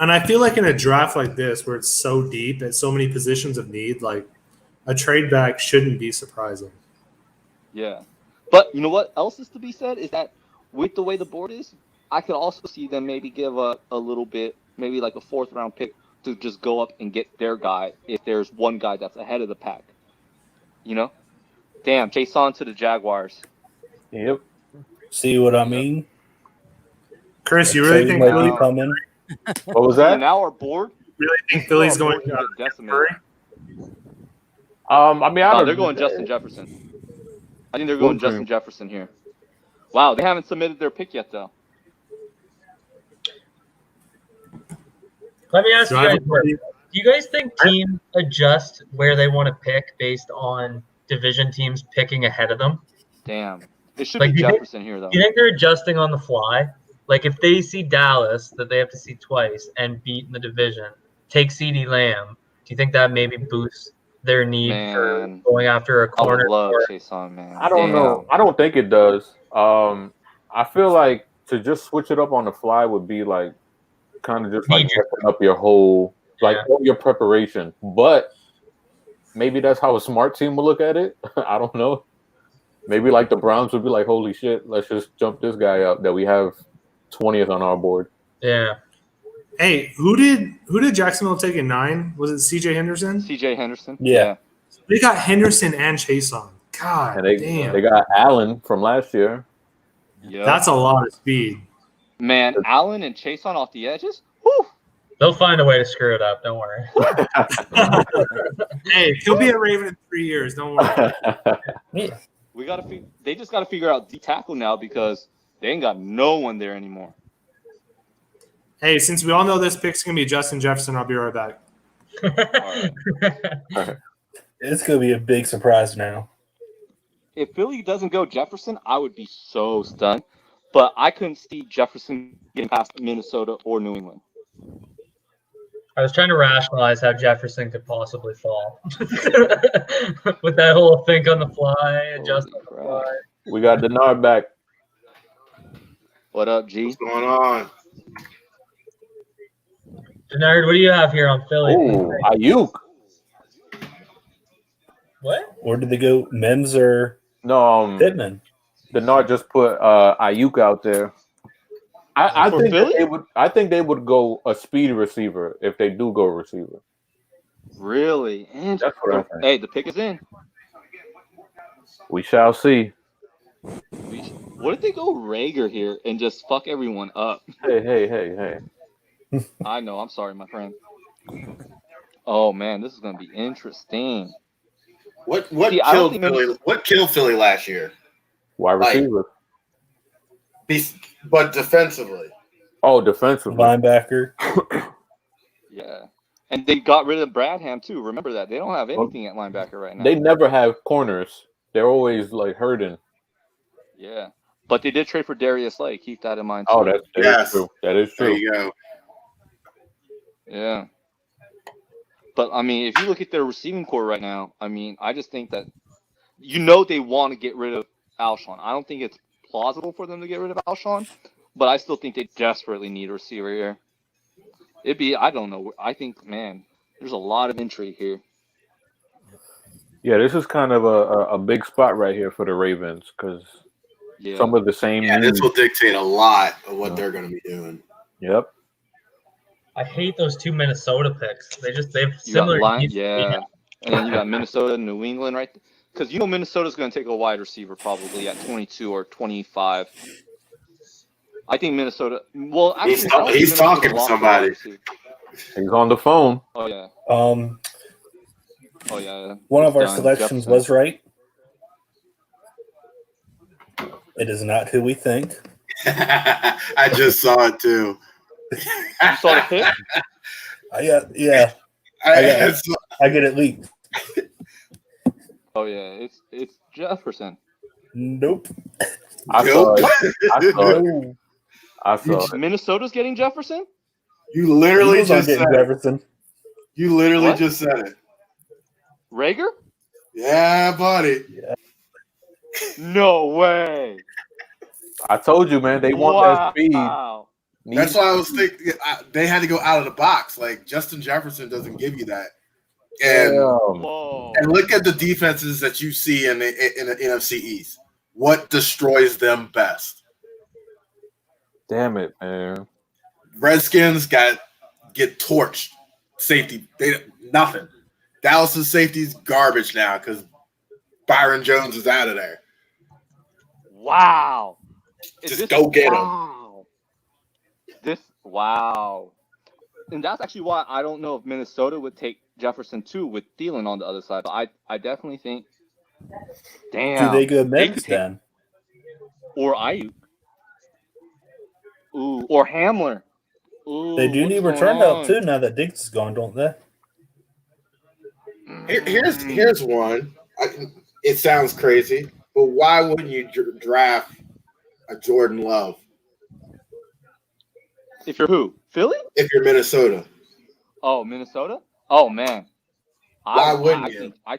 And I feel like in a draft like this, where it's so deep at so many positions of need, a trade back shouldn't be surprising. Yeah. But you know what else is to be said is that with the way the board is, I could also see them maybe give a little bit, maybe a 4th round pick to just go up and get their guy if there's one guy that's ahead of the pack. Damn, chase on to the Jaguars. Yep. See what I mean? Chris, you really think might be coming? What was that? Now our board? Really think Philly's going to get decimated. Murray? I don't They're going Justin Jefferson. I think they're going Justin Jefferson here. Wow, they haven't submitted their pick yet, though. Let me ask you guys, do you guys think teams adjust where they want to pick based on division teams picking ahead of them? Damn. It should be Jefferson here, though. Do you think they're adjusting on the fly? Like, if they see Dallas that they have to see twice and beat in the division, take CeeDee Lamb, do you think that maybe boosts their need for going after a corner? I would love Chase on, man. I don't know. I don't think it does. I feel like to just switch it up on the fly would be like kind of just like messing up your whole all your preparation. But maybe that's how a smart team will look at it. I don't know. Maybe like the Browns would be like, holy shit, let's just jump this guy up that we have 20th on our board. Yeah. Hey, who did Jacksonville take at 9? Was it CJ Henderson? CJ Henderson. Yeah. They got Henderson and Chase on. God damn. They got Allen from last year. Yep. That's a lot of speed. Man, Allen and Chase on off the edges? Whew. They'll find a way to screw it up. Don't worry. Hey, he'll be a Raven in 3 years. Don't worry. They just got to figure out D tackle now because they ain't got no one there anymore. Hey, since we all know this pick's going to be Justin Jefferson, I'll be right back. It's going to be a big surprise now. If Philly doesn't go Jefferson, I would be so stunned. But I couldn't see Jefferson getting past Minnesota or New England. I was trying to rationalize how Jefferson could possibly fall. With that whole think on the fly, adjust on the fly. We got Denard back. What up, G? What's going on? Denard, what do you have here on Philly? Ooh, Ayuk. What? Or did they go Mims or Pittman? Denard just put Ayuk out there. I think they would go a speed receiver if they do go receiver. Really? That's what I think. Hey, the pick is in. We shall see. What if they go Rager here and just fuck everyone up? Hey. I know. I'm sorry, my friend. Oh man, this is gonna be interesting. What killed Philly? What killed Philly last year? Wide receiver. But defensively. Oh, defensively. Linebacker. Yeah. And they got rid of Bradham too. Remember that. They don't have anything at linebacker right now. They never have corners. They're always like hurting. Yeah. But they did trade for Darius Slay. Keep that in mind too. Oh, that is true. That is true. There you go. Yeah. But I mean, if you look at their receiving core right now, I mean, I just think that they want to get rid of Alshon. I don't think it's plausible for them to get rid of Alshon, but I still think they desperately need a receiver here. I don't know. I think, man, there's a lot of intrigue here. Yeah, this is kind of a big spot right here for the Ravens because some of the same. Yeah, this will dictate a lot of what they're going to be doing. Yep. I hate those two Minnesota picks. They have similar needs. Yeah. And then you got Minnesota and New England, right? Because Minnesota's going to take a wide receiver probably at 22 or 25. I think Minnesota. Well, actually, he's talking to somebody. He's on the phone. Oh yeah. Oh yeah. One of our selections was right. It is not who we think. I just saw it too. You saw the pick? Yeah. I get it leaked. Oh yeah, it's Jefferson. Nope. I saw it. Minnesota's getting Jefferson? You literally just said Jefferson. You literally just said it. Rager? Yeah, buddy. Yeah. No way. I told you, man. They want that speed. That's why I was thinking they had to go out of the box. Like Justin Jefferson doesn't give you that. And look at the defenses that you see in the NFC East. What destroys them best? Damn it, man. Redskins get torched. Safety, nothing. Dallas's safety's garbage now because Byron Jones is out of there. Wow. Just go get him. Wow. And that's actually why I don't know if Minnesota would take Jefferson too with Thielen on the other side. But I definitely think Damn. Do they go Mims then? Or Ayuk. Ooh, or Hamler. Ooh, They do what's need going return help on? too now that Diggs is gone, don't they? Here's one. It sounds crazy, but why wouldn't you draft a Jordan Love? If you're who? Philly? If you're Minnesota. Oh, Minnesota? Oh man. Why wouldn't you? I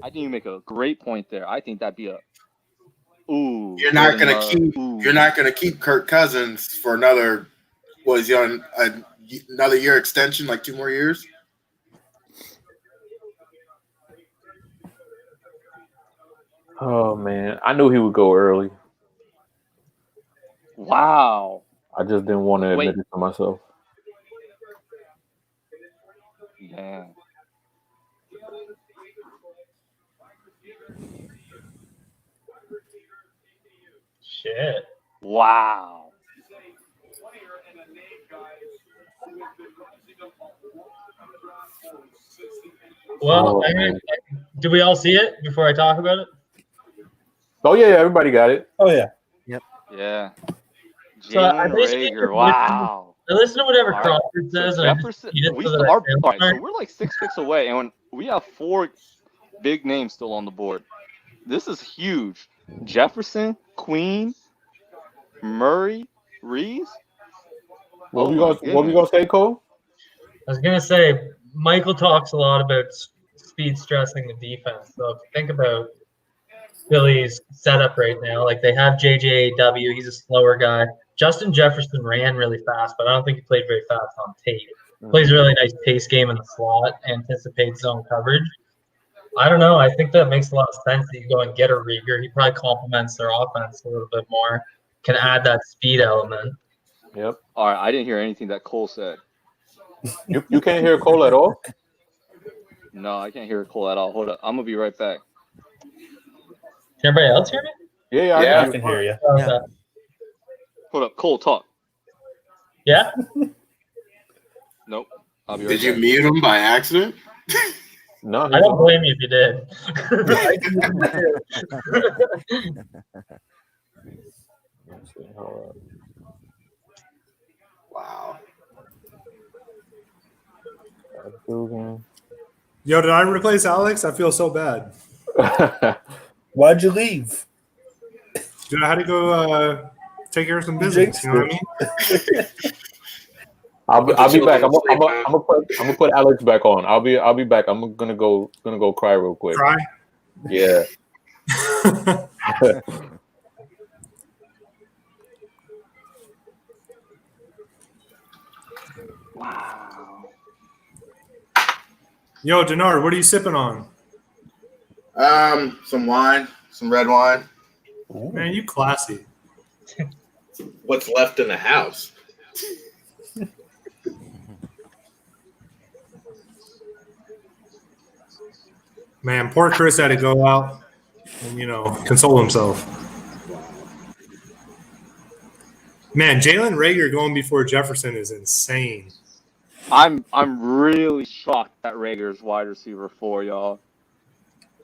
think you make a great point there. I think that'd be a ooh. You're not Jordan gonna Love. keep. Ooh. You're not gonna keep Kirk Cousins for another. What is he on another year extension? Like 2 more years? Oh man, I knew he would go early. Wow. I just didn't want to admit it to myself. Yeah. Shit. Wow. Well, do we all see it before I talk about it? Oh yeah, everybody got it. Oh yeah. Yep. Yeah. So Jalen Rager. Wow. I listen to whatever All right. Crawford says. So and I just Jefferson. read it We so still that I are. sound All right. So smart. we're like 6 picks away, and we have 4 big names still on the board. This is huge. Jefferson, Queen, Murray, Reeves. What we gonna say, Cole? I was gonna say Michael talks a lot about speed stressing the defense. So if you think about Philly's setup right now, like they have JJW, he's a slower guy. Justin Jefferson ran really fast, but I don't think he played very fast on tape. Plays a really nice pace game in the slot, anticipates zone coverage. I don't know. I think that makes a lot of sense that you go and get a Rieger. He probably complements their offense a little bit more, can add that speed element. Yep. All right. I didn't hear anything that Cole said. You can't hear Cole at all? No, I can't hear Cole at all. Hold up. I'm going to be right back. Can everybody else hear me? Yeah, I can hear you. Okay. Hold up. Cole, talk. Yeah? Nope. I'll be right Did you back. mute him by accident? No, I don't blame you if you did. Wow. Yo, did I replace Alex? I feel so bad. Why'd you leave? Dude, I had to go take care of some business. You know what I mean? I'll be back. I'm gonna put Alex back on. I'll be back. I'm gonna go cry real quick. Cry? Yeah. Wow. Yo, Denard, what are you sipping on? Some wine, some red wine. Man, you classy. What's left in the house? Man, poor Chris had to go out and, console himself. Man, Jalen Rager going before Jefferson is insane. I'm really shocked that Rager's wide receiver 4, y'all.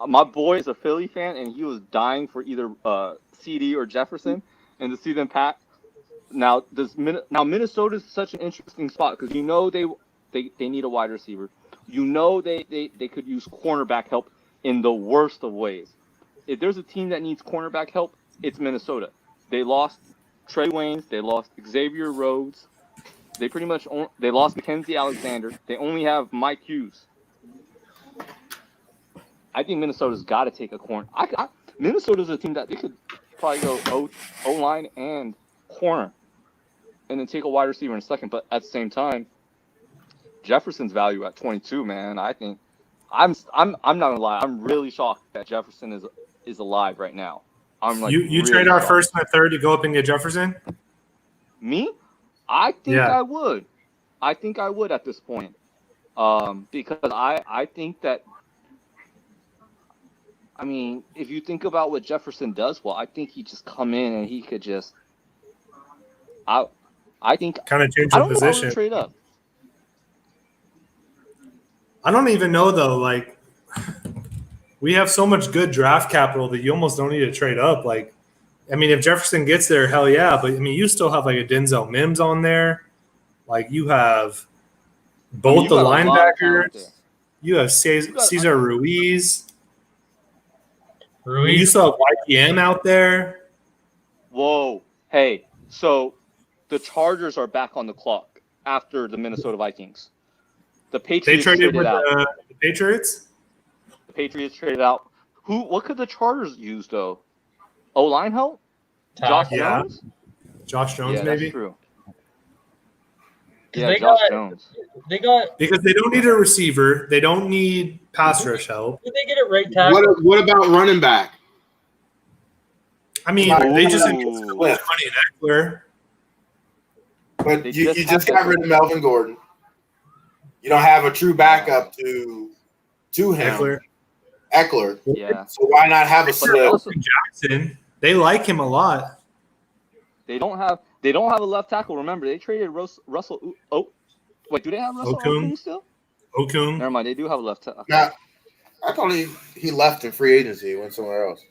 My boy is a Philly fan, and he was dying for either CD or Jefferson, and to see them pack. Now Minnesota's such an interesting spot because they need a wide receiver. They could use cornerback help in the worst of ways. If there's a team that needs cornerback help, it's Minnesota. They lost Trey Waynes, they lost Xavier Rhodes, they lost Mackenzie Alexander. They only have Mike Hughes. I think Minnesota's got to take a corner. Minnesota's a team that they could probably go O-line and corner, and then take a wide receiver in a second. But at the same time, Jefferson's value at 22, man. I think I'm not gonna lie. I'm really shocked that Jefferson is alive right now. I'm like, you really trade our shocked. first and a third to go up and get Jefferson? Me? I think Yeah. I would. I think I would at this point. Because I think that. I mean, if you think about what Jefferson does, well, I think he just come in and he could just. I think Kind of change I the don't know why we position. would trade up. I don't even know though. Like, we have so much good draft capital that you almost don't need to trade up. Like, I mean, if Jefferson gets there, hell yeah. But I mean, you still have like a Denzel Mims on there. Like you have both the linebackers. You have Cesar Ruiz. You still have YPN out there. Whoa. Hey, so the Chargers are back on the clock after the Minnesota Vikings. The Patriots traded out. The Patriots? The Patriots traded out. What could the Chargers use, though? O-line help? Josh Jones? Josh Jones, maybe? That's true. Yeah, Josh Jones. Because they don't need a receiver. They don't need pass rush help. Did they get it right tackle? What about running back? I mean, they just invested so much money in Eckler. But you just got rid of Melvin Gordon. You don't have a true backup to him. Eckler. Yeah. So why not have a Swift? Jackson. They like him a lot. They don't have a left tackle. Remember, they traded Russell. Oh, wait, do they have Russell Okung still? Okung. Never mind, they do have a left tackle. Yeah, I thought he left in free agency. He went somewhere else.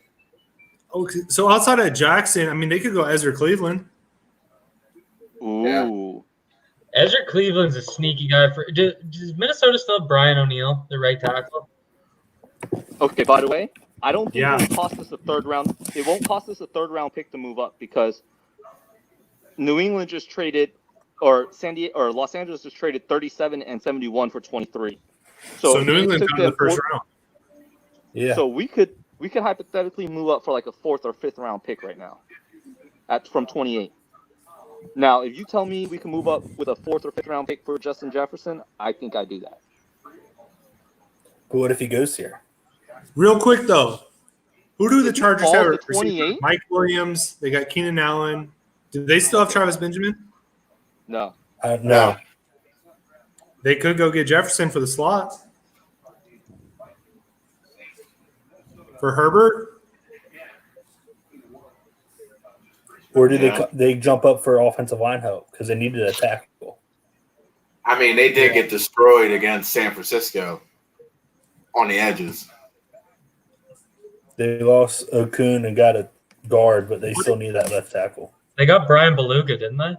Okay, so outside of Jackson, I mean, they could go Ezra Cleveland. Ooh. Yeah. Ezra Cleveland's a sneaky guy. Does Minnesota still have Brian O'Neill, the right tackle? Okay, by the way, I don't think it will cost us a third round. It won't cost us a third round pick to move up because New England just traded, or Los Angeles just traded 37 and 71 for 23. So New England got the first round. Yeah. So we could hypothetically move up for like a 4th or 5th round pick right now, from 28. Now, if you tell me we can move up with a 4th or 5th round pick for Justin Jefferson, I think I'd do that. But what if he goes here? Real quick though, who do the Chargers have? 28? Mike Williams. They got Keenan Allen. Do they still have Travis Benjamin? No. No. They could go get Jefferson for the slot. For Herbert? Or do they jump up for offensive line help because they needed a tackle? I mean, they did get destroyed against San Francisco on the edges. They lost Okun and got a guard, but they still need that left tackle. They got Brian Beluga, didn't they?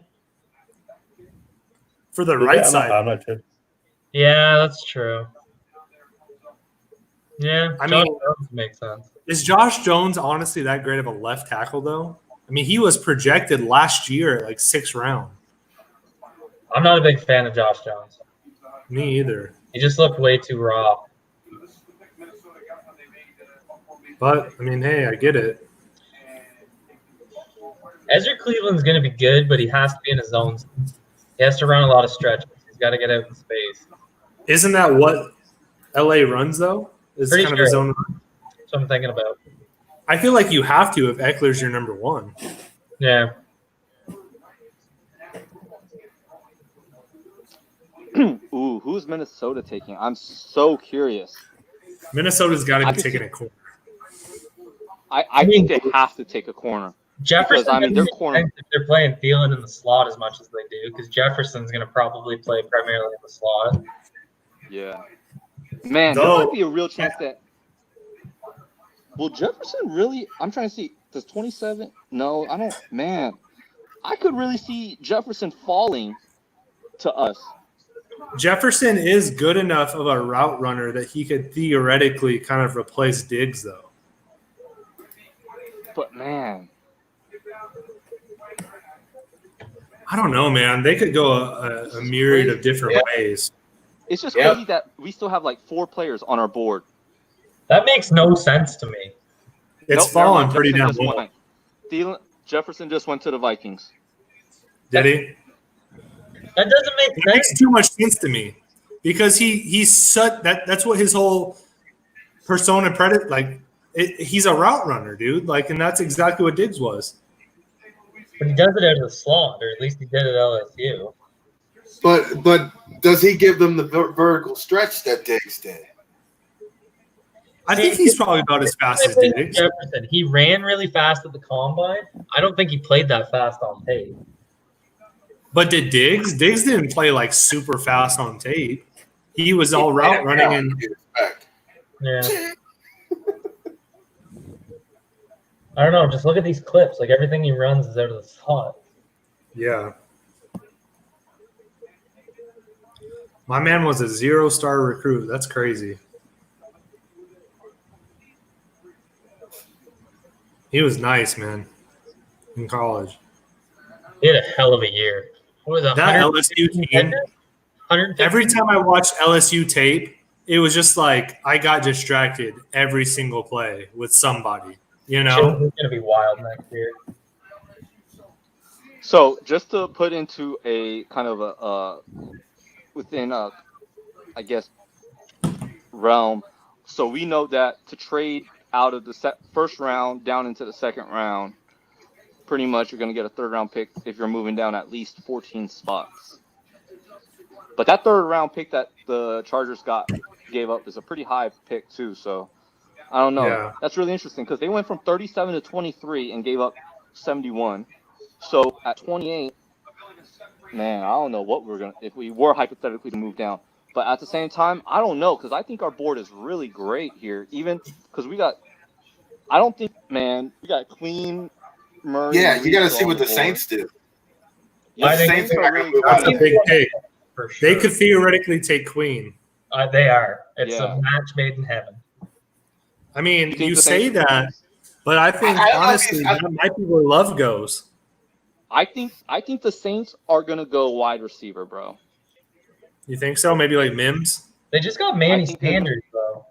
For the right side. I'm not sure. Yeah, that's true. Yeah, I Josh mean, Jones makes sense. Is Josh Jones honestly that great of a left tackle, though? I mean, he was projected last year at like 6th round. I'm not a big fan of Josh Jones. Me either. He just looked way too raw. But, I mean, hey, I get it. Ezra Cleveland's going to be good, but he has to be in his zone. He has to run a lot of stretches. He's got to get out in space. Isn't that what LA runs, though? Is Pretty kind sure. of his own run? That's what I'm thinking about. I feel like you have to if Eckler's your number one. Yeah. Ooh, who's Minnesota taking? I'm so curious. Minnesota's got to be taking a corner. I think they have to take a corner. Jefferson, Because, I mean, their corner. they're playing Thielen in the slot as much as they do because Jefferson's going to probably play primarily in the slot. Yeah. Man, there might be a real chance that. Will Jefferson really? I'm trying to see. Does 27? No, I don't. Man, I could really see Jefferson falling to us. Jefferson is good enough of a route runner that he could theoretically kind of replace Diggs, though. But, man. I don't know, man. They could go a myriad of different ways. It's just crazy that we still have like 4 players on our board. That makes no sense to me. It's fallen pretty down low. Jefferson just went to the Vikings. Did he? That doesn't make sense. It makes too much sense to me because he's such that's what his whole persona he's a route runner, dude. Like, and that's exactly what Diggs was. But he does it out of the slot, or at least he did it at LSU. But does he give them the vertical stretch that Diggs did? I think he's probably about as fast as Diggs. Jefferson. He ran really fast at the combine. I don't think he played that fast on tape. But did Diggs? Diggs didn't play like super fast on tape. He was all route running and yeah. I don't know. Just look at these clips. Like everything he runs is out of the slot. Yeah. My man was a 0-star recruit. That's crazy. He was nice, man, in college. He had a hell of a year. What was it, That LSU team, 150? every time I watched LSU tape, it was just like I got distracted every single play with somebody, you know? Jones is going to be wild next year. So just to put into a kind of a within a, I guess, realm. So we know that to trade out of the first round down into the second round, pretty much you're going to get a third-round pick if you're moving down at least 14 spots. But that third-round pick that the Chargers gave up is a pretty high pick too. So I don't know. Yeah. That's really interesting because they went from 37 to 23 and gave up 71. So at 28, man, I don't know what we're going to, if we were hypothetically to move down. But at the same time, I don't know because I think our board is really great here. Even because we got Queen, Murray. Yeah, you got to Reed see what the on board. Saints do. Yeah, The Saints are really really That's a big take. For sure. They could theoretically take Queen. They are. It's Yeah. a match made in heaven. I mean, You think you the say Saints- that, but I think I don't know if honestly he's- that might be where love goes. I think the Saints are gonna go wide receiver, bro. You think so? Maybe like Mims. They just got Manny I think they- Sanders, though.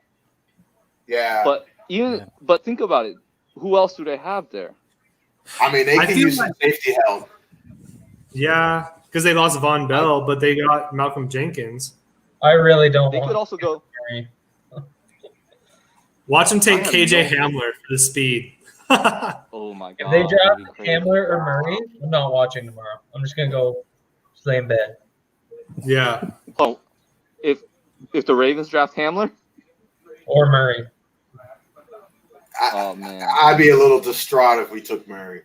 Yeah. But think about it. Who else do they have there? I mean, they I can feel use some safety help. Yeah, because they lost Von Bell, but they got Malcolm Jenkins. I really don't They want could also go. Murray. Watch them take I have KJ no- Hamler for the speed. Oh my If god. they draft that'd be crazy. Hamler or Murray, I'm not watching tomorrow. I'm just going to go stay in bed. Yeah. Oh, if the Ravens draft Hamler, Or Murray. oh man. I'd be a little distraught if we took Murray.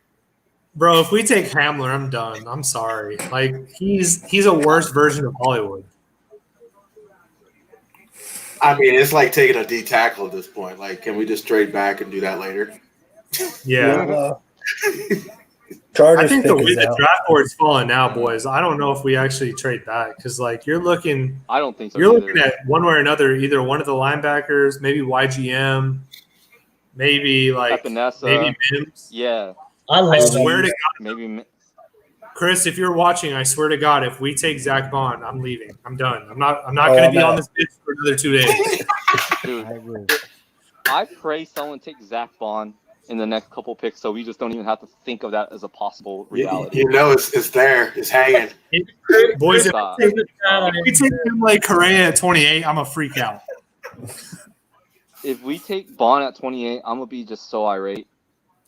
Bro, if we take Hamler, I'm done. I'm sorry. Like he's a worse version of Hollywood. I mean, it's like taking a D tackle at this point. Like, can we just trade back and do that later? Yeah. Chargers I think the pick way is the out. draft board's falling now, boys. I don't know if we actually trade back because, like, you're looking I don't think so. you're either. looking at one way or another, either one of the linebackers, maybe YGM, maybe like Epinesa. maybe Mims. Yeah. I I love swear to that. God, Maybe. Chris, if you're watching, I swear to God, if we take Zach Bond, I'm leaving. I'm done. I'm not going to be on this bitch for another 2 days. Dude, I agree. I pray someone takes Zach Bond in the next couple picks, so we just don't even have to think of that as a possible reality. You know, it's there. It's hanging. Boys, if Stop. we take him like Correa at 28, I'm a freak out. If we take Bond at 28, I'm gonna be just so irate.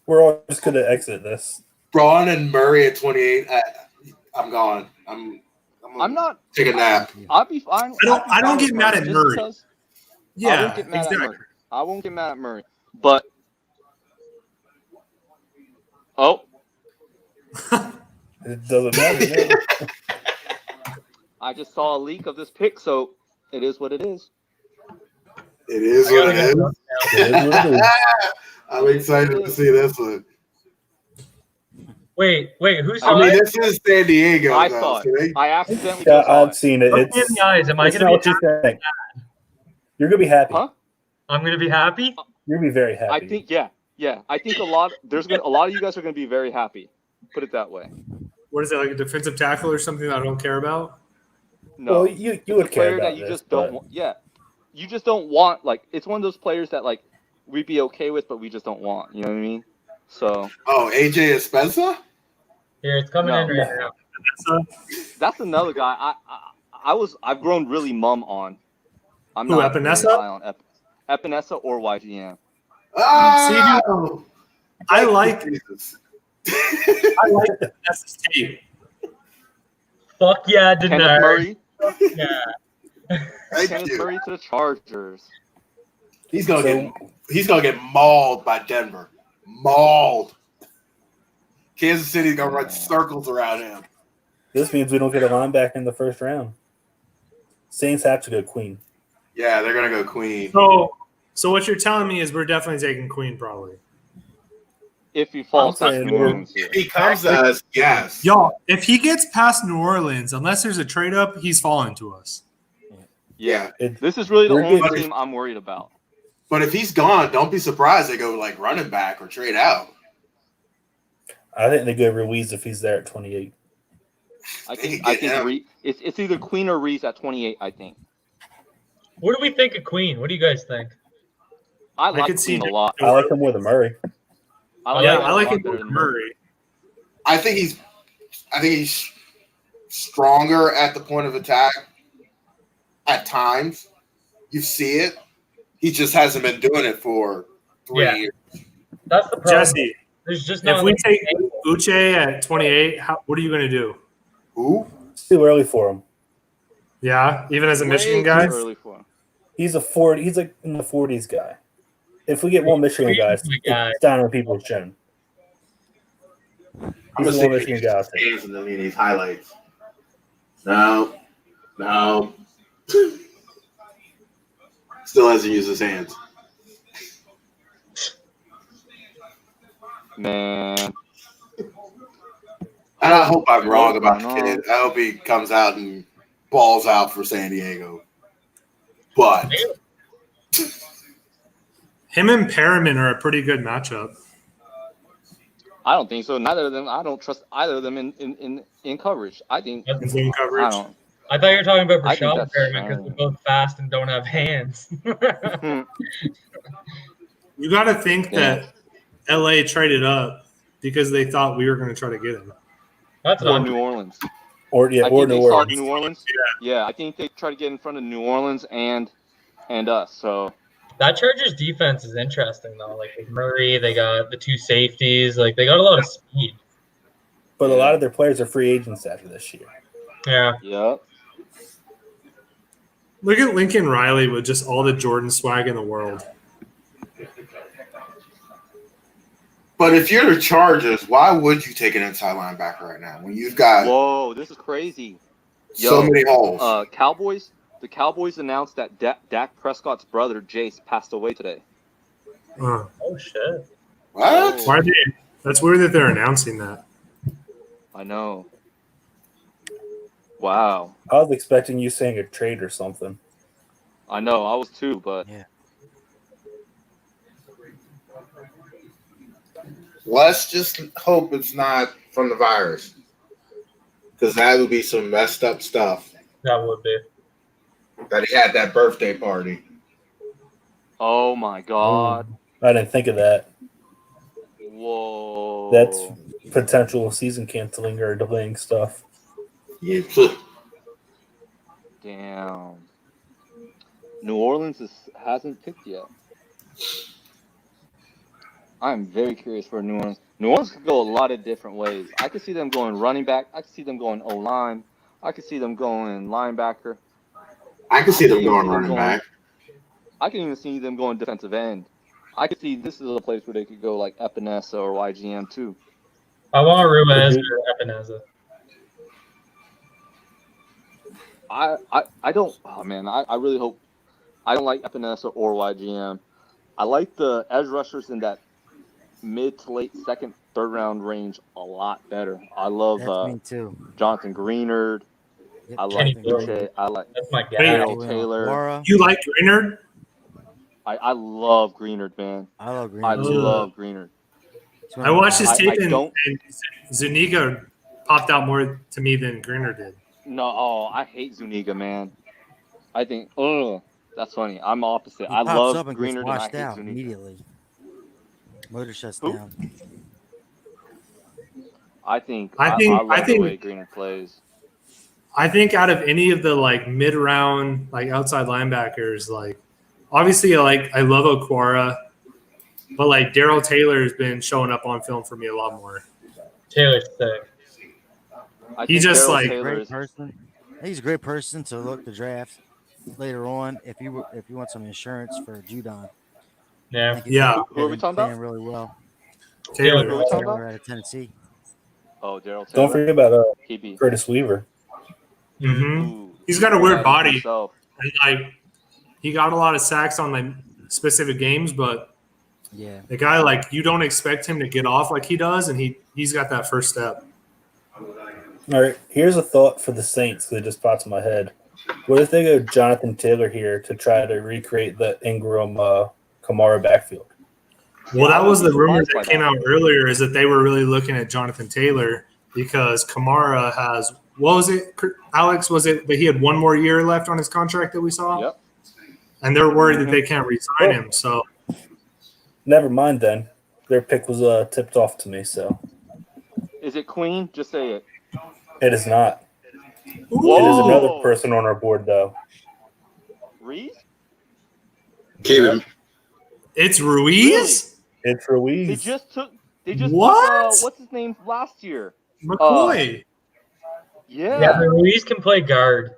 We're all just going to exit this. Braun and Murray at 28. I'm gone. I'm not. Take a nap. I'll be fine. I don't get mad at just Murray. because I Yeah, won't get mad exactly. at Murray. I won't get mad at Murray. But It doesn't matter. No. I just saw a leak of this pick, so it is what it is. It is what it is. It is what it is. I'm excited to see this one. Wait, who I saw mean, it? this is San Diego. I though, saw so it. they- I accidentally Yeah, saw I've it. seen it. Look me in It's the eyes. Am I it's going not to what be you happy? think. You're going to be happy. Huh? I'm going to be happy? You're going to be very happy. I think yeah. I think a lot of you guys are gonna be very happy. Put it that way. What is it, like a defensive tackle or something that I don't care about? No, Well, you it's would a care player about that you this, just don't but- want. Yeah, you just don't want. Like, it's one of those players that like we'd be okay with, but we just don't want. You know what I mean? So Oh, AJ Espensa? Here, it's coming No. in right now. that's another guy. I've grown really mum on. I'm Who, not Epinesa? very high on Epinesa or YGM. Oh, I like Jesus. that's his tape. Fuck yeah, Kenneth denied. Murray. Yeah. Thank Kenneth you. Murray to the Chargers. He's gonna get mauled by Denver. Mauled. Kansas City's gonna run circles around him. This means we don't get a linebacker in the first round. Saints have to go Queen. Yeah, they're gonna go Queen. So what you're telling me is we're definitely taking Queen, probably. If he falls past saying New Orleans, If he comes to us, yes. Y'all, if he gets past New Orleans, unless there's a trade up, he's falling to us. yeah. It- This is really the we're only getting- team I'm worried about. But if he's gone, don't be surprised they go like running back or trade out. I think they go Ruiz if he's there at 28. I They think could get him. it's either Queen or Reese at 28. I think. What do we think of Queen? What do you guys think? I like could see Queen a lot. I like him more than Murray. I like him it with Murray. I think he's stronger at the point of attack at times. You see it. He just hasn't been doing it for 3 years. That's the problem. Jesse, There's just if not we enough take talent. Uche at 28, what are you going to do? Who? It's too early for him. Yeah, even as a Way Michigan too guy? early for him. He's a 40. He's like in the 40s guy. If we get one Michigan guy, it's down on people's chin. I'm He's gonna the see one if he Michigan guy. uses his hands in these highlights. No. Still hasn't used his hands. Man, And I hope I'm wrong about the kid. I hope he comes out and balls out for San Diego. But Him and Perriman are a pretty good matchup. I don't think so. Neither of them. I don't trust either of them in coverage. I think In zone coverage. I don't. I thought you were talking about I think Rashad that's Perriman because they're both fast and don't have hands. You got to think Yeah. that LA traded up because they thought we were going to try to get him. That's Or what New Orleans. Or I think New they saw Orleans. New Orleans. Yeah, I think they tried to get in front of New Orleans and us. So that Chargers defense is interesting though. Like with Murray, they got the two safeties. Like they got a lot of speed. But a lot of their players are free agents after this year. Yeah. Yep. Look at Lincoln Riley with just all the Jordan swag in the world. But if you're the Chargers, why would you take an inside linebacker right now when you've got Whoa, this is crazy. so many holes? Cowboys. The Cowboys announced that Dak Prescott's brother Jace passed away today. Oh shit. What? Why are they? That's weird that they're announcing that. I know. Wow. I was expecting you saying a trade or something. I know. I was too, but Yeah. Let's just hope it's not from the virus, because that would be some messed up stuff. That would be. That he had that birthday party. oh my god. I didn't think of that. Whoa. That's potential season canceling or delaying stuff. Yeah. Damn. New Orleans hasn't picked yet. I'm very curious for New Orleans. New Orleans could go a lot of different ways. I could see them going running back. I could see them going O-line. I could see them going linebacker. I can see them going running back. I can even see them going defensive end. I could see this is a place where they could go like Epinesa or YGM too. I want Ruiz or Epineza. I don't. Oh man, I really hope. I don't like Epinesa or YGM. I like the edge rushers in that mid to late second, third round range a lot better. I love That's me too. Jonathan Greenard. Yep. I like Kenny Uche. I like That's my guy. Daryl Taylor. Laura. You like Greenard? I love Greenard, man. I love Green. I love Greenard. I watched his tape and don't- Zuniga popped out more to me than Greenard did. No, I hate Zuniga, man. I think, that's funny. I'm opposite. He I pops love up and gets Greenard and I washed hate out Zuniga. immediately. Motor shuts Who? down. I think I love think- the way Greenard plays. I think out of any of the like mid round like outside linebackers, like obviously I love Okwara, but like Daryl Taylor has been showing up on film for me a lot more. Taylor's sick. I He think just Daryl like Taylor Great is- person. He's a great person to look the draft later on if you want some insurance for Judon. Yeah. I think Yeah. Who are we talking about? playing really well. Taylor. Who are we talking Taylor about? out of Tennessee. Oh, Daryl Taylor. Don't forget about He'd be. Curtis Weaver. hmm Ooh, He's got a yeah, weird body. himself. And, like he got a lot of sacks on like specific games, but Yeah. The guy, like, you don't expect him to get off like he does, and he's got that first step. All right, here's a thought for the Saints that just popped in my head. What if they go Jonathan Taylor here to try to recreate the Ingram Kamara backfield? Well, that was the rumor that came out earlier, is that they were really looking at Jonathan Taylor because Kamara has – what was it, Alex? Was it that he had one more year left on his contract that we saw? Yep. And they're worried that they can't re-sign him. So never mind then. Their pick was tipped off to me. So is it Queen? Just say it. It is not. Whoa. It is another person on our board, though. Ruiz? Keep him. It's Ruiz? It's Ruiz. They just took what? What's his name last year? McCoy. Yeah, but Ruiz can play guard.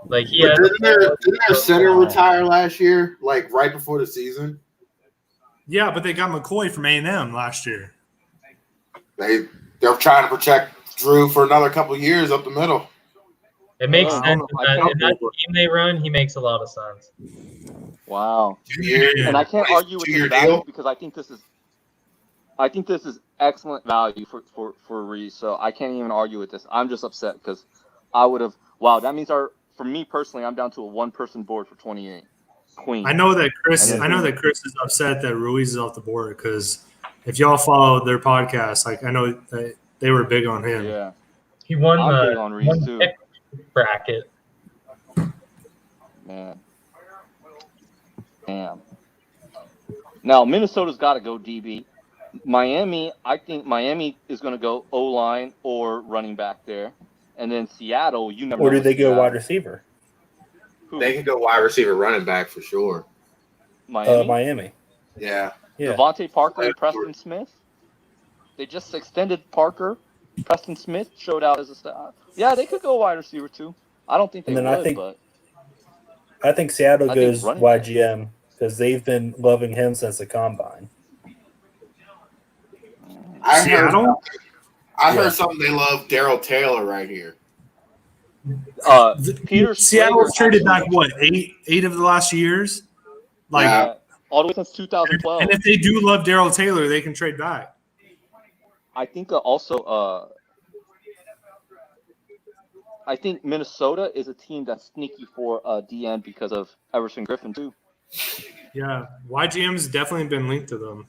Like he had, didn't their center retire last year, like right before the season? Yeah, but they got McCoy from A&M last year. They're trying to protect Drew for another couple years up the middle. It makes sense. In that team they run, he makes a lot of sense. Wow. 2 years. And I can't argue with his 2-year value deal? because I think this is excellent value for Ruiz. So I can't even argue with this. I'm just upset because I would have. Wow, that means for me personally, I'm down to a one-person board for 28. Queen. I know that Chris is upset that Ruiz is off the board because if y'all follow their podcast, like I know that they were big on him. Yeah. He won I'm big on Ruiz too. Bracket. Man. Damn. Now Minnesota's got to go DB. Miami, I think Miami is going to go O-line or running back there, and then Seattle, you never. Or know do they go Seattle. wide receiver? Who? They can go wide receiver, running back for sure. Miami. Miami. Yeah. Devontae Parker and Preston Smith. They just extended Parker. Preston Smith showed out as a star. Yeah, they could go wide receiver too. I don't think they And would, then but I think Seattle I think goes running YGM because they've been loving him since the combine. I Seattle? heard something they love Daryl Taylor right here. Peter Seattle's Schrager traded back actually- what eight of the last years, like, all the way since 2012. and if they do love Daryl Taylor, they can trade back. I think also I think Minnesota is a team that's sneaky for DN because of Everson Griffin too. Yeah, YGM's definitely been linked to them.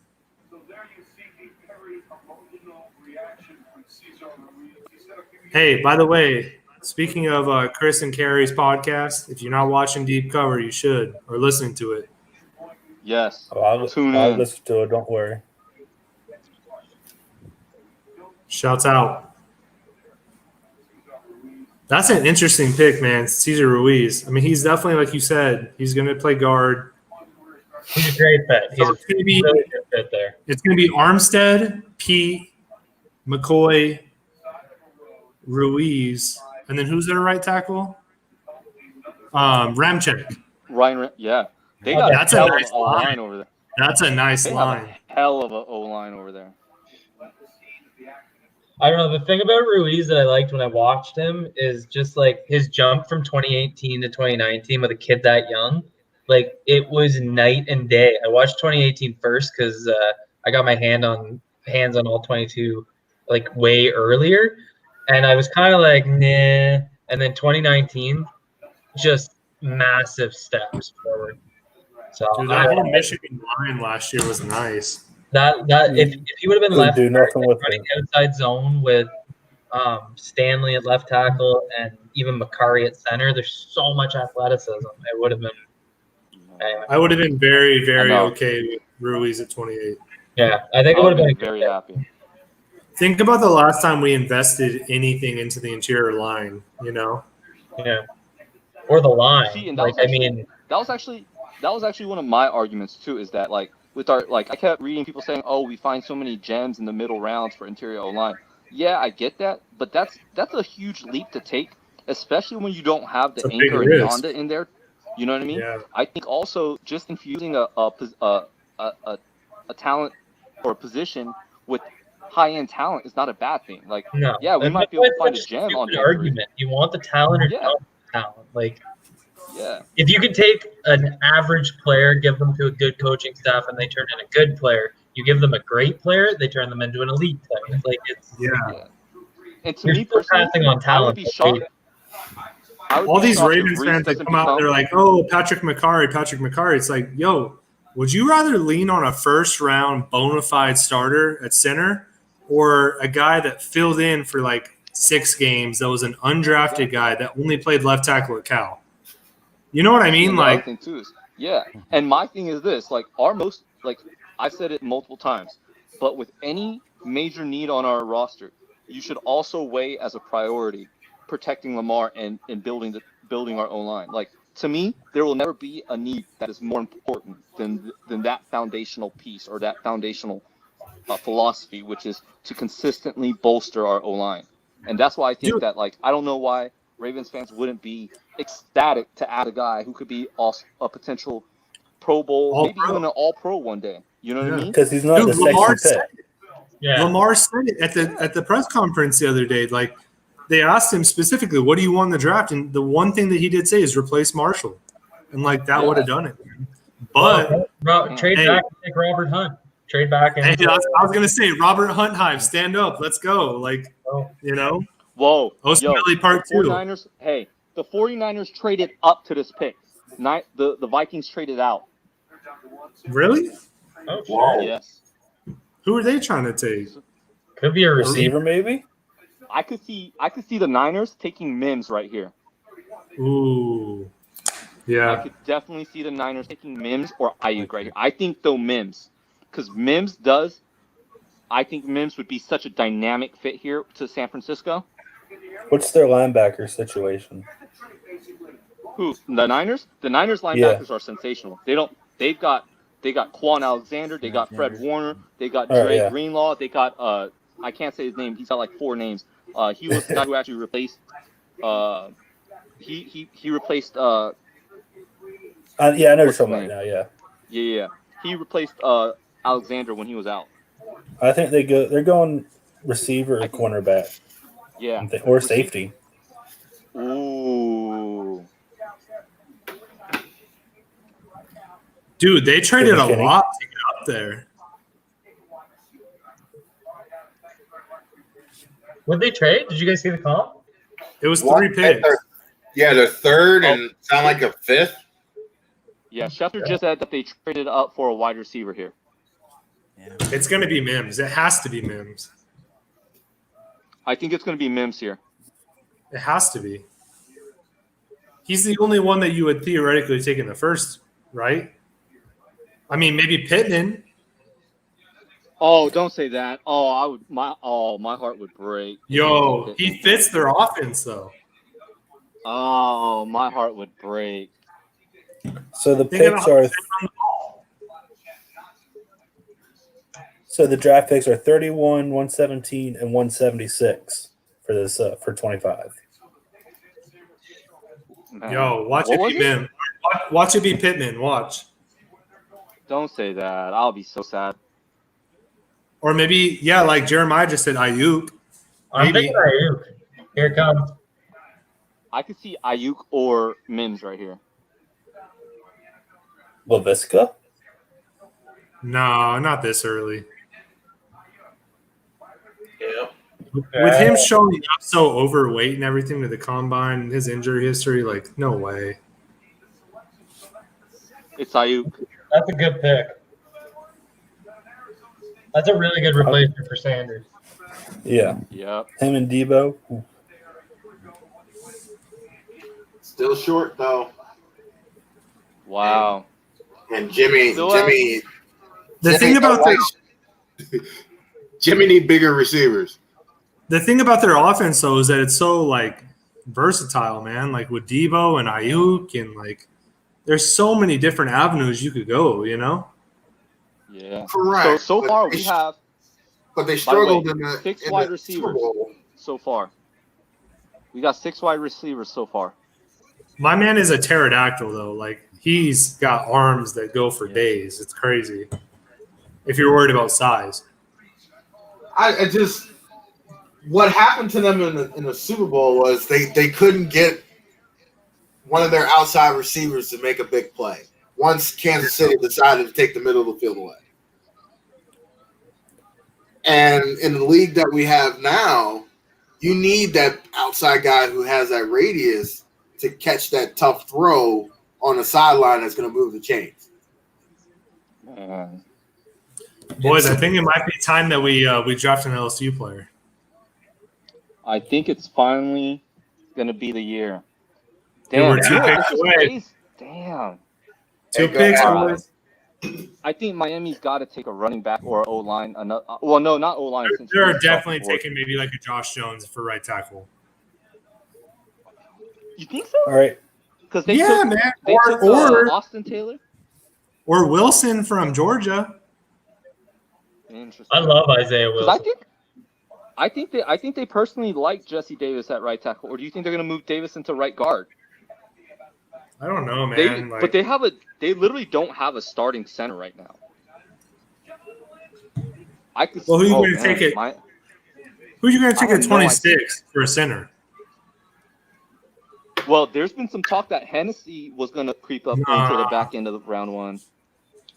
Hey, by the way, speaking of Chris and Carrie's podcast, if you're not watching Deep Cover, you should, or listening to it. Yes. Tune in. I'll listen to it. Don't worry. Shouts out. That's an interesting pick, man. Cesar Ruiz. I mean, he's definitely, like you said, he's going to play guard. He's a great fit. He's So a really good fit there. It's going to be Armstead, Pete, McCoy, Ruiz, and then who's their right tackle? Ramczyk. Ryan, yeah. They got That's a hell nice of a line line over there. That's a nice They line. have a hell of a O-line over there. I don't know. The thing about Ruiz that I liked when I watched him is just like his jump from 2018 to 2019 with a kid that young. Like it was night and day. I watched 2018 first because I got my hands on all 22 like way earlier, and I was kind of like nah. And then 2019, just massive steps forward. So Dude, that whole Michigan line last year was nice. That if he would have been left do nothing with running outside zone with Stanley at left tackle and even Makari at center, there's so much athleticism. It would have been. Anyway. I would have been very, very okay with Ruiz at 28. Yeah, I think it would have been very happy. Think about the last time we invested anything into the interior line, you know? Yeah. Or the line. See, and that like, was actually, that was actually one of my arguments too, is that like with our I kept reading people saying, oh, we find so many gems in the middle rounds for interior O-line. Yeah, I get that, but that's a huge leap to take, especially when you don't have the anchor and Yonda in there. You know what I mean? Yeah. I think also just infusing a talent or a position with high-end talent is not a bad thing. Like, yeah, we might be able to find a gem on the argument. You want the talent or don't want the talent. Like, Yeah. If you can take an average player, give them to a good coaching staff, and they turn in a good player, you give them a great player, they turn them into an elite player. Like it's And to you're me still personally, passing on I would talent. be shocked. All these Ravens Reese fans that doesn't come out, become- they're like, "Oh, Patrick McCarry." It's like, yo, would you rather lean on a first-round bona fide starter at center, or a guy that filled in for like 6 games that was an undrafted guy that only played left tackle at Cal? You know what I mean? And the other Like, thing too is, and my thing is this: like I've said it multiple times, but with any major need on our roster, you should also weigh as a priority protecting Lamar and building our own line. Like, to me, there will never be a need that is more important than that foundational piece or that foundational philosophy, which is to consistently bolster our O line. And that's why I think that, like, I don't know why Ravens fans wouldn't be ecstatic to add a guy who could be also a potential Pro Bowl, maybe even an All Pro one day. You know what I mean? Because he's not the sexy pick. Lamar said it at the press conference the other day. Like, they asked him specifically, "What do you want in the draft?" And the one thing that he did say is replace Marshall, and like that would have done it. But trade back and take Robert Hunt. Trade back and I was gonna say Robert Hunt hive, stand up, let's go. Like, you know, whoa, Osemele part 2. 49ers, hey, the 49ers traded up to this pick. The Vikings traded out. Really? Oh, wow. Yes. Who are they trying to take? Could be a receiver, maybe. I could see the Niners taking Mims right here. Ooh, yeah. I could definitely see the Niners taking Mims or Ayuk right here. I think though Mims, because I think Mims would be such a dynamic fit here to San Francisco. What's their linebacker situation? Who? The Niners? The Niners linebackers are sensational. They've got Quan Alexander, they got Fred Warner, they got Dre Greenlaw, they got I can't say his name. He's got like 4 names. He was the guy who actually replaced he replaced yeah, I know you're talking about now, yeah. Yeah. He replaced Alexander when he was out. I think they're going receiver or cornerback. Yeah. Or safety. Ooh. Dude, they traded a lot to get up there. What did they trade? Did you guys see the comp? It was 3 picks. Yeah, the 3rd and sound like a 5th. Yeah, Schefter just said that they traded up for a wide receiver here. It's going to be Mims. It has to be Mims. I think it's going to be Mims here. It has to be. He's the only one that you would theoretically take in the first, right? I mean, maybe Pittman. Oh, don't say that. Oh, my heart would break. Yo, he fits their offense though. Oh, my heart would break. So the picks are. So the draft picks are 31, 117, and 176 for this for 25. Yo, watch it be Mims. Watch it be Pittman. Watch. Don't say that. I'll be so sad. Or maybe, yeah, like Jeremiah just said, Ayuk. I'm thinking Ayuk. Here it comes. I could see Ayuk or Mims right here. LaVisca? No, not this early. Yeah. With him showing up so overweight and everything with the combine and his injury history, like, no way. It's Ayuk. That's a good pick. That's a really good replacement for Sanders. Yeah. Yep. Him and Debo. Ooh. Still short though. Wow. And Jimmy. The thing about Jimmy need bigger receivers. The thing about their offense though is that it's so like versatile, man. Like with Debo and Ayuk, and like there's so many different avenues you could go. You know. Yeah. Correct. So far we have. But they struggled in the 6 wide receivers so far. We got 6 wide receivers so far. My man is a pterodactyl though. Like he's got arms that go for days. It's crazy. If you're worried about size. I just what happened to them in the Super Bowl was they couldn't get one of their outside receivers to make a big play once Kansas City decided to take the middle of the field away. And in the league that we have now, you need that outside guy who has that radius to catch that tough throw on the sideline that's going to move the chains. Boys, I think it might be time that we draft an LSU player. I think it's finally going to be the year. Dude, Damn, we're 2 picks away. Damn. 2 picks, boys. I think Miami's got to take a running back or O-line. Well, no, not O-line. They're definitely taking maybe like a Josh Jones for right tackle. You think so? All right. Because they Yeah, took, man. They took Or Austin Taylor. Or Wilson from Georgia. Interesting. I love Isaiah Wilson. I think they personally like Jesse Davis at right tackle. Or do you think they're going to move Davis into right guard? I don't know, man. But they literally don't have a starting center right now. Well, who are you going to take it? Who are you going to take at 26 for a center? Well, there's been some talk that Hennessy was going to creep up into the back end of the round one.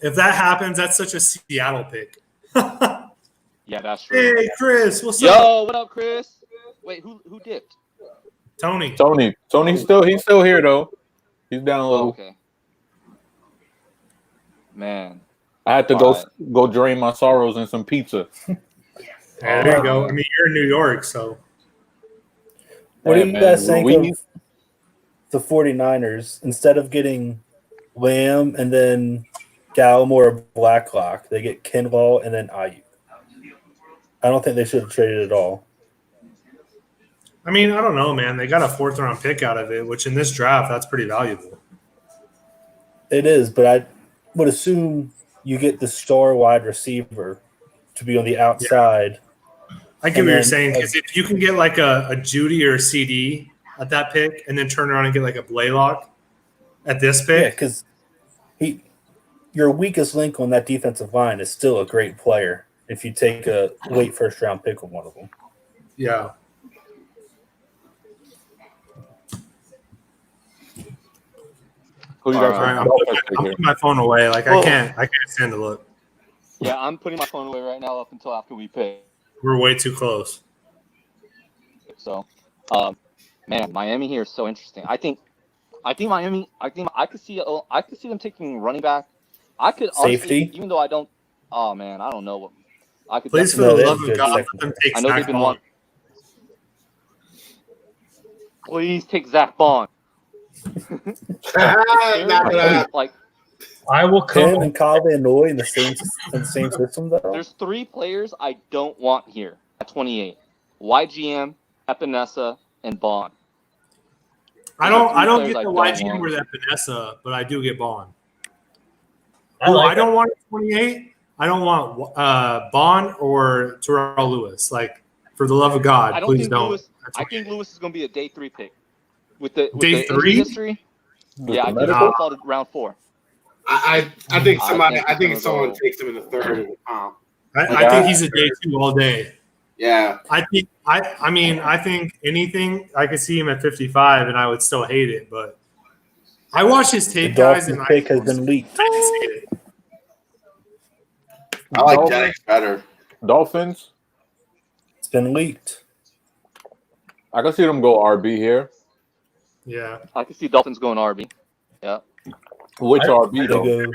If that happens, that's such a Seattle pick. Yeah, that's true. Hey, Chris, what's Yo, up? Yo, what up, Chris? Wait, who dipped? Tony. Tony's still here though. He's down a little. Oh, okay. Man, I had to go drain my sorrows in some pizza. Yeah, there you go. I mean, you're in New York, so. What do you guys think of the 49ers? Instead of getting Lamb and then Gallimore or Blacklock, they get Kinlaw and then Ayuk. I don't think they should have traded at all. I mean, I don't know, man. They got a 4th round pick out of it, which in this draft, that's pretty valuable. It is, but I would assume you get the star wide receiver to be on the outside. Yeah. I get what you're saying, because if you can get like a Judy or a CD at that pick and then turn around and get like a Blaylock at this pick. Yeah, because your weakest link on that defensive line is still a great player if you take a late first round pick on one of them. Yeah. Who you got? I'm putting my phone away. Like I can't stand to look. Yeah, I'm putting my phone away right now up until after we pick. We're way too close. So, man, Miami here is so interesting. I think Miami. I could see them taking running back. I could safety, honestly, even though I don't. Oh man, I don't know what. I could. Please, for the love of God, let them take I know Zach they've been Bond. wanting. Please take Zach Bond. Like I will come. Him and Kyle Van Noy in the same system though. There's 3 players I don't want here at 28: YGM, Epinesa, and Bond. I don't get the YGM or that Vanessa, but I do get Bond. I don't want 28. I don't want Bond or Terrell Lewis. Like, for the love of God, please don't. I think Lewis is going to be a day 3 pick. With the Day 3 history, yeah, I think he'll fall to round 4. I think someone takes him in the 3rd of the comp. I think he's a day 2 all day. Yeah. I think anything I could see him at 55 and I would still hate it, but I watch his tape, guys, and pick has been leaked. I just hate it. I like Jennings better. Dolphins. It's been leaked. I can see them go RB here. Yeah. I can see Dolphins going RB. Yeah. Which RB though? Every time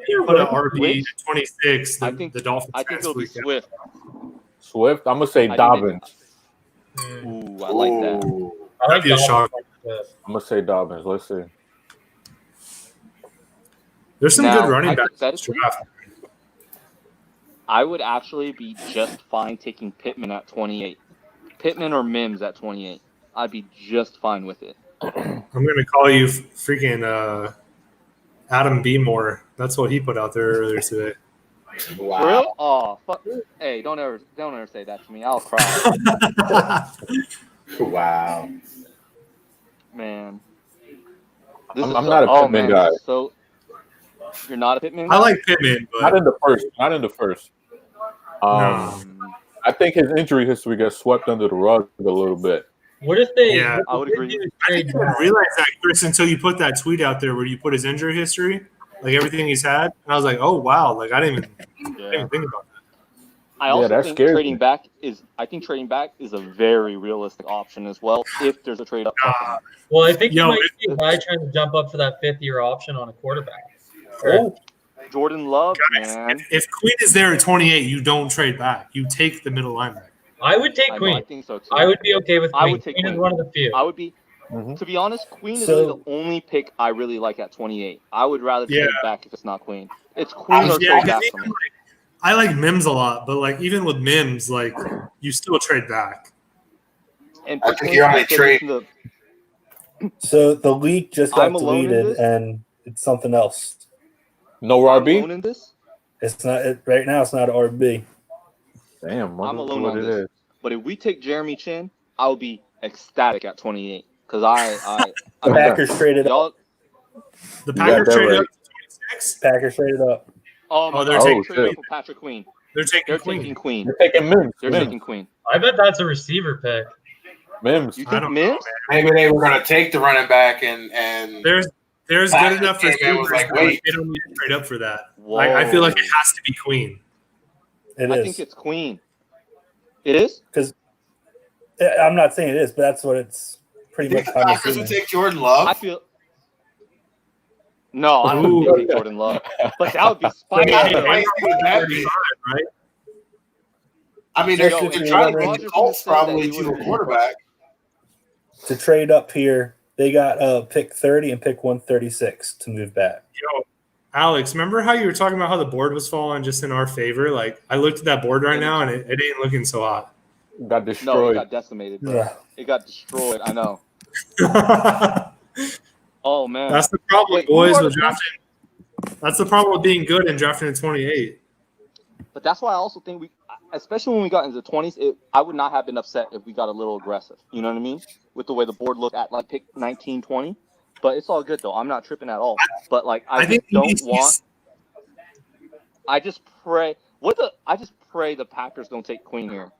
you put an RB at 26, the Dolphins. I think it'll be Swift. Swift. I'm gonna say Dobbins. Ooh, I like that. I like a shock. I'm gonna say Dobbins. Let's see. There's some good running backs in this draft. I would actually be just fine taking Pittman at 28. Pittman or Mims at 28. I'd be just fine with it. I'm gonna call you freaking Adam Beemore. That's what he put out there earlier today. Wow. For real? Oh, fuck. Hey, don't ever say that to me. I'll cry. Wow. Man. I'm not a Pittman guy. So you're not a Pittman? I like Pittman, but not in the first. I think his injury history got swept under the rug a little bit. What if they? Yeah, I would agree. I didn't even realize that, Chris, until you put that tweet out there where you put his injury history, like everything he's had, and I was like, oh wow, like I didn't even think about that. I also that's think scary. trading back is a very realistic option as well if there's a trade up. Well, I think you might see a guy trying to jump up for that 5th-year option on a quarterback. Jordan Love, man. If Queen is there at 28, you don't trade back. You take the middle linebacker. I would take Queen. I think so too. I would be okay with Queen. I would take Queen is one of the few. I would be. To be honest, Queen is really the only pick I really like at 28. I would rather trade back if it's not Queen. It's Queen or trade back for me. I like Mims a lot, but like even with Mims, like you still trade back. And I think you're on a trade. So the leak just got I'm alone in deleted, this? and it's something else. No RB? Alone in this? It's not right now. It's not RB. Damn, I'm alone what on it this. is. But if we take Jeremy Chin, I would be ecstatic at 28 because I The Packers traded up. The Packers traded up to 26. Packers traded up. Oh, they're taking taking for Patrick Queen. They're taking Queen. They're taking Mims. They're Mims. taking Queen. I bet that's a receiver pick. Mims. You think Mims? Maybe they were going to take the running back and there's good enough came in and was receivers like, that wait. they don't need to trade up for that. Like, I feel like it has to be Queen. I think it's Queen. It is? Because I'm not saying it is, but that's what it's pretty much. Packers would take Jordan Love. I feel. No, I don't think they take Jordan Love. But that would be spicy. Right? I mean, they're trying to get the Colts probably to a quarterback. To trade up here, they got pick 30 and pick 136 to move back. Yo, Alex, remember how you were talking about how the board was falling just in our favor? Like, I looked at that board right now, and it ain't looking so hot. Got No, destroyed. it got decimated, bro. Yeah. It got destroyed. I know. Oh man, That's the problem, Wait, boys, who are with the- drafting. That's the problem with being good and drafting at 28. But that's why I also think we, especially when we got into the 20s, I would not have been upset if we got a little aggressive. You know what I mean? With the way the board looked at like pick 19, 20. But it's all good though. I'm not tripping at all. But like I think just don't he's- want. I just pray. I just pray the Packers don't take Queen here.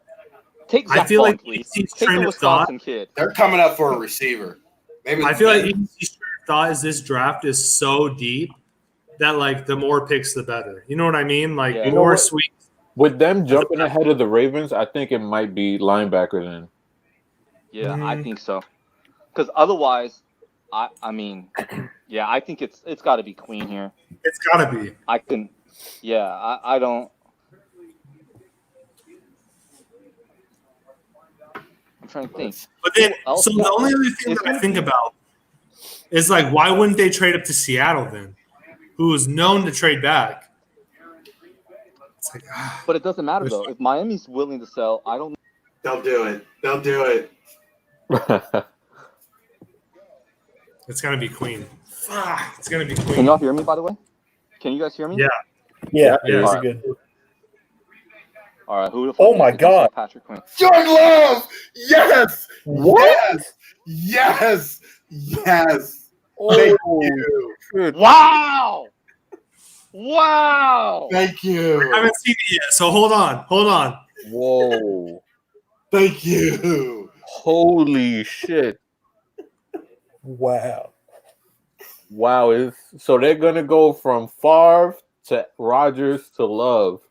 Take Zach I feel Bond, like please. he's Take train the of thought. Wisconsin kid. They're coming up for a receiver. Maybe I feel like EBC's train of thought is this draft is so deep that like the more picks, the better. You know what I mean? Like Yeah. You know more what? sweet. With them jumping ahead of the Ravens, I think it might be linebacker then. Yeah, I think so. Because otherwise, I mean, yeah, I think it's got to be Queen here. It's gotta be. I can, yeah, I don't. I'm trying to think. But then, Who else? so the only other thing It's that I gonna think be- about is like, why wouldn't they trade up to Seattle then, who is known to trade back? It's like, But it doesn't matter though. If Miami's willing to sell, I don't. They'll do it. They'll do it. it's gonna be Queen. Fuck, it's gonna be Can Queen. y'all hear me? By the way, can you guys hear me? Yeah. Yeah, Yeah. it's All right. good. All right. Who the fuck Oh my is God. Patrick Queen. Jordan Love! Yes! What? Yes! Yes! Oh, Thank you. Wow! Wow! Thank you. I haven't seen it yet, so hold on. Whoa. Thank you. Holy shit. wow. Wow. So they're going to go from Favre to Rodgers to Love.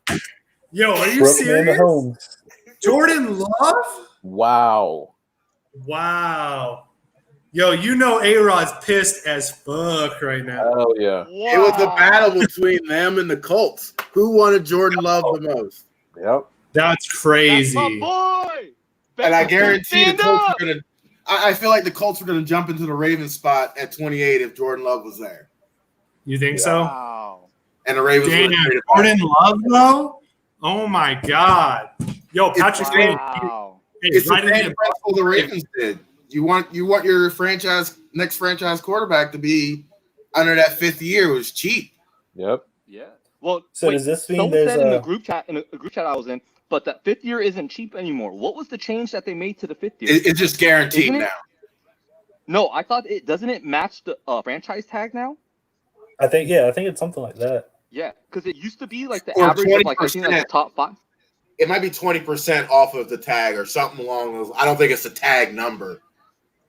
Yo, are you Brooke serious? Mahomes. Jordan Love? Wow. Wow. Yo, you know A-Rod's pissed as fuck right now. Hell yeah. It was a battle between them and the Colts. Who wanted Jordan Love the most? Yep. That's crazy. That's my boy. And I guarantee the Stand Colts up! are going to – I feel like the Colts are going to jump into the Ravens spot at 28 if Jordan Love was there. You think so? Wow. And the Ravens Damn, would have traded back. Jordan Love, though? Oh, my God. Yo, Patrick Queen. Wow. Hey, It's the write it same in. principle the Ravens did. You want your next franchise quarterback to be under that fifth year. It was cheap. Yep. Yeah. Well, So does this mean someone there's said in a- the group chat I was in, but that fifth year isn't cheap anymore. What was the change that they made to the fifth year? It's just guaranteed Isn't it? now. No, I thought it doesn't it match the franchise tag now? I think it's something like that. Yeah, because it used to be like the Or average of like I think like 20%. the top five. It might be 20% off of the tag or something along those. I don't think it's the tag number.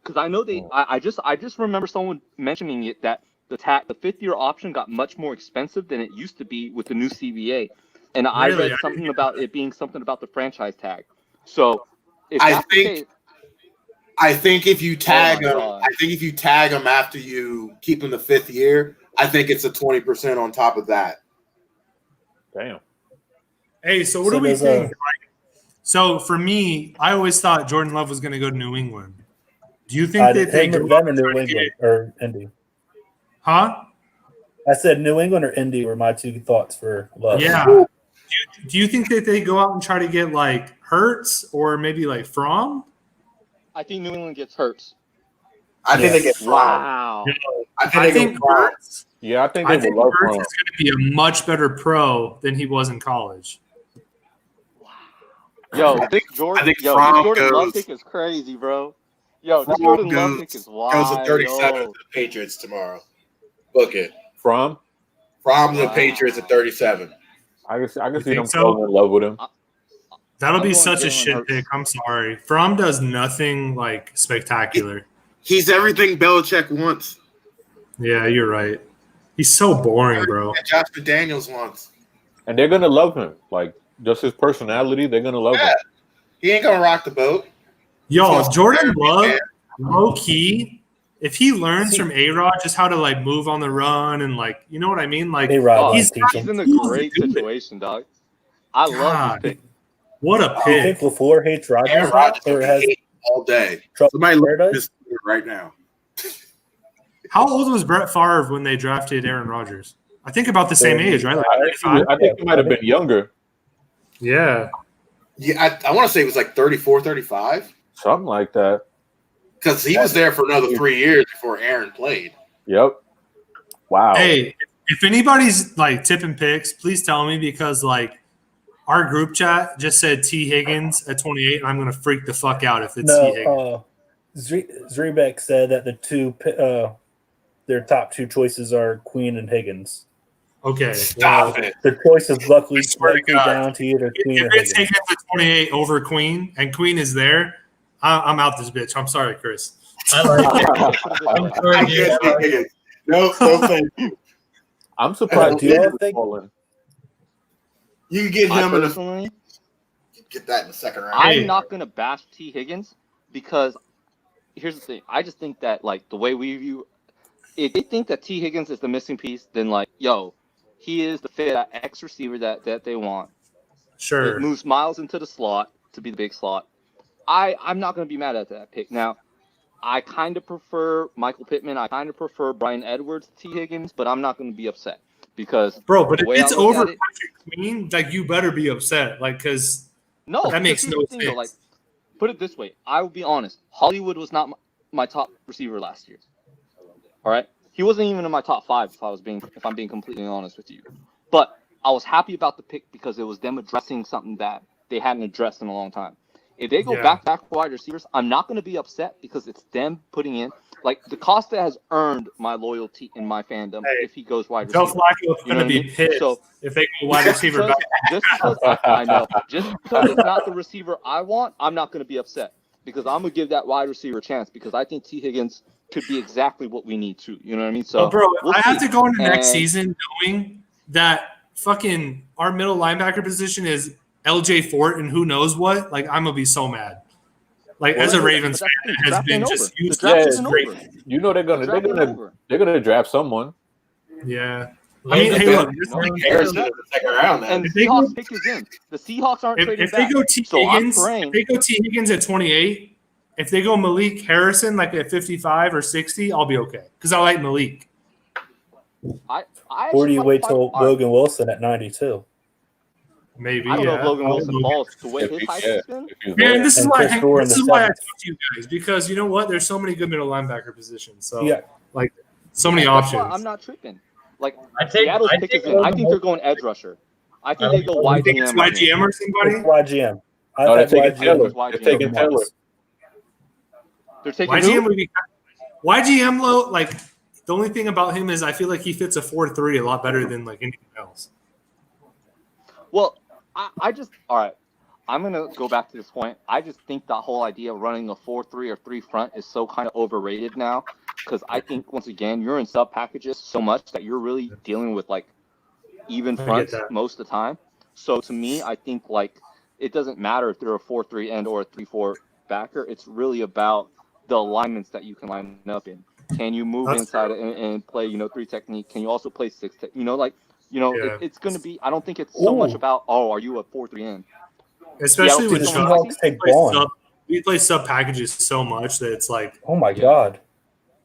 Because I know I just remember someone mentioning it that the 5th year option got much more expensive than it used to be with the new CBA, and I read something about it being something about the franchise tag. So if I that's the case, think if you tag them, after you keep them the 5th year, I think it's a 20% on top of that. Damn. Hey, so what do we think? So for me, I always thought Jordan Love was going to go to New England. Do you think that they go them or New England or Indy? Huh? I said New England or Indy were my two thoughts for Love. Yeah. Do you think that they go out and try to get like Hurts or maybe like Fromm? I think New England gets Hurts. I think they get Fromm. Wow. I think Hurts. Yeah, I think Hurts is Fromm. going to be a much better pro than he was in college. Yo, this Jordan Love pick is crazy, bro. Yo, this Jordan Love pick is wild. Goes to 37 to the Patriots tomorrow. Book it. Fromm to the Patriots at 37. I can see them falling in love with him. That'll be such a shit pick. I'm sorry. Fromm does nothing like spectacular. He's everything Belichick wants. Yeah, you're right. He's so boring, bro. And Josh McDaniels wants. And they're gonna love him. Like just his personality, they're gonna love him. He ain't gonna rock the boat. Yo, Jordan Love, low key, if he learns from A-Rod just how to like move on the run and like, you know what I mean? Like he's in a great situation, dog. I love this pick. What a Do you pick. think LaFleur hates Rodgers? Aaron Rodgers or has all day. Somebody look at this right now. How old was Brett Favre when they drafted Aaron Rodgers? I think about the same age, right? Like I think he might have been younger. Yeah. Yeah, I want to say it was like 34, 35. Something like that. Because he was there for another 3 years before Aaron played. Yep. Wow. Hey, if anybody's like tipping picks, please tell me because like our group chat just said T. Higgins at 28. I'm going to freak the fuck out if it's T. Higgins. Zrebeck said that their top two choices are Queen and Higgins. Okay. Stop it. The choice is luckily down to either Queen or If it's Higgins. Higgins at 28 over Queen and Queen is there, I'm out this bitch. I'm sorry, Chris. I like it. No, thank you. I'm surprised. Do you think you can get him in personally, get that in the second round. I'm not gonna bash T. Higgins because here's the thing. I just think that like the way we view, if they think that T. Higgins is the missing piece, then like, yo, he is the fit X receiver that they want. Sure. It moves Miles into the slot to be the big slot. I'm not gonna be mad at that pick. Now, I kind of prefer Michael Pittman. I kind of prefer Brian Edwards to T. Higgins, but I'm not gonna be upset because but if it's over Patrick Queen, like you better be upset, like because that makes no sense. Though, like, put it this way, I will be honest. Hollywood was not my top receiver last year. All right, he wasn't even in my top 5 if I'm being completely honest with you. But I was happy about the pick because it was them addressing something that they hadn't addressed in a long time. If they go back wide receivers, I'm not going to be upset because it's them putting in. Like, DeCosta has earned my loyalty and my fandom if he goes wide receiver. Joe Flacco's going to be pissed if they go wide receiver back. Just because it's not the receiver I want, I'm not going to be upset because I'm going to give that wide receiver a chance because I think T. Higgins could be exactly what we need to. You know what I mean? So, I have to go into next season knowing that fucking our middle linebacker position is LJ Fort and who knows what. Like, I'm going to be so mad. Like, as a Ravens fan, it has been just useless. You know they're gonna draft someone. Yeah. I mean, hey, look, and the Seahawks pick is in. The Seahawks aren't trading if they back. go T. Higgins at 28, if they go Malik Harrison like at 55 or 60, I'll be okay because I like Malik. Or do you wait till Logan Wilson at 92? Maybe. I don't know if Logan Wilson falls the way his height has been. Man, this is why I talk to you guys because you know what? There's so many good middle linebacker positions. So like so many options. I'm not tripping. Like Seattle's pick is in. I think they're going edge rusher. I think they go YGM. Think it's YGM or somebody? YGM. They're taking Taylor. They're taking Taylor. They're taking YGM low. Like the only thing about him is I feel like he fits a 4-3 a lot better than like anything else. Well, I just all right. I'm going to go back to this point. I just think that whole idea of running a 4-3 or 3 front is so kind of overrated now, because I think, once again, you're in sub packages so much that you're really dealing with like even fronts most of the time. So to me, I think like it doesn't matter if they're a 4-3 end or a 3-4 backer. It's really about the alignments that you can line up in. Can you move inside and play, 3 technique? Can you also play 6 technique? It's going to be, I don't think it's so much about, are you a 4-3 end? Especially with Seahawks take Bond. We play sub packages so much that it's like, oh my god.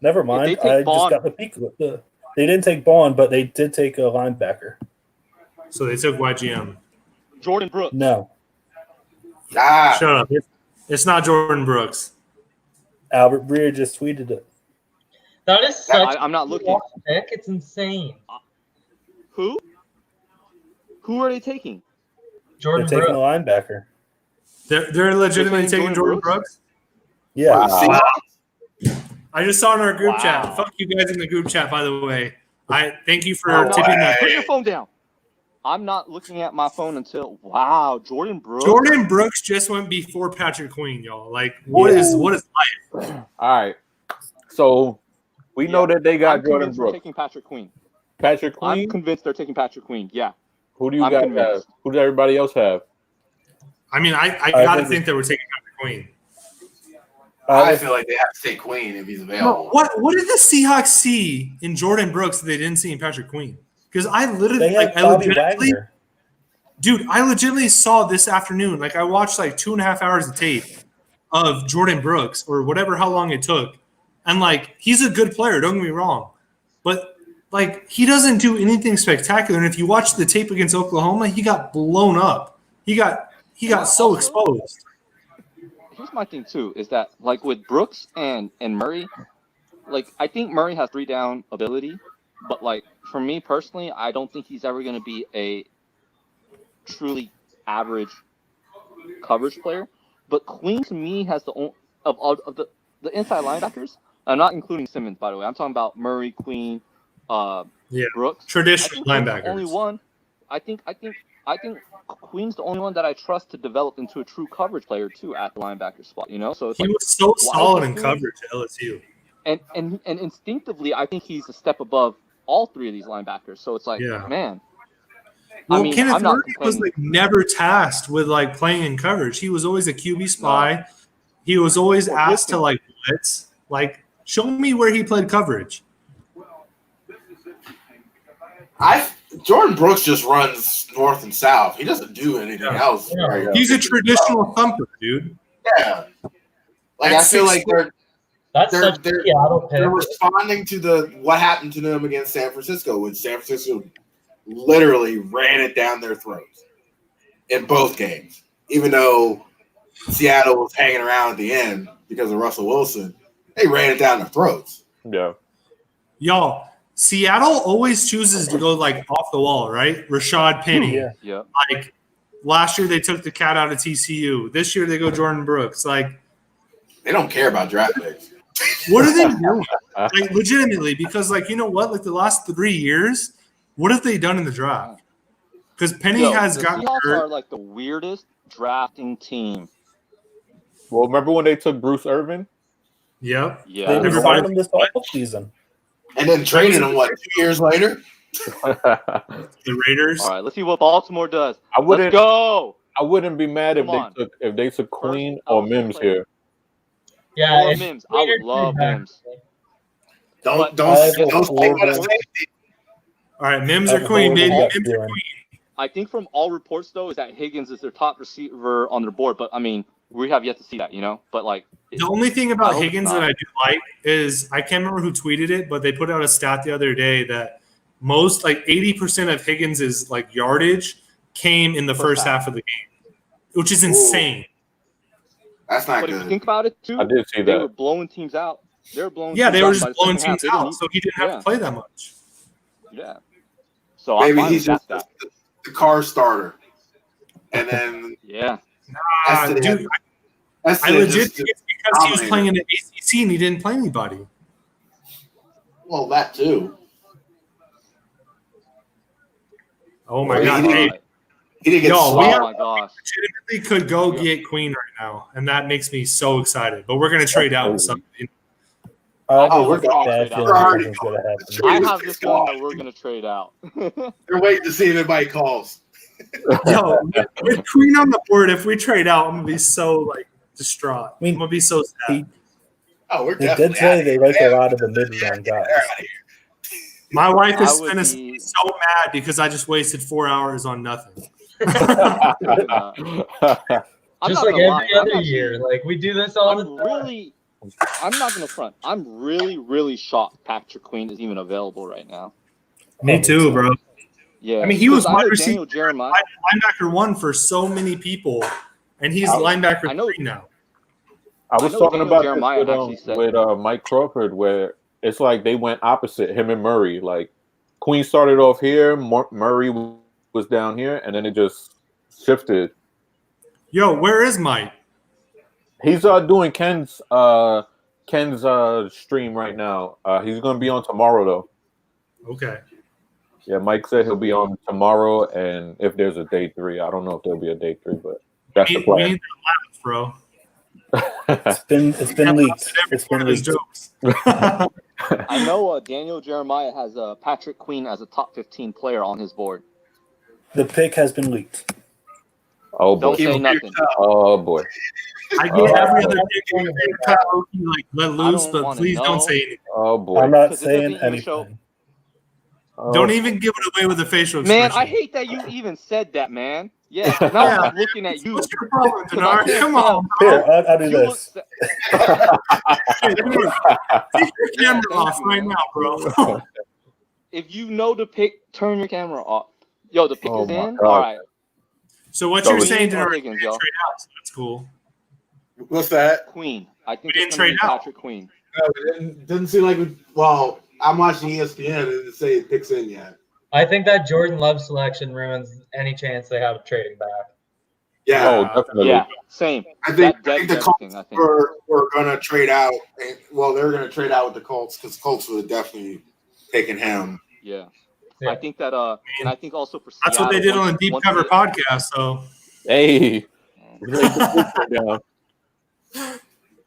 Never mind. I just got the peek. They didn't take Bond, but they did take a linebacker. So they took YGM. Jordan Brooks. No. Ah. Shut up. It's not Jordan Brooks. Albert Breer just tweeted it. That is such I'm not looking. Pick. It's insane. Who? Who are they taking? They're taking a linebacker. They're legitimately taking Jordan Brooks? Yeah. Wow. I just saw in our group chat. Fuck you guys in the group chat, by the way. I thank you for tipping that. Put your phone down. I'm not looking at my phone until Jordan Brooks. Jordan Brooks just went before Patrick Queen, y'all. Like, what is life? All right. So we know that they got Jordan Brooks. Taking Patrick Queen. Patrick Queen? I'm convinced they're taking Patrick Queen. Yeah. Who do you guys have? Who does everybody else have? I mean, I gotta think that we're taking Patrick Queen. I feel like they have to take Queen if he's available. What did the Seahawks see in Jordan Brooks that they didn't see in Patrick Queen? Because I legitimately saw this afternoon. Like, I watched like 2.5 hours of tape of Jordan Brooks or whatever, how long it took. And like, he's a good player, don't get me wrong. But like, he doesn't do anything spectacular. And if you watch the tape against Oklahoma, he got blown up. He got so exposed. Here's my thing too, is that like with Brooks and Murray, like I think Murray has 3-down ability, but like for me personally, I don't think he's ever going to be a truly average coverage player. But Queen to me has the of the inside linebackers. I'm not including Simmons, by the way. I'm talking about Murray, Queen, Brooks. Traditional linebackers. Only one. I think Queen's the only one that I trust to develop into a true coverage player too at the linebacker spot. So it's he was so solid in coverage at LSU. And instinctively, I think he's a step above all 3 of these linebackers. So it's like, man. Well, Kenneth Murray was like never tasked with like playing in coverage. He was always a QB spy. No. He was always asked to like blitz. Like, show me where he played coverage. Jordan Brooks just runs north and south. He doesn't do anything else. Yeah. He's a traditional thumper, dude. Yeah. Like, I feel like they're responding to what happened to them against San Francisco, when San Francisco literally ran it down their throats in both games. Even though Seattle was hanging around at the end because of Russell Wilson, they ran it down their throats. Yeah. Y'all, Seattle always chooses to go like off the wall, right? Rashad Penny. Yeah. Like last year they took the cat out of TCU. This year they go Jordan Brooks. Like, they don't care about draft picks. What are they doing? Like, legitimately, because like, you know what? Like the last 3 years, what have they done in the draft? Because Penny has gotten Seahawks hurt. are like the weirdest drafting team. Well, remember when they took Bruce Irvin? Yep. Yeah. They signed him this offseason. And then traded him, 2 years later? The Raiders. All right, let's see what Baltimore does. Let's go. I wouldn't be mad if they took Queen or Mims here. Yeah, or Mims. I would love Mims. Don't All right, Mims or Queen, baby. Mims or Queen. I think from all reports though is that Higgins is their top receiver on their board, but I mean we have yet to see that, But like the only thing about Higgins that I do like is I can't remember who tweeted it, but they put out a stat the other day that most like 80% of Higgins' like yardage came in the first half of the game, which is insane. That's not good. good. If you think about it too, I did see they that. were blowing teams out. They were blowing. Yeah, teams they were out just by the blowing second half. teams out, so he didn't have to play that much. Yeah. So maybe I'm he's just the car starter, and then yeah. Dude, I legit think it's because he was playing in the ACC and he didn't play anybody. Well, that too. Oh my God! He didn't get Yo, we Oh my gosh. legitimately could go get Queen right now, and that makes me so excited. But we're gonna trade out. So, we're bad going. feeling nothing's gonna happen. I have this feeling that we're gonna trade out. They're waiting to see if anybody calls. yo, with Queen on the board, if we trade out, I'm gonna be so like distraught. I'm gonna be so sad. Oh, we're They definitely did say out they like a lot of the mid-round guys. My wife is I would gonna be- be so mad because I just wasted 4 hours on nothing. I'm Just not like gonna lie, every other year. Like we do this all the time. I'm not gonna front. I'm really shocked Patrick Queen is even available right now. Me too, bro. Yeah. I mean, he was because I wide know receiver, Daniel Jeremiah. linebacker 1 for so many people, and he's linebacker 3 now. I was know talking Daniel about Jeremiah this actually said- with Mike Crawford, where it's like they went opposite, him and Murray. Like Queen started off here, Murray was down here, and then it just shifted. Yo, where is Mike? He's doing Ken's stream right now. He's gonna be on tomorrow though. Okay. Yeah, Mike said he'll be on tomorrow, and if there's a day 3, I don't know if there'll be a day 3, but that's the We plan. need that laugh, bro. It's been leaked. It's been leaked. Jokes. I know Daniel Jeremiah has Patrick Queen as a top 15 player on his board. The pick has been leaked. Oh boy. Don't say nothing. Oh boy. I get every other pick like let loose, don't but wanna please don't know. say anything. Oh boy. I'm not 'Cause it doesn't saying even show- anything. Don't even give it away with a facial expression. Man, I hate that you even said that, man. Yeah, now Yeah. I'm looking at you. What's your problem, 'Cause I Denard? can't Come tell. on, bro. Here, I'll do You look this. Hey, dude, take your camera thank off you, right man. now, bro. If you know the pick, turn your camera off. Yo, the pick Oh is my in? God. All right. So what Sorry. you're saying, Queen or Denard, Higgins, you yo? trade out, so that's cool. What's that? Queen. I think We it's didn't going to be trade out. Patrick Queen. No, it didn't seem like we. Well, I'm watching ESPN and it didn't say it picks in yet. I think that Jordan Love selection ruins any chance they have of trading back. Yeah. Oh, definitely. Yeah, same. I think That the dead Colts everything, I think. were going to trade out. And, well, they were going to trade out with the Colts because Colts would have definitely taken him. Yeah. Yeah. I think that, and I think also for That's Seattle. what they did on once- the Deep once Cover they- podcast. So Hey. Down.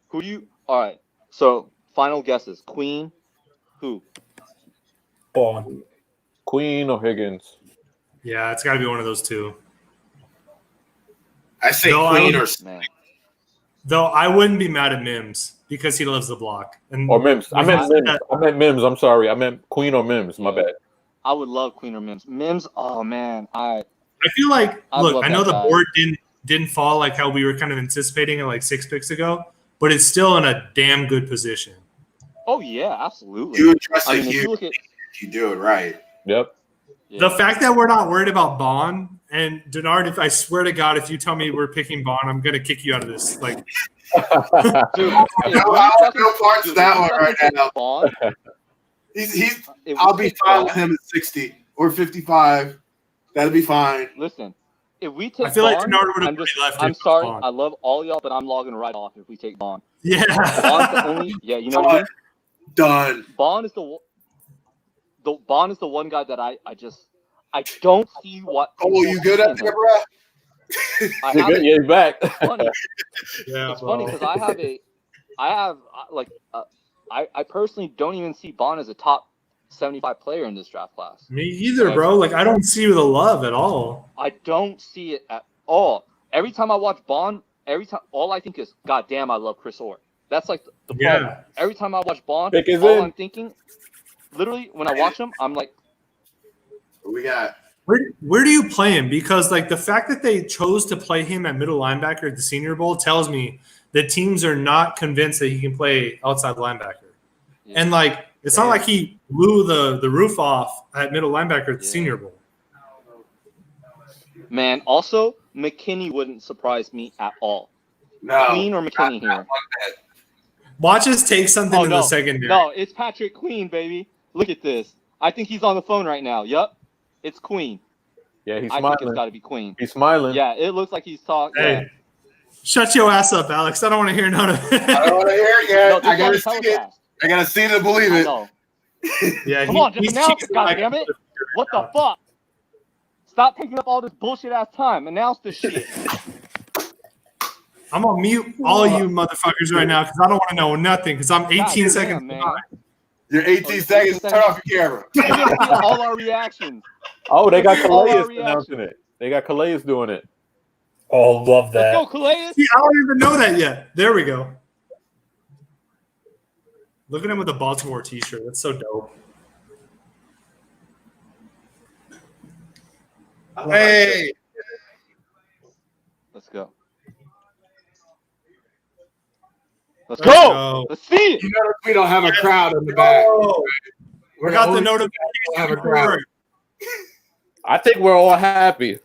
Who do you? All right. So final guesses. Queen. Who? Ball. Queen or Higgins? yeah, it's got to be one of those two. I say No, Queen I or Man. Though I wouldn't be mad at Mims because he loves the block. And Or Mims. I meant Mims. that- I meant Mims. I'm sorry. I meant Queen or Mims. My Yeah. bad. I would love Queen or Mims. Mims. Oh man. I feel like I look, love I know that the guy. board didn't fall like how we were kind of anticipating it like 6 picks ago, but it's still in a damn good position. Oh yeah, absolutely. you address I a mean, if you huge look at if you do it right. Yep. yeah. The fact that we're not worried about Bond and Denard, if I swear to God, if you tell me we're picking Bond, I'm gonna kick you out of this. Like, Dude, No, I have no parts of that one right now. Bond, He's. if I'll we be take fine Bond- with him at 60 or 55. That'd be fine. Listen, if we take I feel like Bond, Denard would have I'm just, left. I'm if it was sorry. Bond. I love all y'all, but I'm logging right off if we take Bond. Yeah. Bond's the only. Yeah, you know what I mean. Done. Bond is the Bond is the one guy that I don't see what. Oh, you good up there, bro? I You're have good. it. Yeah, you're back. Funny. Yeah, It's funny because I personally don't even see Bond as a top 75 player in this draft class. Me either, bro. Like, I don't see the love at all. I don't see it at all. Every time I watch Bond, all I think is, God damn, I love Chris Orr. That's like the problem. Yeah. Every time I watch Bond, Pick is all in. I'm thinking, literally, when I watch him, I'm like, What we got? Where do you play him? Because like the fact that they chose to play him at middle linebacker at the Senior Bowl tells me that teams are not convinced that he can play outside linebacker. yeah. And like it's not like he blew the roof off at middle linebacker at the Yeah. Senior Bowl. Man, also, McKinney wouldn't surprise me at all. No. Queen or McKinney not here? one bit. Watch us take something Oh, in no. the secondary. No, it's Patrick Queen, baby. Look at this. I think he's on the phone right now. Yup. It's Queen. Yeah, he's I think it's smiling. got to be Queen. He's smiling. Yeah, it looks like he's talking. Hey, Yeah. shut your ass up, Alex. I don't want to hear none of I it. don't want to hear it No, yet. this I gotta is see on it. telecast. I gotta see it to believe I it. know. Yeah, Come on, just he's announce it, cheating like- goddammit. What the fuck? Stop taking up all this bullshit ass time. Announce the shit. I'm gonna mute all of you motherfuckers right now because I don't want to know nothing because I'm 18 seconds behind. You're 18 seconds. Turn off your You camera. didn't see all our reactions. Oh, they got All our Calais announcing it. They got Calais doing it. Oh, love that. Let's go, Calais. See, I don't even know that yet. There we go. Look at him with a Baltimore t-shirt. That's so dope. Hey. Let's go. Let's go. go. Let's see it. You notice we don't have a crowd in the back. We got the only- notification. have a crowd. I think we're all happy.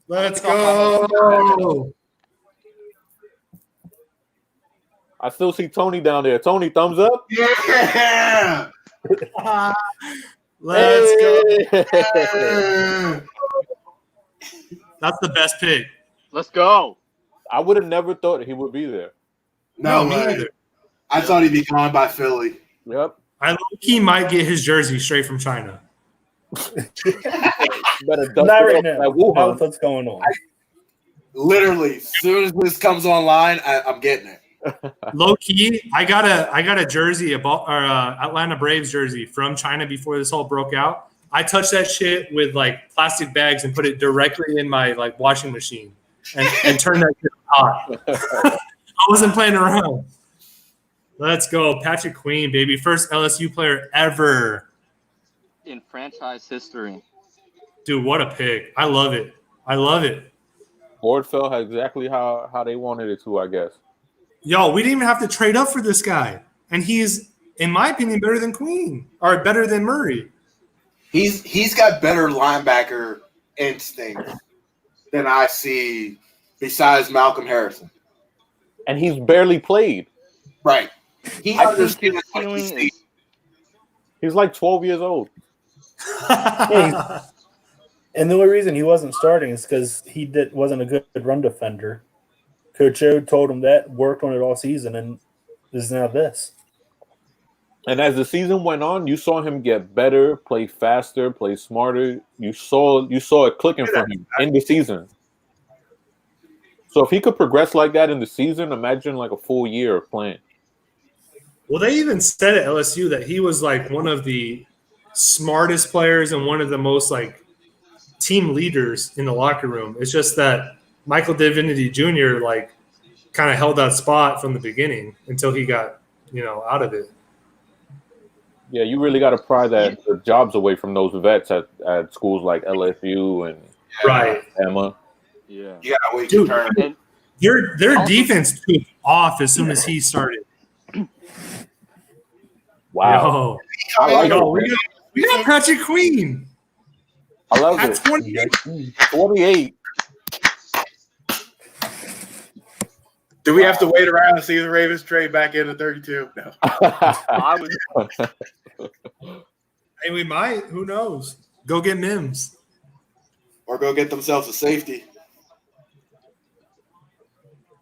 Let's go. I still see Tony down there. Tony, thumbs up. Yeah. Let's go. Yeah. That's the best pick. Let's go. I would have never thought he would be there. No, me way. either. I thought he'd be gone by Philly. Yep. He might get his jersey straight from China. Better dust Not it right up now. at Wuhan. That's what's going on. Literally, as soon as this comes online, I'm getting it. Low key, I got a jersey, Atlanta Braves jersey from China before this all broke out. I touched that shit with like plastic bags and put it directly in my like washing machine and turned that shit hot. I wasn't playing around. Let's go, Patrick Queen, baby, first LSU player ever In franchise history. Dude, what a pick! I love it. I love it. Board fell exactly how they wanted it to, I guess. Yo, we didn't even have to trade up for this guy, and he's, in my opinion, better than Queen or better than Murray. He's got better linebacker instinct than I see besides Malcolm Harrison. And he's barely played. Right. He I think understands his what ceiling he's is seeing. He's like 12 years old. And the only reason he wasn't starting is because he wasn't a good run defender. Coach O told him that, worked on it all season, and is now this. And as the season went on, you saw him get better, play faster, play smarter. You saw it clicking for him in the season. So if he could progress like that in the season, imagine like a full year of playing. Well, they even said at LSU that he was like one of the smartest players and one of the most like team leaders in the locker room. It's just that Michael Divinity Jr. like kind of held that spot from the beginning until he got, out of it. Yeah, you really got to pry the jobs away from those vets at schools like LSU and Emma. Yeah. You gotta wait Dude, your turn. their defense took off as soon as he started. Wow. Yo, we got Patrick Queen. I love At it. 28. 28. Do we have to wait around and see the Ravens trade back into 32? No. I was Hey, we might. Who knows? Go get Mims. Or go get themselves a safety.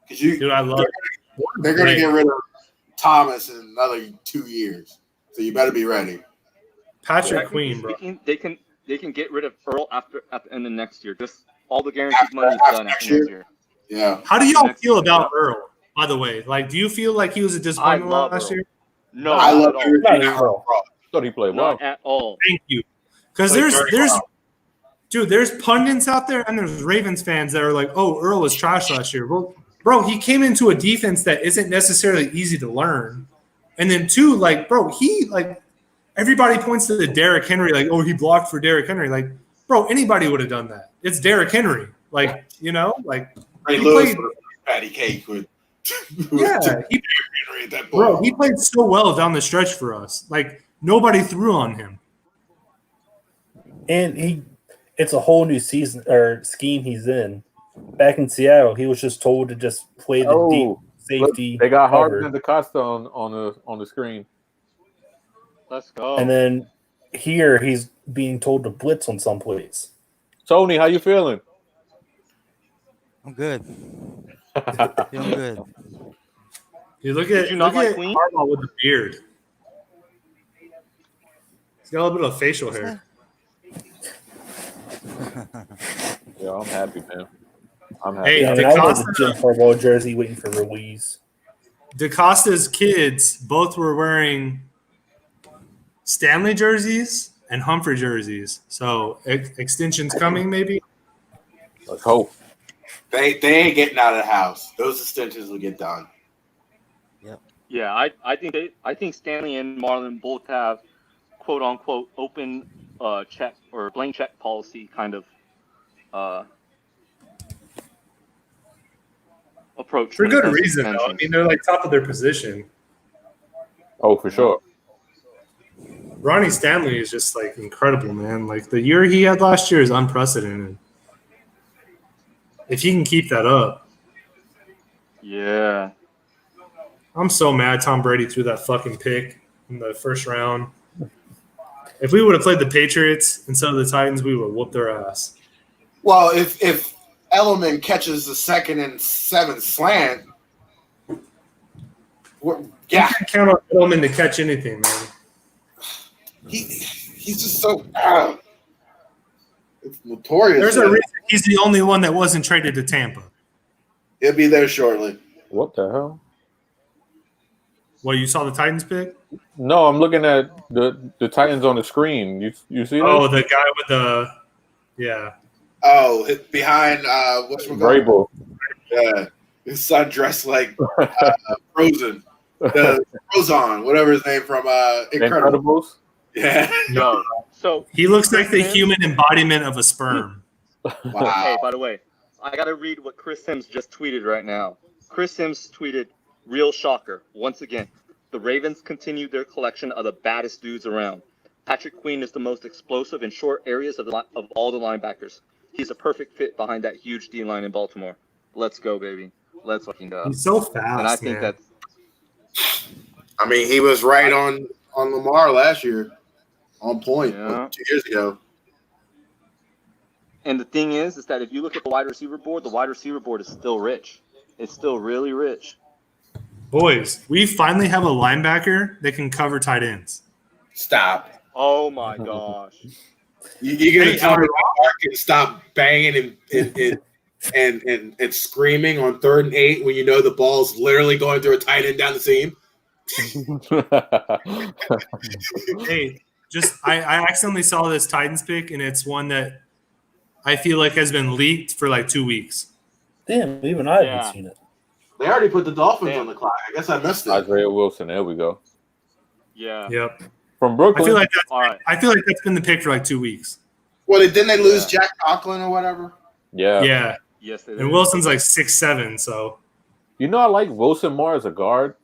Dude, I love it. They're going to get rid of Thomas in another 2 years. So you better be ready. Patrick Queen, bro. They can get rid of Earl at the end of next year. Just all the guaranteed money is done after next year. Yeah. How do y'all feel about Earl, by the way? Like, do you feel like he was a disappointment last year? No, I love not Earl. Thought he played well. Not at all. Thank you. Because there's pundits out there and there's Ravens fans that are like, oh, Earl was trash last year. Well, bro, he came into a defense that isn't necessarily easy to learn. And then two, like, bro, everybody points to the Derrick Henry, like, oh, he blocked for Derrick Henry. Like, bro, anybody would have done that. It's Derrick Henry. Like, like Ray he Lewis played, or Patty Cake would. yeah, he played so well down the stretch for us. Like, nobody threw on him. And it's a whole new season or scheme he's in. Back in Seattle, he was just told to just play the deep safety. They got cover. Harden and DaCosta on the screen. Let's go. And then here he's being told to blitz on some plays. Tony, how you feeling? I'm good. Feeling good. You look at Queen? Harbaugh with the beard. He's got a little bit of facial hair. Yo, I'm happy, man. I'm happy. Hey, I mean, I was a Jim Harbaugh jersey waiting for Ruiz. DaCosta's kids both were wearing Stanley jerseys and Humphrey jerseys. So extension's coming, maybe. Let's hope. They ain't getting out of the house. Those extensions will get done. Yeah, I think Stanley and Marlon both have quote unquote open check or blank check policy kind of approach. For good reason, though. I mean, they're like top of their position. Oh, for sure. Ronnie Stanley is just like incredible, man. Like the year he had last year is unprecedented. If he can keep that up. Yeah. I'm so mad Tom Brady threw that fucking pick in the first round. If we would have played the Patriots instead of the Titans, we would have whooped their ass. Well, if Edelman catches the 2nd and 7 slant, You can't count on Edelman to catch anything, man. he's just so it's notorious. There's a reason he's the only one that wasn't traded to Tampa. He'll be there shortly. What the hell? Well, you saw the Titans pick? No, I'm looking at the Titans on the screen. You see that? Oh, the guy with the Oh, behind what's Vrabel. Yeah, his son dressed like Frozen, Frozone, whatever his name from Incredibles. Yeah. No. So he looks like the human embodiment of a sperm. Wow. Hey, by the way, I gotta read what Chris Sims just tweeted right now. Chris Sims tweeted, "Real shocker. Once again, the Ravens continued their collection of the baddest dudes around. Patrick Queen is the most explosive in short areas of all the linebackers. He's a perfect fit behind that huge D line in Baltimore. Let's go, baby. Let's fucking go." He's so fast, and I think man. I mean, he was right on Lamar last year, on point 2 years ago. And the thing is that if you look at the wide receiver board is still rich. It's still really rich. Boys, we finally have a linebacker that can cover tight ends. Stop. Oh my gosh. You're gonna tell me Mark can stop banging and screaming on 3rd and 8 when you know the ball's literally going through a tight end down the seam? Hey, I accidentally saw this Titans pick, and it's one that I feel like has been leaked for like 2 weeks. Damn, even I haven't seen it. They already put the Dolphins on the clock. I guess I missed it. Isaiah Wilson. There we go. Yeah. Yep. From Brooklyn. I feel like that's been the pick for like 2 weeks. Well, didn't they lose Jack Conklin or whatever? Yeah. Yeah. Yes, they did. And Wilson's like 6'7", so. You know, I like Wilson more as a guard.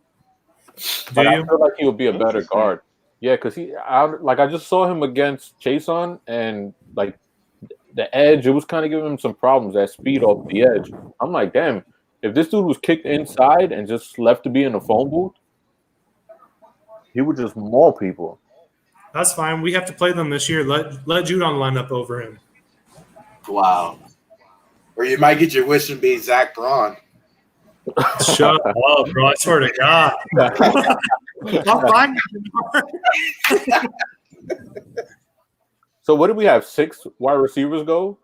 But I feel like he would be a better guard. Yeah, because I just saw him against Chason, and like the edge, it was kind of giving him some problems. That speed off the edge. I'm like, damn, if this dude was kicked inside and just left to be in a phone booth, he would just maul people. That's fine. We have to play them this year. Let Judon line up over him. Wow. Or you might get your wish and be Zach Braun. Shut up, bro. I swear to God. I'll find you. So what do we have? 6 wide receivers go?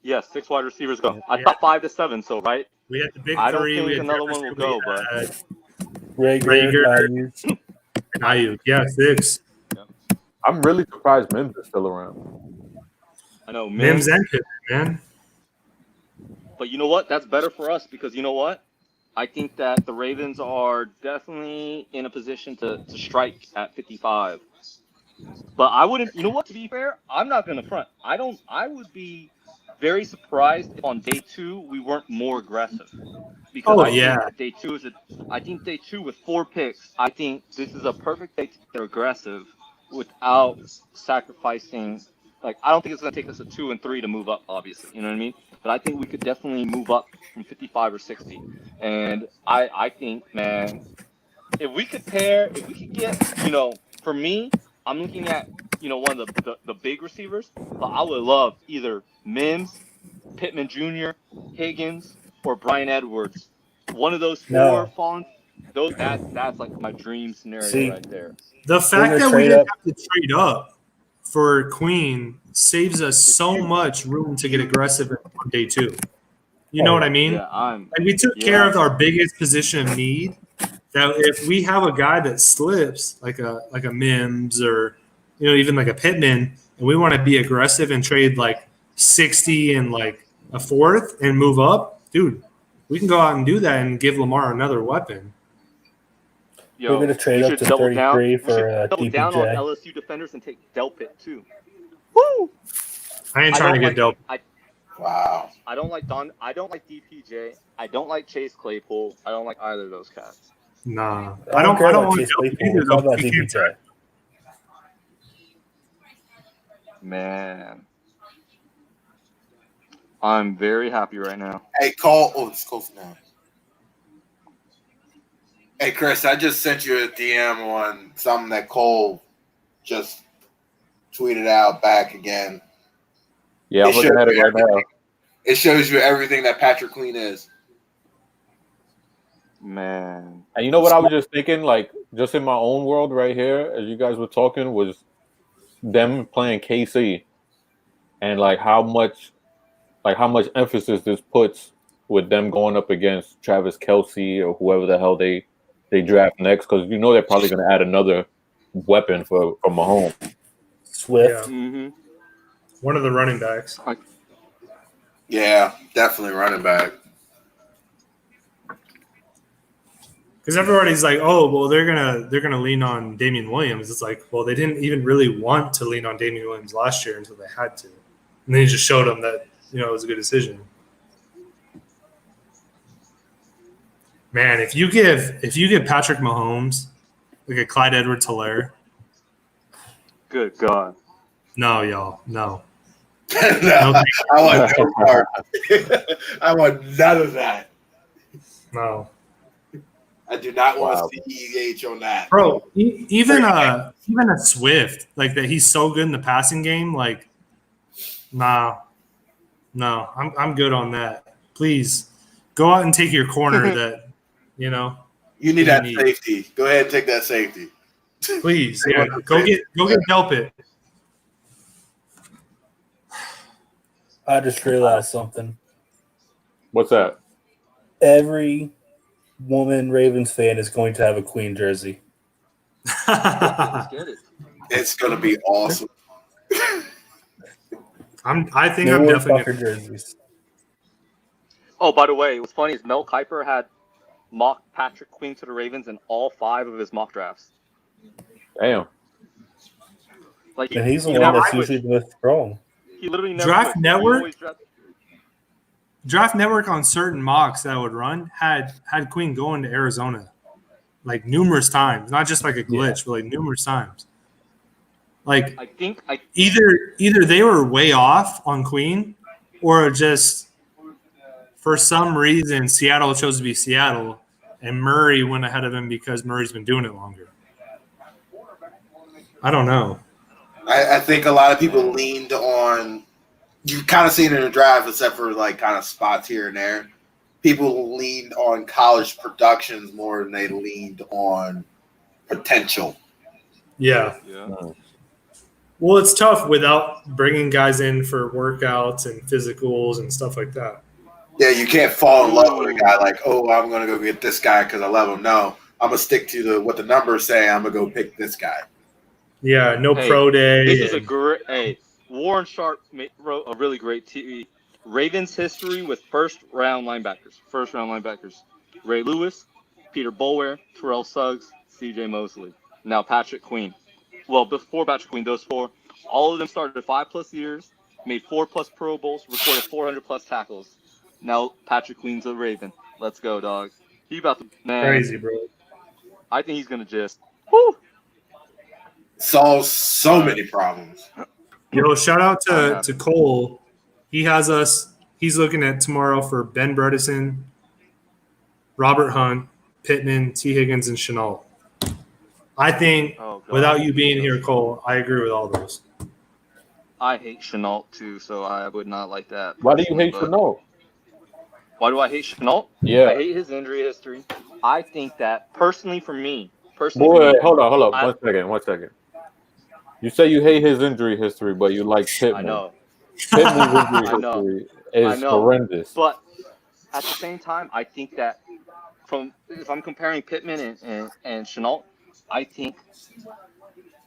Yes, 6 wide receivers go. I thought 5 to 7, so right? We had the big I don't three. think another one will go, but Rager, Ayuk. Yeah, 6. I'm really surprised Mims is still around. I know Mims and Pittman, man. But you know what? That's better for us because you know what? I think that the Ravens are definitely in a position to strike at 55. But I wouldn't. You know what? To be fair, I'm not going to front. I would be very surprised if on day 2 we weren't more aggressive. Because I think day 2 with 4 picks. I think this is a perfect day to get aggressive without sacrificing. Like, I don't think it's going to take us a 2 and 3 to move up, obviously. You know what I mean? But I think we could definitely move up from 55 or 60. And I think, man, if we could get, for me, I'm looking at, one of the big receivers. But I would love either Mims, Pittman Jr., Higgins, or Bryan Edwards. One of those 4 falling. That's like my dream scenario right there. The fact that we didn't have to trade up for Queen saves us so much room to get aggressive on day 2. You know what I mean? Yeah, we took care of our biggest position of need. That if we have a guy that slips, like a Mims or even like a Pittman, and we want to be aggressive and trade like 60 and like a 4th and move up, dude, we can go out and do that and give Lamar another weapon. Yo, we're going to trade up to 33 for double down on DPJ. LSU defenders and take Delpit too. Woo! I ain't trying to get Delpit. Wow. I don't like DPJ. I don't like Chase Claypool. I don't like either of those cats. Nah, I don't care about want Chase Delpit Claypool. either, It's all though. about DPJ. Man, I'm very happy right now. Hey, Cole. Oh, it's close now. Hey, Chris, I just sent you a DM on something that Cole just tweeted out back again. Yeah, I'm looking at it right now. It shows you everything that Patrick Queen is. Man. And you know what I was just thinking, like, just in my own world right here, as you guys were talking, was them playing KC and like how much emphasis this puts with them going up against Travis Kelce or whoever the hell they draft next, because they're probably going to add another weapon for Mahomes. Swift. Yeah. Mm-hmm. One of the running backs. Yeah, definitely running back. Because everybody's like, oh, well, they're gonna lean on Damian Williams. It's like, well, they didn't even really want to lean on Damian Williams last year until they had to, and then he just showed them that it was a good decision. Man, if you give Patrick Mahomes like a Clyde Edwards-Helaire, good God, no, y'all, no. No, I want no part. I want none of that. No. I do not want CEH on that. Bro, even a Swift, like that, he's so good in the passing game. Like, no, I'm good on that. Please go out and take your corner. That you need that safety. Go ahead and take that safety. Please, yeah, go get Delpit. I just realized something. What's that? Every woman Ravens fan is going to have a Queen jersey. Let's get it. It's going to be awesome. I think I'm definitely jerseys. Oh, by the way, what's funny is Mel Kiper had mocked Patrick Queen to the Ravens in all 5 of his mock drafts. Damn. Like, and he's the one that's usually withdrawn. He literally never Draft Network on certain mocks that I would run had Queen going to Arizona like numerous times, not just like a glitch, but like numerous times. Like I think either they were way off on Queen, or just for some reason Seattle chose to be Seattle, and Murray went ahead of him because Murray's been doing it longer. I don't know. I think a lot of people leaned on. You kind of seen it in the draft, except for like kind of spots here and there. People leaned on college productions more than they leaned on potential. Yeah. Well, it's tough without bringing guys in for workouts and physicals and stuff like that. Yeah, you can't fall in love with a guy like, oh, I'm going to go get this guy because I love him. No, I'm going to stick to what the numbers say. I'm going to go pick this guy. Yeah, pro day. This is a great. Hey, Warren Sharp wrote a really great TV. Ravens history with first-round linebackers. Ray Lewis, Peter Boulware, Terrell Suggs, C.J. Mosley. Now Patrick Queen. Well, before Patrick Queen, those 4, all of them started 5+ years, made 4+ Pro Bowls, recorded 400+ tackles. Now Patrick Queen's a Raven. Let's go, dog. He about to crazy, bro. I think he's gonna just solve so many problems. Yo, shout out to Cole. He has us. He's looking at tomorrow for Ben Bredesen, Robert Hunt, Pittman, T. Higgins, and Shenault. I think without you being here, Cole, I agree with all those. I hate Shenault too, so I would not like that. Why do you hate Shenault? Why do I hate Shenault? Yeah. I hate his injury history. I think that personally for me. Hold on. 1 second. You say you hate his injury history, but you like Pittman. I know. Pittman's injury I know. history is horrendous. But at the same time, I think that if I'm comparing Pittman and Chenault, I think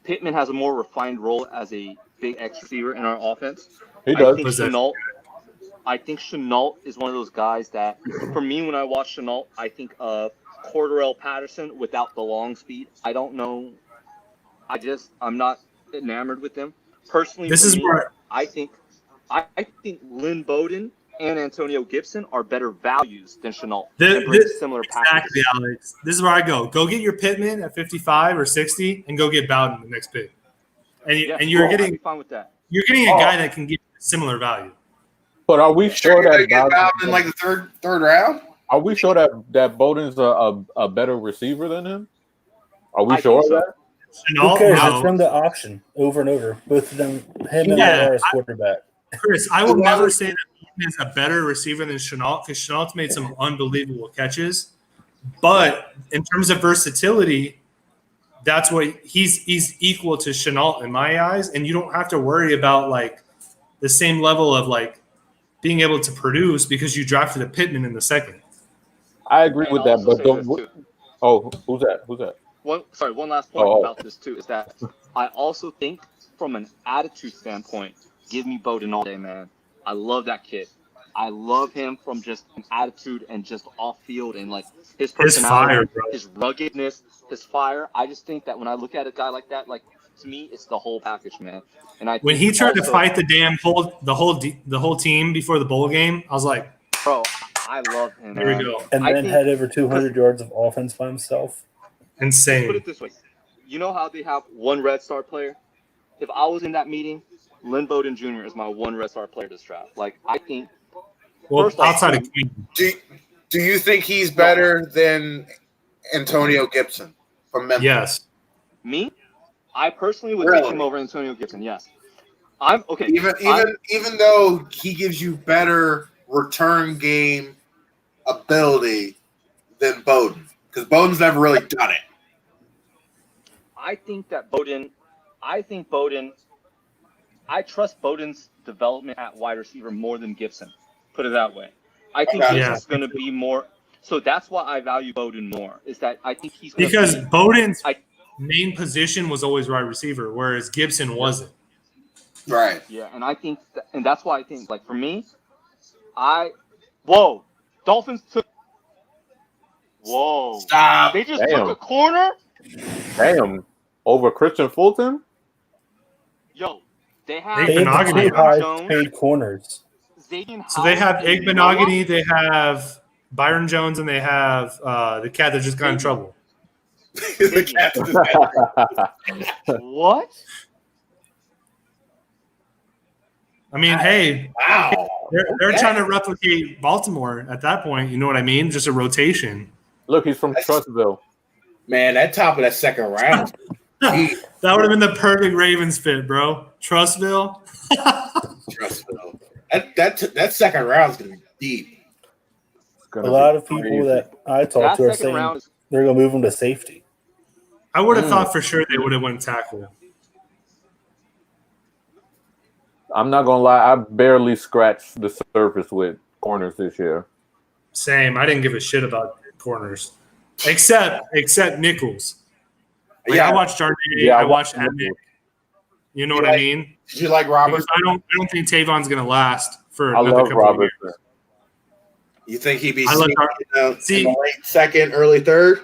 Pittman has a more refined role as a big X receiver in our offense. He does. I think Chenault is one of those guys that, for me, when I watch Chenault, I think of Cordarrelle Patterson without the long speed. I don't know. I'm not enamored with him. Personally, I think Lynn Bowden and Antonio Gibson are better values than Chenault. Similar exactly, Alex. This is where I go. Go get your Pittman at 55 or 60, and go get Bowden the next pick. And you're getting fine with that. You're getting a guy that can give similar value. But are we sure that Bowden in like the third round? Are we sure that Bowden's a better receiver than him? Are we sure of that? Who cares? It's from the option over and over. Both of them, him and Lara's quarterback. Chris, I will never say that Bowden is a better receiver than Chenault because Chenault's made some unbelievable catches. But in terms of versatility, that's what he's equal to Chenault in my eyes, and you don't have to worry about like the same level of like being able to produce because you drafted a Pittman in the second. I agree with that, but don't. Oh, who's that? Who's that? One last point about this too is that I also think from an attitude standpoint, give me Bowden all day, man. I love that kid. I love him from just an attitude and just off field and like his personality, his ruggedness, his fire. I just think that when I look at a guy like that, like to me, it's the whole package, man. And when he tried to fight the whole team before the bowl game, I was like, bro, I love him. There we go. And then had over 200 yards of offense by himself. Insane. Put it this way, you know how they have one Red Star player? If I was in that meeting, Lynn Bowden Jr. is my one Red Star player this draft. Like I think. Well, outside of Queen. Do you think he's better than Antonio Gibson from Memphis? Yes. Me? I personally would take him over Antonio Gibson. Yes. I'm okay. Even though he gives you better return game ability than Bowden, because Bowden's never really done it. I trust Bowden's development at wide receiver more than Gibson. Put it that way. I think Gibson's going to be more. So that's why I value Bowden more. Is that I think he's because Bowden's main position was always wide receiver, whereas Gibson wasn't. Right. Yeah, and I think, and that's why I think, like for me, Dolphins took. Whoa! Stop! They just took a corner. Damn! Over Christian Fulton. Yo, they have paid corners. So they have Igbenogany, they have Byron Jones, and they have the cat that just got in trouble. What? I mean, hey, wow. They're trying to replicate Baltimore at that point. You know what I mean? Just a rotation. Look, he's from Trustville. Man, that top of that second round. That would have been the perfect Ravens fit, bro. Trustville. Trustville. That second round is going to be deep. A lot of people that I talked to are saying they're going to move him to safety. I would have thought for sure they would have went tackle. I'm not going to lie. I barely scratched the surface with corners this year. Same. I didn't give a shit about corners. Except Nichols. Like, I watched Darnay. Yeah, I watched Adnick. You know what I mean? Did you like Robertson? I don't think Tavon's going to last for I another love couple Robertson. of years. You think he'd be I love in the late second, early third?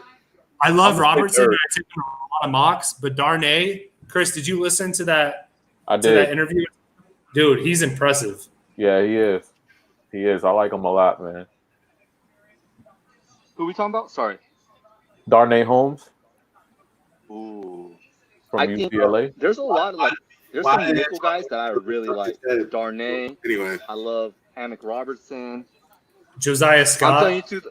I love Robertson. I took him a lot of mocks, but Darnay, Chris, did you listen to that? I did. To that interview, dude. He's impressive. Yeah, he is. He is. I like him a lot, man. Who are we talking about? Sorry. Darnay Holmes. Ooh. From I UCLA. Think there's a lot of there's some nickel guys that I really like. Darnay. Anyway. I love Hammock Robertson. Josiah Scott. I'm telling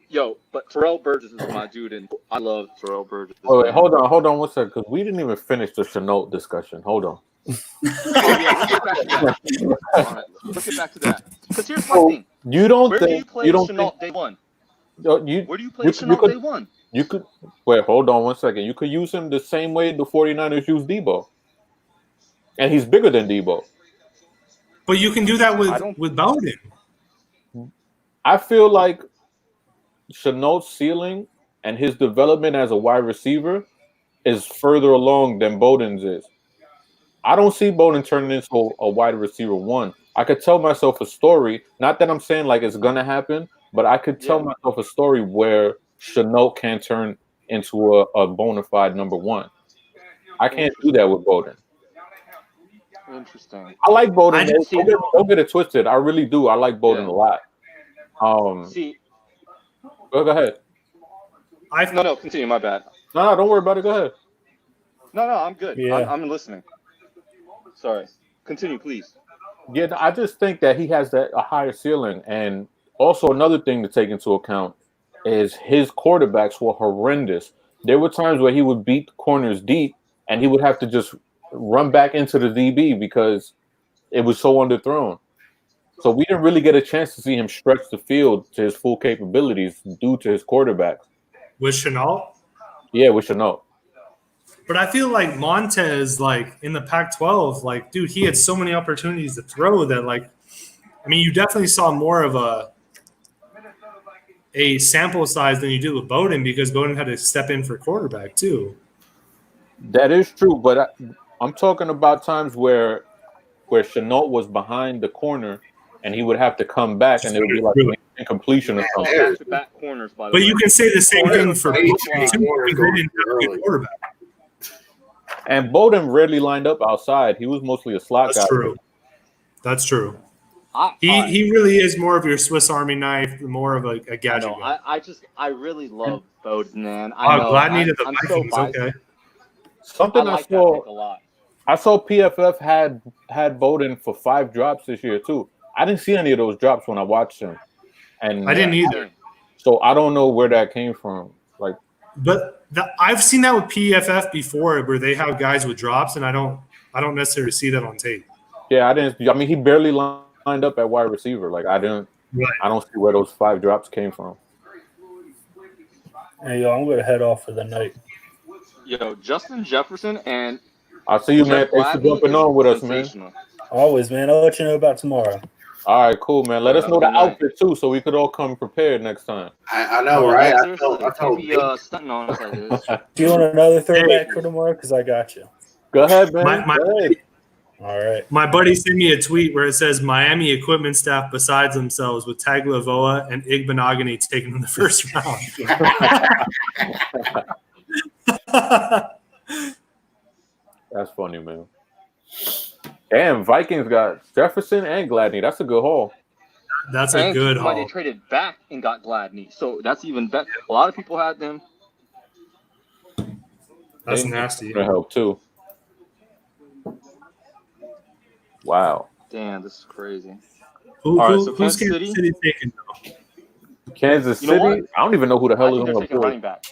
you but Terrell Burgess is my dude, and I love Terrell Burgess. Wait, hold on 1 second, because we didn't even finish the Chenault discussion. Hold on. Let's get back to that. Because here's my thing. You don't Where think do you play Chenault day one? Where do you play Chenault day one? You could wait. Hold on 1 second. You could use him the same way the 49ers use Debo. and he's bigger than Debo. But you can do that with Bowden. I feel like Chenault's ceiling and his development as a wide receiver is further along than Bowden's is. I don't see Bowden turning into a wide receiver one. I could tell myself a story, not that I'm saying like it's gonna happen, but I could tell myself a story where Chenault can turn into a bona fide number one. I can't do that with Bowden. Interesting. I like Bowden. Don't get it twisted. I really do. I like Bowden a lot. See, go ahead. No, continue. My bad. No, don't worry about it. Go ahead. No, I'm good. Yeah. I'm listening. Sorry. Continue, please. Yeah, I just think that he has a higher ceiling, and also another thing to take into account is his quarterbacks were horrendous. There were times where he would beat corners deep, and he would have to just run back into the DB because it was so underthrown. So we didn't really get a chance to see him stretch the field to his full capabilities due to his quarterbacks. With Chenault? Yeah, with Chenault. But I feel like Montez, like in the Pac-12, like, dude, he had so many opportunities to throw that, like, I mean, you definitely saw more of a sample size than you did with Bowden because Bowden had to step in for quarterback too. That is true, but I'm talking about times where Chenault was behind the corner and he would have to come back and it would be like an incompletion or something. Back corners, by the But way. you can say the same thing for Bowden too because they didn't have a good quarterback. And Bowden rarely lined up outside. He was mostly a slot guy. That's true. That's true. He really is more of your Swiss Army knife, more of a gadget guy. I really love Bowden, man. Gladney to the I'm Vikings. so Okay. Something I like that pick a lot. I saw PFF had Bowden for 5 drops this year too. I didn't see any of those drops when I watched him, and I didn't either. So I don't know where that came from. Like, but I've seen that with PFF before, where they have guys with drops, and I don't necessarily see that on tape. Yeah, I didn't. I mean, he barely lined up at wide receiver. Like, I don't see where those 5 drops came from. Hey, yo, I'm gonna head off for the night. Yo, Justin Jefferson and I'll see you, man. Thanks for jumping on with us, man. Always, man. I'll let you know about tomorrow. All right, cool, man. Let us know the outfit too, so we could all come prepared next time. I know, right? I told stunting on us like this. Do you want another throwback for tomorrow? Because I got you. Go ahead, man. All right. My buddy sent me a tweet where it says Miami equipment staff besides themselves with Tagovailoa and Igbenogany taken in the first round. That's funny, man. Damn, Vikings got Jefferson and Gladney. That's a good haul. That's a good haul. haul. They traded back and got Gladney, so that's even better. A lot of people had them. That's nasty. Gonna help too. Wow. Damn, this is crazy. Who's Kansas City taking though? Kansas City? I don't even know who the hell is on the board. Running back.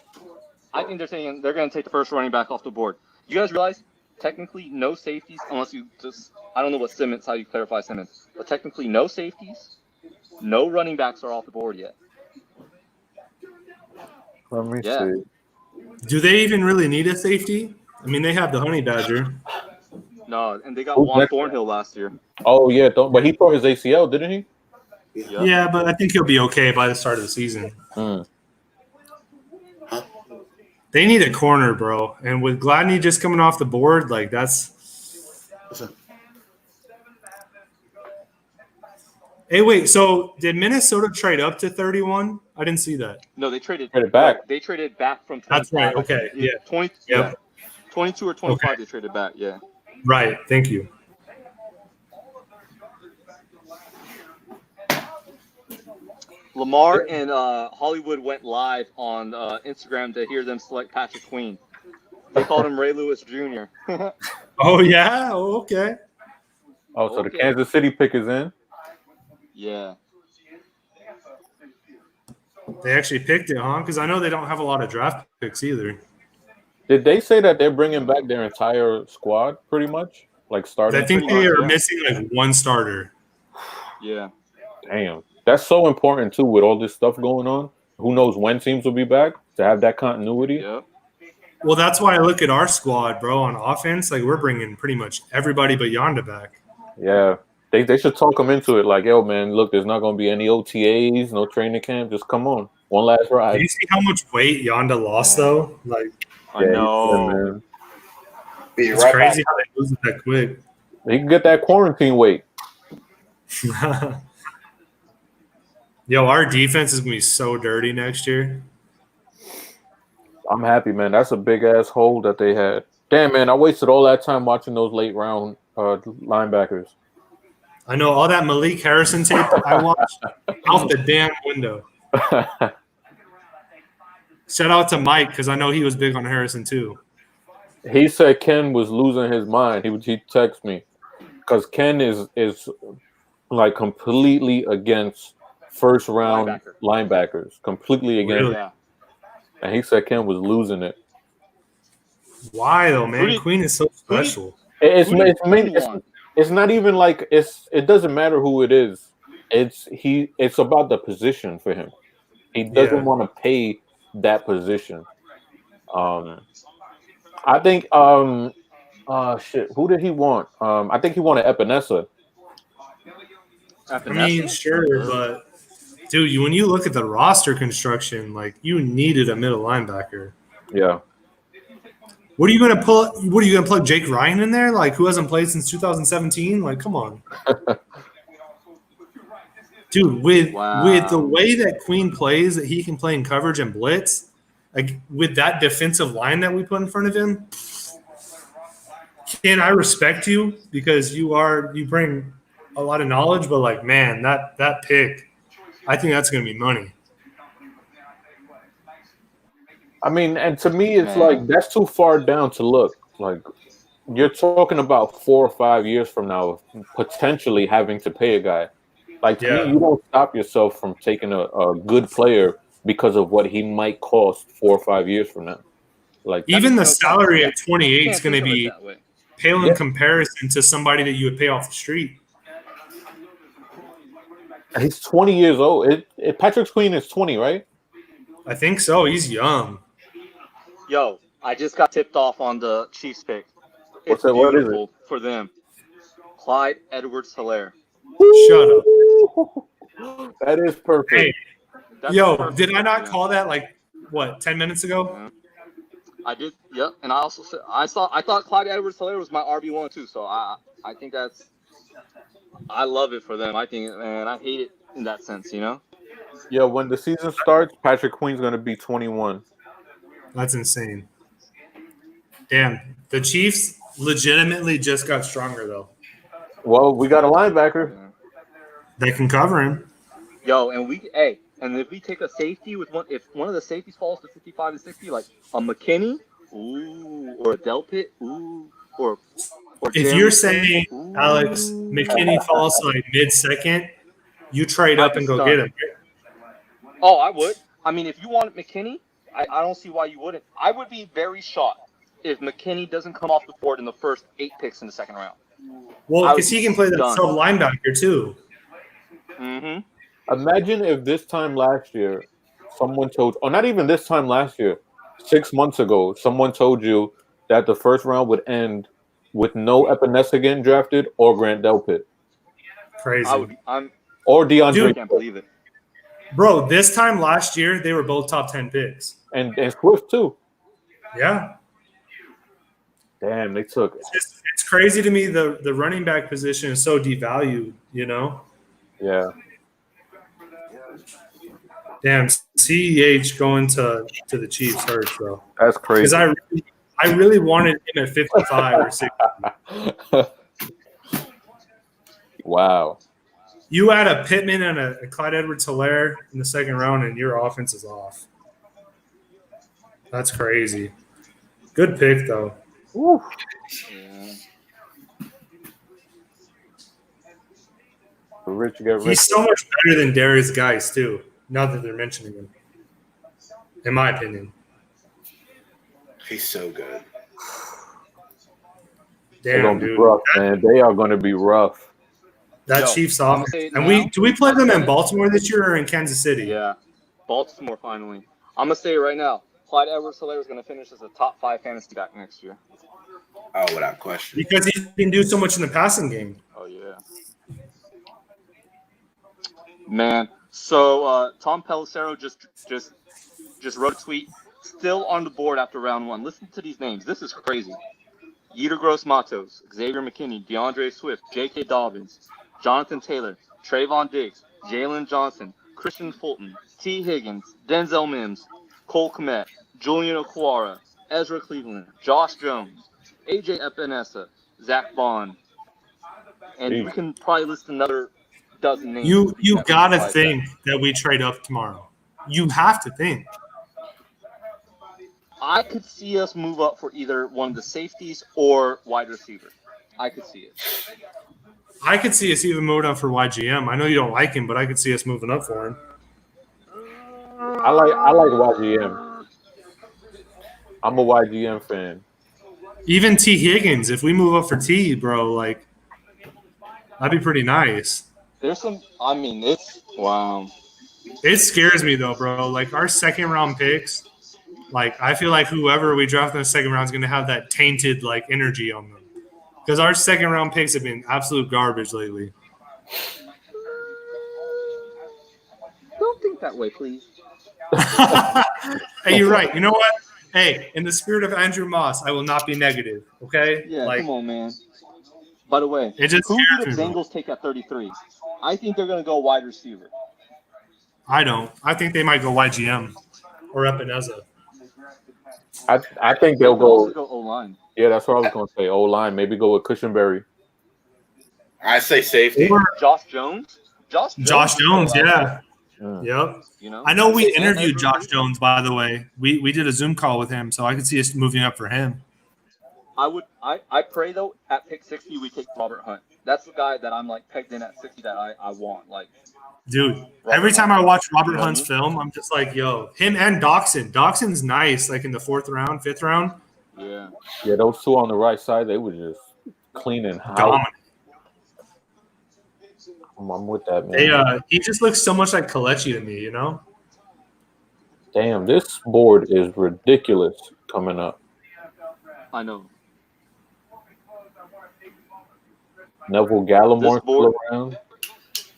I think they're going to take the first running back off the board. You guys realize technically no safeties unless you just I don't know how you clarify Simmons, but technically no safeties, no running backs are off the board yet. Let me see. Do they even really need a safety? I mean, they have the Honey Badger. No, and they got Juan Thornhill last year. Oh yeah, but he tore his ACL, didn't he? Yeah, but I think he'll be okay by the start of the season. They need a corner, bro. And with Gladney just coming off the board, like that's. Hey, wait. So did Minnesota trade up to 31? I didn't see that. No, they traded back. They traded back from 25. That's right. Okay. Yeah. 22 or 25. They traded back. Yeah. Right. Thank you. Lamar and Hollywood went live on Instagram to hear them select Patrick Queen. They called him Ray Lewis Jr. Oh, yeah? Oh, okay. Oh, so the Kansas City pick is in? Yeah. They actually picked it, huh? Because I know they don't have a lot of draft picks either. Did they say that they're bringing back their entire squad pretty much? Like starting? I think they are missing like one starter. Yeah. Damn. That's so important too with all this stuff going on. Who knows when teams will be back to have that continuity? Yep. Well, that's why I look at our squad, bro. On offense, like we're bringing pretty much everybody but Yonda back. Yeah. They should talk him into it. Like, yo, man, look, there's not going to be any OTAs, no training camp. Just come on. One last ride. Do you see how much weight Yonda lost, though? Like, I know. It's crazy how they lose it that quick. He can get that quarantine weight. Yo, our defense is going to be so dirty next year. I'm happy, man. That's a big-ass hole that they had. Damn, man, I wasted all that time watching those late-round linebackers. I know all that Malik Harrison tape I watched out the damn window. Shout out to Mike because I know he was big on Harrison too. He said Ken was losing his mind. He texted me because Ken is like completely against first-round linebackers. Completely against. Really? Yeah. And he said Ken was losing it. Why though, man? Queen is so special. It's not even like it doesn't matter who it is. It's about the position for him. He doesn't want to pay that position. I think shit, who did he want? I think he wanted Epinesa. I mean, sure, but dude, when you look at the roster construction, like you needed a middle linebacker. Yeah. What are you gonna pull? What are you gonna plug Jake Ryan in there? Like who hasn't played since 2017? Like, come on, dude. With the way that Queen plays, that he can play in coverage and blitz, like with that defensive line that we put in front of him. Ken, I respect you because you bring a lot of knowledge, but like, man, that pick, I think that's gonna be money. I mean, and to me, it's like that's too far down to look. Like you're talking about 4 or 5 years from now, potentially having to pay a guy. Like to me, you don't stop yourself from taking a good player because of what he might cost 4 or 5 years from now. Like even the salary at 28 is going to be pale in comparison to somebody that you would pay off the street. He's 20 years old. Patrick Queen is 20, right? I think so. He's young. Yo, I just got tipped off on the Chiefs pick. What's that? What is it? For them. Clyde Edwards-Helaire. Shut up. That is perfect. Hey, yo, did I not call that like what 10 minutes ago? Yeah. I did. Yep. And I also said I thought Clyde Edwards-Helaire was my RB1 too. So I think I love it for them. I think, man, I hate it in that sense, you know. Yeah, when the season starts, Patrick Queen's going to be 21. That's insane. Damn, the Chiefs legitimately just got stronger though. Well, we got a linebacker. They can cover him. Yo, and if we take a safety if one of the safeties falls to 55 and 60, like a McKinney, or a Delpit, or if you're saying Alex McKinney falls to like mid-second, you trade up and go get him. Oh, I would. I mean, if you want McKinney, I don't see why you wouldn't. I would be very shocked if McKinney doesn't come off the board in the first 8 picks in the second round. Well, because he can play that sub linebacker too. Mm-hmm. Imagine if this time last year, someone told, or not even this time last year, 6 months ago, someone told you that the first round would end with no Epinesa getting drafted or Grant Delpit. Crazy. Or DeAndre. Dude, I can't believe it. Bro, this time last year, they were both top 10 picks. And Swift, too. Yeah. Damn, they took it. It's crazy to me the running back position is so devalued, you know? Yeah. Damn, CEH going to the Chiefs hurts, bro. That's crazy. Because I really wanted him at 55 or 60. Wow. You add a Pittman and a Clyde Edwards-Helaire in the second round, and your offense is off. That's crazy. Good pick, though. Woo. Yeah. Rich get rich. He's so much better than Darius Geis, too, now that they're mentioning him, in my opinion. He's so good. They're Damn, gonna be dude. rough, man. They are going to be rough. That Chiefs offense. And do we play them in Baltimore this year or in Kansas City? Yeah. Baltimore, finally. I'm going to say it right now. Clyde Edwards-Helaire is going to finish as a top 5 fantasy back next year. Oh, without question. Because he can do so much in the passing game. Oh yeah. Man, so Tom Pelissero just wrote a tweet. Still on the board after round 1. Listen to these names. This is crazy. Yetur Gross-Matos, Xavier McKinney, DeAndre Swift, J.K. Dobbins, Jonathan Taylor, Trayvon Diggs, Jalen Johnson, Christian Fulton, T. Higgins, Denzel Mims, Cole Kmet, Julian Okwara, Ezra Cleveland, Josh Jones, A.J. Epinesa, Zach Bond, and we can probably list another dozen names. You gotta think that we trade up tomorrow. You have to think. I could see us move up for either one of the safeties or wide receiver. I could see it. I could see us even moving up for YGM. I know you don't like him, but I could see us moving up for him. I like YGM. I'm a YGM fan. Even T. Higgins, if we move up for T, bro, like that'd be pretty nice. There's some. I mean, it's wow. It scares me though, bro. Like our second round picks, like I feel like whoever we draft in the second round is going to have that tainted like energy on them, because our second round picks have been absolute garbage lately. Don't think that way, please. Hey, you're right. You know what? Hey, in the spirit of Andrew Moss, I will not be negative. Okay? Yeah, like, come on, man. By the way, it just who scares do the me, bro. Bengals take at 33? I think they're going to go wide receiver. I don't. I think they might go YGM or Epinesa. I think they'll also go O-line. Yeah, that's what I was going to say. O-line. Maybe go with Cushenberry. I say safety. Or Josh Jones. Josh Jones, yeah. Yep. You know, I know we interviewed Josh Jones, by the way. We did a Zoom call with him, so I could see us moving up for him. I pray though at pick 60 we take Robert Hunt. That's the guy that I'm like pegged in at 60 that I want. Like, dude, every time I watch Robert Hunt's film, I'm just like, yo, him and Doxson. Doxson's nice, like in the 4th round, 5th round. Yeah. Yeah, those two on the right side, they were just cleaning house. Dominant. I'm with that, man. He just looks so much like Kelechi to me, you know? Damn, this board is ridiculous coming up. I know. Neville Gallimore still around.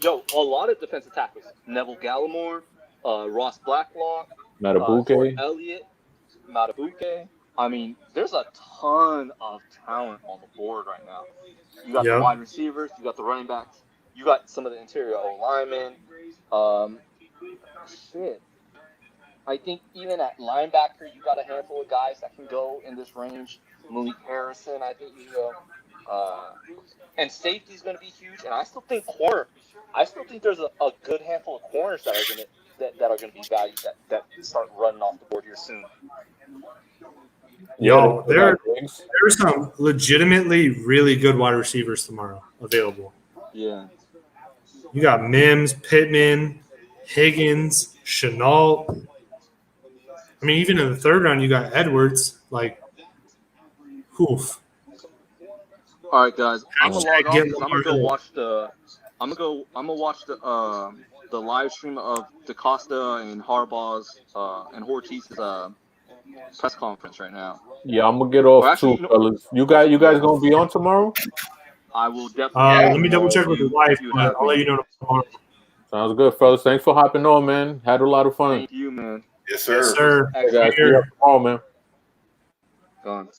Yo, a lot of defensive tackles. Neville Gallimore, Ross Blacklock, Matabuke. Elliott, Matabuke. I mean, there's a ton of talent on the board right now. You got the wide receivers, you got the running backs, you got some of the interior O-linemen. Shit. I think even at linebacker, you got a handful of guys that can go in this range. Malik Harrison, I think you go. And safety's going to be huge. And I still think there's a good handful of corners that are going to be valued that start running off the board here soon. Yo, there's some legitimately really good wide receivers tomorrow available. Yeah. You got Mims, Pittman, Higgins, Chenault. I mean, even in the 3rd round, you got Edwards. Like, oof. All right, guys. I'm gonna log off. I'm gonna go watch the. I'm gonna watch the live stream of DaCosta and Harbaugh's and Ortiz's press conference right now. Yeah, I'm gonna get off too, fellas. You guys gonna be on tomorrow? I will definitely. Let me double check with your wife, but I'll let you know tomorrow. Sounds good, fellas. Thanks for hopping on, man. Had a lot of fun. Thank you, man. Yes, sir. Yes, sir. Hey, guys. See you tomorrow, man. Gone.